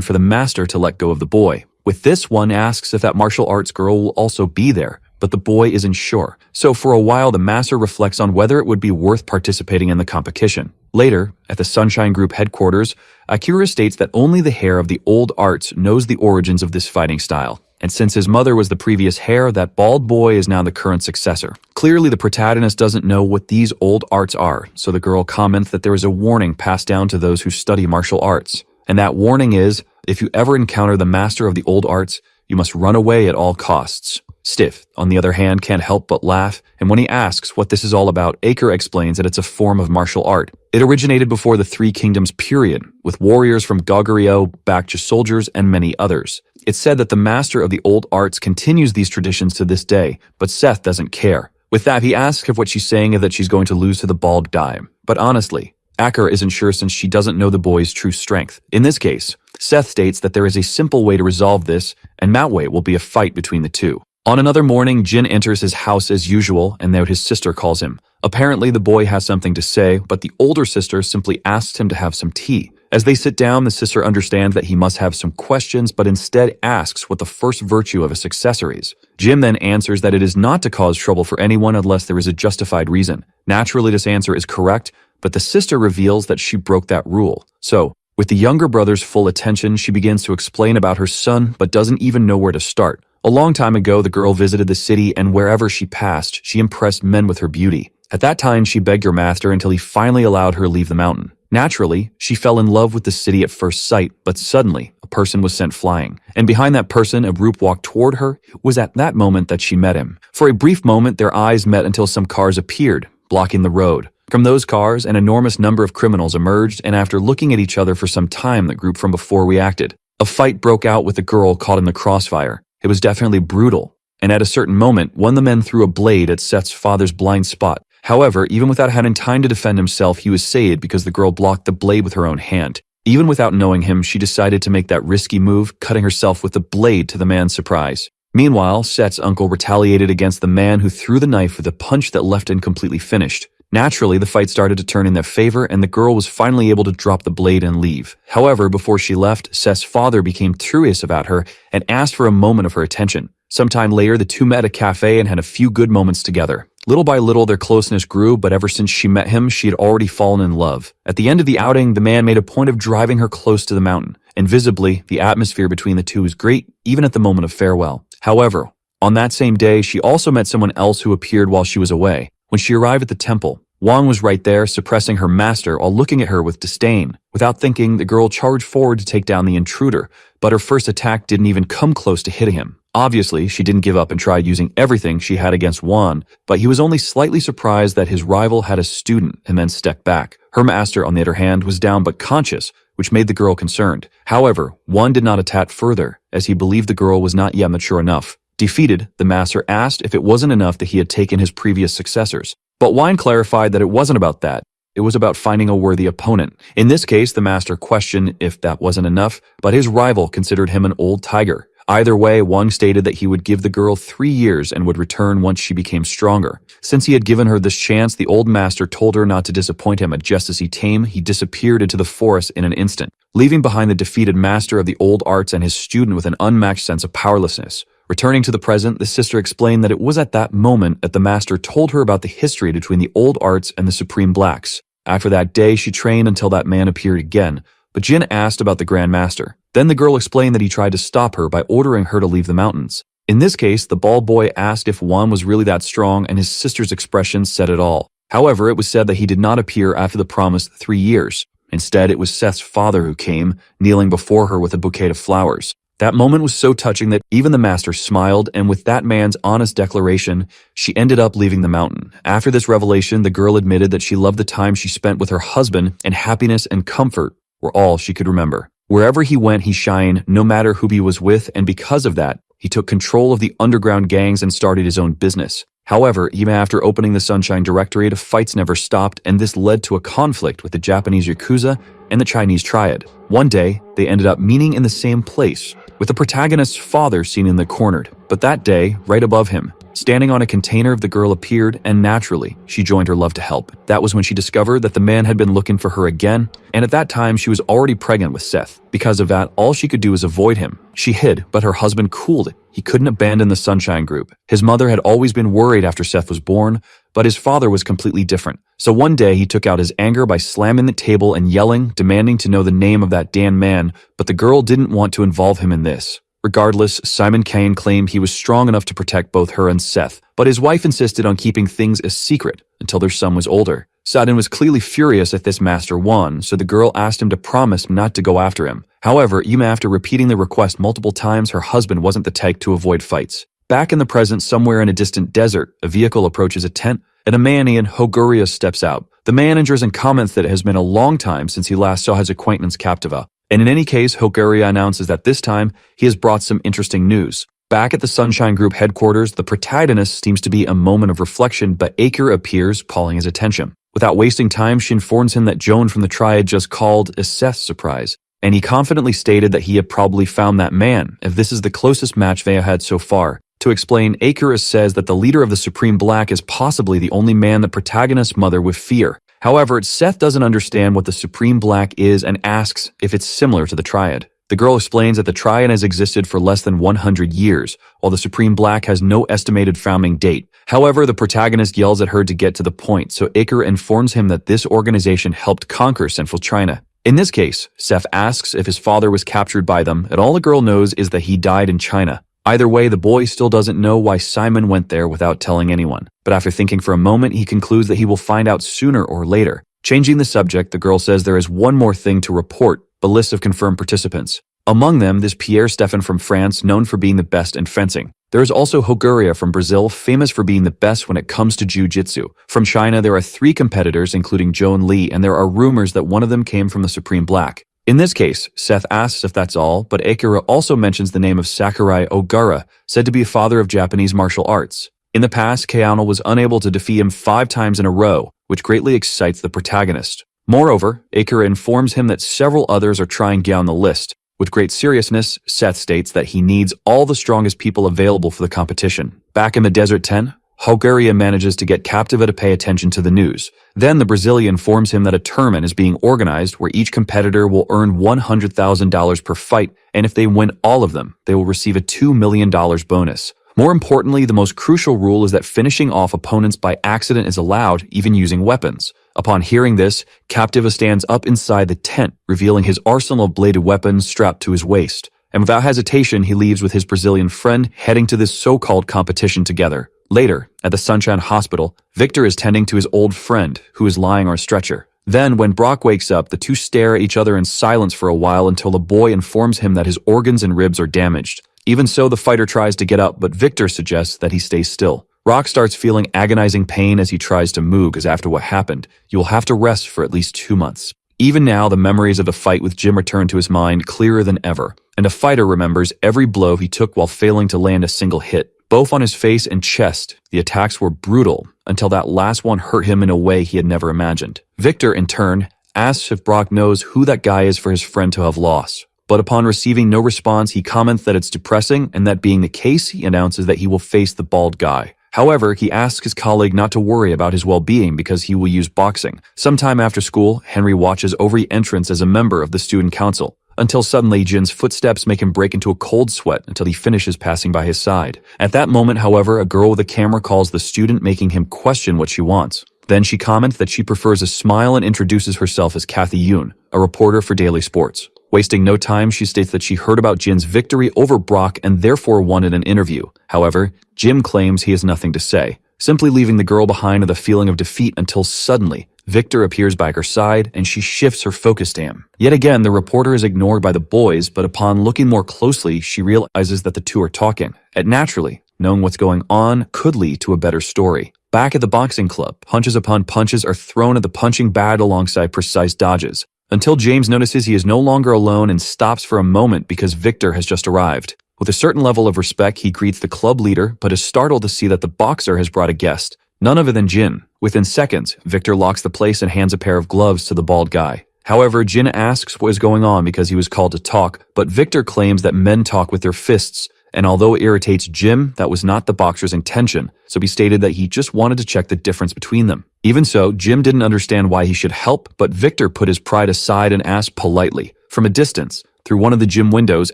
for the master to let go of the boy. With this, one asks if that martial arts girl will also be there, but the boy isn't sure. So for a while, the master reflects on whether it would be worth participating in the competition. Later, at the Sunshine Group headquarters, Akira states that only the heir of the old arts knows the origins of this fighting style. And since his mother was the previous heir, that bald boy is now the current successor. Clearly, the protagonist doesn't know what these old arts are, so the girl comments that there is a warning passed down to those who study martial arts. And that warning is, if you ever encounter the master of the old arts, you must run away at all costs. Stiff, on the other hand, can't help but laugh, and when he asks what this is all about, Aker explains that it's a form of martial art. It originated before the Three Kingdoms period, with warriors from Goguryeo, Baekje soldiers, and many others. It's said that the master of the old arts continues these traditions to this day, but Seth doesn't care. With that, he asks if what she's saying is that she's going to lose to the bald guy. But honestly, Aker isn't sure since she doesn't know the boy's true strength. In this case, Seth states that there is a simple way to resolve this, and that way will be a fight between the two. On another morning, Jin enters his house as usual, and there his sister calls him. Apparently, the boy has something to say, but the older sister simply asks him to have some tea. As they sit down, the sister understands that he must have some questions, but instead asks what the first virtue of a successor is. Jim then answers that it is not to cause trouble for anyone unless there is a justified reason. Naturally, this answer is correct, but the sister reveals that she broke that rule. So, with the younger brother's full attention, she begins to explain about her son, but doesn't even know where to start. A long time ago, the girl visited the city, and wherever she passed, she impressed men with her beauty. At that time, she begged her master until he finally allowed her leave the mountain. Naturally, she fell in love with the city at first sight, but suddenly, a person was sent flying. And behind that person, a group walked toward her. It was at that moment that she met him. For a brief moment, their eyes met until some cars appeared, blocking the road. From those cars, an enormous number of criminals emerged, and after looking at each other for some time, the group from before reacted. A fight broke out with the girl caught in the crossfire. It was definitely brutal, and at a certain moment, one of the men threw a blade at Seth's father's blind spot. However, even without having time to defend himself, he was saved because the girl blocked the blade with her own hand. Even without knowing him, she decided to make that risky move, cutting herself with the blade to the man's surprise. Meanwhile, Seth's uncle retaliated against the man who threw the knife with a punch that left him completely finished. Naturally, the fight started to turn in their favor, and the girl was finally able to drop the blade and leave. However, before she left, Seth's father became curious about her and asked for a moment of her attention. Sometime later, the two met at a cafe and had a few good moments together. Little by little, their closeness grew, but ever since she met him, she had already fallen in love. At the end of the outing, the man made a point of driving her close to the mountain, and visibly, the atmosphere between the two was great, even at the moment of farewell. However, on that same day, she also met someone else who appeared while she was away. When she arrived at the temple, Wang was right there, suppressing her master while looking at her with disdain. Without thinking, the girl charged forward to take down the intruder, but her first attack didn't even come close to hitting him. Obviously, she didn't give up and tried using everything she had against Wan, but he was only slightly surprised that his rival had a student and then stepped back. Her master, on the other hand, was down but conscious, which made the girl concerned. However, Wan did not attack further, as he believed the girl was not yet mature enough. Defeated, the master asked if it wasn't enough that he had taken his previous successors. But Wine clarified that it wasn't about that. It was about finding a worthy opponent. In this case, the master questioned if that wasn't enough, but his rival considered him an old tiger. Either way, Wang stated that he would give the girl 3 years and would return once she became stronger. Since he had given her this chance, the old master told her not to disappoint him, and just as he came, he disappeared into the forest in an instant, leaving behind the defeated master of the old arts and his student with an unmatched sense of powerlessness. Returning to the present, the sister explained that it was at that moment that the master told her about the history between the old arts and the Supreme Blacks. After that day, she trained until that man appeared again, but Jin asked about the Grand Master. Then the girl explained that he tried to stop her by ordering her to leave the mountains. In this case, the bald boy asked if Juan was really that strong, and his sister's expression said it all. However, it was said that he did not appear after the promised 3 years. Instead, it was Seth's father who came, kneeling before her with a bouquet of flowers. That moment was so touching that even the master smiled, and with that man's honest declaration, she ended up leaving the mountain. After this revelation, the girl admitted that she loved the time she spent with her husband, and happiness and comfort were all she could remember. Wherever he went, he shined, no matter who he was with, and because of that, he took control of the underground gangs and started his own business. However, even after opening the Sunshine Directorate, fights never stopped, and this led to a conflict with the Japanese Yakuza and the Chinese Triad. One day, they ended up meeting in the same place, with the protagonist's father seen in the corner. But that day, right above him, standing on a container, the girl appeared, and naturally, she joined her love to help. That was when she discovered that the man had been looking for her again, and at that time, she was already pregnant with Seth. Because of that, all she could do was avoid him. She hid, but her husband cooled it. He couldn't abandon the Sunshine Group. His mother had always been worried after Seth was born, but his father was completely different. So one day, he took out his anger by slamming the table and yelling, demanding to know the name of that damn man, but the girl didn't want to involve him in this. Regardless, Simon Kane claimed he was strong enough to protect both her and Seth, but his wife insisted on keeping things a secret until their son was older. Sadin was clearly furious at this master won, so the girl asked him to promise not to go after him. However, even after repeating the request multiple times, her husband wasn't the type to avoid fights. Back in the present, somewhere in a distant desert, a vehicle approaches a tent, and a man named Hoguria steps out. The man enters and comments that it has been a long time since he last saw his acquaintance Captiva. And in any case, Hoguria announces that this time, he has brought some interesting news. Back at the Sunshine Group headquarters, the protagonist seems to be a moment of reflection, but Aker appears, calling his attention. Without wasting time, she informs him that Joan from the Triad just called a Seth's surprise, and he confidently stated that he had probably found that man, if this is the closest match they have had so far. To explain, Aker says that the leader of the Supreme Black is possibly the only man the protagonist's mother would fear. However, Seth doesn't understand what the Supreme Black is and asks if it's similar to the Triad. The girl explains that the Triad has existed for less than 100 years, while the Supreme Black has no estimated founding date. However, the protagonist yells at her to get to the point, so Aker informs him that this organization helped conquer Central China. In this case, Seth asks if his father was captured by them, and all the girl knows is that he died in China. Either way, the boy still doesn't know why Simon went there without telling anyone. But after thinking for a moment, he concludes that he will find out sooner or later. Changing the subject, the girl says there is one more thing to report, a list of confirmed participants. Among them, this Pierre Stephan from France, known for being the best in fencing. There is also Hoguria from Brazil, famous for being the best when it comes to jiu-jitsu. From China, there are 3 competitors, including Joan Lee, and there are rumors that one of them came from the Supreme Black. In this case, Seth asks if that's all, but Akira also mentions the name of Sakurai Ogura, said to be a father of Japanese martial arts. In the past, Keanu was unable to defeat him 5 times in a row, which greatly excites the protagonist. Moreover, Akira informs him that several others are trying down the list. With great seriousness, Seth states that he needs all the strongest people available for the competition. Back in the Desert 10, Hoguria manages to get Captiva to pay attention to the news. Then the Brazilian informs him that a tournament is being organized where each competitor will earn $100,000 per fight, and if they win all of them, they will receive a $2 million bonus. More importantly, the most crucial rule is that finishing off opponents by accident is allowed, even using weapons. Upon hearing this, Captiva stands up inside the tent, revealing his arsenal of bladed weapons strapped to his waist. And without hesitation, he leaves with his Brazilian friend, heading to this so-called competition together. Later, at the Sunshine Hospital, Victor is tending to his old friend, who is lying on a stretcher. Then, when Brock wakes up, the two stare at each other in silence for a while until the boy informs him that his organs and ribs are damaged. Even so, the fighter tries to get up, but Victor suggests that he stays still. Rock starts feeling agonizing pain as he tries to move, because after what happened, you will have to rest for at least 2 months. Even now, the memories of the fight with Jim return to his mind clearer than ever, and the fighter remembers every blow he took while failing to land a single hit. Both on his face and chest, the attacks were brutal, until that last one hurt him in a way he had never imagined. Victor, in turn, asks if Brock knows who that guy is for his friend to have lost. But upon receiving no response, he comments that it's depressing, and that being the case, he announces that he will face the bald guy. However, he asks his colleague not to worry about his well-being because he will use boxing. Sometime after school, Henry watches over the entrance as a member of the student council, until suddenly Jin's footsteps make him break into a cold sweat until he finishes passing by his side. At that moment, however, a girl with a camera calls the student, making him question what she wants. Then she comments that she prefers a smile and introduces herself as Kathy Yoon, a reporter for Daily Sports. Wasting no time, she states that she heard about Jin's victory over Brock and therefore wanted an interview. However, Jim claims he has nothing to say, simply leaving the girl behind with a feeling of defeat until suddenly, Victor appears by her side and she shifts her focus to him. Yet again, the reporter is ignored by the boys, but upon looking more closely, she realizes that the two are talking. And naturally, knowing what's going on could lead to a better story. Back at the boxing club, punches upon punches are thrown at the punching bag alongside precise dodges, until James notices he is no longer alone and stops for a moment because Victor has just arrived. With a certain level of respect, he greets the club leader, but is startled to see that the boxer has brought a guest, none other than Jin. Within seconds, Victor locks the place and hands a pair of gloves to the bald guy. However, Jin asks what is going on because he was called to talk, but Victor claims that men talk with their fists, and although it irritates Jim, that was not the boxer's intention, so he stated that he just wanted to check the difference between them. Even so, Jim didn't understand why he should help, but Victor put his pride aside and asked politely. From a distance, through one of the gym windows,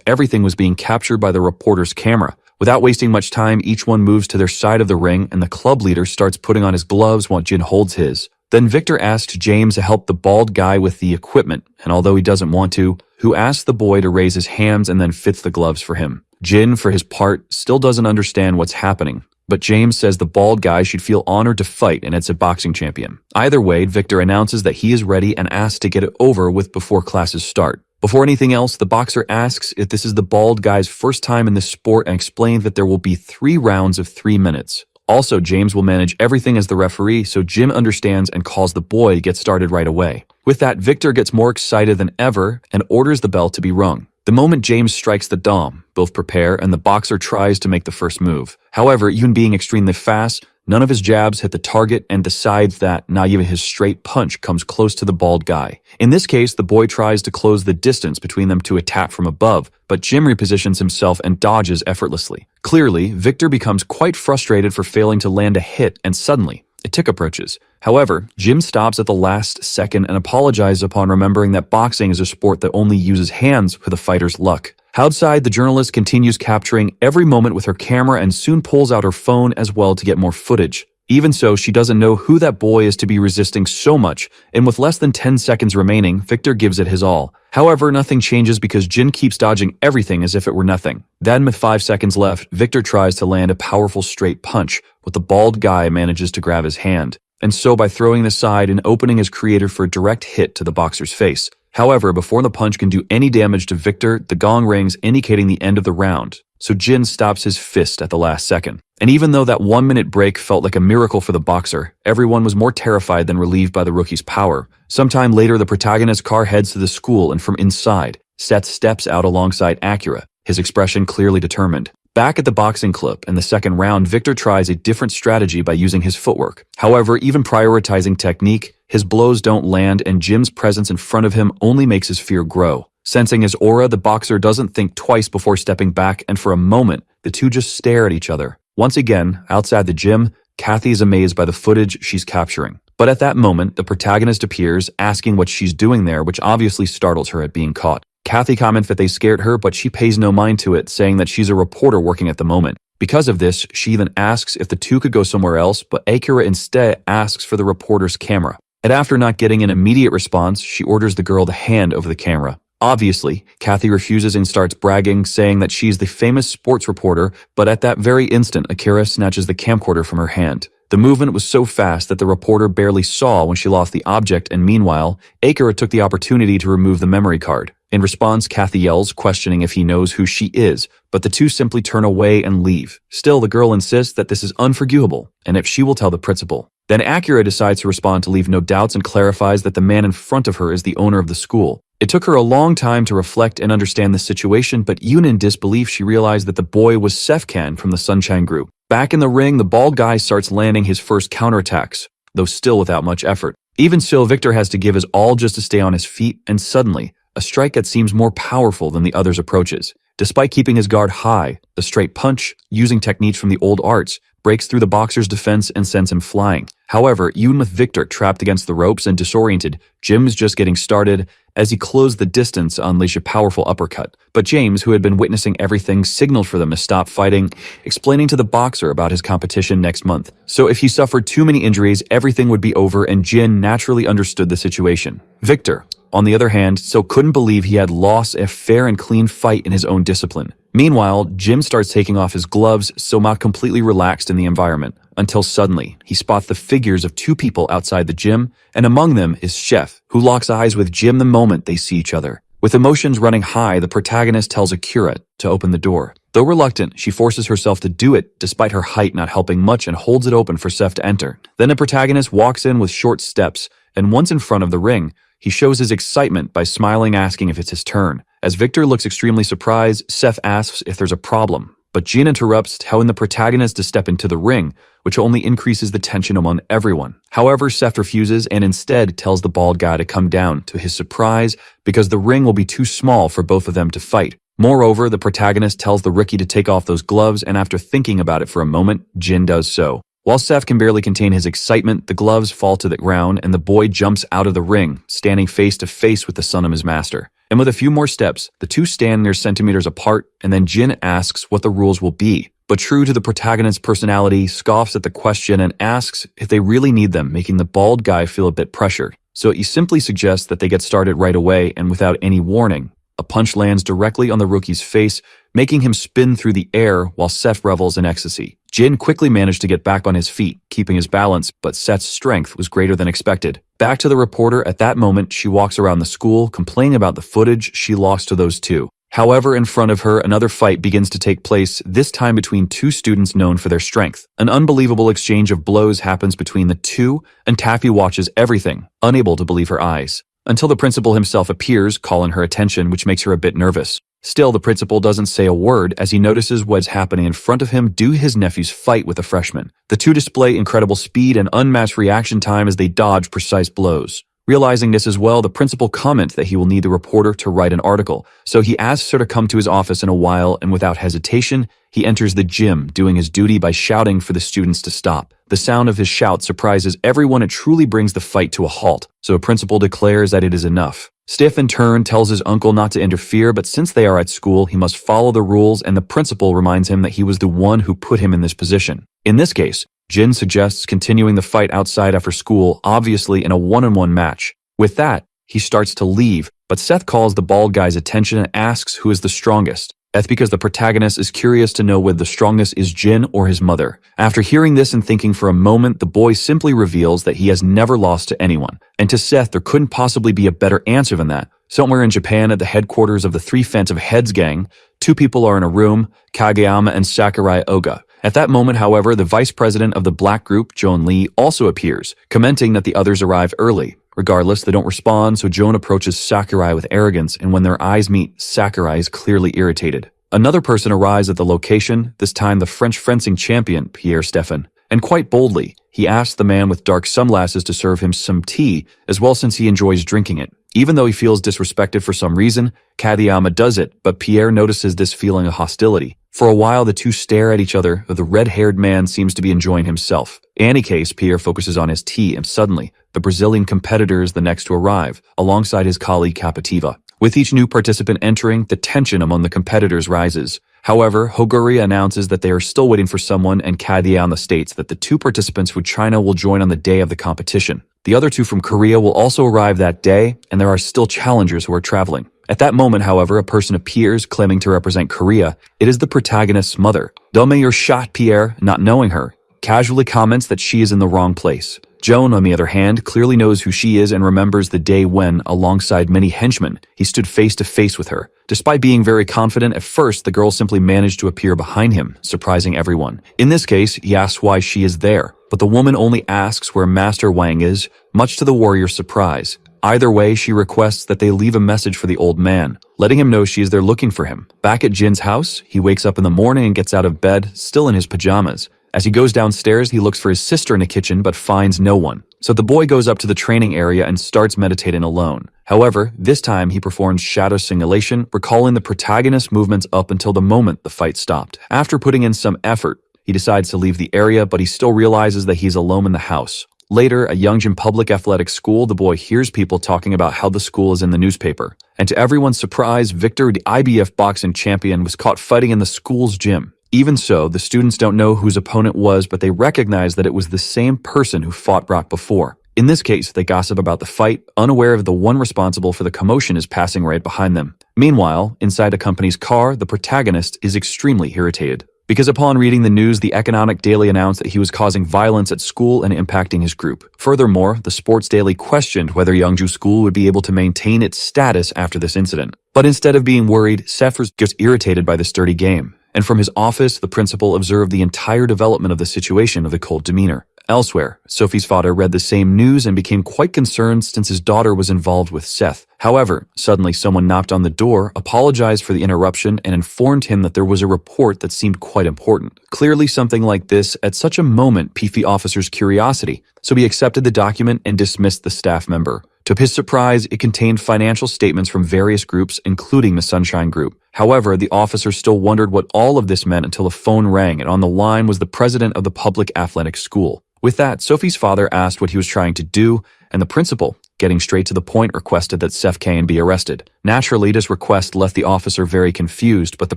everything was being captured by the reporter's camera. Without wasting much time, each one moves to their side of the ring and the club leader starts putting on his gloves while Jin holds his. Then Victor asks James to help the bald guy with the equipment, and although he doesn't want to, who asks the boy to raise his hands and then fits the gloves for him. Jin, for his part, still doesn't understand what's happening, but James says the bald guy should feel honored to fight and it's a boxing champion. Either way, Victor announces that he is ready and asks to get it over with before classes start. Before anything else, the boxer asks if this is the bald guy's first time in this sport and explains that there will be 3 rounds of 3 minutes. Also, James will manage everything as the referee, so Jim understands and calls the boy to get started right away. With that, Victor gets more excited than ever and orders the bell to be rung. The moment James strikes the dom, both prepare and the boxer tries to make the first move. However, even being extremely fast, none of his jabs hit the target and decides that not even his straight punch comes close to the bald guy. In this case, the boy tries to close the distance between them to attack from above, but Jim repositions himself and dodges effortlessly. Clearly, Victor becomes quite frustrated for failing to land a hit and suddenly, a tick approaches. However, Jim stops at the last second and apologizes upon remembering that boxing is a sport that only uses hands for the fighter's luck. Outside, the journalist continues capturing every moment with her camera and soon pulls out her phone as well to get more footage. Even so, she doesn't know who that boy is to be resisting so much, and with less than 10 seconds remaining, Victor gives it his all. However, nothing changes because Jin keeps dodging everything as if it were nothing. Then, with 5 seconds left, Victor tries to land a powerful straight punch, but the bald guy manages to grab his hand. And so by throwing it aside and opening his creator for a direct hit to the boxer's face. However, before the punch can do any damage to Victor, the gong rings indicating the end of the round. So Jin stops his fist at the last second. And even though that 1-minute break felt like a miracle for the boxer, everyone was more terrified than relieved by the rookie's power. Sometime later, the protagonist's car heads to the school and from inside, Seth steps out alongside Acura, his expression clearly determined. Back at the boxing club, in the second round, Victor tries a different strategy by using his footwork. However, even prioritizing technique, his blows don't land and Jim's presence in front of him only makes his fear grow. Sensing his aura, the boxer doesn't think twice before stepping back, and for a moment, the two just stare at each other. Once again, outside the gym, Kathy is amazed by the footage she's capturing. But at that moment, the protagonist appears, asking what she's doing there, which obviously startles her at being caught. Kathy comments that they scared her, but she pays no mind to it, saying that she's a reporter working at the moment. Because of this, she even asks if the two could go somewhere else, but Akira instead asks for the reporter's camera. And after not getting an immediate response, she orders the girl to hand over the camera. Obviously, Kathy refuses and starts bragging, saying that she's the famous sports reporter, but at that very instant, Akira snatches the camcorder from her hand. The movement was so fast that the reporter barely saw when she lost the object, and meanwhile, Akira took the opportunity to remove the memory card. In response, Kathy yells, questioning if he knows who she is, but the two simply turn away and leave. Still, the girl insists that this is unforgivable, and if she will tell the principal. Then Acura decides to respond to leave no doubts and clarifies that the man in front of her is the owner of the school. It took her a long time to reflect and understand the situation, but even in disbelief, she realized that the boy was Sefkan from the Sunshine Group. Back in the ring, the bald guy starts landing his first counterattacks, though still without much effort. Even so, Victor has to give his all just to stay on his feet, and suddenly, a strike that seems more powerful than the others approaches. Despite keeping his guard high, the straight punch, using techniques from the old arts, breaks through the boxer's defense and sends him flying. However, even with Victor trapped against the ropes and disoriented, Jim is just getting started as he closed the distance to unleash a powerful uppercut. But James, who had been witnessing everything, signaled for them to stop fighting, explaining to the boxer about his competition next month. So if he suffered too many injuries, everything would be over, and Jin naturally understood the situation. Victor, on the other hand, so couldn't believe he had lost a fair and clean fight in his own discipline. Meanwhile, Jim starts taking off his gloves, Soma completely relaxed in the environment, until suddenly, he spots the figures of two people outside the gym, and among them is Chef, who locks eyes with Jim the moment they see each other. With emotions running high, the protagonist tells Akira to open the door. Though reluctant, she forces herself to do it, despite her height not helping much, and holds it open for Chef to enter. Then the protagonist walks in with short steps, and once in front of the ring, he shows his excitement by smiling, asking if it's his turn. As Victor looks extremely surprised, Seth asks if there's a problem, but Jin interrupts, telling the protagonist to step into the ring, which only increases the tension among everyone. However, Seth refuses and instead tells the bald guy to come down, to his surprise, because the ring will be too small for both of them to fight. Moreover, the protagonist tells the rookie to take off those gloves, and after thinking about it for a moment, Jin does so. While Seth can barely contain his excitement, the gloves fall to the ground and the boy jumps out of the ring, standing face to face with the son of his master. And with a few more steps, the two stand near centimeters apart, and then Jin asks what the rules will be. But true to the protagonist's personality, scoffs at the question and asks if they really need them, making the bald guy feel a bit pressured. So he simply suggests that they get started right away and without any warning. A punch lands directly on the rookie's face, making him spin through the air while Seth revels in ecstasy. Jin quickly managed to get back on his feet, keeping his balance, but Seth's strength was greater than expected. Back to the reporter, at that moment, she walks around the school, complaining about the footage she lost to those two. However, in front of her, another fight begins to take place, this time between two students known for their strength. An unbelievable exchange of blows happens between the two, and Taffy watches everything, unable to believe her eyes. Until the principal himself appears, calling her attention, which makes her a bit nervous. Still, the principal doesn't say a word as he notices what's happening in front of him due to his nephew's fight with a freshman. The two display incredible speed and unmatched reaction time as they dodge precise blows. Realizing this as well, the principal comments that he will need the reporter to write an article, so he asks her to come to his office in a while, and without hesitation, he enters the gym, doing his duty by shouting for the students to stop. The sound of his shout surprises everyone and truly brings the fight to a halt, so the principal declares that it is enough. Stiff in turn tells his uncle not to interfere, but since they are at school, he must follow the rules, and the principal reminds him that he was the one who put him in this position. In this case, Jin suggests continuing the fight outside after school, obviously in a one-on-one match. With that, he starts to leave, but Seth calls the bald guy's attention and asks who is the strongest. That's because the protagonist is curious to know whether the strongest is Jin or his mother. After hearing this and thinking for a moment, the boy simply reveals that he has never lost to anyone. And to Seth, there couldn't possibly be a better answer than that. Somewhere in Japan, at the headquarters of the Three Phantom Heads gang, two people are in a room, Kageyama and Sakurai Oga. At that moment, however, the vice president of the black group, Joan Lee, also appears, commenting that the others arrived early. Regardless, they don't respond, so Joan approaches Sakurai with arrogance, and when their eyes meet, Sakurai is clearly irritated. Another person arrives at the location, this time the French fencing champion, Pierre Stéphan. And quite boldly, he asks the man with dark sunglasses to serve him some tea, as well since he enjoys drinking it. Even though he feels disrespected for some reason, Kageyama does it, but Pierre notices this feeling of hostility. For a while, the two stare at each other, though the red-haired man seems to be enjoying himself. In any case, Pierre focuses on his tea, and suddenly, the Brazilian competitor is the next to arrive, alongside his colleague Capativa. With each new participant entering, the tension among the competitors rises. However, Hoguria announces that they are still waiting for someone, and Kageyama states that the two participants from China will join on the day of the competition. The other two from Korea will also arrive that day, and there are still challengers who are traveling. At that moment, however, a person appears claiming to represent Korea. It is the protagonist's mother. Donne your shot, Pierre, not knowing her, casually comments that she is in the wrong place. Joan, on the other hand, clearly knows who she is and remembers the day when, alongside many henchmen, he stood face to face with her. Despite being very confident at first, the girl simply managed to appear behind him, surprising everyone. In this case, he asks why she is there, but the woman only asks where Master Wang is, much to the warrior's surprise. Either way, she requests that they leave a message for the old man, letting him know she is there looking for him. Back at Jin's house, he wakes up in the morning and gets out of bed, still in his pajamas. As he goes downstairs, he looks for his sister in the kitchen but finds no one. So the boy goes up to the training area and starts meditating alone. However, this time he performs shadow simulation, recalling the protagonist's movements up until the moment the fight stopped. After putting in some effort, he decides to leave the area, but he still realizes that he's alone in the house. Later, at Yongjin Public Athletic School, the boy hears people talking about how the school is in the newspaper. And to everyone's surprise, Victor, the IBF boxing champion, was caught fighting in the school's gym. Even so, the students don't know whose opponent was, but they recognize that it was the same person who fought Brock before. In this case, they gossip about the fight, unaware of the one responsible for the commotion is passing right behind them. Meanwhile, inside a company's car, the protagonist is extremely irritated, because upon reading the news, the Economic Daily announced that he was causing violence at school and impacting his group. Furthermore, the Sports Daily questioned whether Youngju School would be able to maintain its status after this incident. But instead of being worried, Seth was just irritated by this dirty game. And from his office, the principal observed the entire development of the situation of the cold demeanor. Elsewhere, Sophie's father read the same news and became quite concerned since his daughter was involved with Seth. However, suddenly someone knocked on the door, apologized for the interruption, and informed him that there was a report that seemed quite important. Clearly something like this at such a moment piqued the officer's curiosity, so he accepted the document and dismissed the staff member. To his surprise, it contained financial statements from various groups, including the Sunshine Group. However, the officer still wondered what all of this meant until a phone rang, and on the line was the president of the public athletic school. With that, Sophie's father asked what he was trying to do, and the principal, getting straight to the point, requested that Seth Kane be arrested. Naturally, this request left the officer very confused, but the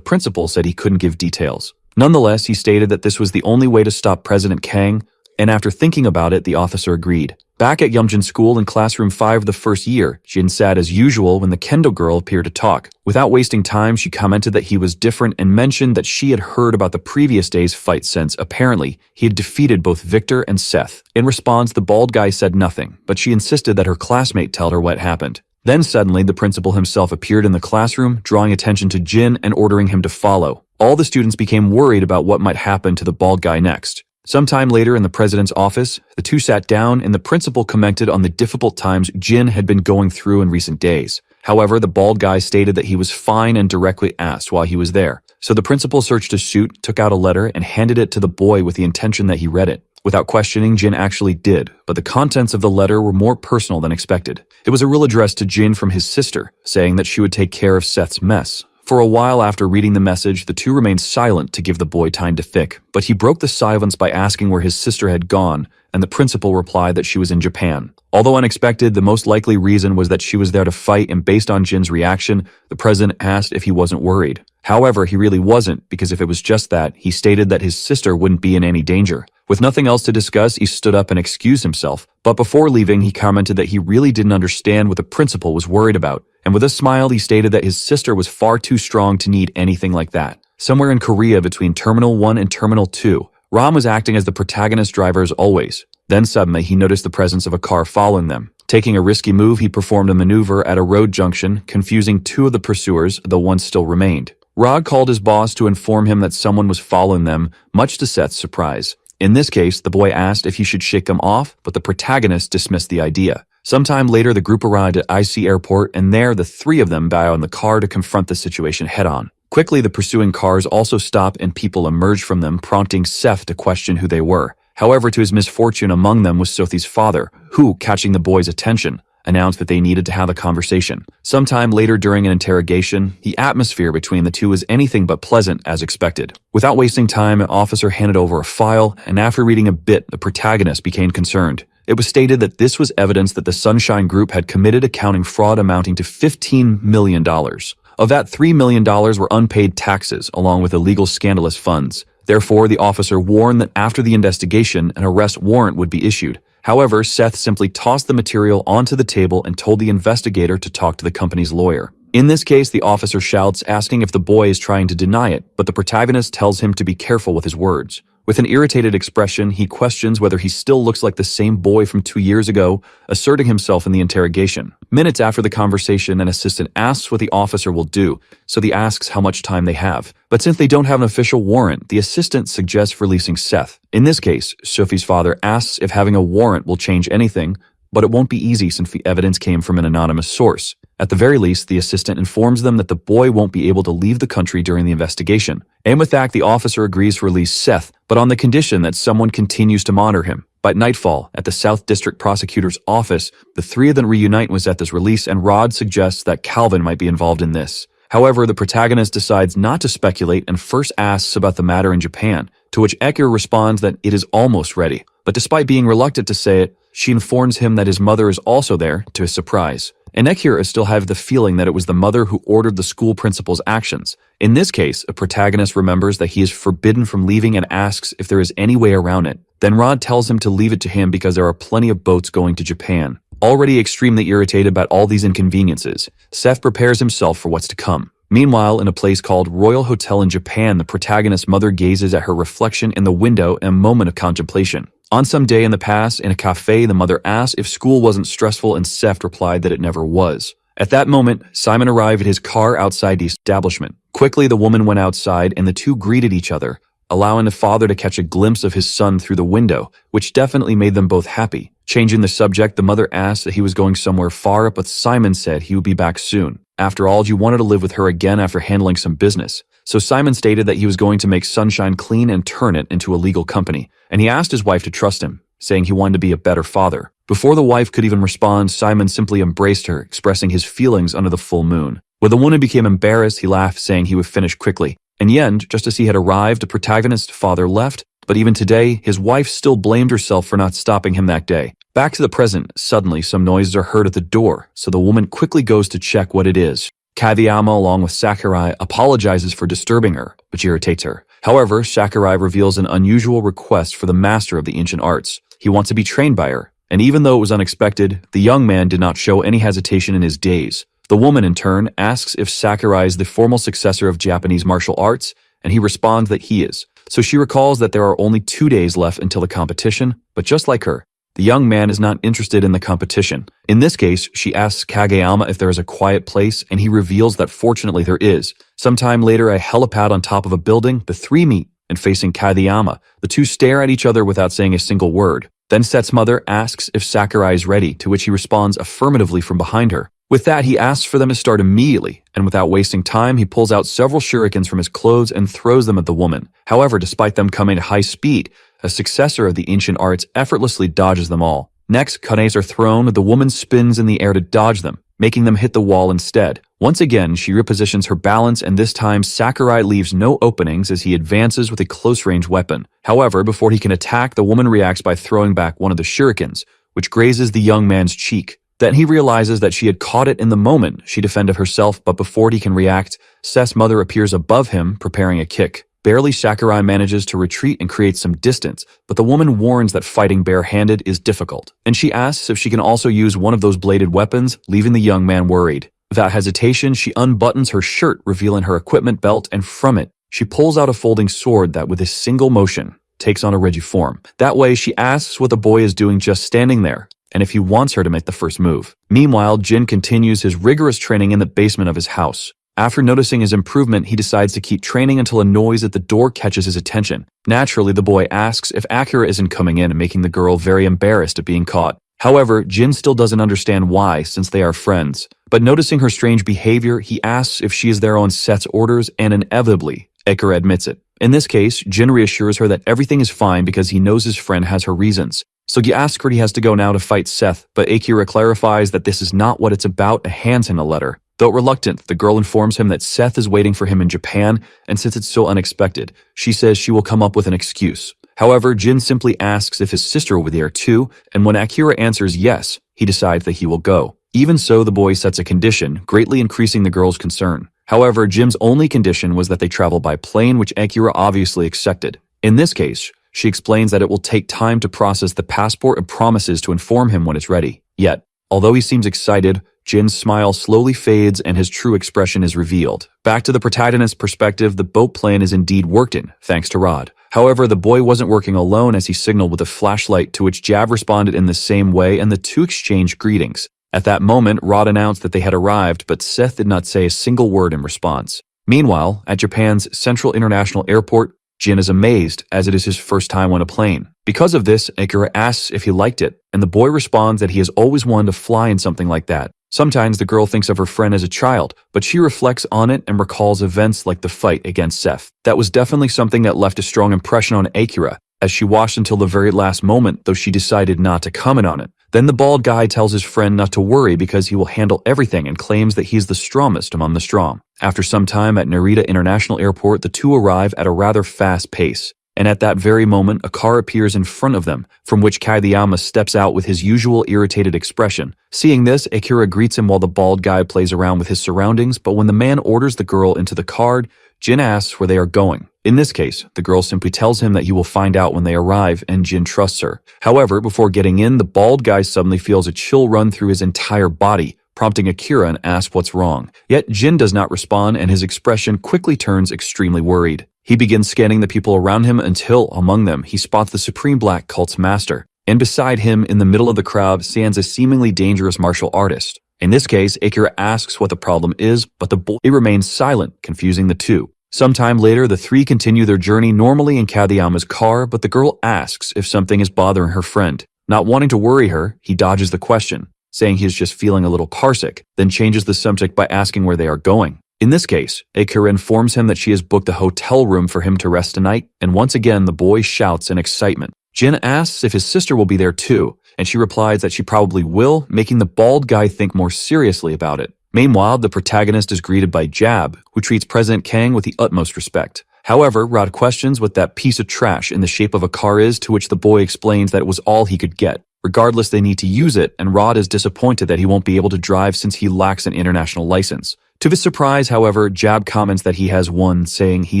principal said he couldn't give details. Nonetheless, he stated that this was the only way to stop President Kang, and after thinking about it, the officer agreed. Back at Yeomjin School in classroom 5 of the first year, Jin sat as usual when the Kendo girl appeared to talk. Without wasting time, she commented that he was different and mentioned that she had heard about the previous day's fight since, apparently, he had defeated both Victor and Seth. In response, the bald guy said nothing, but she insisted that her classmate tell her what happened. Then suddenly, the principal himself appeared in the classroom, drawing attention to Jin and ordering him to follow. All the students became worried about what might happen to the bald guy next. Sometime later in the president's office, the two sat down and the principal commented on the difficult times Jin had been going through in recent days. However, the bald guy stated that he was fine and directly asked why he was there. So the principal searched his suit, took out a letter, and handed it to the boy with the intention that he read it. Without questioning, Jin actually did, but the contents of the letter were more personal than expected. It was a real address to Jin from his sister, saying that she would take care of Seth's mess. For a while after reading the message, the two remained silent to give the boy time to think, but he broke the silence by asking where his sister had gone, and the principal replied that she was in Japan. Although unexpected, the most likely reason was that she was there to fight, and based on Jin's reaction, the president asked if he wasn't worried. However, he really wasn't, because if it was just that, he stated that his sister wouldn't be in any danger. With nothing else to discuss, he stood up and excused himself, but before leaving, he commented that he really didn't understand what the principal was worried about, and with a smile, he stated that his sister was far too strong to need anything like that. Somewhere in Korea between Terminal 1 and Terminal 2, Ram was acting as the protagonist driver as always. Then suddenly, he noticed the presence of a car following them. Taking a risky move, he performed a maneuver at a road junction, confusing two of the pursuers, though one still remained. Rod called his boss to inform him that someone was following them, much to Seth's surprise. In this case, the boy asked if he should shake them off, but the protagonist dismissed the idea. Sometime later, the group arrived at IC Airport, and there, the three of them got on the car to confront the situation head-on. Quickly, the pursuing cars also stopped and people emerged from them, prompting Seth to question who they were. However, to his misfortune, among them was Sophie's father, who, catching the boys' attention, announced that they needed to have a conversation. Sometime later during an interrogation, the atmosphere between the two was anything but pleasant as expected. Without wasting time, an officer handed over a file, and after reading a bit, the protagonist became concerned. It was stated that this was evidence that the Sunshine Group had committed accounting fraud amounting to $15 million. Of that, $3 million were unpaid taxes, along with illegal scandalous funds. Therefore, the officer warned that after the investigation, an arrest warrant would be issued. However, Seth simply tossed the material onto the table and told the investigator to talk to the company's lawyer. In this case, the officer shouts, asking if the boy is trying to deny it, but the protagonist tells him to be careful with his words. With an irritated expression, he questions whether he still looks like the same boy from 2 years ago, asserting himself in the interrogation. Minutes after the conversation, an assistant asks what the officer will do, so he asks how much time they have. But since they don't have an official warrant, the assistant suggests releasing Seth. In this case, Sophie's father asks if having a warrant will change anything, but it won't be easy since the evidence came from an anonymous source. At the very least, the assistant informs them that the boy won't be able to leave the country during the investigation. And with that, the officer agrees to release Seth, but on the condition that someone continues to monitor him. By nightfall, at the South District Prosecutor's office, the three of them reunite with Seth's release, and Rod suggests that Calvin might be involved in this. However, the protagonist decides not to speculate and first asks about the matter in Japan, to which Ekir responds that it is almost ready. But despite being reluctant to say it, she informs him that his mother is also there, to his surprise. And Ekir still has the feeling that it was the mother who ordered the school principal's actions. In this case, a protagonist remembers that he is forbidden from leaving and asks if there is any way around it. Then Rod tells him to leave it to him because there are plenty of boats going to Japan. Already extremely irritated about all these inconveniences, Seth prepares himself for what's to come. Meanwhile, in a place called Royal Hotel in Japan, the protagonist's mother gazes at her reflection in the window in a moment of contemplation. On some day in the past, in a cafe, the mother asked if school wasn't stressful and Seth replied that it never was. At that moment, Simon arrived at his car outside the establishment. Quickly, the woman went outside and the two greeted each other, allowing the father to catch a glimpse of his son through the window, which definitely made them both happy. Changing the subject, the mother asked that he was going somewhere far, but Simon said he would be back soon. After all, you wanted to live with her again after handling some business. So Simon stated that he was going to make Sunshine clean and turn it into a legal company, and he asked his wife to trust him, saying he wanted to be a better father. Before the wife could even respond, Simon simply embraced her, expressing his feelings under the full moon. When the woman became embarrassed, he laughed, saying he would finish quickly. In the end, just as he had arrived, the protagonist's father left, but even today, his wife still blamed herself for not stopping him that day. Back to the present, suddenly some noises are heard at the door, so the woman quickly goes to check what it is. Kageyama, along with Sakurai, apologizes for disturbing her, which irritates her. However, Sakurai reveals an unusual request for the master of the ancient arts. He wants to be trained by her, and even though it was unexpected, the young man did not show any hesitation in his days. The woman, in turn, asks if Sakurai is the formal successor of Japanese martial arts, and he responds that he is. So she recalls that there are only 2 days left until the competition, but just like her, the young man is not interested in the competition. In this case, she asks Kageyama if there is a quiet place, and he reveals that fortunately there is. Sometime later, a helipad on top of a building, the three meet, and facing Kageyama, the two stare at each other without saying a single word. Then Set's mother asks if Sakurai is ready, to which he responds affirmatively from behind her. With that, he asks for them to start immediately, and without wasting time, he pulls out several shurikens from his clothes and throws them at the woman. However, despite them coming at high speed, a successor of the ancient arts effortlessly dodges them all. Next, kanes are thrown, the woman spins in the air to dodge them, making them hit the wall instead. Once again, she repositions her balance, and this time Sakurai leaves no openings as he advances with a close-range weapon. However, before he can attack, the woman reacts by throwing back one of the shurikens, which grazes the young man's cheek. Then he realizes that she had caught it in the moment. She defended herself, but before he can react, Seth's mother appears above him, preparing a kick. Barely, Sakurai manages to retreat and create some distance, but the woman warns that fighting barehanded is difficult, and she asks if she can also use one of those bladed weapons, leaving the young man worried. Without hesitation, she unbuttons her shirt, revealing her equipment belt, and from it, she pulls out a folding sword that, with a single motion, takes on a Reggie form. That way, she asks what the boy is doing just standing there, and if he wants her to make the first move. Meanwhile, Jin continues his rigorous training in the basement of his house. After noticing his improvement, he decides to keep training until a noise at the door catches his attention. Naturally, the boy asks if Akira isn't coming in, making the girl very embarrassed at being caught. However, Jin still doesn't understand why, since they are friends. But noticing her strange behavior, he asks if she is there on Set's orders, and inevitably, Akira admits it. In this case, Jin reassures her that everything is fine because he knows his friend has her reasons. So he asks her he has to go now to fight Seth, but Akira clarifies that this is not what it's about and hands him a letter. Though reluctant, the girl informs him that Seth is waiting for him in Japan, and since it's so unexpected, she says she will come up with an excuse. However, Jin simply asks if his sister will be there too, and when Akira answers yes, he decides that he will go. Even so, the boy sets a condition, greatly increasing the girl's concern. However, Jim's only condition was that they travel by plane, which Akira obviously accepted. In this case, she explains that it will take time to process the passport and promises to inform him when it's ready. Yet, although he seems excited, Jin's smile slowly fades and his true expression is revealed. Back to the protagonist's perspective, the boat plan is indeed worked in, thanks to Rod. However, the boy wasn't working alone as he signaled with a flashlight, to which Jav responded in the same way, and the two exchanged greetings. At that moment, Rod announced that they had arrived, but Seth did not say a single word in response. Meanwhile, at Japan's Central International Airport, Jin is amazed, as it is his first time on a plane. Because of this, Akira asks if he liked it, and the boy responds that he has always wanted to fly in something like that. Sometimes the girl thinks of her friend as a child, but she reflects on it and recalls events like the fight against Seth. That was definitely something that left a strong impression on Akira, as she watched until the very last moment, though she decided not to comment on it. Then the bald guy tells his friend not to worry because he will handle everything and claims that he's the strongest among the strong. After some time at Narita International Airport, the two arrive at a rather fast pace. And at that very moment, a car appears in front of them, from which Kageyama steps out with his usual irritated expression. Seeing this, Akira greets him while the bald guy plays around with his surroundings, but when the man orders the girl into the car, Jin asks where they are going. In this case, the girl simply tells him that he will find out when they arrive, and Jin trusts her. However, before getting in, the bald guy suddenly feels a chill run through his entire body, prompting Akira and asks what's wrong. Yet Jin does not respond, and his expression quickly turns extremely worried. He begins scanning the people around him until, among them, he spots the Supreme Black Cult's master. And beside him, in the middle of the crowd, stands a seemingly dangerous martial artist. In this case, Akira asks what the problem is, but the boy remains silent, confusing the two. Sometime later, the three continue their journey normally in Kadayama's car, but the girl asks if something is bothering her friend. Not wanting to worry her, he dodges the question, saying he is just feeling a little parsick, then changes the subject by asking where they are going. In this case, Akira informs him that she has booked a hotel room for him to rest tonight, and once again the boy shouts in excitement. Jin asks if his sister will be there too, and she replies that she probably will, making the bald guy think more seriously about it. Meanwhile, the protagonist is greeted by Jab, who treats President Kang with the utmost respect. However, Rod questions what that piece of trash in the shape of a car is, to which the boy explains that it was all he could get. Regardless, they need to use it, and Rod is disappointed that he won't be able to drive since he lacks an international license. To his surprise, however, Jab comments that he has one, saying he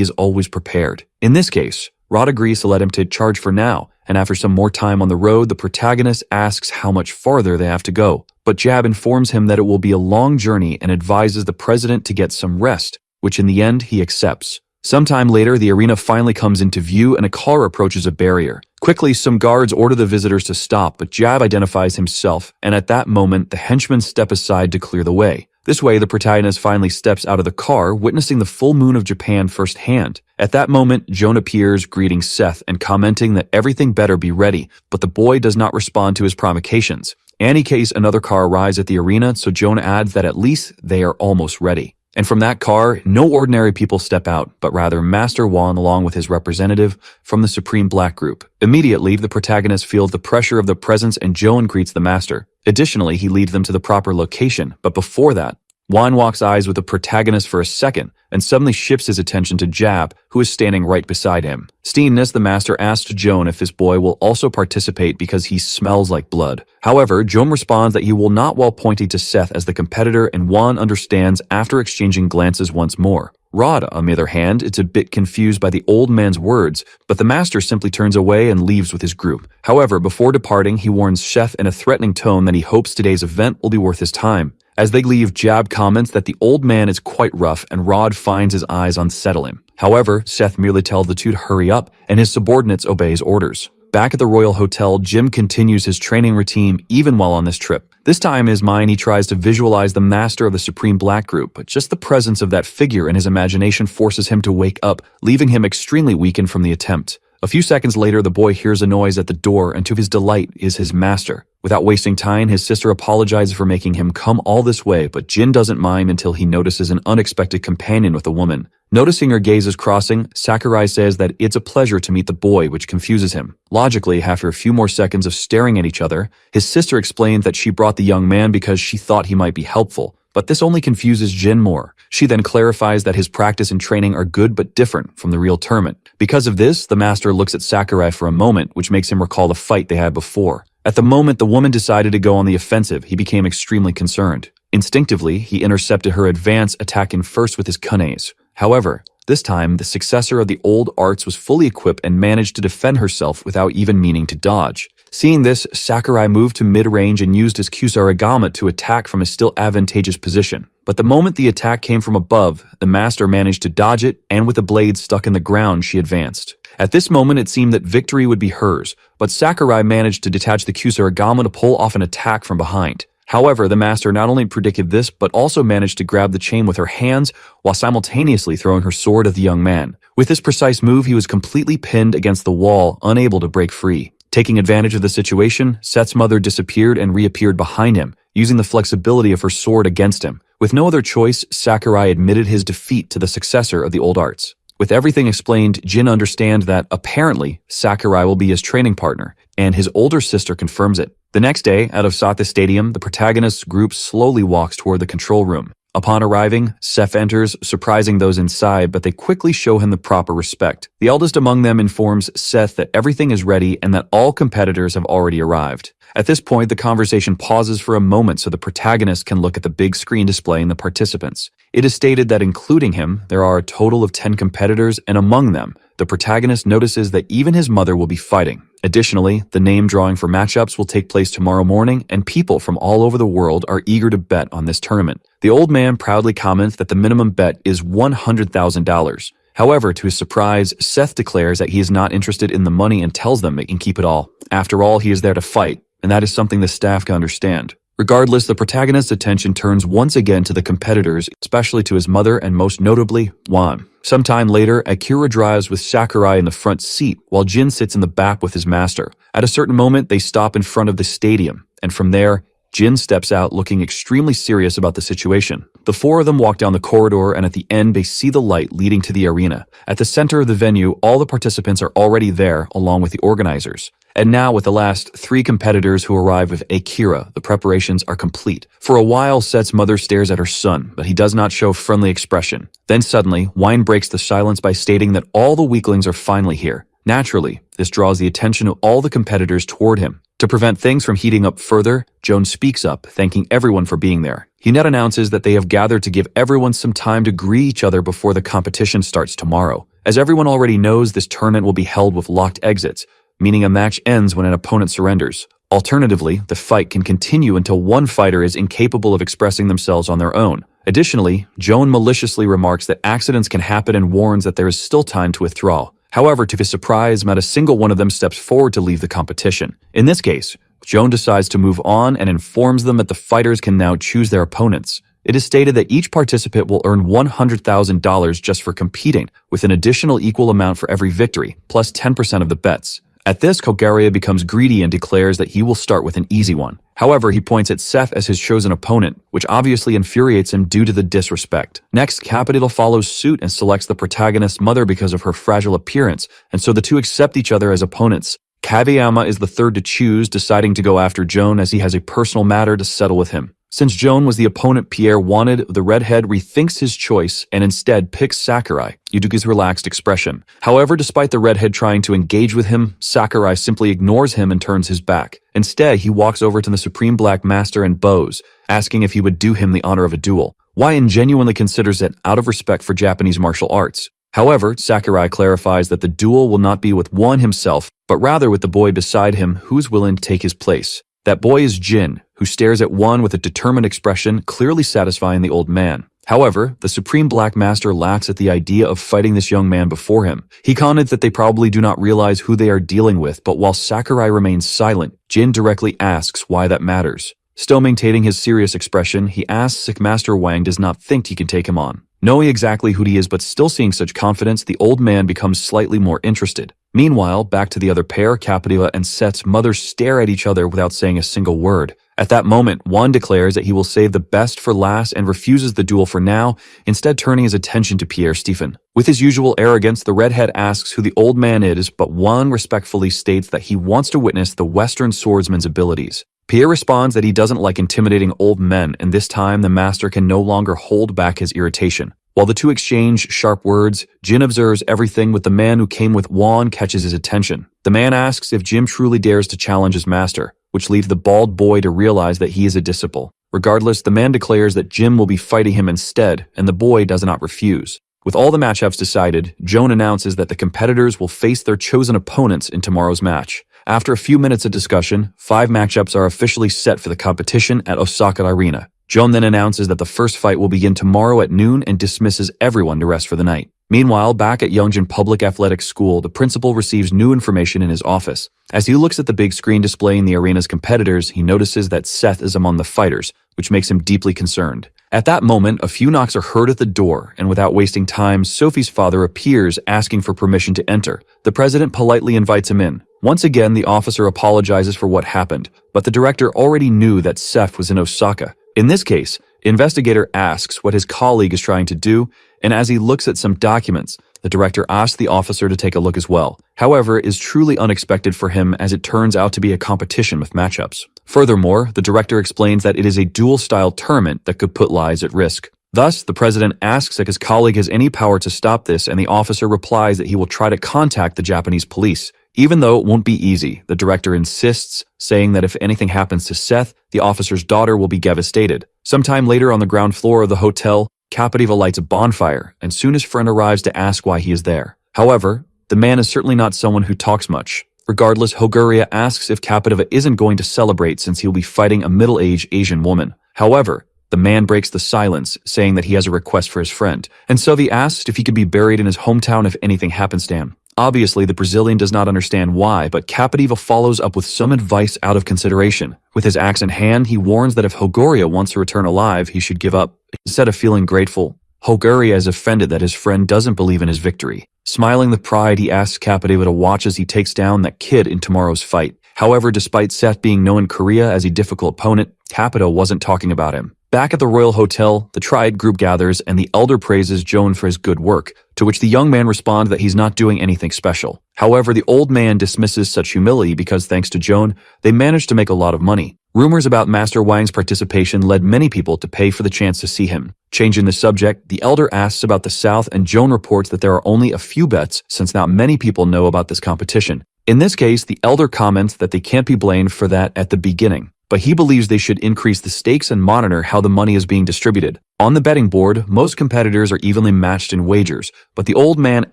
is always prepared. In this case, Rod agrees to let him take charge for now, and after some more time on the road, the protagonist asks how much farther they have to go. But Jab informs him that it will be a long journey and advises the president to get some rest, which in the end he accepts. Sometime later, the arena finally comes into view and a car approaches a barrier. Quickly, some guards order the visitors to stop, but Jab identifies himself, and at that moment, the henchmen step aside to clear the way. This way, the protagonist finally steps out of the car, witnessing the full moon of Japan firsthand. At that moment, Joan appears, greeting Seth and commenting that everything better be ready, but the boy does not respond to his provocations. In any case, another car arrives at the arena, so Joan adds that at least they are almost ready. And from that car, no ordinary people step out, but rather Master Wan along with his representative from the Supreme Black Group. Immediately, the protagonist feels the pressure of the presence and Joan greets the master. Additionally, he leads them to the proper location, but before that, Wan walks eyes with the protagonist for a second and suddenly shifts his attention to Jab, who is standing right beside him. Seeing this, the master asks Joan if his boy will also participate because he smells like blood. However, Joan responds that he will not, while pointing to Seth as the competitor, and Wan understands after exchanging glances once more. Rod, on the other hand, is a bit confused by the old man's words, but the master simply turns away and leaves with his group. However, before departing, he warns Seth in a threatening tone that he hopes today's event will be worth his time. As they leave, Jab comments that the old man is quite rough and Rod finds his eyes unsettle him. However, Seth merely tells the two to hurry up, and his subordinates obey his orders. Back at the Royal Hotel, Jim continues his training routine even while on this trip. This time in his mind, he tries to visualize the master of the Supreme Black Group, but just the presence of that figure in his imagination forces him to wake up, leaving him extremely weakened from the attempt. A few seconds later, the boy hears a noise at the door, and to his delight is his master. Without wasting time, his sister apologizes for making him come all this way, but Jin doesn't mind until he notices an unexpected companion with a woman. Noticing her gazes crossing, Sakurai says that it's a pleasure to meet the boy, which confuses him. Logically, after a few more seconds of staring at each other, his sister explains that she brought the young man because she thought he might be helpful. But this only confuses Jin more. She then clarifies that his practice and training are good but different from the real tournament. Because of this, the master looks at Sakurai for a moment, which makes him recall the fight they had before. At the moment the woman decided to go on the offensive, he became extremely concerned. Instinctively, he intercepted her advance, attacking first with his kunes. However, this time, the successor of the old arts was fully equipped and managed to defend herself without even meaning to dodge. Seeing this, Sakurai moved to mid-range and used his kusarigama to attack from a still advantageous position. But the moment the attack came from above, the master managed to dodge it, and with the blade stuck in the ground, she advanced. At this moment, it seemed that victory would be hers, but Sakurai managed to detach the kusarigama to pull off an attack from behind. However, the master not only predicted this, but also managed to grab the chain with her hands while simultaneously throwing her sword at the young man. With this precise move, he was completely pinned against the wall, unable to break free. Taking advantage of the situation, Seth's mother disappeared and reappeared behind him, using the flexibility of her sword against him. With no other choice, Sakurai admitted his defeat to the successor of the old arts. With everything explained, Jin understands that, apparently, Sakurai will be his training partner, and his older sister confirms it. The next day, out of Sate Stadium, the protagonist's group slowly walks toward the control room. Upon arriving, Seth enters, surprising those inside, but they quickly show him the proper respect. The eldest among them informs Seth that everything is ready and that all competitors have already arrived. At this point, the conversation pauses for a moment so the protagonist can look at the big screen displaying the participants. It is stated that including him, there are a total of 10 competitors, and among them, the protagonist notices that even his mother will be fighting. Additionally, the name drawing for matchups will take place tomorrow morning, and people from all over the world are eager to bet on this tournament. The old man proudly comments that the minimum bet is $100,000. However, to his surprise, Seth declares that he is not interested in the money and tells them they can keep it all. After all, he is there to fight, and that is something the staff can understand. Regardless, the protagonist's attention turns once again to the competitors, especially to his mother and most notably, Juan. Sometime later, Akira drives with Sakurai in the front seat while Jin sits in the back with his master. At a certain moment, they stop in front of the stadium, and from there, Jin steps out looking extremely serious about the situation. The four of them walk down the corridor, and at the end they see the light leading to the arena. At the center of the venue, all the participants are already there, along with the organizers. And now, with the last 3 competitors who arrive with Akira, the preparations are complete. For a while, Seth's mother stares at her son, but he does not show friendly expression. Then suddenly, Wine breaks the silence by stating that all the weaklings are finally here. Naturally, this draws the attention of all the competitors toward him. To prevent things from heating up further, Joan speaks up, thanking everyone for being there. He then announces that they have gathered to give everyone some time to greet each other before the competition starts tomorrow. As everyone already knows, this tournament will be held with locked exits, meaning a match ends when an opponent surrenders. Alternatively, the fight can continue until one fighter is incapable of expressing themselves on their own. Additionally, Joan maliciously remarks that accidents can happen and warns that there is still time to withdraw. However, to his surprise, not a single one of them steps forward to leave the competition. In this case, Joan decides to move on and informs them that the fighters can now choose their opponents. It is stated that each participant will earn $100,000 just for competing, with an additional equal amount for every victory, plus 10% of the bets. At this, Kogaria becomes greedy and declares that he will start with an easy one. However, he points at Seth as his chosen opponent, which obviously infuriates him due to the disrespect. Next, Capitol follows suit and selects the protagonist's mother because of her fragile appearance, and so the two accept each other as opponents. Kageyama is the third to choose, deciding to go after Joan as he has a personal matter to settle with him. Since Joan was the opponent Pierre wanted, the redhead rethinks his choice and instead picks Sakurai, Yuduki's relaxed expression. However, despite the redhead trying to engage with him, Sakurai simply ignores him and turns his back. Instead, he walks over to the Supreme Black Master and bows, asking if he would do him the honor of a duel. Wyan genuinely considers it out of respect for Japanese martial arts. However, Sakurai clarifies that the duel will not be with Wan himself, but rather with the boy beside him who's willing to take his place. That boy is Jin, who stares at Wan with a determined expression, clearly satisfying the old man. However, the Supreme Black Master laughs at the idea of fighting this young man before him. He commented that they probably do not realize who they are dealing with, but while Sakurai remains silent, Jin directly asks why that matters. Still maintaining his serious expression, he asks if Master Wang does not think he can take him on. Knowing exactly who he is but still seeing such confidence, the old man becomes slightly more interested. Meanwhile, back to the other pair, Capitula and Set's mother stare at each other without saying a single word. At that moment, Wan declares that he will save the best for last and refuses the duel for now, instead turning his attention to Pierre Stephen. With his usual arrogance, the redhead asks who the old man is, but Wan respectfully states that he wants to witness the Western swordsman's abilities. Pierre responds that he doesn't like intimidating old men, and this time the master can no longer hold back his irritation. While the two exchange sharp words, Jin observes everything with the man who came with Wan catches his attention. The man asks if Jim truly dares to challenge his master, which leads the bald boy to realize that he is a disciple. Regardless, the man declares that Jim will be fighting him instead, and the boy does not refuse. With all the matchups decided, Joan announces that the competitors will face their chosen opponents in tomorrow's match. After a few minutes of discussion, 5 matchups are officially set for the competition at Osaka Arena. Joan then announces that the first fight will begin tomorrow at noon and dismisses everyone to rest for the night. Meanwhile, back at Yongjin Public Athletics School, the principal receives new information in his office. As he looks at the big screen displaying the arena's competitors, he notices that Seth is among the fighters, which makes him deeply concerned. At that moment, a few knocks are heard at the door, and without wasting time, Sophie's father appears asking for permission to enter. The president politely invites him in. Once again, the officer apologizes for what happened, but the director already knew that Seth was in Osaka. In this case, investigator asks what his colleague is trying to do, and as he looks at some documents, the director asks the officer to take a look as well. However, it is truly unexpected for him as it turns out to be a competition with matchups. Furthermore, the director explains that it is a duel-style tournament that could put lives at risk. Thus, the president asks if his colleague has any power to stop this, and the officer replies that he will try to contact the Japanese police. Even though it won't be easy, the director insists, saying that if anything happens to Seth, the officer's daughter will be devastated. Sometime later on the ground floor of the hotel, Capodiva lights a bonfire, and soon his friend arrives to ask why he is there. However, the man is certainly not someone who talks much. Regardless, Hoguria asks if Capodiva isn't going to celebrate since he'll be fighting a middle-aged Asian woman. However, the man breaks the silence, saying that he has a request for his friend, and Sovi asks if he could be buried in his hometown if anything happens to him. Obviously, the Brazilian does not understand why, but Capodiva follows up with some advice out of consideration. With his axe in hand, he warns that if Hoguria wants to return alive, he should give up. Instead of feeling grateful, Hoguria is offended that his friend doesn't believe in his victory. Smiling with pride, he asks Capodiva to watch as he takes down that kid in tomorrow's fight. However, despite Seth being known in Korea as a difficult opponent, Capodiva wasn't talking about him. Back at the Royal Hotel, the Triad group gathers and the elder praises Joan for his good work, to which the young man responds that he's not doing anything special. However, the old man dismisses such humility because thanks to Joan, they managed to make a lot of money. Rumors about Master Wang's participation led many people to pay for the chance to see him. Changing the subject, the elder asks about the South and Joan reports that there are only a few bets since not many people know about this competition. In this case, the elder comments that they can't be blamed for that at the beginning, but he believes they should increase the stakes and monitor how the money is being distributed. On the betting board, most competitors are evenly matched in wagers, but the old man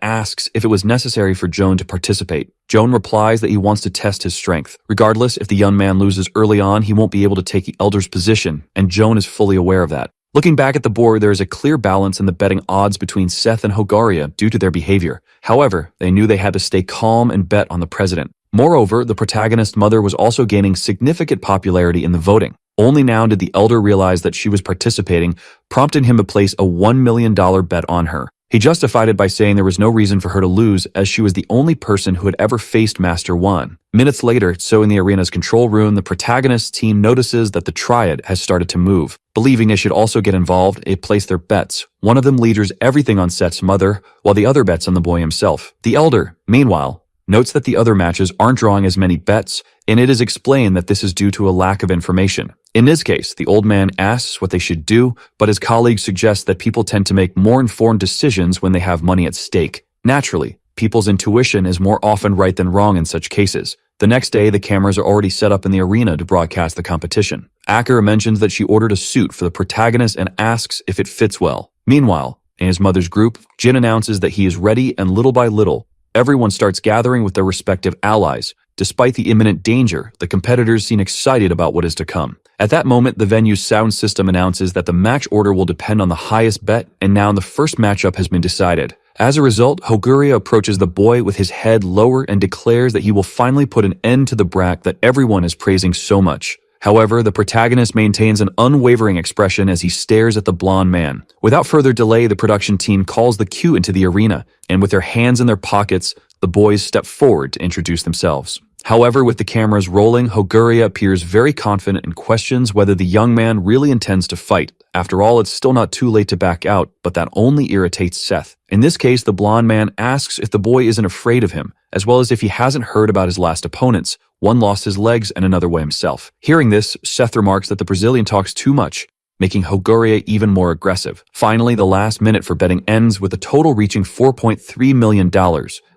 asks if it was necessary for Joan to participate. Joan replies that he wants to test his strength. Regardless, if the young man loses early on, he won't be able to take the elder's position, and Joan is fully aware of that. Looking back at the board, there is a clear balance in the betting odds between Seth and Hoguria due to their behavior. However, they knew they had to stay calm and bet on the president. Moreover, the protagonist's mother was also gaining significant popularity in the voting. Only now did the elder realize that she was participating, prompting him to place a $1 million bet on her. He justified it by saying there was no reason for her to lose as she was the only person who had ever faced Master Wan. Minutes later, so in the arena's control room, the protagonist's team notices that the Triad has started to move. Believing they should also get involved, they place their bets. One of them wagers everything on Seth's mother, while the other bets on the boy himself. The elder, meanwhile, notes that the other matches aren't drawing as many bets, and it is explained that this is due to a lack of information. In this case, the old man asks what they should do, but his colleagues suggest that people tend to make more informed decisions when they have money at stake. Naturally, people's intuition is more often right than wrong in such cases. The next day, the cameras are already set up in the arena to broadcast the competition. Akira mentions that she ordered a suit for the protagonist and asks if it fits well. Meanwhile, in his mother's group, Jin announces that he is ready, and little by little, everyone starts gathering with their respective allies. Despite the imminent danger, the competitors seem excited about what is to come. At that moment, the venue's sound system announces that the match order will depend on the highest bet, and now the first matchup has been decided. As a result, Hoguria approaches the boy with his head lower and declares that he will finally put an end to the brat that everyone is praising so much. However, the protagonist maintains an unwavering expression as he stares at the blonde man. Without further delay, the production team calls the cue into the arena, and with their hands in their pockets, the boys step forward to introduce themselves. However, with the cameras rolling, Hoguria appears very confident and questions whether the young man really intends to fight. After all, it's still not too late to back out, but that only irritates Seth. In this case, the blonde man asks if the boy isn't afraid of him, as well as if he hasn't heard about his last opponents. One lost his legs and another way himself. Hearing this, Seth remarks that the Brazilian talks too much, making Hoguria even more aggressive. Finally, the last minute for betting ends with the total reaching $4.3 million.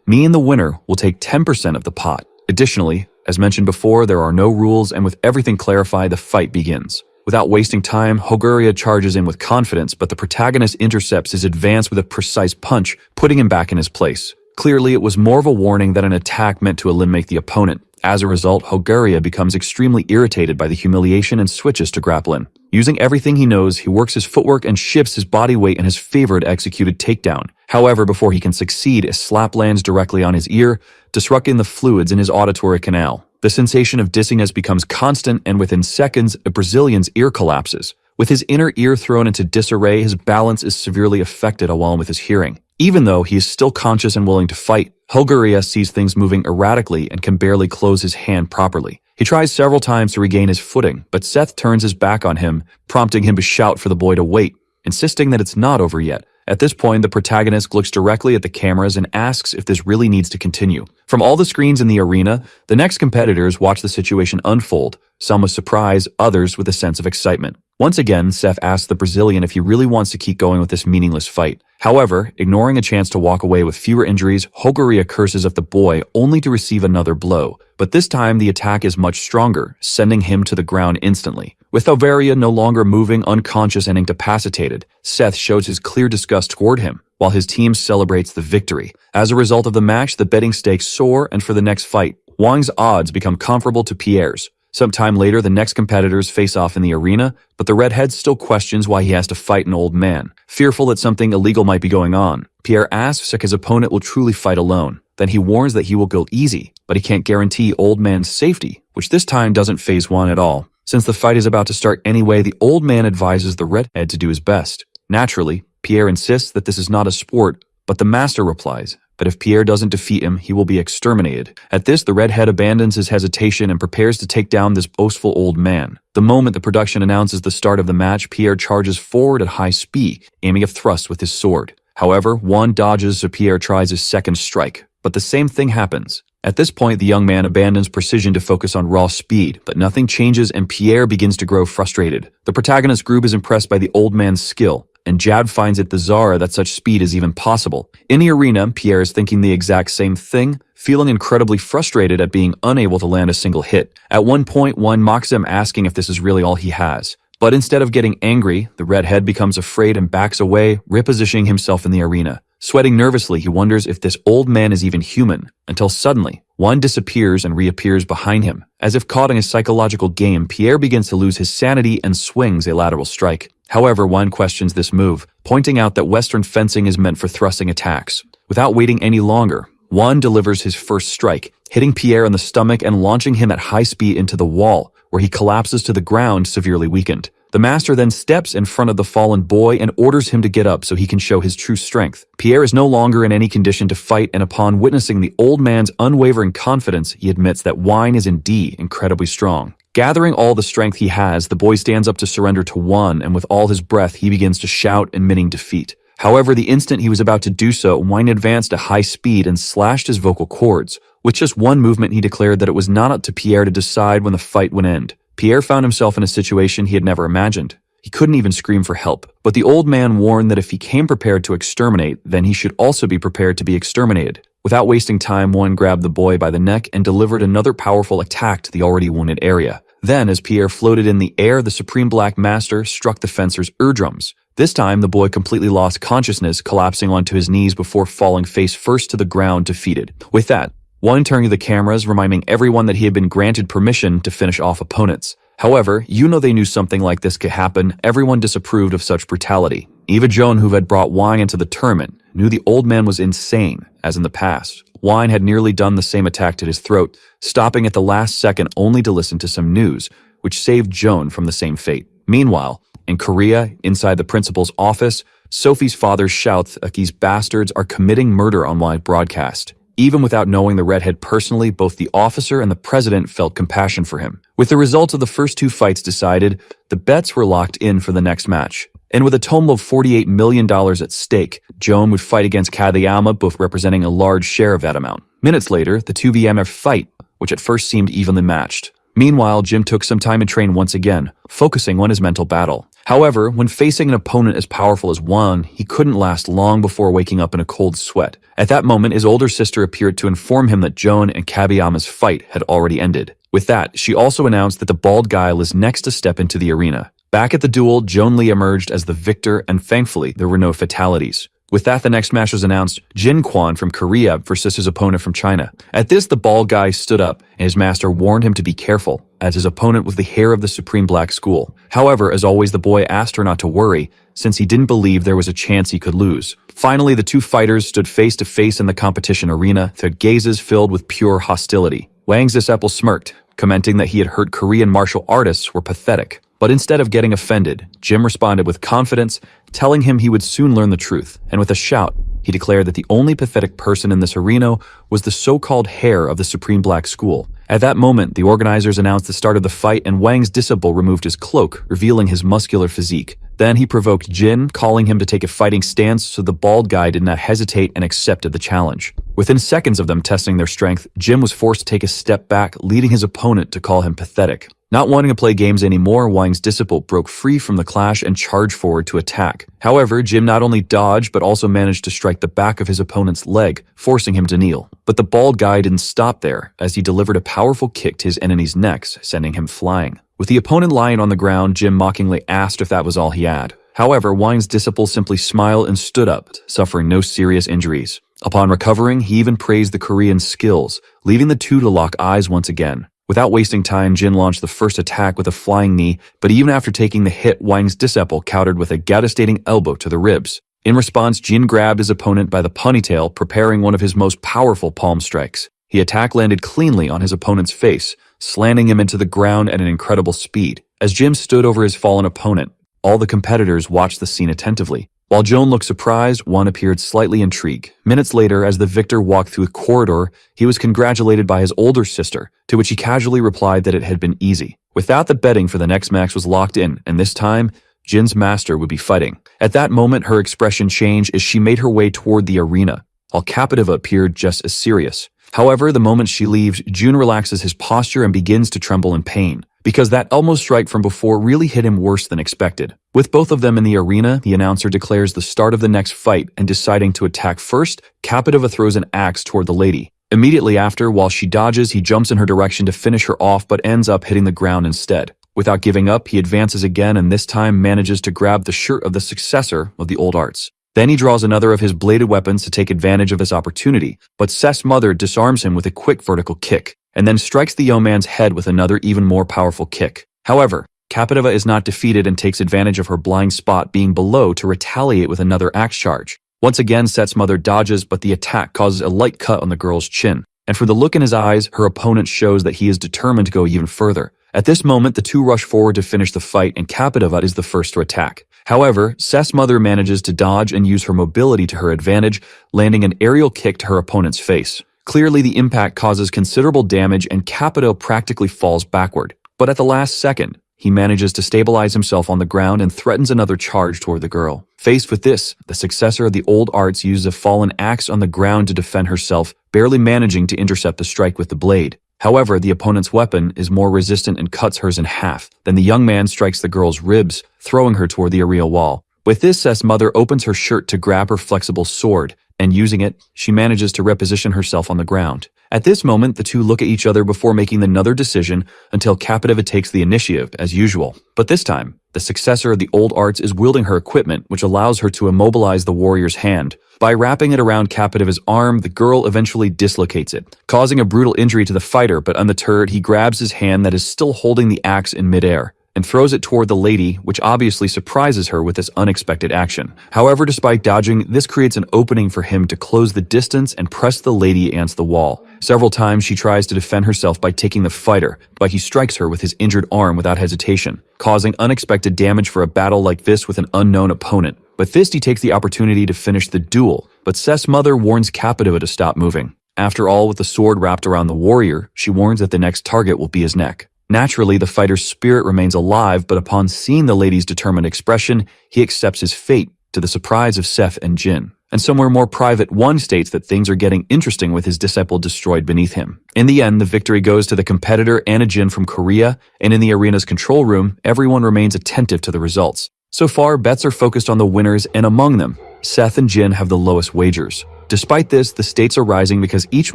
Me and the winner will take 10% of the pot. Additionally, as mentioned before, there are no rules, and with everything clarified, the fight begins. Without wasting time, Hoguria charges in with confidence, but the protagonist intercepts his advance with a precise punch, putting him back in his place. Clearly, it was more of a warning than an attack meant to eliminate the opponent. As a result, Hoguria becomes extremely irritated by the humiliation and switches to grappling. Using everything he knows, he works his footwork and shifts his body weight in his favorite executed takedown. However, before he can succeed, a slap lands directly on his ear, disrupting the fluids in his auditory canal. The sensation of dizziness becomes constant, and within seconds, a Brazilian's ear collapses. With his inner ear thrown into disarray, his balance is severely affected along with his hearing. Even though he is still conscious and willing to fight, Hoguria sees things moving erratically and can barely close his hand properly. He tries several times to regain his footing, but Seth turns his back on him, prompting him to shout for the boy to wait, insisting that it's not over yet. At this point, the protagonist looks directly at the cameras and asks if this really needs to continue. From all the screens in the arena, the next competitors watch the situation unfold, some with surprise, others with a sense of excitement. Once again, Seth asks the Brazilian if he really wants to keep going with this meaningless fight. However, ignoring a chance to walk away with fewer injuries, Hogoria curses at the boy only to receive another blow. But this time, the attack is much stronger, sending him to the ground instantly. With Hogoria no longer moving, unconscious and incapacitated, Seth shows his clear disgust toward him, while his team celebrates the victory. As a result of the match, the betting stakes soar, and for the next fight, Wang's odds become comparable to Pierre's. Sometime later, the next competitors face off in the arena, but the redhead still questions why he has to fight an old man. Fearful that something illegal might be going on, Pierre asks if his opponent will truly fight alone. Then he warns that he will go easy, but he can't guarantee old man's safety, which this time doesn't faze Juan at all. Since the fight is about to start anyway, the old man advises the redhead to do his best. Naturally, Pierre insists that this is not a sport, but the master replies, but if Pierre doesn't defeat him, he will be exterminated. At this, the redhead abandons his hesitation and prepares to take down this boastful old man. The moment the production announces the start of the match, Pierre charges forward at high speed, aiming a thrust with his sword. However, Juan dodges so Pierre tries his second strike, but the same thing happens. At this point, the young man abandons precision to focus on raw speed, but nothing changes and Pierre begins to grow frustrated. The protagonist group is impressed by the old man's skill, and Jad finds it bizarre that such speed is even possible. In the arena, Pierre is thinking the exact same thing, feeling incredibly frustrated at being unable to land a single hit. At one point, Juan mocks him, asking if this is really all he has. But instead of getting angry, the redhead becomes afraid and backs away, repositioning himself in the arena. Sweating nervously, he wonders if this old man is even human, until suddenly, Juan disappears and reappears behind him. As if caught in a psychological game, Pierre begins to lose his sanity and swings a lateral strike. However, Juan questions this move, pointing out that Western fencing is meant for thrusting attacks. Without waiting any longer, Juan delivers his first strike, hitting Pierre in the stomach and launching him at high speed into the wall, where he collapses to the ground, severely weakened. The master then steps in front of the fallen boy and orders him to get up so he can show his true strength. Pierre is no longer in any condition to fight, and upon witnessing the old man's unwavering confidence, he admits that Juan is indeed incredibly strong. Gathering all the strength he has, the boy stands up to surrender to Juan, and with all his breath, he begins to shout, admitting defeat. However, the instant he was about to do so, Juan advanced at high speed and slashed his vocal cords. With just one movement, he declared that it was not up to Pierre to decide when the fight would end. Pierre found himself in a situation he had never imagined. He couldn't even scream for help. But the old man warned that if he came prepared to exterminate, then he should also be prepared to be exterminated. Without wasting time, Juan grabbed the boy by the neck and delivered another powerful attack to the already wounded area. Then, as Pierre floated in the air, the Supreme Black Master struck the fencer's eardrums. This time, the boy completely lost consciousness, collapsing onto his knees before falling face first to the ground, defeated. With that, Juan turned to the cameras, reminding everyone that he had been granted permission to finish off opponents. However, they knew something like this could happen. Everyone disapproved of such brutality. Eva Joan, who had brought Wang into the tournament, knew the old man was insane, as in the past. Wang had nearly done the same attack to his throat, stopping at the last second only to listen to some news, which saved Joan from the same fate. Meanwhile, in Korea, inside the principal's office, Sophie's father shouts that these bastards are committing murder on live broadcast. Even without knowing the redhead personally, both the officer and the president felt compassion for him. With the results of the first two fights decided, the bets were locked in for the next match. And with a total of $48 million at stake, Joan would fight against Kageyama, both representing a large share of that amount. Minutes later, the two BMF fight, which at first seemed evenly matched. Meanwhile, Jim took some time to train once again, focusing on his mental battle. However, when facing an opponent as powerful as Juan, he couldn't last long before waking up in a cold sweat. At that moment, his older sister appeared to inform him that Joan and Kageyama's fight had already ended. With that, she also announced that the bald guy was next to step into the arena. Back at the duel, Joan Lee emerged as the victor, and thankfully, there were no fatalities. With that, the next match was announced: Jin Kwan from Korea versus his opponent from China. At this, the bald guy stood up, and his master warned him to be careful, as his opponent was the heir of the Supreme Black School. However, as always, the boy asked her not to worry, since he didn't believe there was a chance he could lose. Finally, the two fighters stood face to face in the competition arena, their gazes filled with pure hostility. Wang's disciple smirked, commenting that he had heard Korean martial artists were pathetic. But instead of getting offended, Jim responded with confidence, telling him he would soon learn the truth, and with a shout, he declared that the only pathetic person in this arena was the so-called heir of the Supreme Black School. At that moment, the organizers announced the start of the fight, and Wang's disciple removed his cloak, revealing his muscular physique. Then he provoked Jin, calling him to take a fighting stance, so the bald guy did not hesitate and accepted the challenge. Within seconds of them testing their strength, Jin was forced to take a step back, leading his opponent to call him pathetic. Not wanting to play games anymore, Wang's disciple broke free from the clash and charged forward to attack. However, Jin not only dodged but also managed to strike the back of his opponent's leg, forcing him to kneel. But the bald guy didn't stop there, as he delivered a powerful kick to his enemy's necks, sending him flying. With the opponent lying on the ground, Jin mockingly asked if that was all he had. However, Wang's disciple simply smiled and stood up, suffering no serious injuries. Upon recovering, he even praised the Korean's skills, leaving the two to lock eyes once again. Without wasting time, Jin launched the first attack with a flying knee, but even after taking the hit, Wang's disciple countered with a devastating elbow to the ribs. In response, Jin grabbed his opponent by the ponytail, preparing one of his most powerful palm strikes. The attack landed cleanly on his opponent's face, slanting him into the ground at an incredible speed. As Jin stood over his fallen opponent, all the competitors watched the scene attentively. While Joan looked surprised, Juan appeared slightly intrigued. Minutes later, as the victor walked through the corridor, he was congratulated by his older sister, to which he casually replied that it had been easy. With that, the betting for the next match was locked in, and this time, Jin's master would be fighting. At that moment, her expression changed as she made her way toward the arena, while Captiva appeared just as serious. However, the moment she leaves, Jun relaxes his posture and begins to tremble in pain, because that elbow strike from before really hit him worse than expected. With both of them in the arena, the announcer declares the start of the next fight, and deciding to attack first, Captiva throws an axe toward the lady. Immediately after, while she dodges, he jumps in her direction to finish her off but ends up hitting the ground instead. Without giving up, he advances again and this time manages to grab the shirt of the successor of the old arts. Then he draws another of his bladed weapons to take advantage of his opportunity, but Seth's mother disarms him with a quick vertical kick, and then strikes the young man's head with another even more powerful kick. However, Captiva is not defeated and takes advantage of her blind spot being below to retaliate with another axe charge. Once again, Seth's mother dodges, but the attack causes a light cut on the girl's chin, and for the look in his eyes, her opponent shows that he is determined to go even further. At this moment, the two rush forward to finish the fight, and Captiva is the first to attack. However, Seth's mother manages to dodge and use her mobility to her advantage, landing an aerial kick to her opponent's face. Clearly, the impact causes considerable damage and Capito practically falls backward. But at the last second, he manages to stabilize himself on the ground and threatens another charge toward the girl. Faced with this, the successor of the old arts uses a fallen axe on the ground to defend herself, barely managing to intercept the strike with the blade. However, the opponent's weapon is more resistant and cuts hers in half. Then the young man strikes the girl's ribs, throwing her toward the arena wall. With this, Seth's mother opens her shirt to grab her flexible sword, and using it, she manages to reposition herself on the ground. At this moment, the two look at each other before making another decision until Captiva takes the initiative, as usual. But this time, the successor of the old arts is wielding her equipment, which allows her to immobilize the warrior's hand. By wrapping it around Captiva's arm, the girl eventually dislocates it, causing a brutal injury to the fighter, but undeterred, he grabs his hand that is still holding the axe in midair and throws it toward the lady, which obviously surprises her with this unexpected action. However, despite dodging, this creates an opening for him to close the distance and press the lady against the wall. Several times she tries to defend herself by taking the fighter, but he strikes her with his injured arm without hesitation, causing unexpected damage for a battle like this with an unknown opponent. With this, he takes the opportunity to finish the duel, but Seth's mother warns Captiva to stop moving. After all, with the sword wrapped around the warrior, she warns that the next target will be his neck. Naturally, the fighter's spirit remains alive, but upon seeing the lady's determined expression, he accepts his fate, to the surprise of Seth and Jin. And somewhere more private, one states that things are getting interesting with his disciple destroyed beneath him. In the end, the victory goes to the competitor Anna Jin from Korea, and in the arena's control room, everyone remains attentive to the results. So far, bets are focused on the winners, and among them, Seth and Jin have the lowest wagers. Despite this, the stakes are rising because each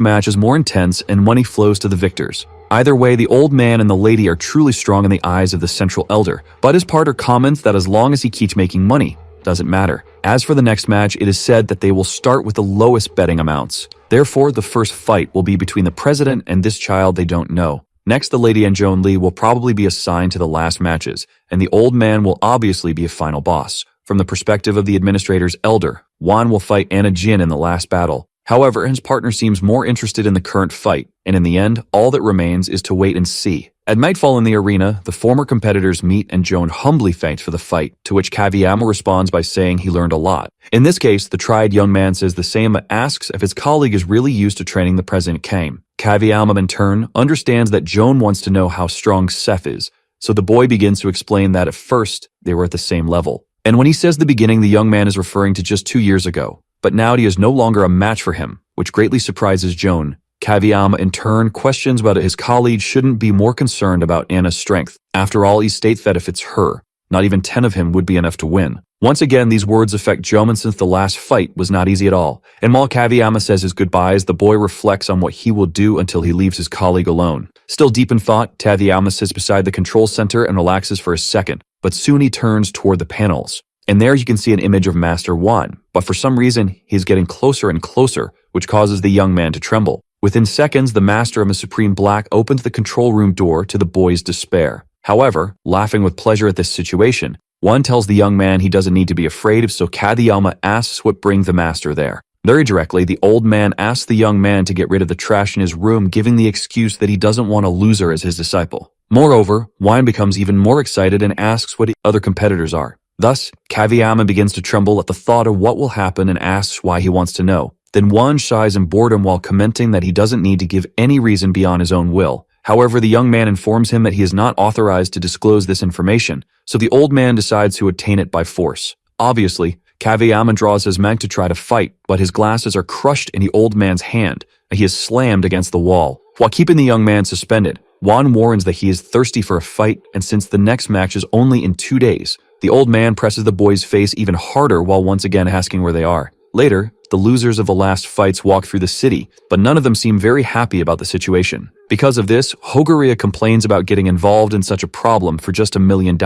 match is more intense and money flows to the victors. Either way, the old man and the lady are truly strong in the eyes of the central elder, but his partner comments that as long as he keeps making money, doesn't matter. As for the next match, it is said that they will start with the lowest betting amounts. Therefore, the first fight will be between the president and this child they don't know. Next, the lady and Joan Lee will probably be assigned to the last matches, and the old man will obviously be a final boss. From the perspective of the administrator's elder, Juan will fight Anna Jin in the last battle. However, his partner seems more interested in the current fight, and in the end, all that remains is to wait and see. At nightfall in the arena, the former competitors meet and Joan humbly thanks for the fight, to which Kaviyama responds by saying he learned a lot. In this case, the tried young man says the same but asks if his colleague is really used to training the president came. Kaviyama, in turn, understands that Joan wants to know how strong Seth is, so the boy begins to explain that at first, they were at the same level. And when he says the beginning, the young man is referring to just 2 years ago. But now he is no longer a match for him, which greatly surprises Joan. Kageyama in turn questions whether his colleague shouldn't be more concerned about Anna's strength. After all, he states that if it's her, not even 10 of him would be enough to win. Once again, these words affect Joman since the last fight was not easy at all. And while Kageyama says his goodbyes, the boy reflects on what he will do until he leaves his colleague alone. Still deep in thought, Kageyama sits beside the control center and relaxes for a second, but soon he turns toward the panels. And there you can see an image of Master Wan, but for some reason, he's getting closer and closer, which causes the young man to tremble. Within seconds, the Master of the Supreme Black opens the control room door to the boy's despair. However, laughing with pleasure at this situation, Wan tells the young man he doesn't need to be afraid, so Kageyama asks what brings the Master there. Very directly, the old man asks the young man to get rid of the trash in his room, giving the excuse that he doesn't want a loser as his disciple. Moreover, Wan becomes even more excited and asks what the other competitors are. Thus, Kageyama begins to tremble at the thought of what will happen and asks why he wants to know. Then Wan shies in boredom while commenting that he doesn't need to give any reason beyond his own will. However, the young man informs him that he is not authorized to disclose this information, so the old man decides to obtain it by force. Obviously, Kageyama draws his men to try to fight, but his glasses are crushed in the old man's hand, and he is slammed against the wall. While keeping the young man suspended, Wan warns that he is thirsty for a fight, and since the next match is only in 2 days, the old man presses the boy's face even harder while once again asking where they are. Later, the losers of the last fights walk through the city, but none of them seem very happy about the situation. Because of this, Hogaria complains about getting involved in such a problem for just $1 million.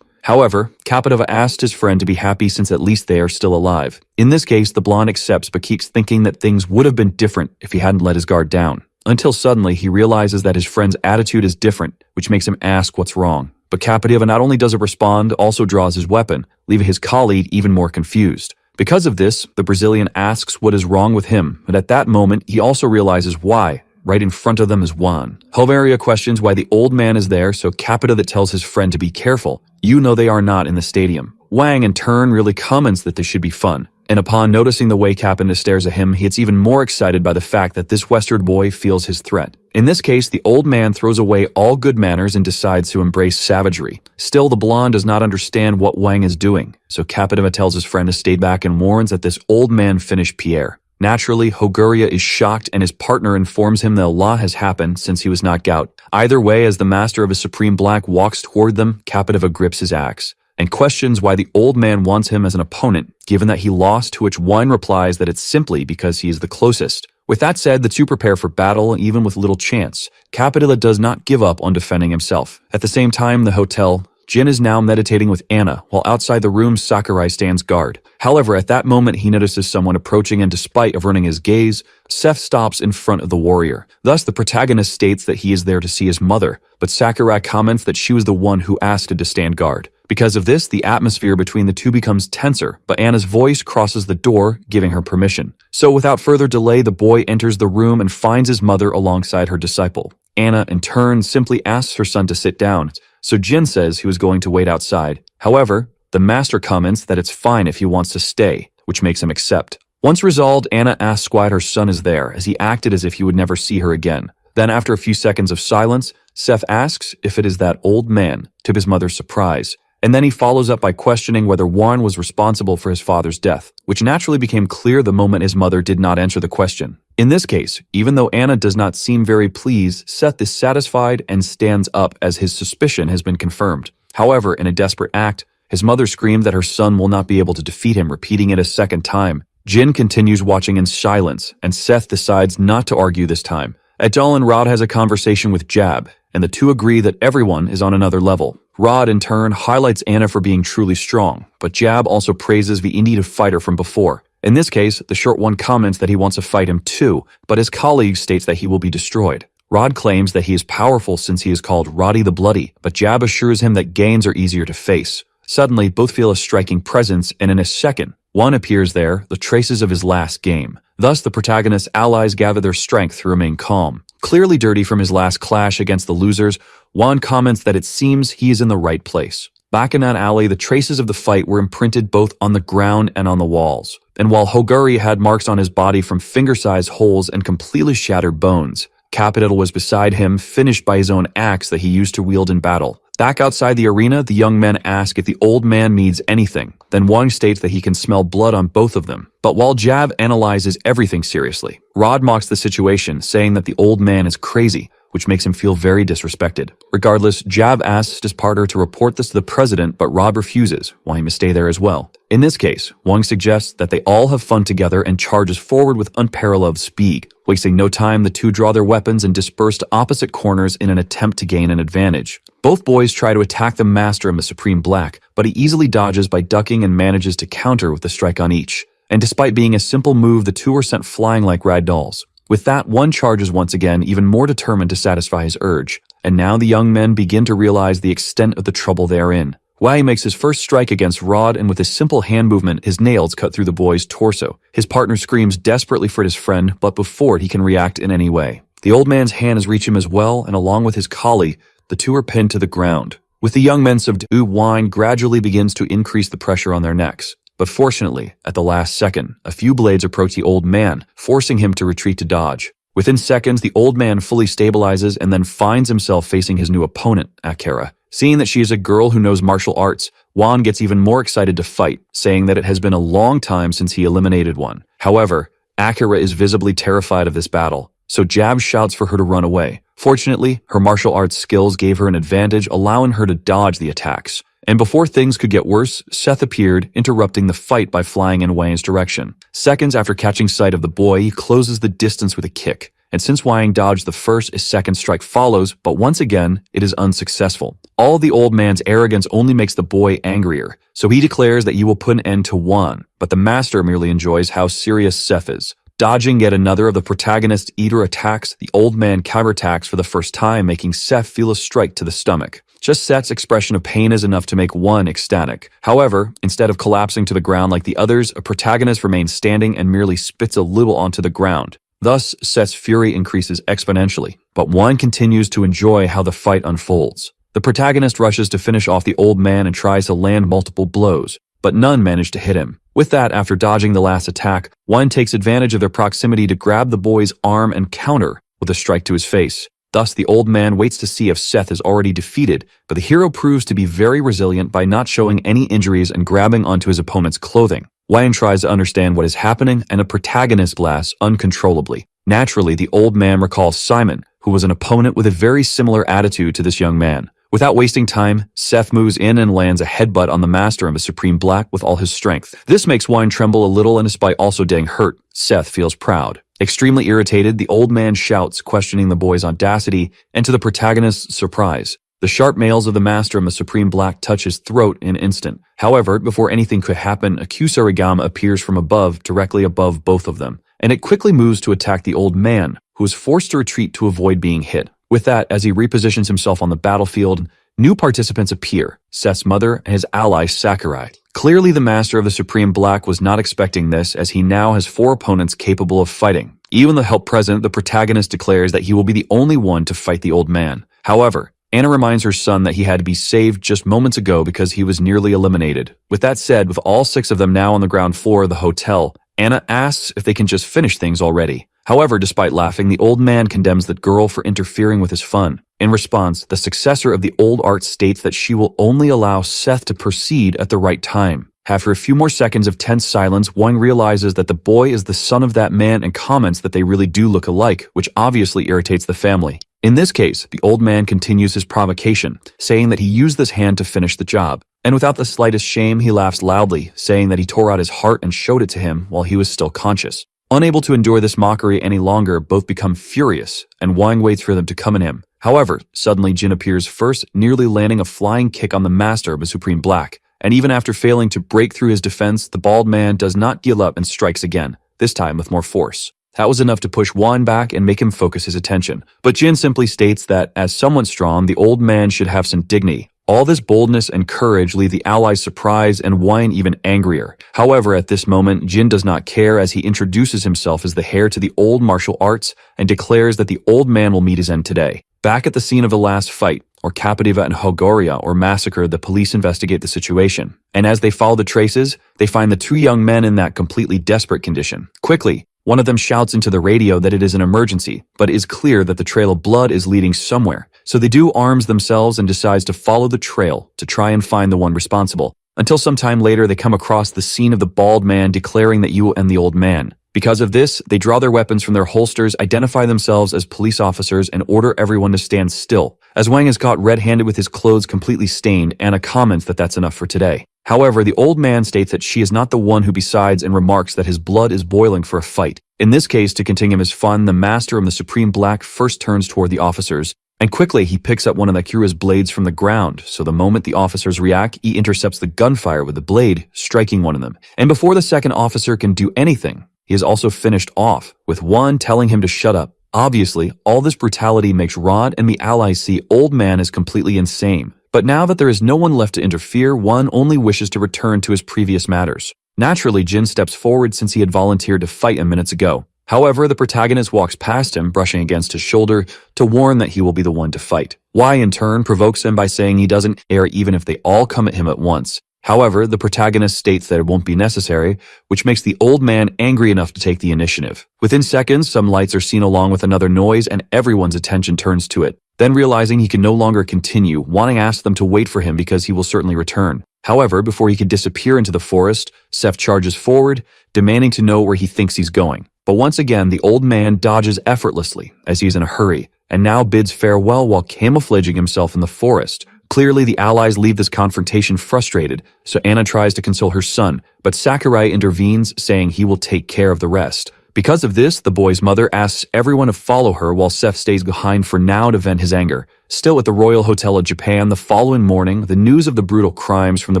However, Kapitova asked his friend to be happy since at least they are still alive. In this case, the blonde accepts but keeps thinking that things would have been different if he hadn't let his guard down. Until suddenly, he realizes that his friend's attitude is different, which makes him ask what's wrong. But Kapitova not only doesn't respond, also draws his weapon, leaving his colleague even more confused. Because of this, the Brazilian asks what is wrong with him, but at that moment, he also realizes why. Right in front of them is Wan. Hogaria questions why the old man is there, so Kapitova tells his friend to be careful. You know they are not in the stadium. Wang in turn really comments that this should be fun. And upon noticing the way Kapitova stares at him, he gets even more excited by the fact that this Western boy feels his threat. In this case, the old man throws away all good manners and decides to embrace savagery. Still, the blonde does not understand what Wang is doing, so Kapitova tells his friend to stay back and warns that this old man finished Pierre. Naturally, Hogaria is shocked and his partner informs him that a lot has happened since he was knocked out. Either way, as the master of his Supreme Black walks toward them, Kapitova grips his axe and questions why the old man wants him as an opponent, given that he lost, to which Wine replies that it's simply because he is the closest. With that said, the two prepare for battle, even with little chance. Kapitova does not give up on defending himself. At the same time, in the hotel, Jin is now meditating with Anna, while outside the room Sakurai stands guard. However, at that moment he notices someone approaching and despite averting his gaze, Seth stops in front of the warrior. Thus, the protagonist states that he is there to see his mother, but Sakurai comments that she was the one who asked him to stand guard. Because of this, the atmosphere between the two becomes tenser, but Anna's voice crosses the door, giving her permission. So without further delay, the boy enters the room and finds his mother alongside her disciple. Anna, in turn, simply asks her son to sit down, so Jin says he was going to wait outside. However, the master comments that it's fine if he wants to stay, which makes him accept. Once resolved, Anna asks why her son is there, as he acted as if he would never see her again. Then, after a few seconds of silence, Seth asks if it is that old man, to his mother's surprise. And then he follows up by questioning whether Warren was responsible for his father's death, which naturally became clear the moment his mother did not answer the question. In this case, even though Anna does not seem very pleased, Seth is satisfied and stands up as his suspicion has been confirmed. However, in a desperate act, his mother screamed that her son will not be able to defeat him, repeating it a second time. Jin continues watching in silence, and Seth decides not to argue this time. At dawn, Rod has a conversation with Jab, and the two agree that everyone is on another level. Rod, in turn, highlights Anna for being truly strong, but Jab also praises the indeed fighter from before. In this case, the short one comments that he wants to fight him too, but his colleague states that he will be destroyed. Rod claims that he is powerful since he is called Roddy the Bloody, but Jab assures him that gains are easier to face. Suddenly, both feel a striking presence, and in a second, one appears there, the traces of his last game. Thus, the protagonist's allies gather their strength to remain calm. Clearly dirty from his last clash against the losers, Juan comments that it seems he is in the right place. Back in that alley, the traces of the fight were imprinted both on the ground and on the walls. And while Hoguri had marks on his body from finger-sized holes and completely shattered bones, Capitol was beside him, finished by his own axe that he used to wield in battle. Back outside the arena, the young men ask if the old man needs anything. Then Wang states that he can smell blood on both of them. But while Jab analyzes everything seriously, Rod mocks the situation, saying that the old man is crazy, which makes him feel very disrespected. Regardless, Jab asks his partner to report this to the president, but Rod refuses, while he must stay there as well. In this case, Wang suggests that they all have fun together and charges forward with unparalleled speed. Wasting no time, the two draw their weapons and disperse to opposite corners in an attempt to gain an advantage. Both boys try to attack the master of the Supreme Black, but he easily dodges by ducking and manages to counter with a strike on each. And despite being a simple move, the two are sent flying like rag dolls. With that, one charges once again, even more determined to satisfy his urge. And now the young men begin to realize the extent of the trouble they are in. Wei makes his first strike against Rod, and with a simple hand movement, his nails cut through the boy's torso. His partner screams desperately for his friend, but before he can react in any way, the old man's hands reach him as well, and along with his collie, the two are pinned to the ground. With the young men subdued, wine gradually begins to increase the pressure on their necks. But fortunately, at the last second, a few blades approach the old man, forcing him to retreat to dodge. Within seconds, the old man fully stabilizes and then finds himself facing his new opponent, Akira. Seeing that she is a girl who knows martial arts, Juan gets even more excited to fight, saying that it has been a long time since he eliminated one. However, Akira is visibly terrified of this battle, so Jab shouts for her to run away. Fortunately, her martial arts skills gave her an advantage, allowing her to dodge the attacks. And before things could get worse, Seth appeared, interrupting the fight by flying in Wang's direction. Seconds after catching sight of the boy, he closes the distance with a kick. And since Wang dodged the first, his second strike follows, but once again, it is unsuccessful. All the old man's arrogance only makes the boy angrier, so he declares that he will put an end to Juan, but the master merely enjoys how serious Seth is. Dodging yet another of the protagonist's eater attacks, the old man counterattacks for the first time, making Seth feel a strike to the stomach. Just Seth's expression of pain is enough to make one ecstatic. However, instead of collapsing to the ground like the others, a protagonist remains standing and merely spits a little onto the ground. Thus, Seth's fury increases exponentially, but one continues to enjoy how the fight unfolds. The protagonist rushes to finish off the old man and tries to land multiple blows, but none manage to hit him. With that, after dodging the last attack, one takes advantage of their proximity to grab the boy's arm and counter with a strike to his face. Thus, the old man waits to see if Seth is already defeated, but the hero proves to be very resilient by not showing any injuries and grabbing onto his opponent's clothing. Wang tries to understand what is happening, and the protagonist laughs uncontrollably. Naturally, the old man recalls Simon, who was an opponent with a very similar attitude to this young man. Without wasting time, Seth moves in and lands a headbutt on the master of the Supreme Black with all his strength. This makes Wang tremble a little, and despite also getting hurt, Seth feels proud. Extremely irritated, the old man shouts, questioning the boy's audacity, and to the protagonist's surprise, the sharp nails of the master of the Supreme Black touch his throat in an instant. However, before anything could happen, a Kusarigama appears from above, directly above both of them, and it quickly moves to attack the old man, who is forced to retreat to avoid being hit. With that, as he repositions himself on the battlefield, new participants appear, Seth's mother and his ally Sakurai. Clearly, the master of the Supreme Black was not expecting this, as he now has 4 opponents capable of fighting. Even though help present, the protagonist declares that he will be the only one to fight the old man. However, Anna reminds her son that he had to be saved just moments ago because he was nearly eliminated. With that said, with all 6 of them now on the ground floor of the hotel, Anna asks if they can just finish things already. However, despite laughing, the old man condemns the girl for interfering with his fun. In response, the successor of the old art states that she will only allow Seth to proceed at the right time. After a few more seconds of tense silence, Wang realizes that the boy is the son of that man and comments that they really do look alike, which obviously irritates the family. In this case, the old man continues his provocation, saying that he used this hand to finish the job. And without the slightest shame, he laughs loudly, saying that he tore out his heart and showed it to him while he was still conscious. Unable to endure this mockery any longer, both become furious, and Wang waits for them to come at him. However, suddenly Jin appears first, nearly landing a flying kick on the master of the Supreme Black. And even after failing to break through his defense, the bald man does not give up and strikes again, this time with more force. That was enough to push Juan back and make him focus his attention. But Jin simply states that, as someone strong, the old man should have some dignity. All this boldness and courage leave the allies surprised and Wang even angrier. However, at this moment, Jin does not care, as he introduces himself as the heir to the old martial arts and declares that the old man will meet his end today. Back at the scene of the last fight, or Capativa and Hogoria, or massacre, the police investigate the situation. And as they follow the traces, they find the 2 young men in that completely desperate condition. Quickly, one of them shouts into the radio that it is an emergency, but it is clear that the trail of blood is leading somewhere. So they do arms themselves and decides to follow the trail to try and find the one responsible. Until sometime later, they come across the scene of the bald man declaring that you and the old man. Because of this, they draw their weapons from their holsters, identify themselves as police officers, and order everyone to stand still. As Wang is caught red-handed with his clothes completely stained, Anna comments that that's enough for today. However, the old man states that she is not the one who besides and remarks that his blood is boiling for a fight. In this case, to continue his fun, the master of the Supreme Black first turns toward the officers, and quickly he picks up one of Akira's blades from the ground, so the moment the officers react, he intercepts the gunfire with the blade, striking one of them. And before the second officer can do anything, he is also finished off, with one telling him to shut up. Obviously, all this brutality makes Rod and the allies see Old Man is completely insane. But now that there is no one left to interfere, one only wishes to return to his previous matters. Naturally, Jin steps forward since he had volunteered to fight him minutes ago. However, the protagonist walks past him, brushing against his shoulder, to warn that he will be the one to fight. Y in turn provokes him by saying he doesn't care even if they all come at him at once. However, the protagonist states that it won't be necessary, which makes the old man angry enough to take the initiative. Within seconds, some lights are seen along with another noise and everyone's attention turns to it. Then realizing he can no longer continue, Wanting asks them to wait for him because he will certainly return. However, before he can disappear into the forest, Seth charges forward, demanding to know where he thinks he's going. But once again, the old man dodges effortlessly, as he's in a hurry, and now bids farewell while camouflaging himself in the forest. Clearly, the allies leave this confrontation frustrated, so Anna tries to console her son, but Sakurai intervenes, saying he will take care of the rest. Because of this, the boy's mother asks everyone to follow her while Seth stays behind for now to vent his anger. Still at the Royal Hotel of Japan, the following morning, the news of the brutal crimes from the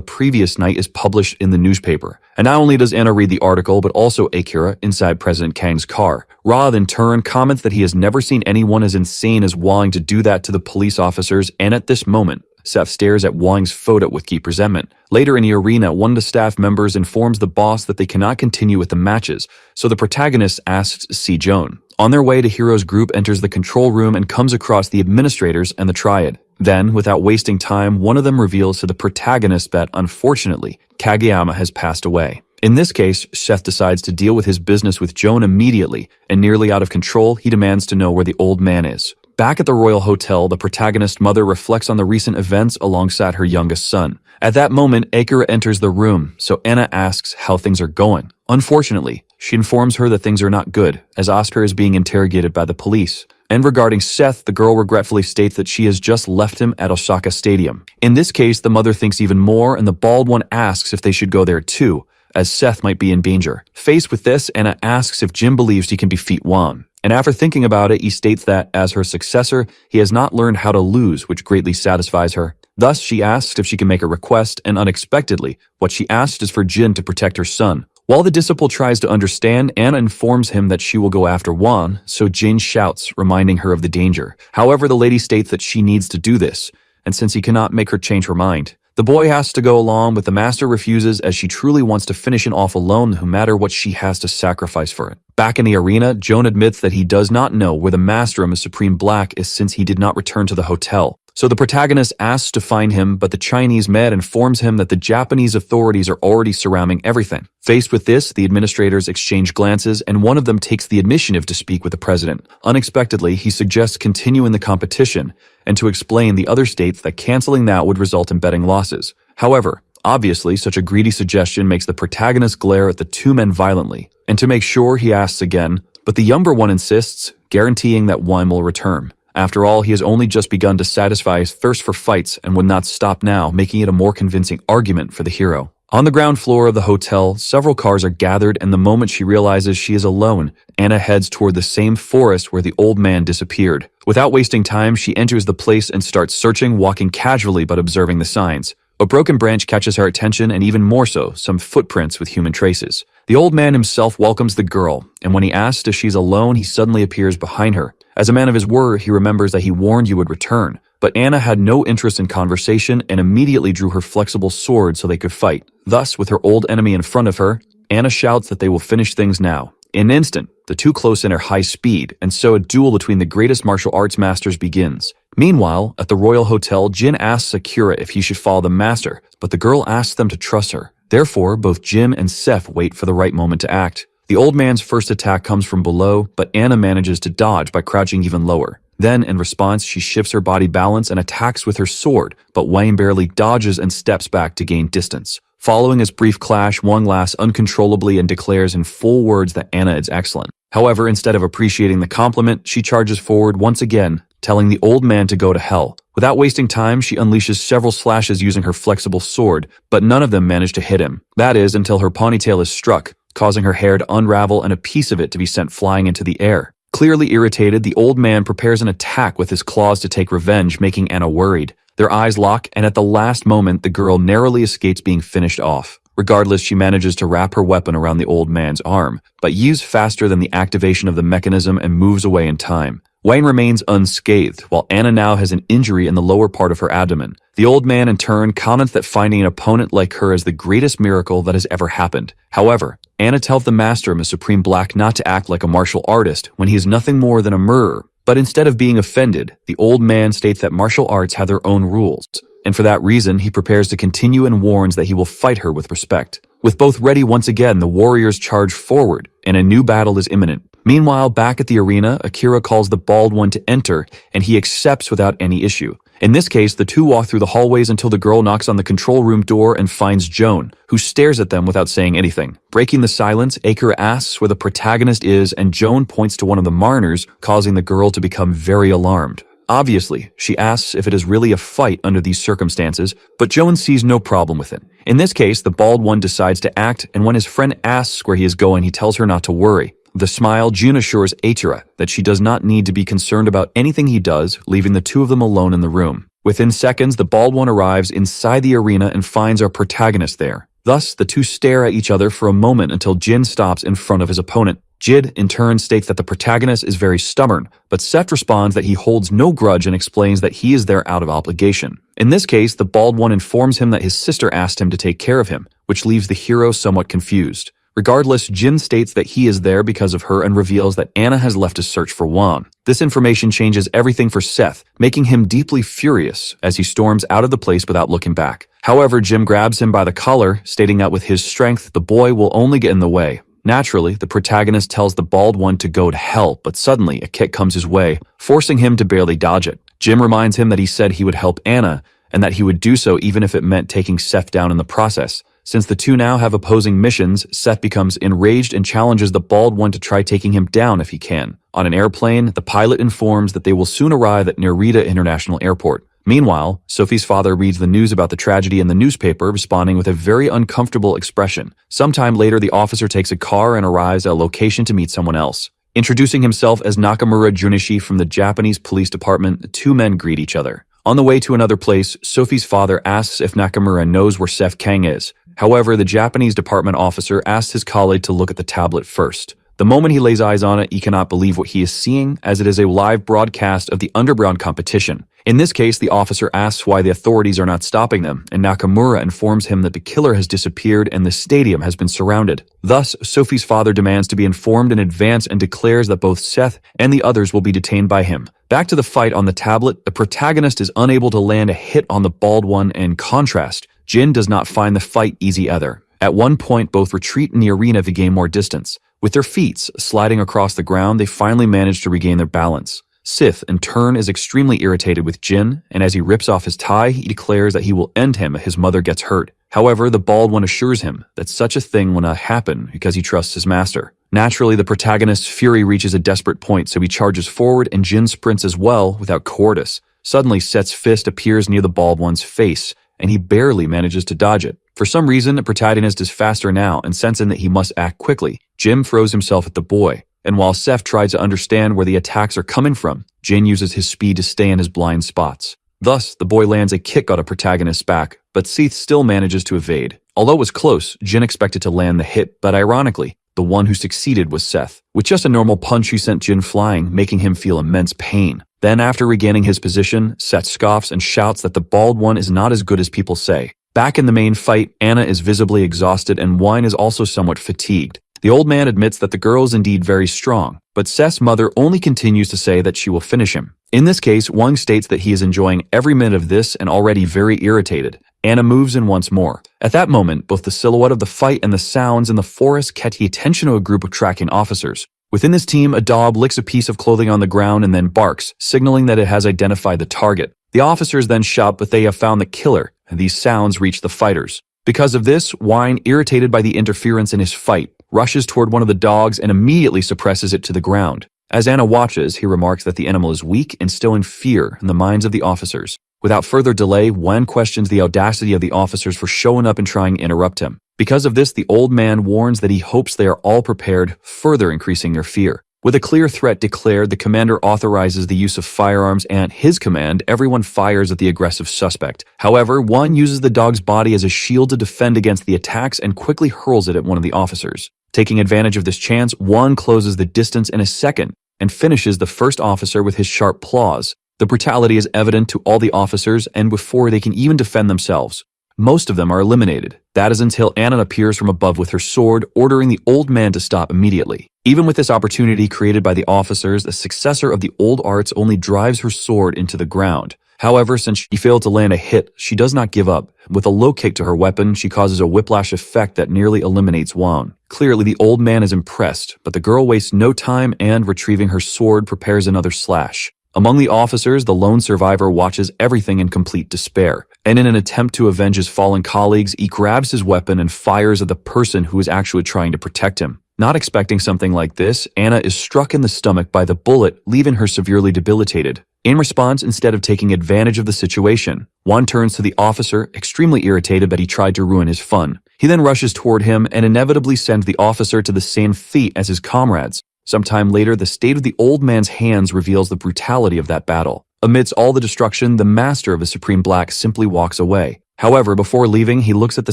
previous night is published in the newspaper. And not only does Anna read the article, but also Akira inside President Kang's car. Rod, in turn, comments that he has never seen anyone as insane as Wang to do that to the police officers, and at this moment, Seth stares at Wang's photo with deep resentment. Later in the arena, one of the staff members informs the boss that they cannot continue with the matches, so the protagonist asks to see Joan. On their way, the hero's group enters the control room and comes across the administrators and the triad. Then, without wasting time, one of them reveals to the protagonist that, unfortunately, Kageyama has passed away. In this case, Seth decides to deal with his business with Joan immediately, and nearly out of control, he demands to know where the old man is. Back at the Royal Hotel, the protagonist's mother reflects on the recent events alongside her youngest son. At that moment, Akira enters the room, so Anna asks how things are going. Unfortunately, she informs her that things are not good, as Oscar is being interrogated by the police. And regarding Seth, the girl regretfully states that she has just left him at Osaka Stadium. In this case, the mother thinks even more, and the bald one asks if they should go there too, as Seth might be in danger. Faced with this, Anna asks if Jim believes he can defeat Wang. And after thinking about it, he states that, as her successor, he has not learned how to lose, which greatly satisfies her. Thus, she asks if she can make a request, and unexpectedly, what she asks is for Jin to protect her son. While the disciple tries to understand, Anna informs him that she will go after Wan, so Jin shouts, reminding her of the danger. However, the lady states that she needs to do this, and since he cannot make her change her mind, the boy has to go along, but the master refuses as she truly wants to finish it off alone no matter what she has to sacrifice for it. Back in the arena, Joan admits that he does not know where the master of the Supreme Black is since he did not return to the hotel. So the protagonist asks to find him, but the Chinese med informs him that the Japanese authorities are already surrounding everything. Faced with this, the administrators exchange glances, and one of them takes the initiative to speak with the president. Unexpectedly, he suggests continuing the competition, and to explain, the other states that canceling that would result in betting losses. However, obviously, such a greedy suggestion makes the protagonist glare at the two men violently, and to make sure, he asks again, but the younger one insists, guaranteeing that one will return. After all, he has only just begun to satisfy his thirst for fights and would not stop now, making it a more convincing argument for the hero. On the ground floor of the hotel, several cars are gathered, and the moment she realizes she is alone, Anna heads toward the same forest where the old man disappeared. Without wasting time, she enters the place and starts searching, walking casually but observing the signs. A broken branch catches her attention, and even more so, some footprints with human traces. The old man himself welcomes the girl, and when he asks if she's alone, he suddenly appears behind her. As a man of his word, he remembers that he warned you would return. But Anna had no interest in conversation and immediately drew her flexible sword so they could fight. Thus, with her old enemy in front of her, Anna shouts that they will finish things now. In an instant, the two close in at high speed, and so a duel between the greatest martial arts masters begins. Meanwhile, at the Royal Hotel, Jin asks Akira if he should follow the master, but the girl asks them to trust her. Therefore, both Jim and Seth wait for the right moment to act. The old man's first attack comes from below, but Anna manages to dodge by crouching even lower. Then, in response, she shifts her body balance and attacks with her sword, but Wang barely dodges and steps back to gain distance. Following this brief clash, Wang laughs uncontrollably and declares in full words that Anna is excellent. However, instead of appreciating the compliment, she charges forward once again, telling the old man to go to hell. Without wasting time, she unleashes several slashes using her flexible sword, but none of them manage to hit him. That is, until her ponytail is struck, causing her hair to unravel and a piece of it to be sent flying into the air. Clearly irritated, the old man prepares an attack with his claws to take revenge, making Anna worried. Their eyes lock, and at the last moment, the girl narrowly escapes being finished off. Regardless, she manages to wrap her weapon around the old man's arm, but yields faster than the activation of the mechanism and moves away in time. Wayne remains unscathed, while Anna now has an injury in the lower part of her abdomen. The old man, in turn, comments that finding an opponent like her is the greatest miracle that has ever happened. However, Anna tells the master, Ms. Supreme Black, not to act like a martial artist when he is nothing more than a mirror. But instead of being offended, the old man states that martial arts have their own rules, and for that reason, he prepares to continue and warns that he will fight her with respect. With both ready once again, the warriors charge forward, and a new battle is imminent. Meanwhile, back at the arena, Akira calls the bald one to enter, and he accepts without any issue. In this case, the two walk through the hallways until the girl knocks on the control room door and finds Joan, who stares at them without saying anything. Breaking the silence, Akira asks where the protagonist is, and Joan points to one of the mariners, causing the girl to become very alarmed. Obviously, she asks if it is really a fight under these circumstances, but Joan sees no problem with it. In this case, the bald one decides to act, and when his friend asks where he is going, he tells her not to worry. With a smile, Jun assures Akira that she does not need to be concerned about anything he does, leaving the two of them alone in the room. Within seconds, the bald one arrives inside the arena and finds our protagonist there. Thus, the two stare at each other for a moment until Jin stops in front of his opponent. Jid, in turn, states that the protagonist is very stubborn, but Seth responds that he holds no grudge and explains that he is there out of obligation. In this case, the bald one informs him that his sister asked him to take care of him, which leaves the hero somewhat confused. Regardless, Jin states that he is there because of her and reveals that Anna has left to search for Juan. This information changes everything for Seth, making him deeply furious as he storms out of the place without looking back. However, Jim grabs him by the collar, stating that with his strength, the boy will only get in the way. Naturally, the protagonist tells the bald one to go to hell, but suddenly a kick comes his way, forcing him to barely dodge it. Jim reminds him that he said he would help Anna, and that he would do so even if it meant taking Seth down in the process. Since the two now have opposing missions, Seth becomes enraged and challenges the bald one to try taking him down if he can. On an airplane, the pilot informs that they will soon arrive at Narita International Airport. Meanwhile, Sophie's father reads the news about the tragedy in the newspaper, responding with a very uncomfortable expression. Sometime later, the officer takes a car and arrives at a location to meet someone else. Introducing himself as Nakamura Junichi from the Japanese police department, the two men greet each other. On the way to another place, Sophie's father asks if Nakamura knows where Seth Kang is. However, the Japanese department officer asks his colleague to look at the tablet first. The moment he lays eyes on it, he cannot believe what he is seeing, as it is a live broadcast of the underground competition. In this case, the officer asks why the authorities are not stopping them, and Nakamura informs him that the killer has disappeared and the stadium has been surrounded. Thus, Sophie's father demands to be informed in advance and declares that both Seth and the others will be detained by him. Back to the fight on the tablet, the protagonist is unable to land a hit on the bald one, and in contrast, Jin does not find the fight easy either. At one point, both retreat in the arena to gain more distance. With their feet sliding across the ground, they finally manage to regain their balance. Sith, in turn, is extremely irritated with Jin, and as he rips off his tie, he declares that he will end him if his mother gets hurt. However, the bald one assures him that such a thing will not happen because he trusts his master. Naturally, the protagonist's fury reaches a desperate point, so he charges forward and Jin sprints as well without cowardice. Suddenly, Seth's fist appears near the bald one's face, and he barely manages to dodge it. For some reason, the protagonist is faster now, and sensing that he must act quickly, Jim throws himself at the boy. And while Seth tries to understand where the attacks are coming from, Jin uses his speed to stay in his blind spots. Thus, the boy lands a kick on a protagonist's back, but Seth still manages to evade. Although it was close, Jin expected to land the hit, but ironically, the one who succeeded was Seth. With just a normal punch, he sent Jin flying, making him feel immense pain. Then, after regaining his position, Seth scoffs and shouts that the bald one is not as good as people say. Back in the main fight, Anna is visibly exhausted and Wine is also somewhat fatigued. The old man admits that the girl is indeed very strong, but Seth's mother only continues to say that she will finish him. In this case, Wang states that he is enjoying every minute of this and already very irritated. Anna moves in once more. At that moment, both the silhouette of the fight and the sounds in the forest catch the attention of a group of tracking officers. Within this team, a dog licks a piece of clothing on the ground and then barks, signaling that it has identified the target. The officers then shout that they have found the killer, and these sounds reach the fighters. Because of this, Wine, irritated by the interference in his fight, rushes toward one of the dogs and immediately suppresses it to the ground. As Anna watches, he remarks that the animal is weak, instilling fear in the minds of the officers. Without further delay, Wen questions the audacity of the officers for showing up and trying to interrupt him. Because of this, the old man warns that he hopes they are all prepared, further increasing their fear. With a clear threat declared, the commander authorizes the use of firearms and, at his command, everyone fires at the aggressive suspect. However, one uses the dog's body as a shield to defend against the attacks and quickly hurls it at one of the officers. Taking advantage of this chance, one closes the distance in a second and finishes the first officer with his sharp claws. The brutality is evident to all the officers, and before they can even defend themselves, most of them are eliminated. That is until Anna appears from above with her sword, ordering the old man to stop immediately. Even with this opportunity created by the officers, the successor of the old arts only drives her sword into the ground. However, since she failed to land a hit, she does not give up. With a low kick to her weapon, she causes a whiplash effect that nearly eliminates Wang. Clearly, the old man is impressed, but the girl wastes no time and, retrieving her sword, prepares another slash. Among the officers, the lone survivor watches everything in complete despair, and in an attempt to avenge his fallen colleagues, he grabs his weapon and fires at the person who is actually trying to protect him. Not expecting something like this, Anna is struck in the stomach by the bullet, leaving her severely debilitated. In response, instead of taking advantage of the situation, Wan turns to the officer, extremely irritated that he tried to ruin his fun. He then rushes toward him and inevitably sends the officer to the same fate as his comrades. Sometime later, the state of the old man's hands reveals the brutality of that battle. Amidst all the destruction, the master of the Supreme Black simply walks away. However, before leaving, he looks at the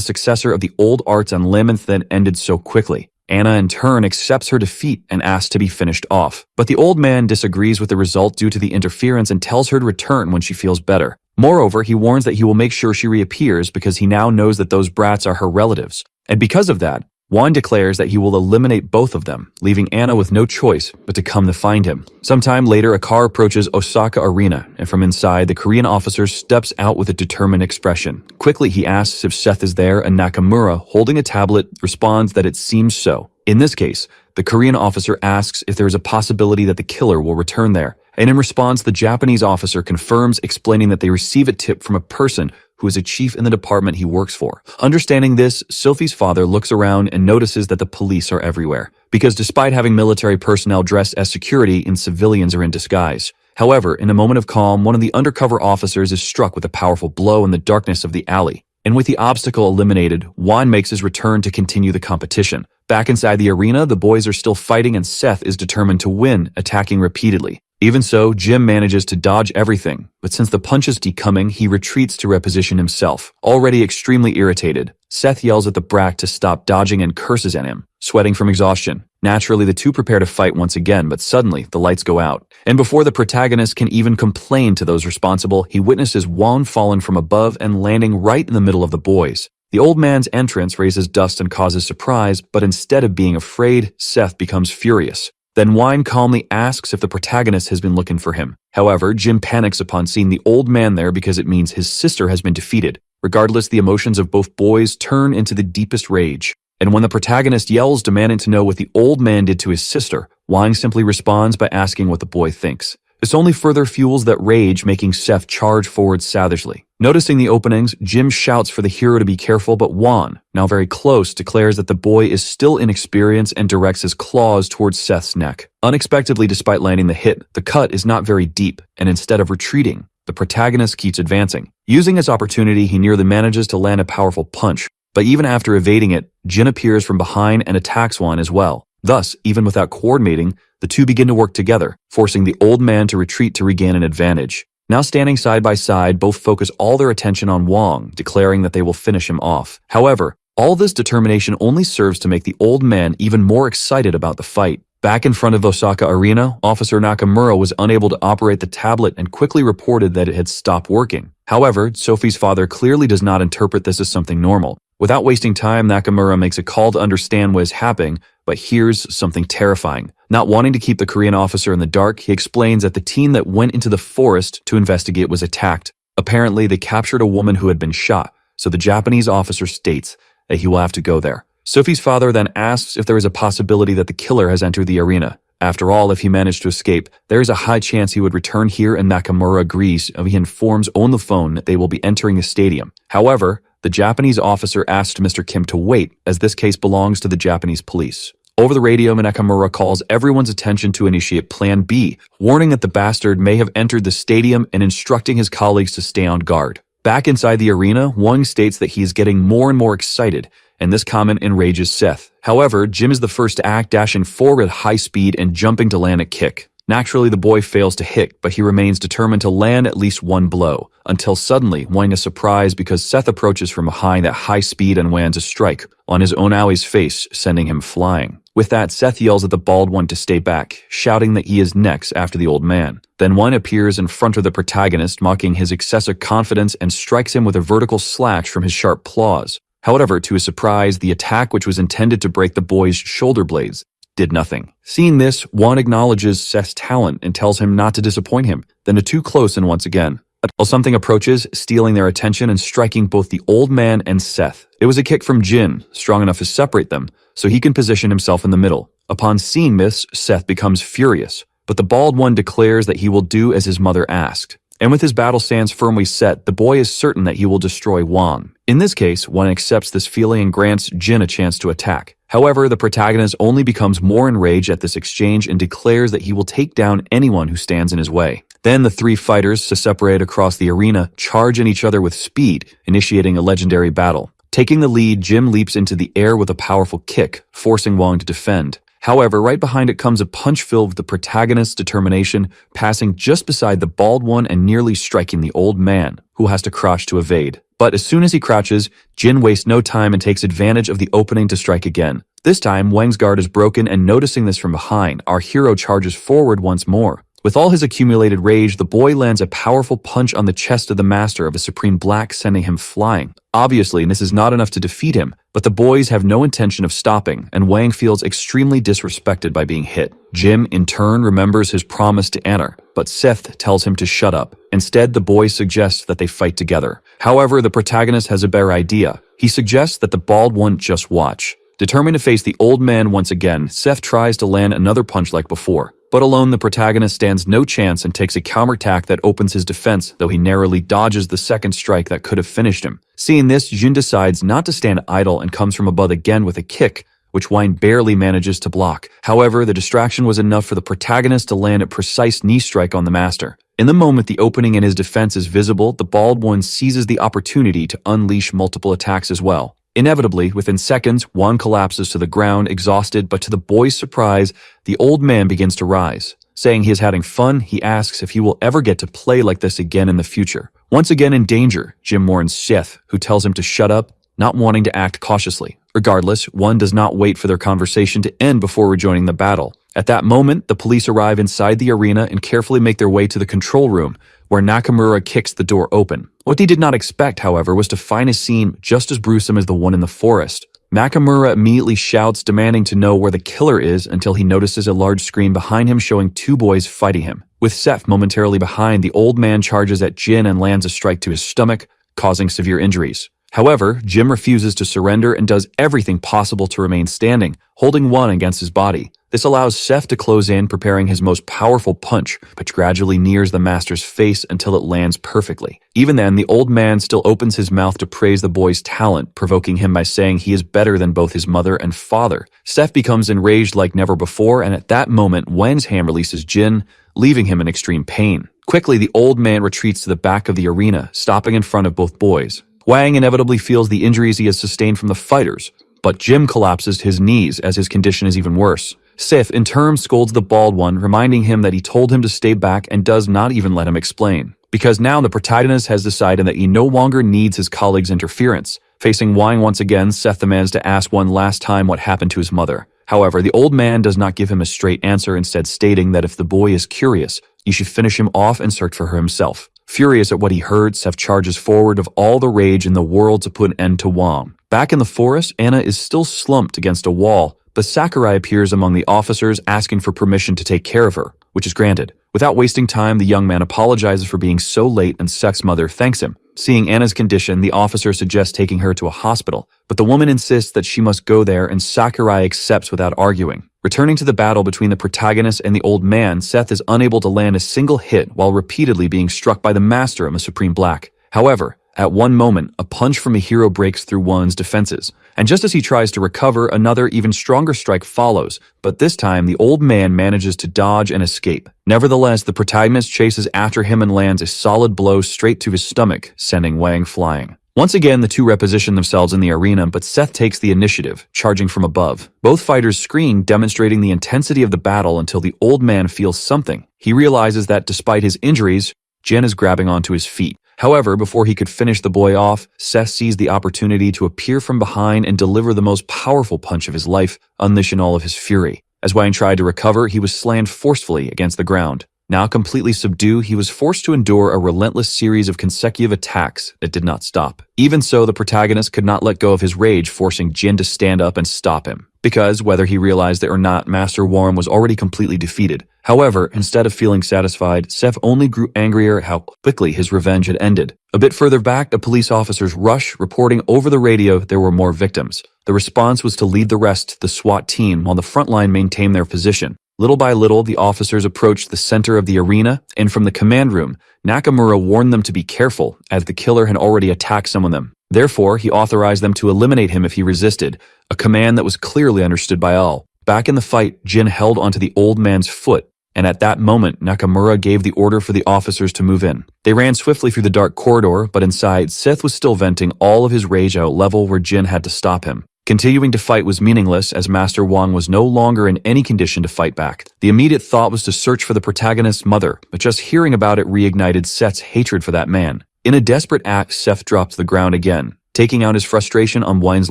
successor of the old arts and laments that ended so quickly. Anna, in turn, accepts her defeat and asks to be finished off. But the old man disagrees with the result due to the interference and tells her to return when she feels better. Moreover, he warns that he will make sure she reappears because he now knows that those brats are her relatives. And because of that, Wan declares that he will eliminate both of them, leaving Anna with no choice but to come to find him. Sometime later, a car approaches Osaka Arena, and from inside, the Korean officer steps out with a determined expression. Quickly, he asks if Seth is there, and Nakamura, holding a tablet, responds that it seems so. In this case, the Korean officer asks if there is a possibility that the killer will return there. And in response, the Japanese officer confirms, explaining that they receive a tip from a person who is a chief in the department he works for. Understanding this, Sophie's father looks around and notices that the police are everywhere, because despite having military personnel dressed as security, civilians are in disguise. However, in a moment of calm, one of the undercover officers is struck with a powerful blow in the darkness of the alley. And with the obstacle eliminated, Wan makes his return to continue the competition. Back inside the arena, the boys are still fighting and Seth is determined to win, attacking repeatedly. Even so, Jim manages to dodge everything, but since the punches keep coming, he retreats to reposition himself. Already extremely irritated, Seth yells at the brat to stop dodging and curses at him, sweating from exhaustion. Naturally, the two prepare to fight once again, but suddenly, the lights go out. And before the protagonist can even complain to those responsible, he witnesses Wan falling from above and landing right in the middle of the boys. The old man's entrance raises dust and causes surprise, but instead of being afraid, Seth becomes furious. Then Wine calmly asks if the protagonist has been looking for him. However, Jim panics upon seeing the old man there because it means his sister has been defeated. Regardless, the emotions of both boys turn into the deepest rage. And when the protagonist yells, demanding to know what the old man did to his sister, Wine simply responds by asking what the boy thinks. This only further fuels that rage, making Seth charge forward savagely. Noticing the openings, Jim shouts for the hero to be careful, but Wan, now very close, declares that the boy is still inexperienced and directs his claws towards Seth's neck. Unexpectedly, despite landing the hit, the cut is not very deep, and instead of retreating, the protagonist keeps advancing. Using his opportunity, he nearly manages to land a powerful punch, but even after evading it, Jin appears from behind and attacks Wan as well. Thus, even without coordinating, the two begin to work together, forcing the old man to retreat to regain an advantage. Now standing side by side, both focus all their attention on Wang, declaring that they will finish him off. However, all this determination only serves to make the old man even more excited about the fight. Back in front of Osaka Arena, Officer Nakamura was unable to operate the tablet and quickly reported that it had stopped working. However, Sophie's father clearly does not interpret this as something normal. Without wasting time, Nakamura makes a call to understand what is happening, but hears something terrifying. Not wanting to keep the Korean officer in the dark, he explains that the team that went into the forest to investigate was attacked. Apparently, they captured a woman who had been shot, so the Japanese officer states that he will have to go there. Sophie's father then asks if there is a possibility that the killer has entered the arena. After all, if he managed to escape, there is a high chance he would return here, and Nakamura agrees. He informs on the phone that they will be entering the stadium. However, the Japanese officer asked Mr. Kim to wait, as this case belongs to the Japanese police. Over the radio, Nakamura calls everyone's attention to initiate Plan B, warning that the bastard may have entered the stadium and instructing his colleagues to stay on guard. Back inside the arena, Wang states that he is getting more and more excited, and this comment enrages Seth. However, Jim is the first to act, dashing forward at high speed and jumping to land a kick. Naturally, the boy fails to hit, but he remains determined to land at least one blow, until suddenly, Wang is surprised because Seth approaches from behind at high speed and lands a strike on his Onaoi's face, sending him flying. With that, Seth yells at the bald one to stay back, shouting that he is next after the old man. Then one appears in front of the protagonist, mocking his excessive confidence, and strikes him with a vertical slash from his sharp claws. However, to his surprise, the attack, which was intended to break the boy's shoulder blades, did nothing. Seeing this, Juan acknowledges Seth's talent and tells him not to disappoint him, then to too close and once again, until something approaches, stealing their attention and striking both the old man and Seth. It was a kick from Jin, strong enough to separate them, so he can position himself in the middle. Upon seeing this, Seth becomes furious, but the bald one declares that he will do as his mother asked. And with his battle stance firmly set, the boy is certain that he will destroy Wang. In this case, Wang accepts this feeling and grants Jin a chance to attack. However, the protagonist only becomes more enraged at this exchange and declares that he will take down anyone who stands in his way. Then the three fighters, to separate across the arena, charge at each other with speed, initiating a legendary battle. Taking the lead, Jim leaps into the air with a powerful kick, forcing Wang to defend. However, right behind it comes a punch filled with the protagonist's determination, passing just beside the bald one and nearly striking the old man, who has to crouch to evade. But as soon as he crouches, Jin wastes no time and takes advantage of the opening to strike again. This time, Wang's guard is broken, and noticing this from behind, our hero charges forward once more. With all his accumulated rage, the boy lands a powerful punch on the chest of the master of a Supreme Black, sending him flying. Obviously, this is not enough to defeat him, but the boys have no intention of stopping, and Wang feels extremely disrespected by being hit. Jim, in turn, remembers his promise to Anna, but Seth tells him to shut up. Instead, the boy suggests that they fight together. However, the protagonist has a better idea. He suggests that the bald one just watch. Determined to face the old man once again, Seth tries to land another punch like before. But alone, the protagonist stands no chance and takes a counterattack that opens his defense, though he narrowly dodges the second strike that could have finished him. Seeing this, Jin decides not to stand idle and comes from above again with a kick, which Wang barely manages to block. However, the distraction was enough for the protagonist to land a precise knee strike on the master. In the moment the opening in his defense is visible, the bald one seizes the opportunity to unleash multiple attacks as well. Inevitably, within seconds, Wang collapses to the ground, exhausted, but to the boy's surprise, the old man begins to rise. Saying he is having fun, he asks if he will ever get to play like this again in the future. Once again in danger, Jim warns Seth, who tells him to shut up, not wanting to act cautiously. Regardless, one does not wait for their conversation to end before rejoining the battle. At that moment, the police arrive inside the arena and carefully make their way to the control room, where Nakamura kicks the door open. What he did not expect, however, was to find a scene just as gruesome as the one in the forest. Nakamura immediately shouts, demanding to know where the killer is, until he notices a large screen behind him showing two boys fighting him. With Seth momentarily behind, the old man charges at Jin and lands a strike to his stomach, causing severe injuries. However, Jim refuses to surrender and does everything possible to remain standing, holding one against his body. This allows Seth to close in, preparing his most powerful punch, which gradually nears the master's face until it lands perfectly. Even then, the old man still opens his mouth to praise the boy's talent, provoking him by saying he is better than both his mother and father. Seth becomes enraged like never before, and at that moment, Wen's hand releases Jin, leaving him in extreme pain. Quickly, the old man retreats to the back of the arena, stopping in front of both boys. Wang inevitably feels the injuries he has sustained from the fighters, but Jim collapses to his knees as his condition is even worse. Seth, in turn, scolds the bald one, reminding him that he told him to stay back and does not even let him explain. Because now the protagonist has decided that he no longer needs his colleague's interference. Facing Wang once again, Seth demands to ask one last time what happened to his mother. However, the old man does not give him a straight answer, instead stating that if the boy is curious, he should finish him off and search for her himself. Furious at what he heard, Seth charges forward with all the rage in the world to put an end to Wang. Back in the forest, Anna is still slumped against a wall, but Sakurai appears among the officers asking for permission to take care of her, which is granted. Without wasting time, the young man apologizes for being so late and Seth's mother thanks him. Seeing Anna's condition, the officer suggests taking her to a hospital, but the woman insists that she must go there and Sakurai accepts without arguing. Returning to the battle between the protagonist and the old man, Seth is unable to land a single hit while repeatedly being struck by the master of the Supreme Black. However, at one moment, a punch from a hero breaks through one's defenses, and just as he tries to recover, another, even stronger strike follows, but this time the old man manages to dodge and escape. Nevertheless, the protagonist chases after him and lands a solid blow straight to his stomach, sending Wang flying. Once again, the two reposition themselves in the arena, but Seth takes the initiative, charging from above. Both fighters scream, demonstrating the intensity of the battle until the old man feels something. He realizes that despite his injuries, Jin is grabbing onto his feet. However, before he could finish the boy off, Seth sees the opportunity to appear from behind and deliver the most powerful punch of his life, unleashing all of his fury. As Wang tried to recover, he was slammed forcefully against the ground. Now completely subdued, he was forced to endure a relentless series of consecutive attacks that did not stop. Even so, the protagonist could not let go of his rage, forcing Jin to stand up and stop him. Because, whether he realized it or not, Master Warren was already completely defeated. However, instead of feeling satisfied, Seth only grew angrier at how quickly his revenge had ended. A bit further back, the police officers rush, reporting over the radio there were more victims. The response was to lead the rest to the SWAT team while the front line maintained their position. Little by little, the officers approached the center of the arena, and from the command room, Nakamura warned them to be careful, as the killer had already attacked some of them. Therefore, he authorized them to eliminate him if he resisted, a command that was clearly understood by all. Back in the fight, Jin held onto the old man's foot, and at that moment, Nakamura gave the order for the officers to move in. They ran swiftly through the dark corridor, but inside, Seth was still venting all of his rage out level where Jin had to stop him. Continuing to fight was meaningless as Master Wang was no longer in any condition to fight back. The immediate thought was to search for the protagonist's mother, but just hearing about it reignited Seth's hatred for that man. In a desperate act, Seth dropped to the ground again, taking out his frustration on Wang's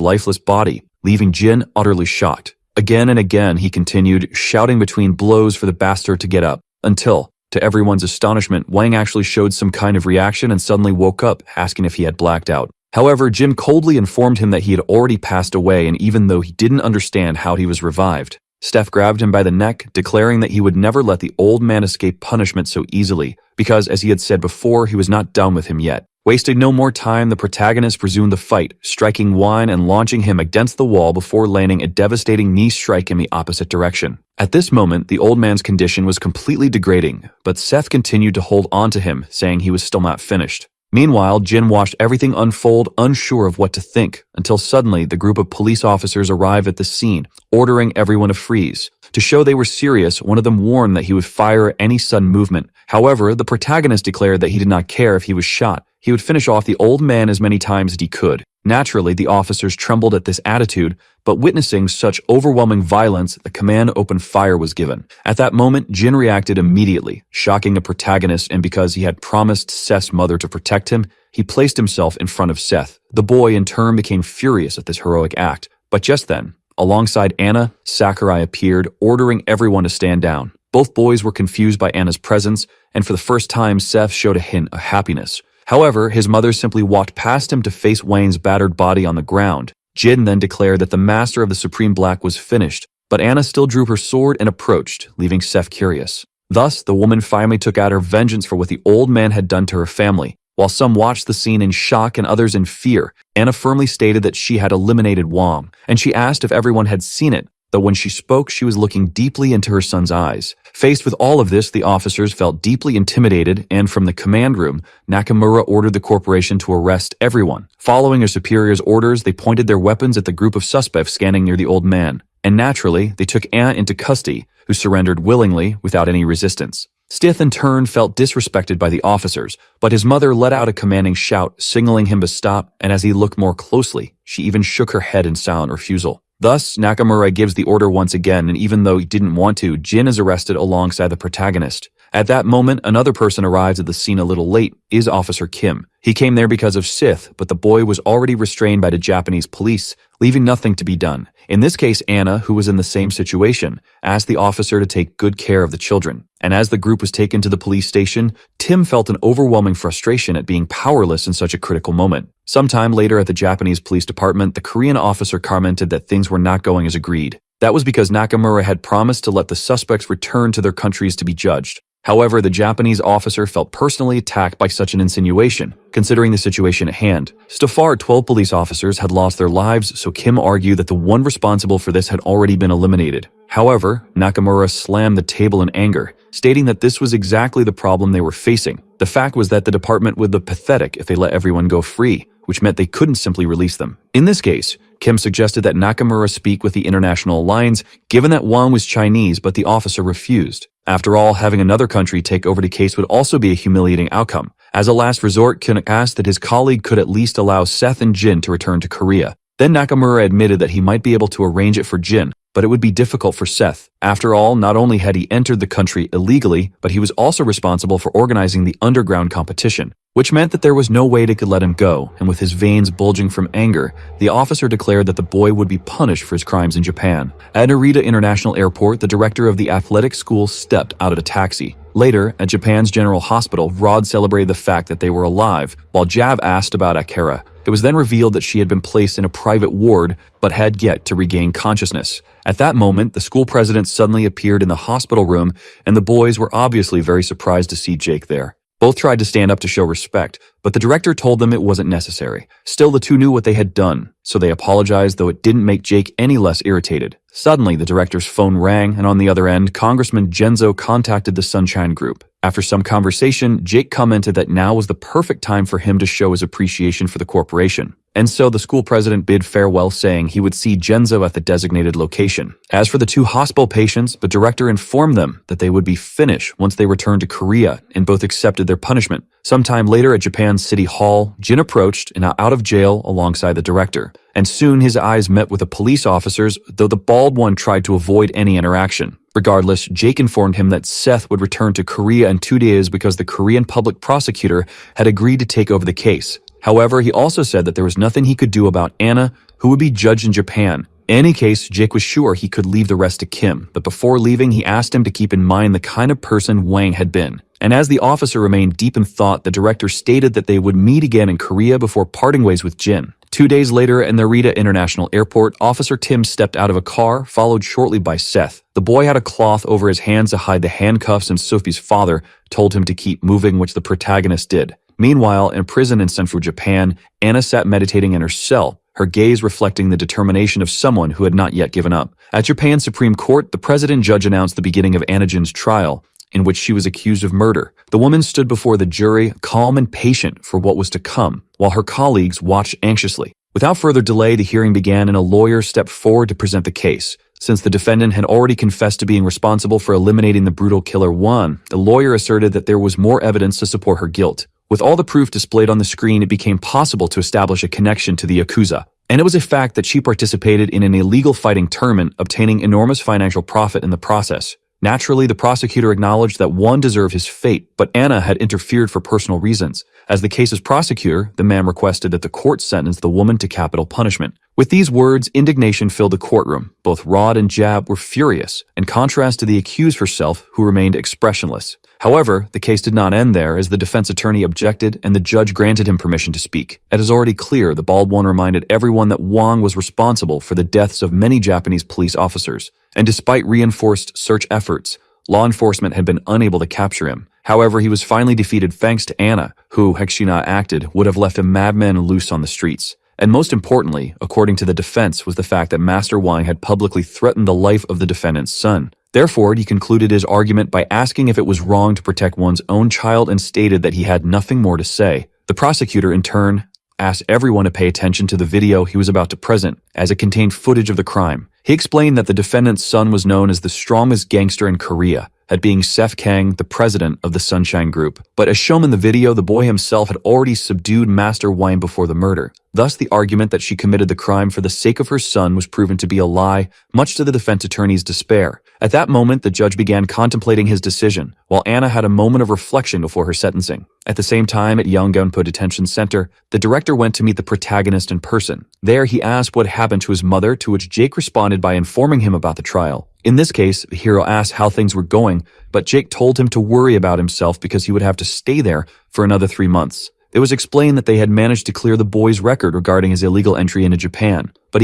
lifeless body, leaving Jin utterly shocked. Again and again, he continued, shouting between blows for the bastard to get up, until, to everyone's astonishment, Wang actually showed some kind of reaction and suddenly woke up, asking if he had blacked out. However, Jin coldly informed him that he had already passed away, and even though he didn't understand how he was revived, Steph grabbed him by the neck, declaring that he would never let the old man escape punishment so easily, because, as he had said before, he was not done with him yet. Wasting no more time, the protagonist resumed the fight, striking Wang and launching him against the wall before landing a devastating knee strike in the opposite direction. At this moment, the old man's condition was completely degrading, but Seth continued to hold on to him, saying he was still not finished. Meanwhile, Jin watched everything unfold, unsure of what to think, until suddenly the group of police officers arrived at the scene, ordering everyone to freeze. To show they were serious, one of them warned that he would fire at any sudden movement. However, the protagonist declared that he did not care if he was shot. He would finish off the old man as many times as he could. Naturally, the officers trembled at this attitude, but witnessing such overwhelming violence, the command to open fire was given. At that moment, Jin reacted immediately, shocking the protagonist, and because he had promised Seth's mother to protect him, he placed himself in front of Seth. The boy, in turn, became furious at this heroic act. But just then, alongside Anna, Sakurai appeared, ordering everyone to stand down. Both boys were confused by Anna's presence, and for the first time, Seth showed a hint of happiness. However, his mother simply walked past him to face Wang's battered body on the ground. Jin then declared that the master of the Supreme Black was finished, but Anna still drew her sword and approached, leaving Seth curious. Thus, the woman finally took out her vengeance for what the old man had done to her family. While some watched the scene in shock and others in fear, Anna firmly stated that she had eliminated Wang, and she asked if everyone had seen it, though when she spoke, she was looking deeply into her son's eyes. Faced with all of this, the officers felt deeply intimidated, and from the command room, Nakamura ordered the corporation to arrest everyone. Following her superior's orders, they pointed their weapons at the group of suspects standing near the old man. And naturally, they took Anna into custody, who surrendered willingly without any resistance. Stith in turn felt disrespected by the officers, but his mother let out a commanding shout, signaling him to stop, and as he looked more closely, she even shook her head in silent refusal. Thus, Nakamura gives the order once again, and even though he didn't want to, Jin is arrested alongside the protagonist. At that moment, another person arrives at the scene a little late, is Officer Kim. He came there because of Sith, but the boy was already restrained by the Japanese police, leaving nothing to be done. In this case, Anna, who was in the same situation, asked the officer to take good care of the children. And as the group was taken to the police station, Tim felt an overwhelming frustration at being powerless in such a critical moment. Sometime later at the Japanese police department, the Korean officer commented that things were not going as agreed. That was because Nakamura had promised to let the suspects return to their countries to be judged. However, the Japanese officer felt personally attacked by such an insinuation, considering the situation at hand. So far, 12 police officers had lost their lives, so Kim argued that the one responsible for this had already been eliminated. However, Nakamura slammed the table in anger, stating that this was exactly the problem they were facing. The fact was that the department would look pathetic if they let everyone go free, which meant they couldn't simply release them. In this case, Kim suggested that Nakamura speak with the International Alliance, given that Wang was Chinese, but the officer refused. After all, having another country take over the case would also be a humiliating outcome. As a last resort, Kim asked that his colleague could at least allow Seth and Jin to return to Korea. Then Nakamura admitted that he might be able to arrange it for Jin, but it would be difficult for Seth. After all, not only had he entered the country illegally, but he was also responsible for organizing the underground competition, which meant that there was no way they could let him go, and with his veins bulging from anger, the officer declared that the boy would be punished for his crimes in Japan. At Narita International Airport, the director of the athletic school stepped out of a taxi. Later, at Japan's General Hospital, Rod celebrated the fact that they were alive, while Jav asked about Akira. It was then revealed that she had been placed in a private ward, but had yet to regain consciousness. At that moment, the school president suddenly appeared in the hospital room, and the boys were obviously very surprised to see Jake there. Both tried to stand up to show respect, but the director told them it wasn't necessary. Still, the two knew what they had done, so they apologized, though it didn't make Jake any less irritated. Suddenly, the director's phone rang, and on the other end, Congressman Genzo contacted the Sunshine Group. After some conversation, Jake commented that now was the perfect time for him to show his appreciation for the corporation. And so the school president bid farewell, saying he would see Genzo at the designated location. As for the two hospital patients, the director informed them that they would be finished once they returned to Korea, and both accepted their punishment. Sometime later at Japan's City Hall, Jin approached and out of jail alongside the director. And soon his eyes met with the police officers, though the bald one tried to avoid any interaction. Regardless, Jake informed him that Seth would return to Korea in 2 days because the Korean public prosecutor had agreed to take over the case. However, he also said that there was nothing he could do about Anna, who would be judged in Japan. In any case, Jake was sure he could leave the rest to Kim, but before leaving, he asked him to keep in mind the kind of person Wang had been. And as the officer remained deep in thought, the director stated that they would meet again in Korea before parting ways with Jin. 2 days later, at Narita International Airport, Officer Tim stepped out of a car, followed shortly by Seth. The boy had a cloth over his hands to hide the handcuffs, and Sophie's father told him to keep moving, which the protagonist did. Meanwhile, in prison in central Japan, Anna sat meditating in her cell, her gaze reflecting the determination of someone who had not yet given up. At Japan's Supreme Court, the president judge announced the beginning of Anna Jin's trial, in which she was accused of murder. The woman stood before the jury, calm and patient for what was to come, while her colleagues watched anxiously. Without further delay, the hearing began and a lawyer stepped forward to present the case. Since the defendant had already confessed to being responsible for eliminating the brutal killer Wan, the lawyer asserted that there was more evidence to support her guilt. With all the proof displayed on the screen, it became possible to establish a connection to the Yakuza. And it was a fact that she participated in an illegal fighting tournament, obtaining enormous financial profit in the process. Naturally, the prosecutor acknowledged that Wan deserved his fate, but Anna had interfered for personal reasons. As the case's prosecutor, the man requested that the court sentence the woman to capital punishment. With these words, indignation filled the courtroom. Both Rod and Jab were furious, in contrast to the accused herself, who remained expressionless. However, the case did not end there, as the defense attorney objected and the judge granted him permission to speak. It is already clear the bald one reminded everyone that Wang was responsible for the deaths of many Japanese police officers, and despite reinforced search efforts, law enforcement had been unable to capture him. However, he was finally defeated thanks to Anna, who, had she not acted, would have left a madman loose on the streets. And most importantly, according to the defense, was the fact that Master Wang had publicly threatened the life of the defendant's son. Therefore, he concluded his argument by asking if it was wrong to protect one's own child and stated that he had nothing more to say. The prosecutor, in turn, asked everyone to pay attention to the video he was about to present, as it contained footage of the crime. He explained that the defendant's son was known as the strongest gangster in Korea, at being Seth Kang, the president of the Sunshine Group. But as shown in the video, the boy himself had already subdued Master Wang before the murder. Thus, the argument that she committed the crime for the sake of her son was proven to be a lie, much to the defense attorney's despair. At that moment, the judge began contemplating his decision, while Anna had a moment of reflection before her sentencing. At the same time, at Yangonpo Detention Center, the director went to meet the protagonist in person. There, he asked what happened to his mother, to which Jake responded by informing him about the trial. In this case, the hero asked how things were going, but Jake told him to worry about himself because he would have to stay there for another 3 months. It was explained that they had managed to clear the boy's record regarding his illegal entry into Japan, but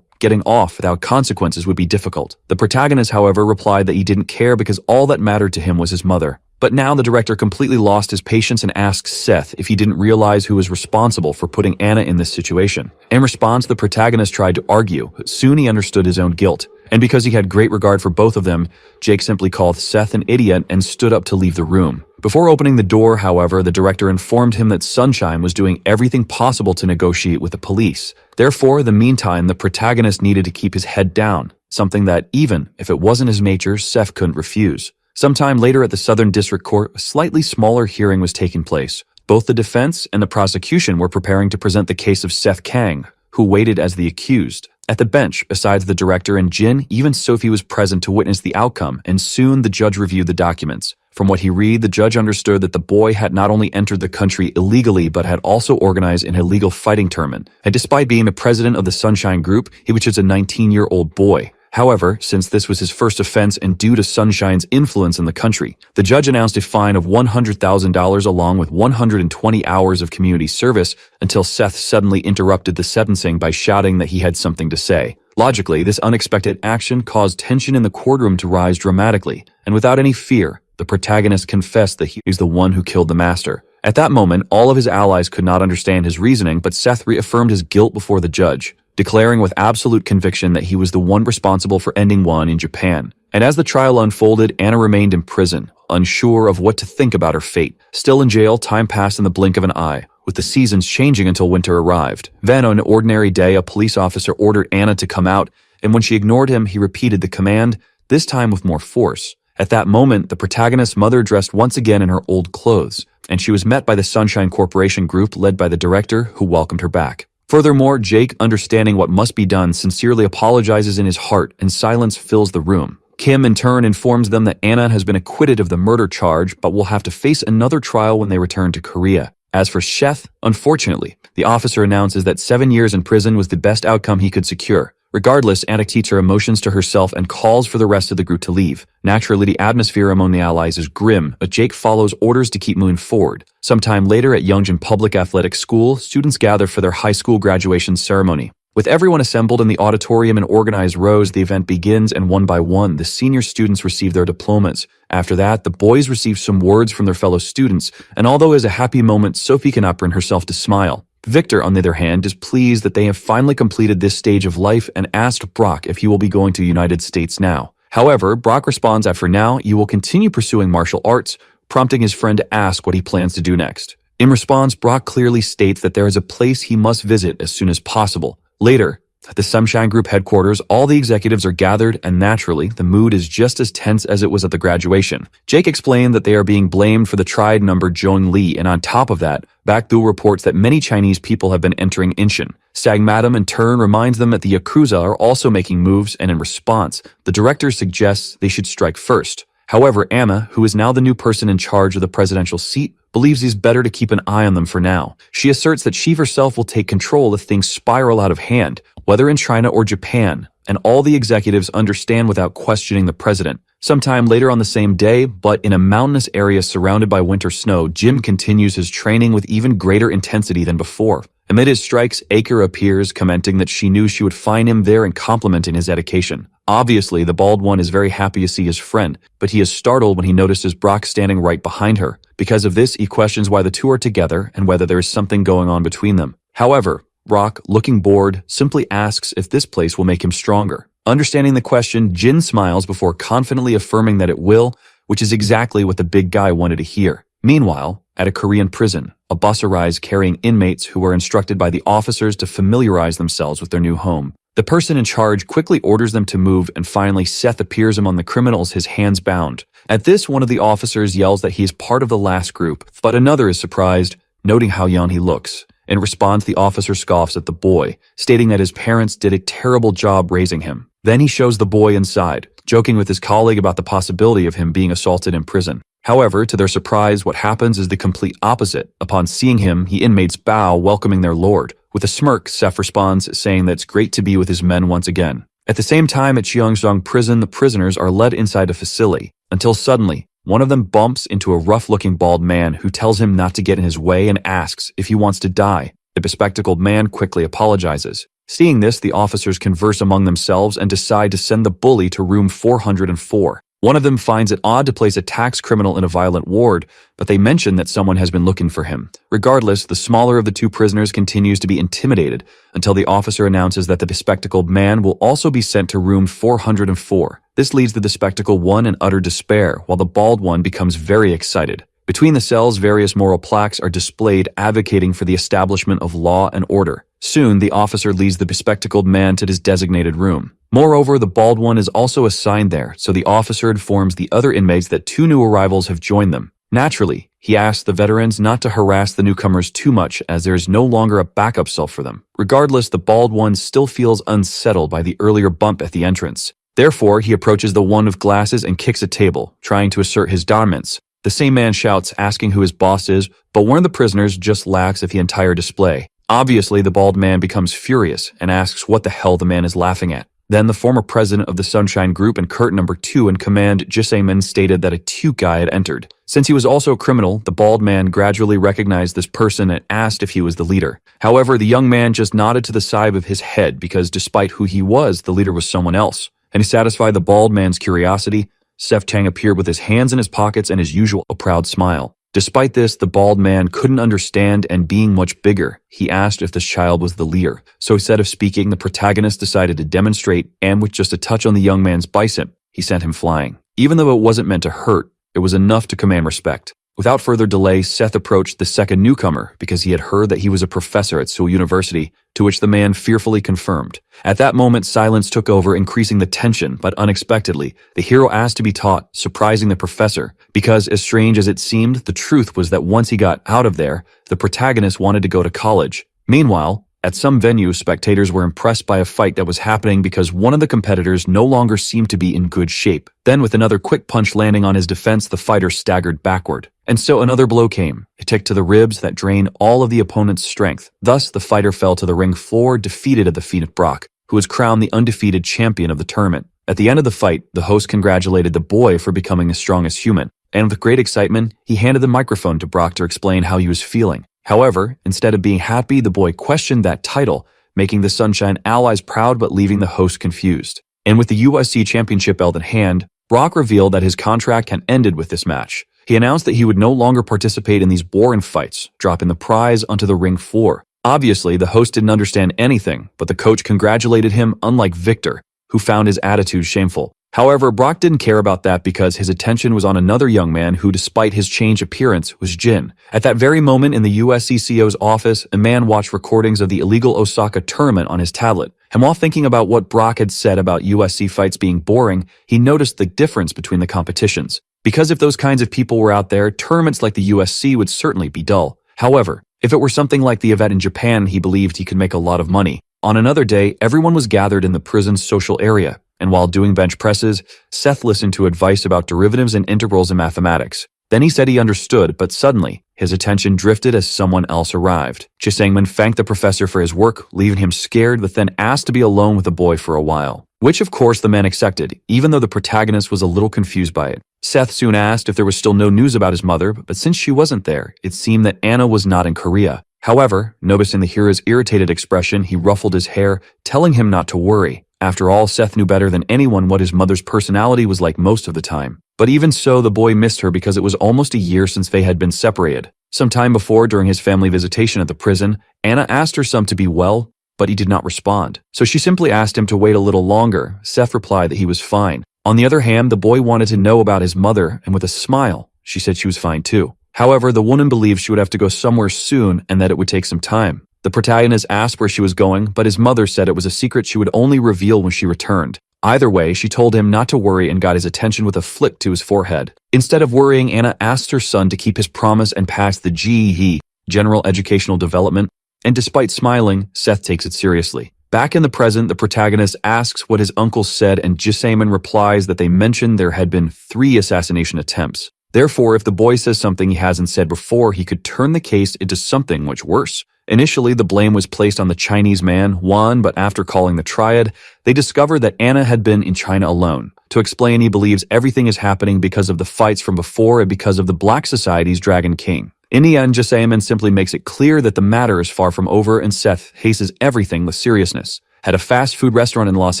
getting off without consequences would be difficult. The protagonist, however, replied that he didn't care because all that mattered to him was his mother. But now the director completely lost his patience and asks Seth if he didn't realize who was responsible for putting Anna in this situation. In response, the protagonist tried to argue, but soon he understood his own guilt. And because he had great regard for both of them, Jake simply called Seth an idiot and stood up to leave the room. Before opening the door, however, the director informed him that Sunshine was doing everything possible to negotiate with the police. Therefore, in the meantime, the protagonist needed to keep his head down, something that, even if it wasn't his nature, Seth couldn't refuse. Sometime later at the Southern District Court, a slightly smaller hearing was taking place. Both the defense and the prosecution were preparing to present the case of Seth Kang, who waited as the accused. At the bench, besides the director and Jin, even Sophie was present to witness the outcome, and soon the judge reviewed the documents. From what he read, the judge understood that the boy had not only entered the country illegally, but had also organized an illegal fighting tournament. And despite being the president of the Sunshine Group, he was just a 19-year-old boy. However, since this was his first offense and due to Sunshine's influence in the country, the judge announced a fine of $100,000 along with 120 hours of community service until Seth suddenly interrupted the sentencing by shouting that he had something to say. Logically, this unexpected action caused tension in the courtroom to rise dramatically, and without any fear, the protagonist confessed that he was the one who killed the master. At that moment, all of his allies could not understand his reasoning, but Seth reaffirmed his guilt before the judge, declaring with absolute conviction that he was the one responsible for ending one in Japan. And as the trial unfolded, Anna remained in prison, unsure of what to think about her fate. Still in jail, time passed in the blink of an eye, with the seasons changing until winter arrived. Then, on an ordinary day, a police officer ordered Anna to come out, and when she ignored him, he repeated the command, this time with more force. At that moment, the protagonist's mother dressed once again in her old clothes, and she was met by the Sunshine Corporation group led by the director, who welcomed her back. Furthermore, Jake, understanding what must be done, sincerely apologizes in his heart, and silence fills the room. Kim, in turn, informs them that Anna has been acquitted of the murder charge, but will have to face another trial when they return to Korea. As for Seth, unfortunately, the officer announces that 7 years in prison was the best outcome he could secure. Regardless, Anna keeps her emotions to herself and calls for the rest of the group to leave. Naturally, the atmosphere among the allies is grim, but Jake follows orders to keep moving forward. Sometime later at Yongjin Public Athletic School, students gather for their high school graduation ceremony. With everyone assembled in the auditorium in organized rows, the event begins, and one by one, the senior students receive their diplomas. After that, the boys receive some words from their fellow students, and although it is a happy moment, Sophie cannot bring herself to smile. Victor, on the other hand, is pleased that they have finally completed this stage of life and asked Brock if he will be going to the United States now. However, Brock responds that for now, you will continue pursuing martial arts, prompting his friend to ask what he plans to do next. In response, Brock clearly states that there is a place he must visit as soon as possible. Later, at the Sunshine Group headquarters, all the executives are gathered, and naturally, the mood is just as tense as it was at the graduation. Jake explained that they are being blamed for the tried number Jong Lee, and on top of that, Bakdu reports that many Chinese people have been entering Incheon. Sang Madam in turn reminds them that the Yakuza are also making moves, and in response, the director suggests they should strike first. However, Anna, who is now the new person in charge of the presidential seat, believes he's better to keep an eye on them for now. She asserts that she herself will take control if things spiral out of hand, whether in China or Japan, and all the executives understand without questioning the president. Sometime later on the same day, but in a mountainous area surrounded by winter snow, Jim continues his training with even greater intensity than before. Amid his strikes, Aker appears, commenting that she knew she would find him there and complimenting his dedication. Obviously, the bald one is very happy to see his friend, but he is startled when he notices Brock standing right behind her. Because of this, he questions why the two are together and whether there is something going on between them. However, Brock, looking bored, simply asks if this place will make him stronger. Understanding the question, Jin smiles before confidently affirming that it will, which is exactly what the big guy wanted to hear. Meanwhile, at a Korean prison, a bus arrives carrying inmates who are instructed by the officers to familiarize themselves with their new home. The person in charge quickly orders them to move, and finally Seth appears among the criminals, his hands bound. At this, one of the officers yells that he is part of the last group, but another is surprised, noting how young he looks. In response, the officer scoffs at the boy, stating that his parents did a terrible job raising him. Then he shows the boy inside, joking with his colleague about the possibility of him being assaulted in prison. However, to their surprise, what happens is the complete opposite. Upon seeing him, the inmates bow, welcoming their lord. With a smirk, Seth responds, saying that it's great to be with his men once again. At the same time, at Cheongsong prison, the prisoners are led inside a facility, until suddenly, one of them bumps into a rough-looking bald man who tells him not to get in his way and asks if he wants to die. The bespectacled man quickly apologizes. Seeing this, the officers converse among themselves and decide to send the bully to room 404. One of them finds it odd to place a tax criminal in a violent ward, but they mention that someone has been looking for him. Regardless, the smaller of the two prisoners continues to be intimidated until the officer announces that the bespectacled man will also be sent to room 404. This leads the bespectacled one in utter despair, while the bald one becomes very excited. Between the cells, various moral plaques are displayed advocating for the establishment of law and order. Soon, the officer leads the bespectacled man to his designated room. Moreover, the bald one is also assigned there, so the officer informs the other inmates that two new arrivals have joined them. Naturally, he asks the veterans not to harass the newcomers too much as there is no longer a backup cell for them. Regardless, the bald one still feels unsettled by the earlier bump at the entrance. Therefore, he approaches the one with glasses and kicks a table, trying to assert his dominance. The same man shouts, asking who his boss is, but one of the prisoners just laughs at the entire display. Obviously, the bald man becomes furious and asks what the hell the man is laughing at. Then the former president of the Sunshine Group and Kurt number 2 in command, Jisaemin, stated that a cute guy had entered. Since he was also a criminal, the bald man gradually recognized this person and asked if he was the leader. However, the young man just nodded to the side of his head because despite who he was, the leader was someone else. And to satisfy the bald man's curiosity, Seth Chang appeared with his hands in his pockets and his usual proud smile. Despite this, the bald man couldn't understand, and being much bigger, he asked if this child was the leader. So instead of speaking, the protagonist decided to demonstrate, and with just a touch on the young man's bicep, he sent him flying. Even though it wasn't meant to hurt, it was enough to command respect. Without further delay, Seth approached the second newcomer because he had heard that he was a professor at Seoul University, to which the man fearfully confirmed. At that moment, silence took over, increasing the tension, but unexpectedly, the hero asked to be taught, surprising the professor, because as strange as it seemed, the truth was that once he got out of there, the protagonist wanted to go to college. Meanwhile, at some venue, spectators were impressed by a fight that was happening because one of the competitors no longer seemed to be in good shape. Then with another quick punch landing on his defense, the fighter staggered backward. And so another blow came, a kick to the ribs that drained all of the opponent's strength. Thus, the fighter fell to the ring floor, defeated at the feet of Brock, who was crowned the undefeated champion of the tournament. At the end of the fight, the host congratulated the boy for becoming the strongest human, and with great excitement, he handed the microphone to Brock to explain how he was feeling. However, instead of being happy, the boy questioned that title, making the Sunshine allies proud but leaving the host confused. And with the USC championship belt in hand, Brock revealed that his contract had ended with this match. He announced that he would no longer participate in these boring fights, dropping the prize onto the ring floor. Obviously, the host didn't understand anything, but the coach congratulated him, unlike Victor, who found his attitude shameful. However, Brock didn't care about that because his attention was on another young man who, despite his changed appearance, was Jin. At that very moment in the USCCO's office, a man watched recordings of the illegal Osaka tournament on his tablet. And while thinking about what Brock had said about USC fights being boring, he noticed the difference between the competitions. Because if those kinds of people were out there, tournaments like the USC would certainly be dull. However, if it were something like the event in Japan, he believed he could make a lot of money. On another day, everyone was gathered in the prison's social area, and while doing bench presses, Seth listened to advice about derivatives and integrals in mathematics. Then he said he understood, but suddenly, his attention drifted as someone else arrived. Jisangman thanked the professor for his work, leaving him scared, but then asked to be alone with the boy for a while. Which of course the man accepted, even though the protagonist was a little confused by it. Seth soon asked if there was still no news about his mother, but since she wasn't there, it seemed that Anna was not in Korea. However, noticing the hero's irritated expression, he ruffled his hair, telling him not to worry. After all, Seth knew better than anyone what his mother's personality was like most of the time. But even so, the boy missed her because it was almost a year since they had been separated. Some time before, during his family visitation at the prison, Anna asked her son to be well, but he did not respond. So she simply asked him to wait a little longer. Seth replied that he was fine. On the other hand, the boy wanted to know about his mother, and with a smile, she said she was fine too. However, the woman believed she would have to go somewhere soon and that it would take some time. The protagonist asked where she was going, but his mother said it was a secret she would only reveal when she returned. Either way, she told him not to worry and got his attention with a flick to his forehead. Instead of worrying, Anna asked her son to keep his promise and pass the GED, General Educational Development, and despite smiling, Seth takes it seriously. Back in the present, the protagonist asks what his uncle said, and Jisaemin replies that they mentioned there had been 3 assassination attempts. Therefore, if the boy says something he hasn't said before, he could turn the case into something much worse. Initially, the blame was placed on the Chinese man, Juan, but after calling the triad, they discovered that Anna had been in China alone. To explain, he believes everything is happening because of the fights from before and because of the Black Society's Dragon King. In the end, Jisaemin simply makes it clear that the matter is far from over, and Seth faces everything with seriousness. At a fast food restaurant in Los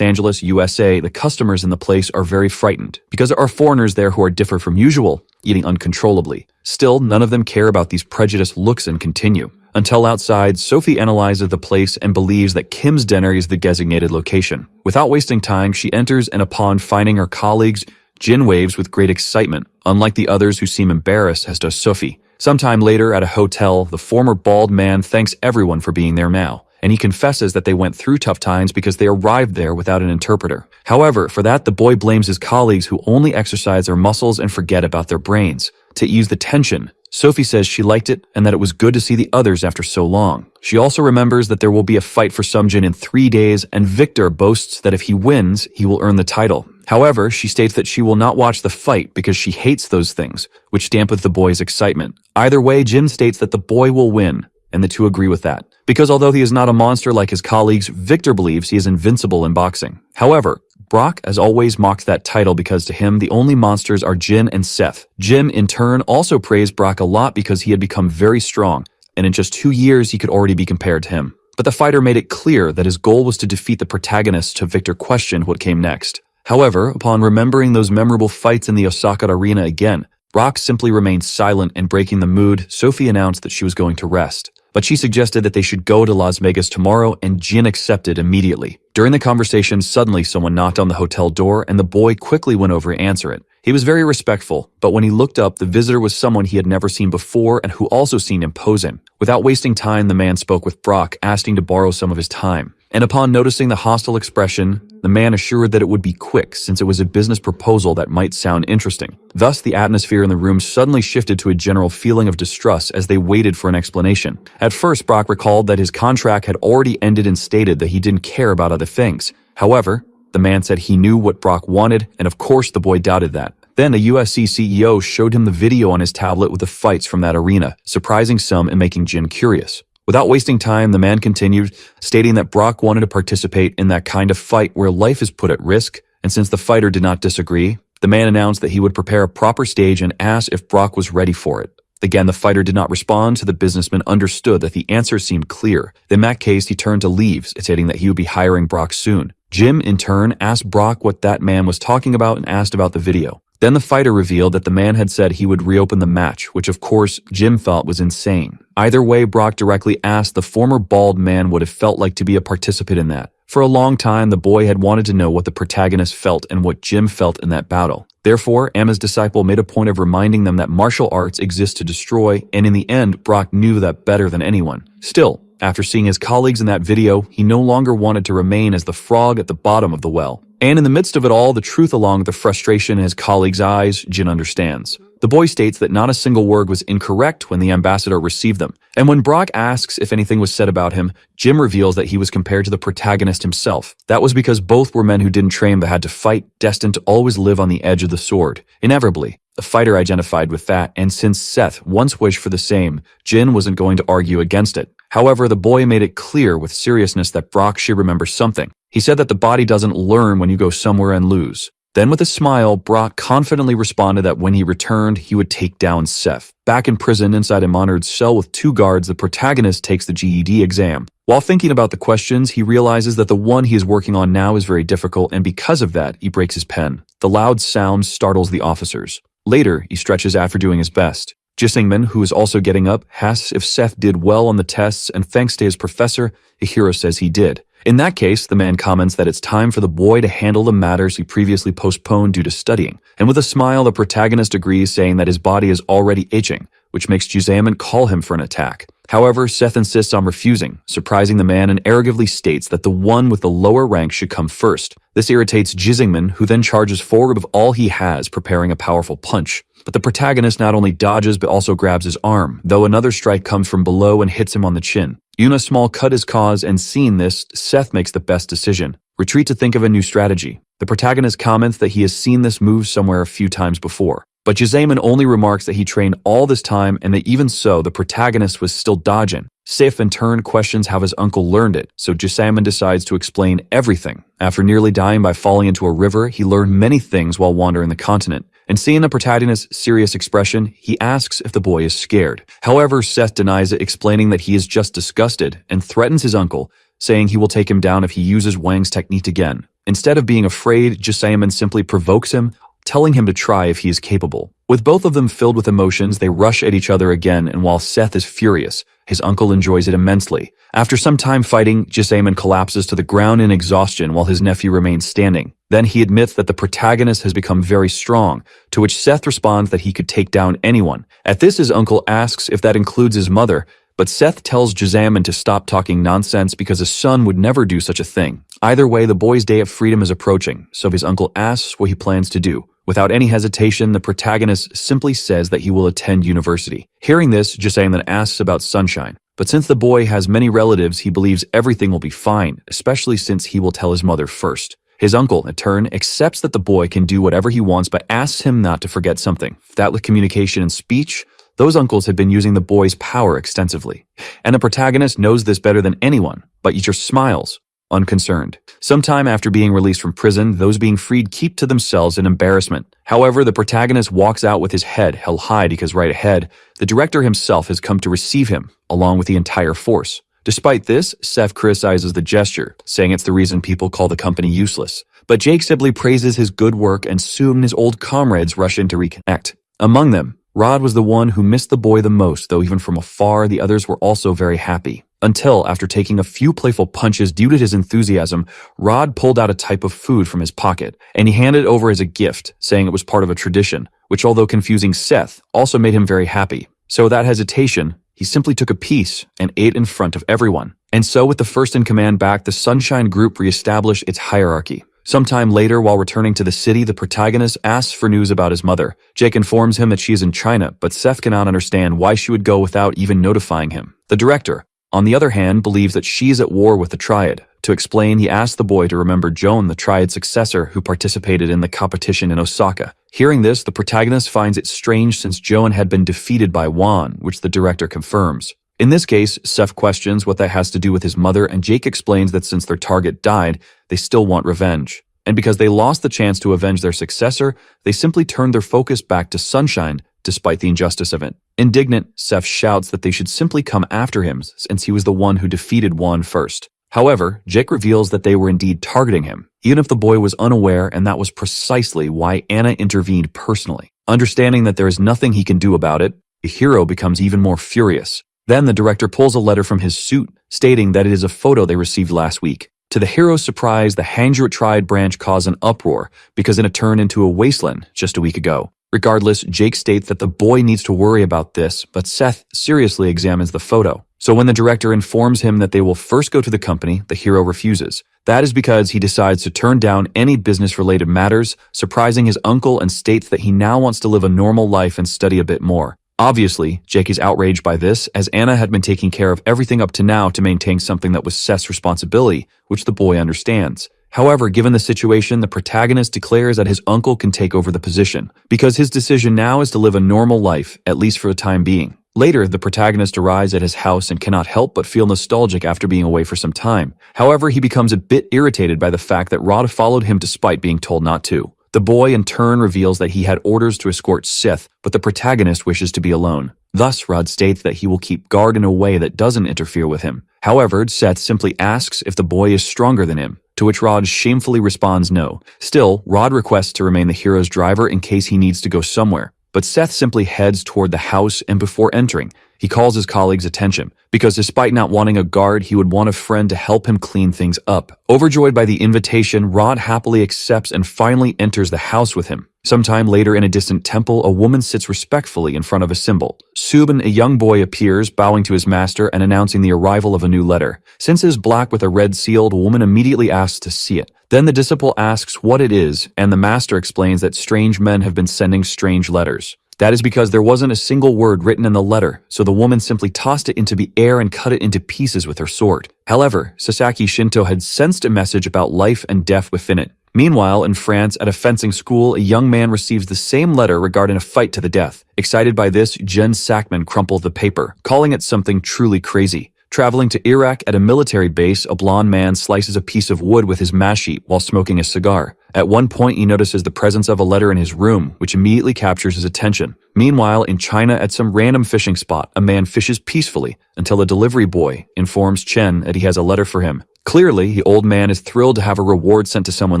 Angeles, USA, the customers in the place are very frightened because there are foreigners there who are different from usual, eating uncontrollably. Still, none of them care about these prejudiced looks and continue. Until outside, Sophie analyzes the place and believes that Kim's dinner is the designated location. Without wasting time, she enters and upon finding her colleagues, Jin waves with great excitement, unlike the others who seem embarrassed, as does Sophie. Sometime later at a hotel, the former bald man thanks everyone for being there now, and he confesses that they went through tough times because they arrived there without an interpreter. However, for that, the boy blames his colleagues who only exercise their muscles and forget about their brains. To ease the tension, Sophie says she liked it and that it was good to see the others after so long. She also remembers that there will be a fight for Sumjin in 3 days, and Victor boasts that if he wins, he will earn the title. However, she states that she will not watch the fight because she hates those things, which dampens the boy's excitement. Either way, Jin states that the boy will win, and the two agree with that. Because although he is not a monster like his colleagues, Victor believes he is invincible in boxing. However, Brock, as always, mocks that title because to him, the only monsters are Jin and Seth. Jim, in turn, also praised Brock a lot because he had become very strong, and in just 2 years, he could already be compared to him. But the fighter made it clear that his goal was to defeat the protagonist, so Victor questioned what came next. However, upon remembering those memorable fights in the Osaka arena again, Brock simply remained silent, and breaking the mood, Sophie announced that she was going to rest. But she suggested that they should go to Las Vegas tomorrow, and Jin accepted immediately. During the conversation, suddenly someone knocked on the hotel door, and the boy quickly went over to answer it. He was very respectful, but when he looked up, the visitor was someone he had never seen before and who also seemed imposing. Without wasting time, the man spoke with Brock, asking to borrow some of his time. And upon noticing the hostile expression, the man assured that it would be quick since it was a business proposal that might sound interesting. Thus, the atmosphere in the room suddenly shifted to a general feeling of distrust as they waited for an explanation. At first, Brock recalled that his contract had already ended and stated that he didn't care about other things. However, the man said he knew what Brock wanted, and of course the boy doubted that. Then a USC CEO showed him the video on his tablet with the fights from that arena, surprising some and making Jin curious. Without wasting time, the man continued, stating that Brock wanted to participate in that kind of fight where life is put at risk, and since the fighter did not disagree, the man announced that he would prepare a proper stage and asked if Brock was ready for it. Again, the fighter did not respond, so the businessman understood that the answer seemed clear. In that case, he turned to leave, stating that he would be hiring Brock soon. Jim, in turn, asked Brock what that man was talking about and asked about the video. Then the fighter revealed that the man had said he would reopen the match, which of course Jim felt was insane. Either way, Brock directly asked the former bald man what it felt like to be a participant in that. For a long time, the boy had wanted to know what the protagonist felt and what Jim felt in that battle. Therefore, Emma's disciple made a point of reminding them that martial arts exist to destroy, and in the end, Brock knew that better than anyone. Still, after seeing his colleagues in that video, he no longer wanted to remain as the frog at the bottom of the well. And in the midst of it all, the truth along with the frustration in his colleagues' eyes, Jin understands. The boy states that not a single word was incorrect when the ambassador received them. And when Brock asks if anything was said about him, Jim reveals that he was compared to the protagonist himself. That was because both were men who didn't train but had to fight, destined to always live on the edge of the sword. Inevitably, the fighter identified with that, and since Seth once wished for the same, Jin wasn't going to argue against it. However, the boy made it clear with seriousness that Brock should remember something. He said that the body doesn't learn when you go somewhere and lose. Then with a smile, Brock confidently responded that when he returned, he would take down Seth. Back in prison inside a monitored cell with 2 guards, the protagonist takes the GED exam. While thinking about the questions, he realizes that the one he is working on now is very difficult, and because of that, he breaks his pen. The loud sound startles the officers. Later, he stretches after doing his best. Jisingman, who is also getting up, asks if Seth did well on the tests, and thanks to his professor, Ihiro says he did. In that case, the man comments that it's time for the boy to handle the matters he previously postponed due to studying. And with a smile, the protagonist agrees, saying that his body is already itching, which makes Jizaeman call him for an attack. However, Seth insists on refusing, surprising the man, and arrogantly states that the one with the lower rank should come first. This irritates Jisingman, who then charges forward with all he has, preparing a powerful punch. But the protagonist not only dodges but also grabs his arm, though another strike comes from below and hits him on the chin. Even a small cut is caused, and seeing this, Seth makes the best decision. Retreat to think of a new strategy. The protagonist comments that he has seen this move somewhere a few times before. But Jizaeman only remarks that he trained all this time and that even so, the protagonist was still dodging. Sif in turn questions how his uncle learned it, so Jizaeman decides to explain everything. After nearly dying by falling into a river, he learned many things while wandering the continent. And seeing the protagonist's serious expression, he asks if the boy is scared. However, Seth denies it, explaining that he is just disgusted and threatens his uncle, saying he will take him down if he uses Wang's technique again. Instead of being afraid, Jaemin simply provokes him, telling him to try if he is capable. With both of them filled with emotions, they rush at each other again, and while Seth is furious, his uncle enjoys it immensely. After some time fighting, Jaemin collapses to the ground in exhaustion while his nephew remains standing. Then he admits that the protagonist has become very strong, to which Seth responds that he could take down anyone. At this, his uncle asks if that includes his mother, but Seth tells Jaemin to stop talking nonsense because his son would never do such a thing. Either way, the boy's day of freedom is approaching, so his uncle asks what he plans to do. Without any hesitation, the protagonist simply says that he will attend university. Hearing this, Jaemin asks about Sunshine. But since the boy has many relatives, he believes everything will be fine, especially since he will tell his mother first. His uncle, in turn, accepts that the boy can do whatever he wants but asks him not to forget something. That with communication and speech, those uncles had been using the boy's power extensively. And the protagonist knows this better than anyone, but he just smiles, unconcerned. Sometime after being released from prison, those being freed keep to themselves in embarrassment. However, the protagonist walks out with his head held high because right ahead, the director himself has come to receive him, along with the entire force. Despite this, Seth criticizes the gesture, saying it's the reason people call the company useless. But Jake simply praises his good work, and soon his old comrades rush in to reconnect. Among them, Rod was the one who missed the boy the most, though even from afar, the others were also very happy. Until, after taking a few playful punches due to his enthusiasm, Rod pulled out a type of food from his pocket, and he handed it over as a gift, saying it was part of a tradition, which although confusing Seth, also made him very happy. So without hesitation, he simply took a piece and ate in front of everyone. And so with the first in command back, the Sunshine Group reestablished its hierarchy. Sometime later, while returning to the city, the protagonist asks for news about his mother. Jake informs him that she is in China, but Seth cannot understand why she would go without even notifying him. The director, on the other hand, believes that she is at war with the Triad. To explain, he asks the boy to remember Joan, the Triad successor who participated in the competition in Osaka. Hearing this, the protagonist finds it strange since Joan had been defeated by Juan, which the director confirms. In this case, Seth questions what that has to do with his mother, and Jake explains that since their target died, they still want revenge. And because they lost the chance to avenge their successor, they simply turned their focus back to Sunshine, despite the injustice of it. Indignant, Seth shouts that they should simply come after him since he was the one who defeated Juan first. However, Jake reveals that they were indeed targeting him, even if the boy was unaware, and that was precisely why Anna intervened personally. Understanding that there is nothing he can do about it, the hero becomes even more furious. Then the director pulls a letter from his suit, stating that it is a photo they received last week. To the hero's surprise, the Hangzhou Triad branch caused an uproar because it turned into a wasteland just a week ago. Regardless, Jake states that the boy needs to worry about this, but Seth seriously examines the photo. So when the director informs him that they will first go to the company, the hero refuses. That is because he decides to turn down any business-related matters, surprising his uncle, and states that he now wants to live a normal life and study a bit more. Obviously, Jake is outraged by this, as Anna had been taking care of everything up to now to maintain something that was Seth's responsibility, which the boy understands. However, given the situation, the protagonist declares that his uncle can take over the position, because his decision now is to live a normal life, at least for the time being. Later, the protagonist arrives at his house and cannot help but feel nostalgic after being away for some time. However, he becomes a bit irritated by the fact that Rod followed him despite being told not to. The boy in turn reveals that he had orders to escort Sith, but the protagonist wishes to be alone. Thus, Rod states that he will keep guard in a way that doesn't interfere with him. However, Seth simply asks if the boy is stronger than him, to which Rod shamefully responds no. Still, Rod requests to remain the hero's driver in case he needs to go somewhere. But Seth simply heads toward the house, and before entering, he calls his colleagues' attention, because despite not wanting a guard, he would want a friend to help him clean things up. Overjoyed by the invitation, Rod happily accepts and finally enters the house with him. Sometime later in a distant temple, a woman sits respectfully in front of a symbol. Subin, a young boy, appears, bowing to his master and announcing the arrival of a new letter. Since it is black with a red seal, the woman immediately asks to see it. Then the disciple asks what it is, and the master explains that strange men have been sending strange letters. That is because there wasn't a single word written in the letter, so the woman simply tossed it into the air and cut it into pieces with her sword. However, Sasaki Shinto had sensed a message about life and death within it. Meanwhile, in France, at a fencing school, a young man receives the same letter regarding a fight to the death. Excited by this, Jen Sackman crumpled the paper, calling it something truly crazy. Traveling to Iraq at a military base, a blonde man slices a piece of wood with his mashie while smoking a cigar. At one point, he notices the presence of a letter in his room, which immediately captures his attention. Meanwhile, in China, at some random fishing spot, a man fishes peacefully until a delivery boy informs Chen that he has a letter for him. Clearly, the old man is thrilled to have a reward sent to someone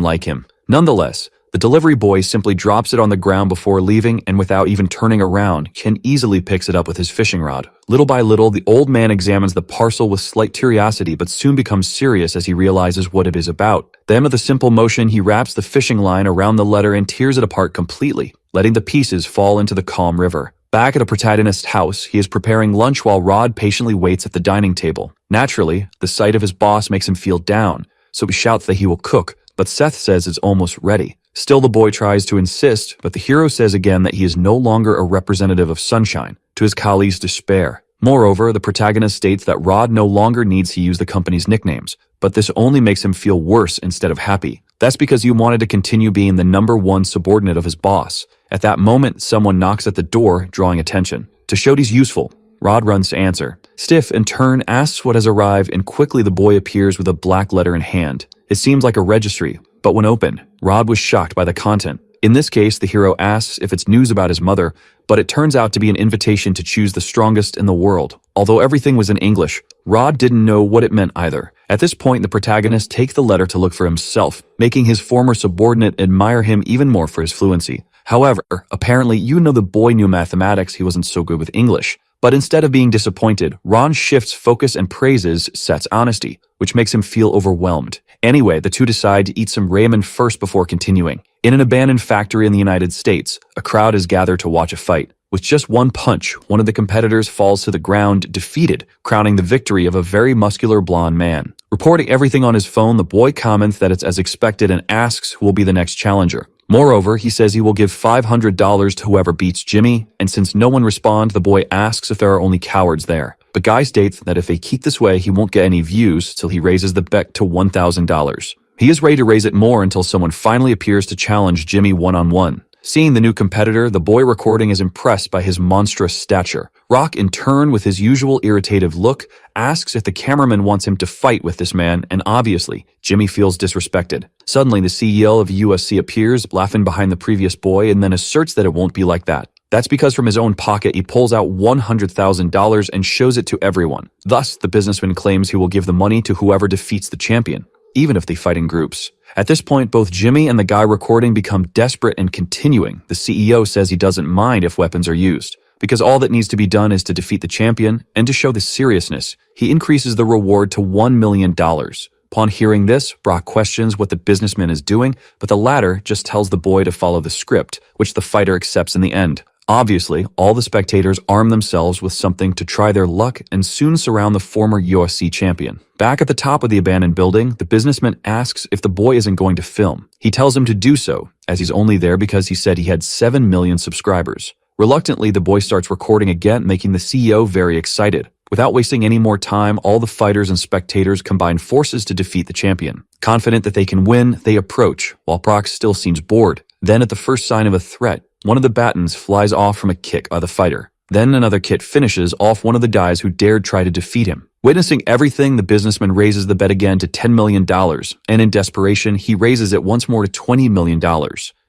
like him. Nonetheless, the delivery boy simply drops it on the ground before leaving, and without even turning around, Chen easily picks it up with his fishing rod. Little by little, the old man examines the parcel with slight curiosity, but soon becomes serious as he realizes what it is about. Then, with a simple motion, he wraps the fishing line around the letter and tears it apart completely, letting the pieces fall into the calm river. Back at a protagonist's house, he is preparing lunch while Rod patiently waits at the dining table. Naturally, the sight of his boss makes him feel down, so he shouts that he will cook, but Seth says it's almost ready. Still, the boy tries to insist, but the hero says again that he is no longer a representative of sunshine, to his colleague's despair. Moreover, the protagonist states that Rod no longer needs to use the company's nicknames, but this only makes him feel worse instead of happy. That's because he wanted to continue being the #1 subordinate of his boss. At that moment, someone knocks at the door, drawing attention. To show he's useful, Rod runs to answer. Stiff, in turn, asks what has arrived, and quickly the boy appears with a black letter in hand. It seems like a registry, but when opened, Rod was shocked by the content. In this case, the hero asks if it's news about his mother, but it turns out to be an invitation to choose the strongest in the world. Although everything was in English, Rod didn't know what it meant either. At this point, the protagonist takes the letter to look for himself, making his former subordinate admire him even more for his fluency. However, apparently, the boy knew mathematics, he wasn't so good with English. But instead of being disappointed, Ron shifts focus and praises Seth's honesty, which makes him feel overwhelmed. Anyway, the two decide to eat some ramen first before continuing. In an abandoned factory in the United States, a crowd is gathered to watch a fight. With just one punch, one of the competitors falls to the ground, defeated, crowning the victory of a very muscular blonde man. Reporting everything on his phone, the boy comments that it's as expected and asks who will be the next challenger. Moreover, he says he will give $500 to whoever beats Jimmy, and since no one responds, the boy asks if there are only cowards there. But Guy states that if they keep this way, he won't get any views till he raises the bet to $1,000. He is ready to raise it more until someone finally appears to challenge Jimmy one-on-one. Seeing the new competitor, the boy recording is impressed by his monstrous stature. Rock, in turn, with his usual irritative look, asks if the cameraman wants him to fight with this man, and obviously, Jimmy feels disrespected. Suddenly, the CEO of USC appears, laughing behind the previous boy, and then asserts that it won't be like that. That's because from his own pocket, he pulls out $100,000 and shows it to everyone. Thus, the businessman claims he will give the money to whoever defeats the champion, even if they fight in groups. At this point, both Jimmy and the guy recording become desperate and continuing. The CEO says he doesn't mind if weapons are used, because all that needs to be done is to defeat the champion, and to show the seriousness, he increases the reward to $1 million. Upon hearing this, Brock questions what the businessman is doing, but the latter just tells the boy to follow the script, which the fighter accepts in the end. Obviously, all the spectators arm themselves with something to try their luck and soon surround the former USC champion. Back at the top of the abandoned building, the businessman asks if the boy isn't going to film. He tells him to do so, as he's only there because he said he had 7 million subscribers. Reluctantly, the boy starts recording again, making the CEO very excited. Without wasting any more time, all the fighters and spectators combine forces to defeat the champion. Confident that they can win, they approach, while Brock still seems bored. Then, at the first sign of a threat, one of the batons flies off from a kick by the fighter. Then another kit finishes off one of the guys who dared try to defeat him. Witnessing everything, the businessman raises the bet again to $10 million, and in desperation, he raises it once more to $20 million.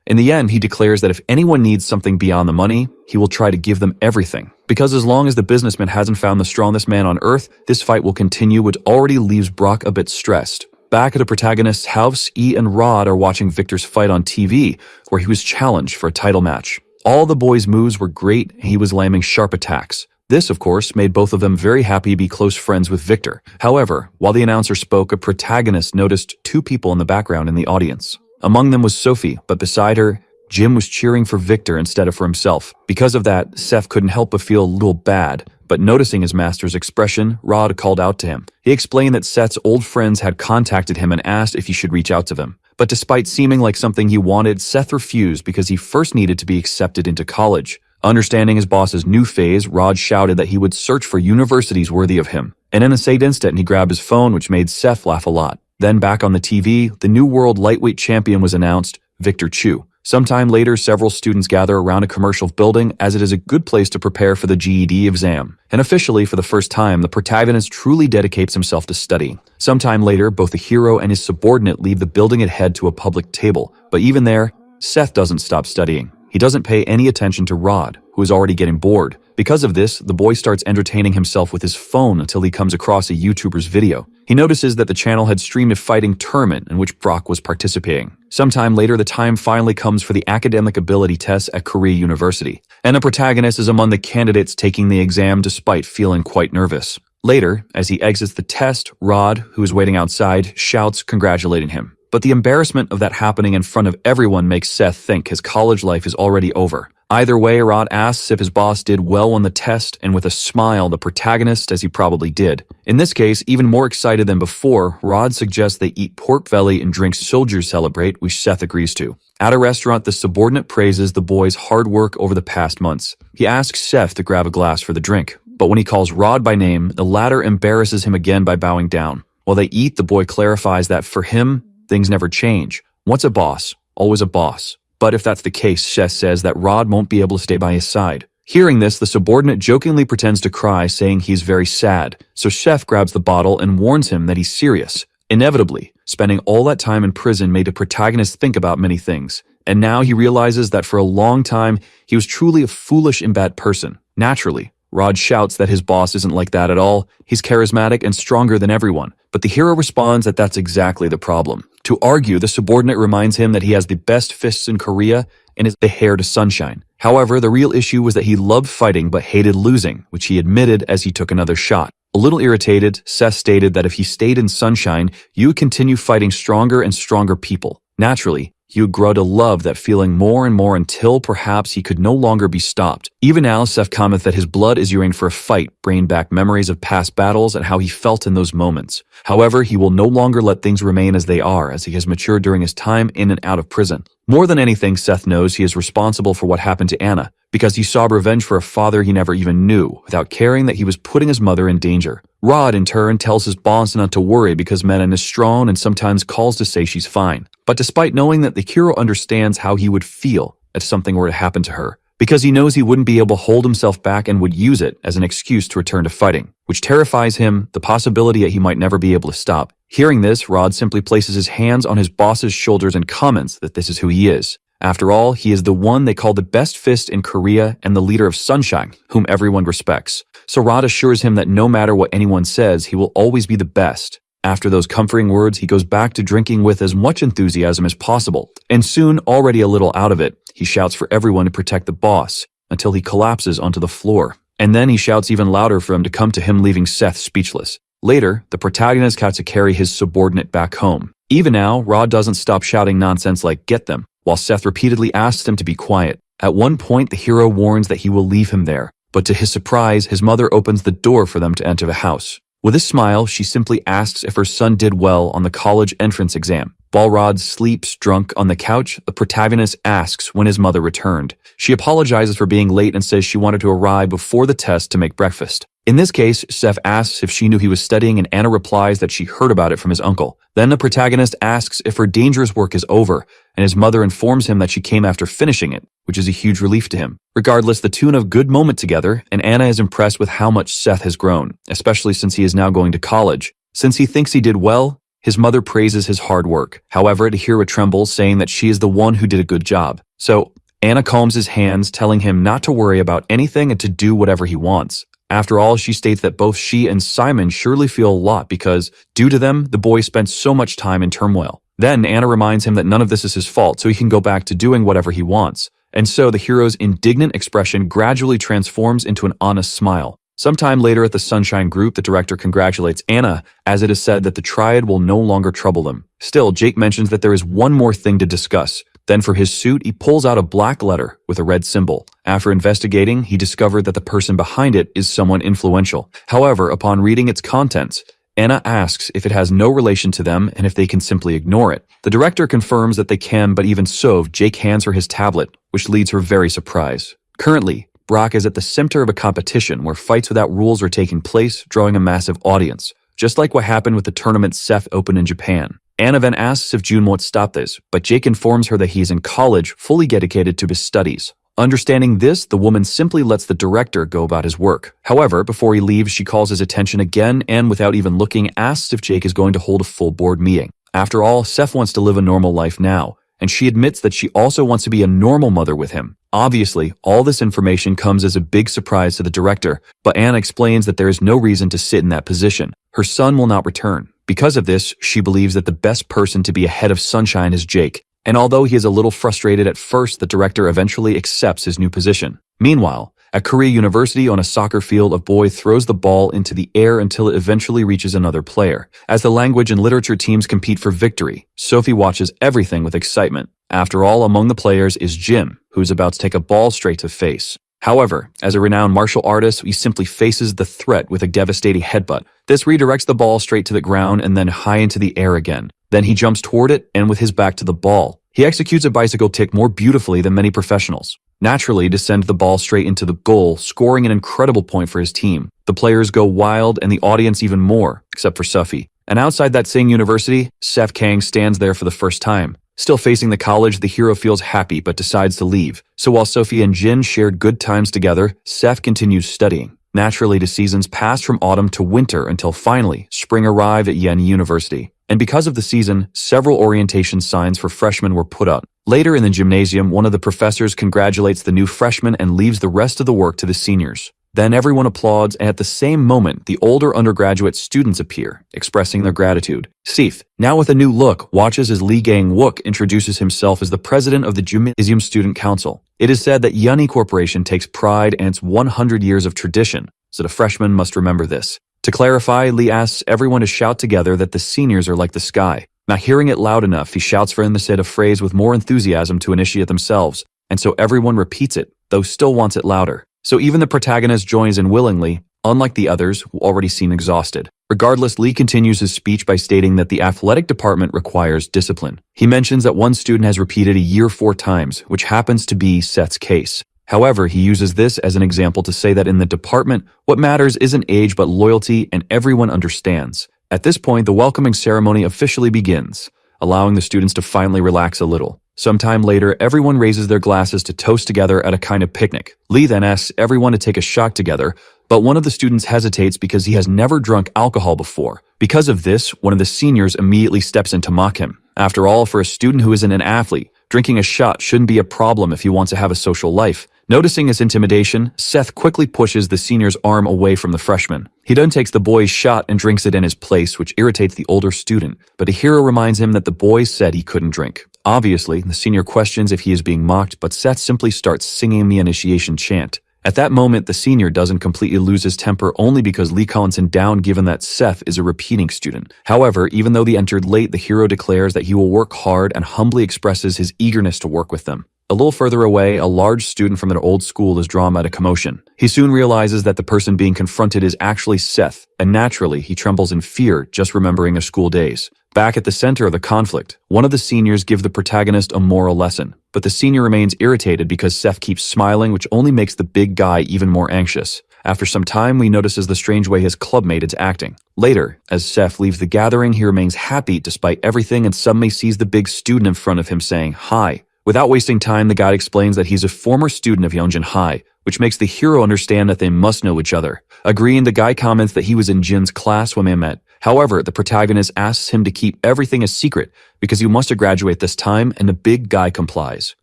In the end, he declares that if anyone needs something beyond the money, he will try to give them everything. Because as long as the businessman hasn't found the strongest man on Earth, this fight will continue, which already leaves Brock a bit stressed. Back at the protagonist's house, E and Rod are watching Victor's fight on TV, where he was challenged for a title match. All the boys' moves were great, and he was landing sharp attacks. This, of course, made both of them very happy to be close friends with Victor. However, while the announcer spoke, a protagonist noticed 2 people in the background in the audience. Among them was Sophie, but beside her, Jim was cheering for Victor instead of for himself. Because of that, Seth couldn't help but feel a little bad, but noticing his master's expression, Rod called out to him. He explained that Seth's old friends had contacted him and asked if he should reach out to them. But despite seeming like something he wanted, Seth refused because he first needed to be accepted into college. Understanding his boss's new phase, Rod shouted that he would search for universities worthy of him. And in the same instant, he grabbed his phone, which made Seth laugh a lot. Then back on the TV, the new world lightweight champion was announced, Victor Chu. Sometime later, several students gather around a commercial building as it is a good place to prepare for the GED exam. And officially, for the first time, the protagonist truly dedicates himself to studying. Sometime later, both the hero and his subordinate leave the building and head to a public table. But even there, Seth doesn't stop studying. He doesn't pay any attention to Rod, who is already getting bored. Because of this, the boy starts entertaining himself with his phone until he comes across a YouTuber's video. He notices that the channel had streamed a fighting tournament in which Brock was participating. Sometime later, the time finally comes for the academic ability test at Korea University, and the protagonist is among the candidates taking the exam despite feeling quite nervous. Later, as he exits the test, Rod, who is waiting outside, shouts congratulating him. But the embarrassment of that happening in front of everyone makes Seth think his college life is already over. Either way, Rod asks if his boss did well on the test, and with a smile, the protagonist, as he probably did. In this case, even more excited than before, Rod suggests they eat pork belly and drink soju celebrate, which Seth agrees to. At a restaurant, the subordinate praises the boy's hard work over the past months. He asks Seth to grab a glass for the drink, but when he calls Rod by name, the latter embarrasses him again by bowing down. While they eat, the boy clarifies that for him, things never change. Once a boss, always a boss. But if that's the case, Seth says that Rod won't be able to stay by his side. Hearing this, the subordinate jokingly pretends to cry, saying he's very sad. So Seth grabs the bottle and warns him that he's serious. Inevitably, spending all that time in prison made the protagonist think about many things. And now he realizes that for a long time, he was truly a foolish and bad person. Naturally, Rod shouts that his boss isn't like that at all. He's charismatic and stronger than everyone. But the hero responds that that's exactly the problem. To argue, the subordinate reminds him that he has the best fists in Korea and is the heir to sunshine. However, the real issue was that he loved fighting but hated losing, which he admitted as he took another shot. A little irritated, Seth stated that if he stayed in sunshine, he would continue fighting stronger and stronger people. Naturally, he would grow to love that feeling more and more until perhaps he could no longer be stopped. Even now, Seth comments that his blood is yearning for a fight, bringing back memories of past battles and how he felt in those moments. However, he will no longer let things remain as they are, as he has matured during his time in and out of prison. More than anything, Seth knows he is responsible for what happened to Anna, because he sought revenge for a father he never even knew, without caring that he was putting his mother in danger. Rod, in turn, tells his boss not to worry because Menon is strong and sometimes calls to say she's fine. But despite knowing that the hero understands how he would feel if something were to happen to her, because he knows he wouldn't be able to hold himself back and would use it as an excuse to return to fighting, which terrifies him, the possibility that he might never be able to stop. Hearing this, Rod simply places his hands on his boss's shoulders and comments that this is who he is. After all, he is the one they call the best fist in Korea and the leader of Sunshine, whom everyone respects. So Rod assures him that no matter what anyone says, he will always be the best. After those comforting words, he goes back to drinking with as much enthusiasm as possible. And soon, already a little out of it, he shouts for everyone to protect the boss, until he collapses onto the floor. And then he shouts even louder for him to come to him, leaving Seth speechless. Later, the protagonist has to carry his subordinate back home. Even now, Rod doesn't stop shouting nonsense like "get them," while Seth repeatedly asks him to be quiet. At one point, the hero warns that he will leave him there, but to his surprise, his mother opens the door for them to enter the house. With a smile, she simply asks if her son did well on the college entrance exam. While Rod sleeps drunk on the couch, the protagonist asks when his mother returned. She apologizes for being late and says she wanted to arrive before the test to make breakfast. In this case, Seth asks if she knew he was studying, and Anna replies that she heard about it from his uncle. Then the protagonist asks if her dangerous work is over, and his mother informs him that she came after finishing it, which is a huge relief to him. Regardless, the two have a good moment together, and Anna is impressed with how much Seth has grown, especially since he is now going to college. Since he thinks he did well, his mother praises his hard work. However, the hero trembles, saying that she is the one who did a good job. So Anna calms his hands, telling him not to worry about anything and to do whatever he wants. After all, she states that both she and Simon surely feel a lot because, due to them, the boy spent so much time in turmoil. Then Anna reminds him that none of this is his fault, so he can go back to doing whatever he wants. And so the hero's indignant expression gradually transforms into an honest smile. Sometime later at the Sunshine Group, the director congratulates Anna, as it is said that the triad will no longer trouble them. Still, Jake mentions that there is one more thing to discuss. Then for his suit, he pulls out a black letter with a red symbol. After investigating, he discovered that the person behind it is someone influential. However, upon reading its contents, Anna asks if it has no relation to them and if they can simply ignore it. The director confirms that they can, but even so, Jake hands her his tablet, which leaves her very surprised. Currently, Brock is at the center of a competition where fights without rules are taking place, drawing a massive audience, just like what happened with the tournament Seth opened in Japan. Anna then asks if June won't stop this, but Jake informs her that he is in college, fully dedicated to his studies. Understanding this, the woman simply lets the director go about his work. However, before he leaves, she calls his attention again and, without even looking, asks if Jake is going to hold a full board meeting. After all, Seth wants to live a normal life now, and she admits that she also wants to be a normal mother with him. Obviously, all this information comes as a big surprise to the director, but Anna explains that there is no reason to sit in that position. Her son will not return. Because of this, she believes that the best person to be ahead of Sunshine is Jake, and although he is a little frustrated at first, the director eventually accepts his new position. Meanwhile, at Korea University on a soccer field, a boy throws the ball into the air until it eventually reaches another player. As the language and literature teams compete for victory, Sophie watches everything with excitement. After all, among the players is Jim, who is about to take a ball straight to face. However, as a renowned martial artist, he simply faces the threat with a devastating headbutt. This redirects the ball straight to the ground and then high into the air again. Then he jumps toward it, and with his back to the ball, he executes a bicycle kick more beautifully than many professionals. Naturally, to send the ball straight into the goal, scoring an incredible point for his team. The players go wild and the audience even more, except for Sophie. And outside that same university, Seth Kang stands there for the first time. Still facing the college, the hero feels happy but decides to leave. So while Sophie and Jin shared good times together, Seth continues studying. Naturally, the seasons pass from autumn to winter until finally, spring arrived at Yen University. And because of the season, several orientation signs for freshmen were put up. Later in the gymnasium, one of the professors congratulates the new freshmen and leaves the rest of the work to the seniors. Then everyone applauds, and at the same moment, the older undergraduate students appear, expressing their gratitude. Seth, now with a new look, watches as Lee Gang-wook introduces himself as the president of the Gymnasium Student Council. It is said that Yunny Corporation takes pride in its 100 years of tradition, so the freshmen must remember this. To clarify, Lee asks everyone to shout together that the seniors are like the sky. Not hearing it loud enough, he shouts for them to say a phrase with more enthusiasm to initiate themselves, and so everyone repeats it, though still wants it louder. So even the protagonist joins in willingly, unlike the others who already seem exhausted. Regardless, Lee continues his speech by stating that the athletic department requires discipline. He mentions that one student has repeated a year 4 times, which happens to be Seth's case. However, he uses this as an example to say that in the department, what matters isn't age but loyalty, and everyone understands. At this point, the welcoming ceremony officially begins, allowing the students to finally relax a little. Sometime later, everyone raises their glasses to toast together at a kind of picnic. Lee then asks everyone to take a shot together, but one of the students hesitates because he has never drunk alcohol before. Because of this, one of the seniors immediately steps in to mock him. After all, for a student who isn't an athlete, drinking a shot shouldn't be a problem if he wants to have a social life. Noticing his intimidation, Seth quickly pushes the senior's arm away from the freshman. He then takes the boy's shot and drinks it in his place, which irritates the older student, but the hero reminds him that the boy said he couldn't drink. Obviously, the senior questions if he is being mocked, but Seth simply starts singing the initiation chant. At that moment, the senior doesn't completely lose his temper only because Lee calms him down given that Seth is a repeating student. However, even though they entered late, the hero declares that he will work hard and humbly expresses his eagerness to work with them. A little further away, a large student from their old school is drawn by a commotion. He soon realizes that the person being confronted is actually Seth, and naturally, he trembles in fear just remembering their school days. Back at the center of the conflict, one of the seniors gives the protagonist a moral lesson, but the senior remains irritated because Seth keeps smiling, which only makes the big guy even more anxious. After some time, we notices the strange way his clubmate is acting. Later, as Seth leaves the gathering, he remains happy despite everything and suddenly sees the big student in front of him saying, "Hi." Without wasting time, the guy explains that he's a former student of Yeonjin High, which makes the hero understand that they must know each other. Agreeing, the guy comments that he was in Jin's class when they met. However, the protagonist asks him to keep everything a secret because he wants to graduate this time, and the big guy complies.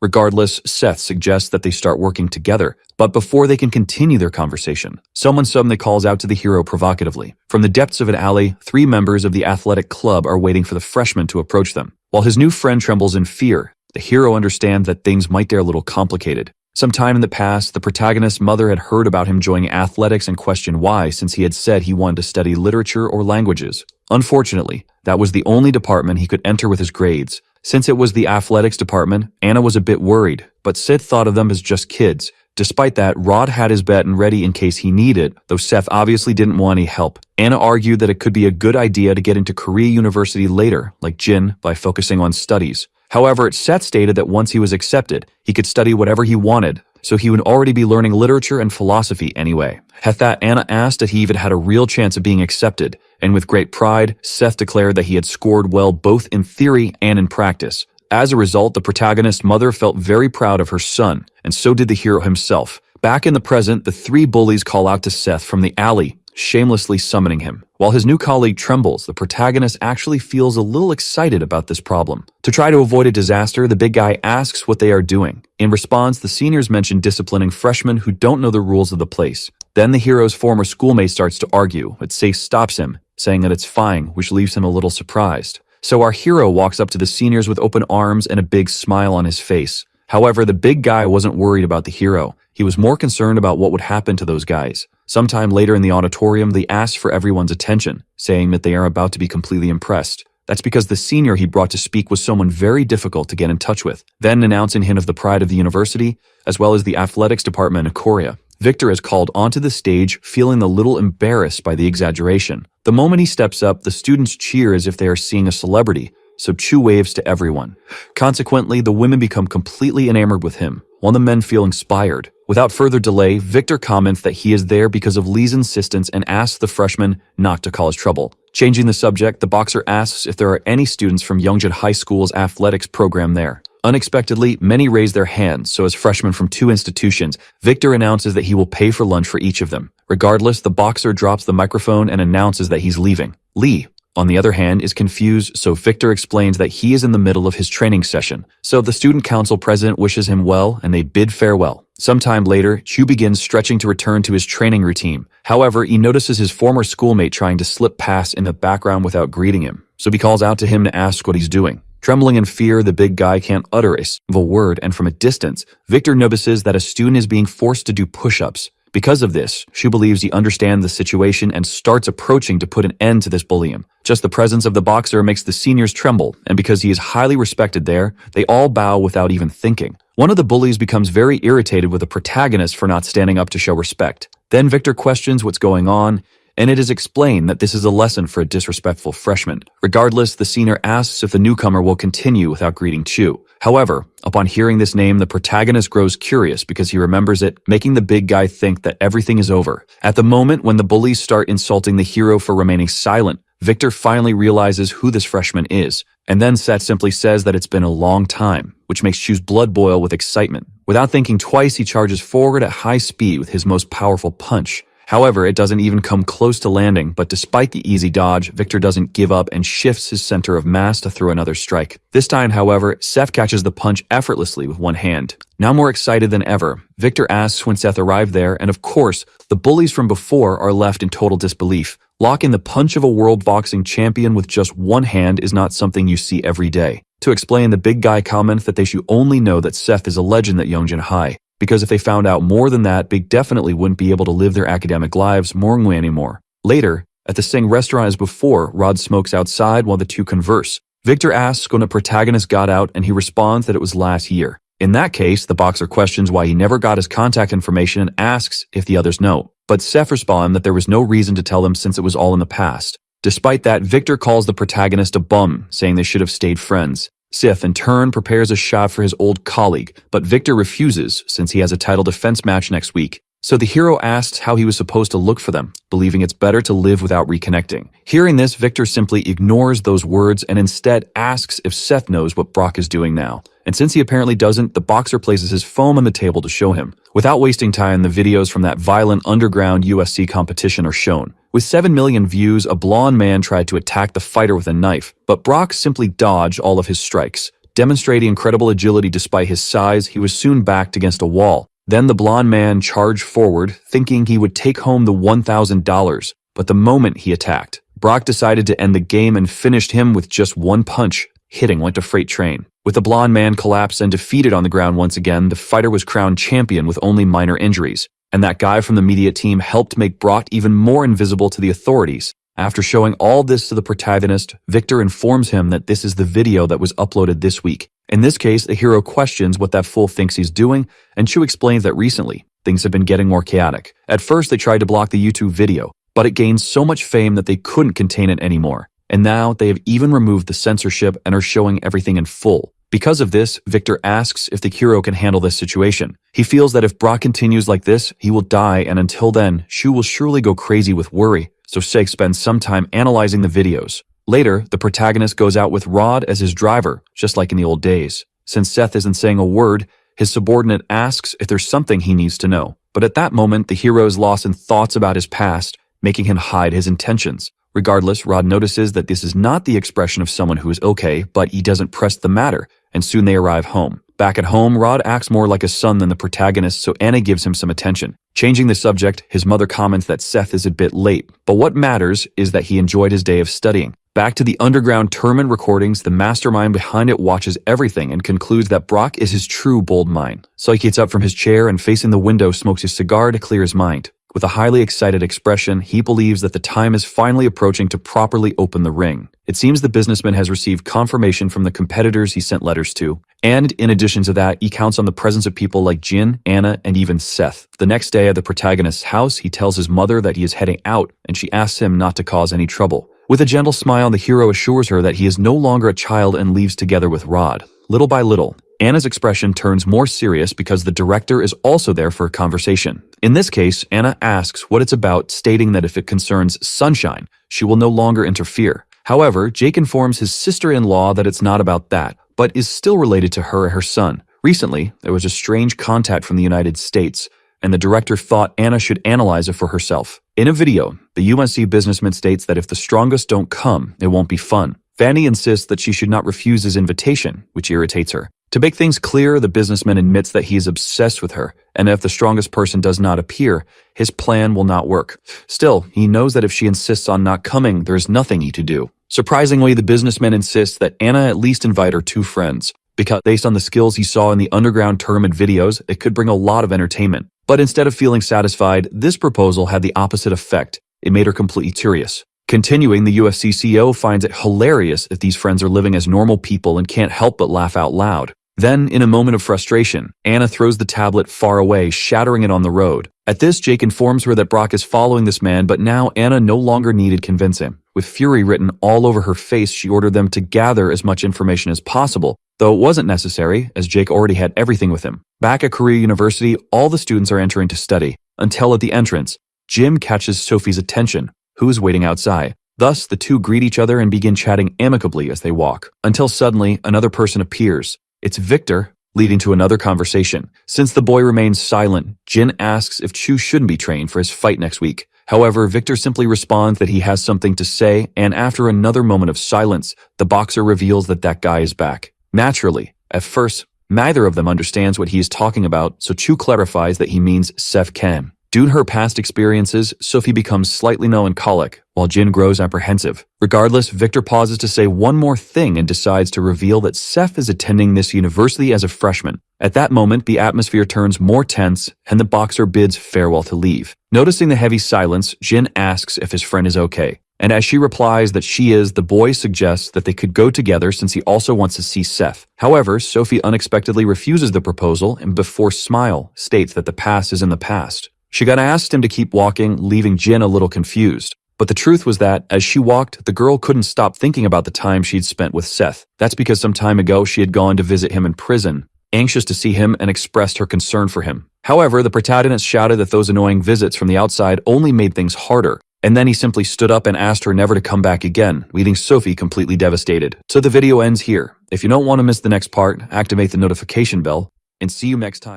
Regardless, Seth suggests that they start working together, but before they can continue their conversation, someone suddenly calls out to the hero provocatively. From the depths of an alley, 3 members of the athletic club are waiting for the freshman to approach them. While his new friend trembles in fear, the hero understands that things might get a little complicated. Sometime in the past, the protagonist's mother had heard about him joining athletics and questioned why, since he had said he wanted to study literature or languages. Unfortunately, that was the only department he could enter with his grades. Since it was the athletics department, Anna was a bit worried, but Sid thought of them as just kids. Despite that, Rod had his bet and ready in case he needed, though Seth obviously didn't want any help. Anna argued that it could be a good idea to get into Korea University later, like Jin, by focusing on studies. However, Seth stated that once he was accepted, he could study whatever he wanted, so he would already be learning literature and philosophy anyway. At that, Anna asked if he even had a real chance of being accepted, and with great pride, Seth declared that he had scored well both in theory and in practice. As a result, the protagonist's mother felt very proud of her son, and so did the hero himself. Back in the present, the three bullies call out to Seth from the alley, shamelessly summoning him. While his new colleague trembles, the protagonist actually feels a little excited about this problem. To try to avoid a disaster, the big guy asks what they are doing. In response, the seniors mention disciplining freshmen who don't know the rules of the place. Then the hero's former schoolmate starts to argue, but Safe stops him, saying that it's fine, which leaves him a little surprised. So our hero walks up to the seniors with open arms and a big smile on his face. However, the big guy wasn't worried about the hero. He was more concerned about what would happen to those guys. Sometime later in the auditorium, they asked for everyone's attention, saying that they are about to be completely impressed. That's because the senior he brought to speak was someone very difficult to get in touch with. Then, announcing him of the pride of the university, as well as the athletics department in Korea, Victor is called onto the stage, feeling a little embarrassed by the exaggeration. The moment he steps up, the students cheer as if they are seeing a celebrity, so Chu waves to everyone. Consequently, the women become completely enamored with him, while the men feel inspired. Without further delay, Victor comments that he is there because of Lee's insistence and asks the freshman not to cause trouble. Changing the subject, the boxer asks if there are any students from Youngjin High School's athletics program there. Unexpectedly, many raise their hands, so as freshmen from two institutions, Victor announces that he will pay for lunch for each of them. Regardless, the boxer drops the microphone and announces that he's leaving. Lee, on the other hand, is confused, so Victor explains that he is in the middle of his training session. So the student council president wishes him well, and they bid farewell. Sometime later, Chu begins stretching to return to his training routine. However, he notices his former schoolmate trying to slip past in the background without greeting him, so he calls out to him to ask what he's doing. Trembling in fear, the big guy can't utter a single word, and from a distance, Victor notices that a student is being forced to do push-ups. Because of this, Shu believes he understands the situation and starts approaching to put an end to this bullying. Just the presence of the boxer makes the seniors tremble, and because he is highly respected there, they all bow without even thinking. One of the bullies becomes very irritated with the protagonist for not standing up to show respect. Then Victor questions what's going on, and it is explained that this is a lesson for a disrespectful freshman. Regardless, the senior asks if the newcomer will continue without greeting Chu. However, upon hearing this name, the protagonist grows curious because he remembers it, making the big guy think that everything is over. At the moment when the bullies start insulting the hero for remaining silent, Victor finally realizes who this freshman is, and then Seth simply says that it's been a long time, which makes Chu's blood boil with excitement. Without thinking twice, he charges forward at high speed with his most powerful punch. However, it doesn't even come close to landing, but despite the easy dodge, Victor doesn't give up and shifts his center of mass to throw another strike. This time, however, Seth catches the punch effortlessly with one hand. Now more excited than ever, Victor asks when Seth arrived there, and of course, the bullies from before are left in total disbelief. Locking the punch of a world boxing champion with just one hand is not something you see every day. To explain, the big guy comments that they should only know that Seth is a legend at Youngjin High, because if they found out more than that, they definitely wouldn't be able to live their academic lives morally anymore. Later, at the same restaurant as before, Rod smokes outside while the two converse. Victor asks when the protagonist got out, and he responds that it was last year. In that case, the boxer questions why he never got his contact information and asks if the others know. But Seth responds that there was no reason to tell them since it was all in the past. Despite that, Victor calls the protagonist a bum, saying they should have stayed friends. Sith, in turn, prepares a shot for his old colleague, but Victor refuses since he has a title defense match next week. So the hero asks how he was supposed to look for them, believing it's better to live without reconnecting. Hearing this, Victor simply ignores those words and instead asks if Seth knows what Brock is doing now. And since he apparently doesn't, the boxer places his phone on the table to show him. Without wasting time, the videos from that violent underground USC competition are shown. With 7 million views, a blonde man tried to attack the fighter with a knife, but Brock simply dodged all of his strikes. Demonstrating incredible agility despite his size, he was soon backed against a wall. Then the blonde man charged forward, thinking he would take home the $1,000, but the moment he attacked, Brock decided to end the game and finished him with just one punch, hitting like a freight train. With the blonde man collapsed and defeated on the ground once again, the fighter was crowned champion with only minor injuries. And that guy from the media team helped make Brock even more invisible to the authorities. After showing all this to the protagonist, Victor informs him that this is the video that was uploaded this week. In this case, the hero questions what that fool thinks he's doing, and Chu explains that recently, things have been getting more chaotic. At first, they tried to block the YouTube video, but it gained so much fame that they couldn't contain it anymore. And now, they have even removed the censorship and are showing everything in full. Because of this, Victor asks if the hero can handle this situation. He feels that if Brock continues like this, he will die, and until then, Shu will surely go crazy with worry, so Sek spends some time analyzing the videos. Later, the protagonist goes out with Rod as his driver, just like in the old days. Since Seth isn't saying a word, his subordinate asks if there's something he needs to know. But at that moment, the hero is lost in thoughts about his past, making him hide his intentions. Regardless, Rod notices that this is not the expression of someone who is okay, but he doesn't press the matter, and soon they arrive home. Back at home, Rod acts more like a son than the protagonist, so Anna gives him some attention. Changing the subject, his mother comments that Seth is a bit late, but what matters is that he enjoyed his day of studying. Back to the underground Terman recordings, the mastermind behind it watches everything and concludes that Brock is his true bold mind. So he gets up from his chair and facing the window smokes his cigar to clear his mind. With a highly excited expression, he believes that the time is finally approaching to properly open the ring. It seems the businessman has received confirmation from the competitors he sent letters to, and in addition to that, he counts on the presence of people like Jin, Anna, and even Seth. The next day at the protagonist's house, he tells his mother that he is heading out, and she asks him not to cause any trouble. With a gentle smile, the hero assures her that he is no longer a child and leaves together with Rod. Little by little, Anna's expression turns more serious because the director is also there for a conversation. In this case, Anna asks what it's about, stating that if it concerns Sunshine, she will no longer interfere. However, Jake informs his sister-in-law that it's not about that, but is still related to her and her son. Recently, there was a strange contact from the United States, and the director thought Anna should analyze it for herself. In a video, the UNC businessman states that if the strongest don't come, it won't be fun. Fanny insists that she should not refuse his invitation, which irritates her. To make things clear, the businessman admits that he is obsessed with her, and if the strongest person does not appear, his plan will not work. Still, he knows that if she insists on not coming, there is nothing he to do. Surprisingly, the businessman insists that Anna at least invite her two friends, because based on the skills he saw in the underground tournament videos, it could bring a lot of entertainment. But instead of feeling satisfied, this proposal had the opposite effect. It made her completely curious. Continuing, the UFC CEO finds it hilarious if these friends are living as normal people and can't help but laugh out loud. Then, in a moment of frustration, Anna throws the tablet far away, shattering it on the road. At this, Jake informs her that Brock is following this man, but now Anna no longer needed convince him. With fury written all over her face, she ordered them to gather as much information as possible, though it wasn't necessary, as Jake already had everything with him. Back at Korea University, all the students are entering to study, until at the entrance, Jim catches Sophie's attention, who is waiting outside. Thus, the two greet each other and begin chatting amicably as they walk, until suddenly another person appears. It's Victor, leading to another conversation. Since the boy remains silent, Jin asks if Chu shouldn't be trained for his fight next week. However, Victor simply responds that he has something to say, and after another moment of silence, the boxer reveals that that guy is back. Naturally, at first, neither of them understands what he is talking about, so Chu clarifies that he means Seth Kem. Due to her past experiences, Sophie becomes slightly melancholic, while Jin grows apprehensive. Regardless, Victor pauses to say one more thing and decides to reveal that Seth is attending this university as a freshman. At that moment, the atmosphere turns more tense, and the boxer bids farewell to leave. Noticing the heavy silence, Jin asks if his friend is okay. And as she replies that she is, the boy suggests that they could go together since he also wants to see Seth. However, Sophie unexpectedly refuses the proposal and before smile, states that the past is in the past. She got asked him to keep walking, leaving Jin a little confused. But the truth was that, as she walked, the girl couldn't stop thinking about the time she'd spent with Seth. That's because some time ago she had gone to visit him in prison, anxious to see him and expressed her concern for him. However, the protagonist shouted that those annoying visits from the outside only made things harder, and then he simply stood up and asked her never to come back again, leaving Sophie completely devastated. So the video ends here. If you don't want to miss the next part, activate the notification bell, and see you next time.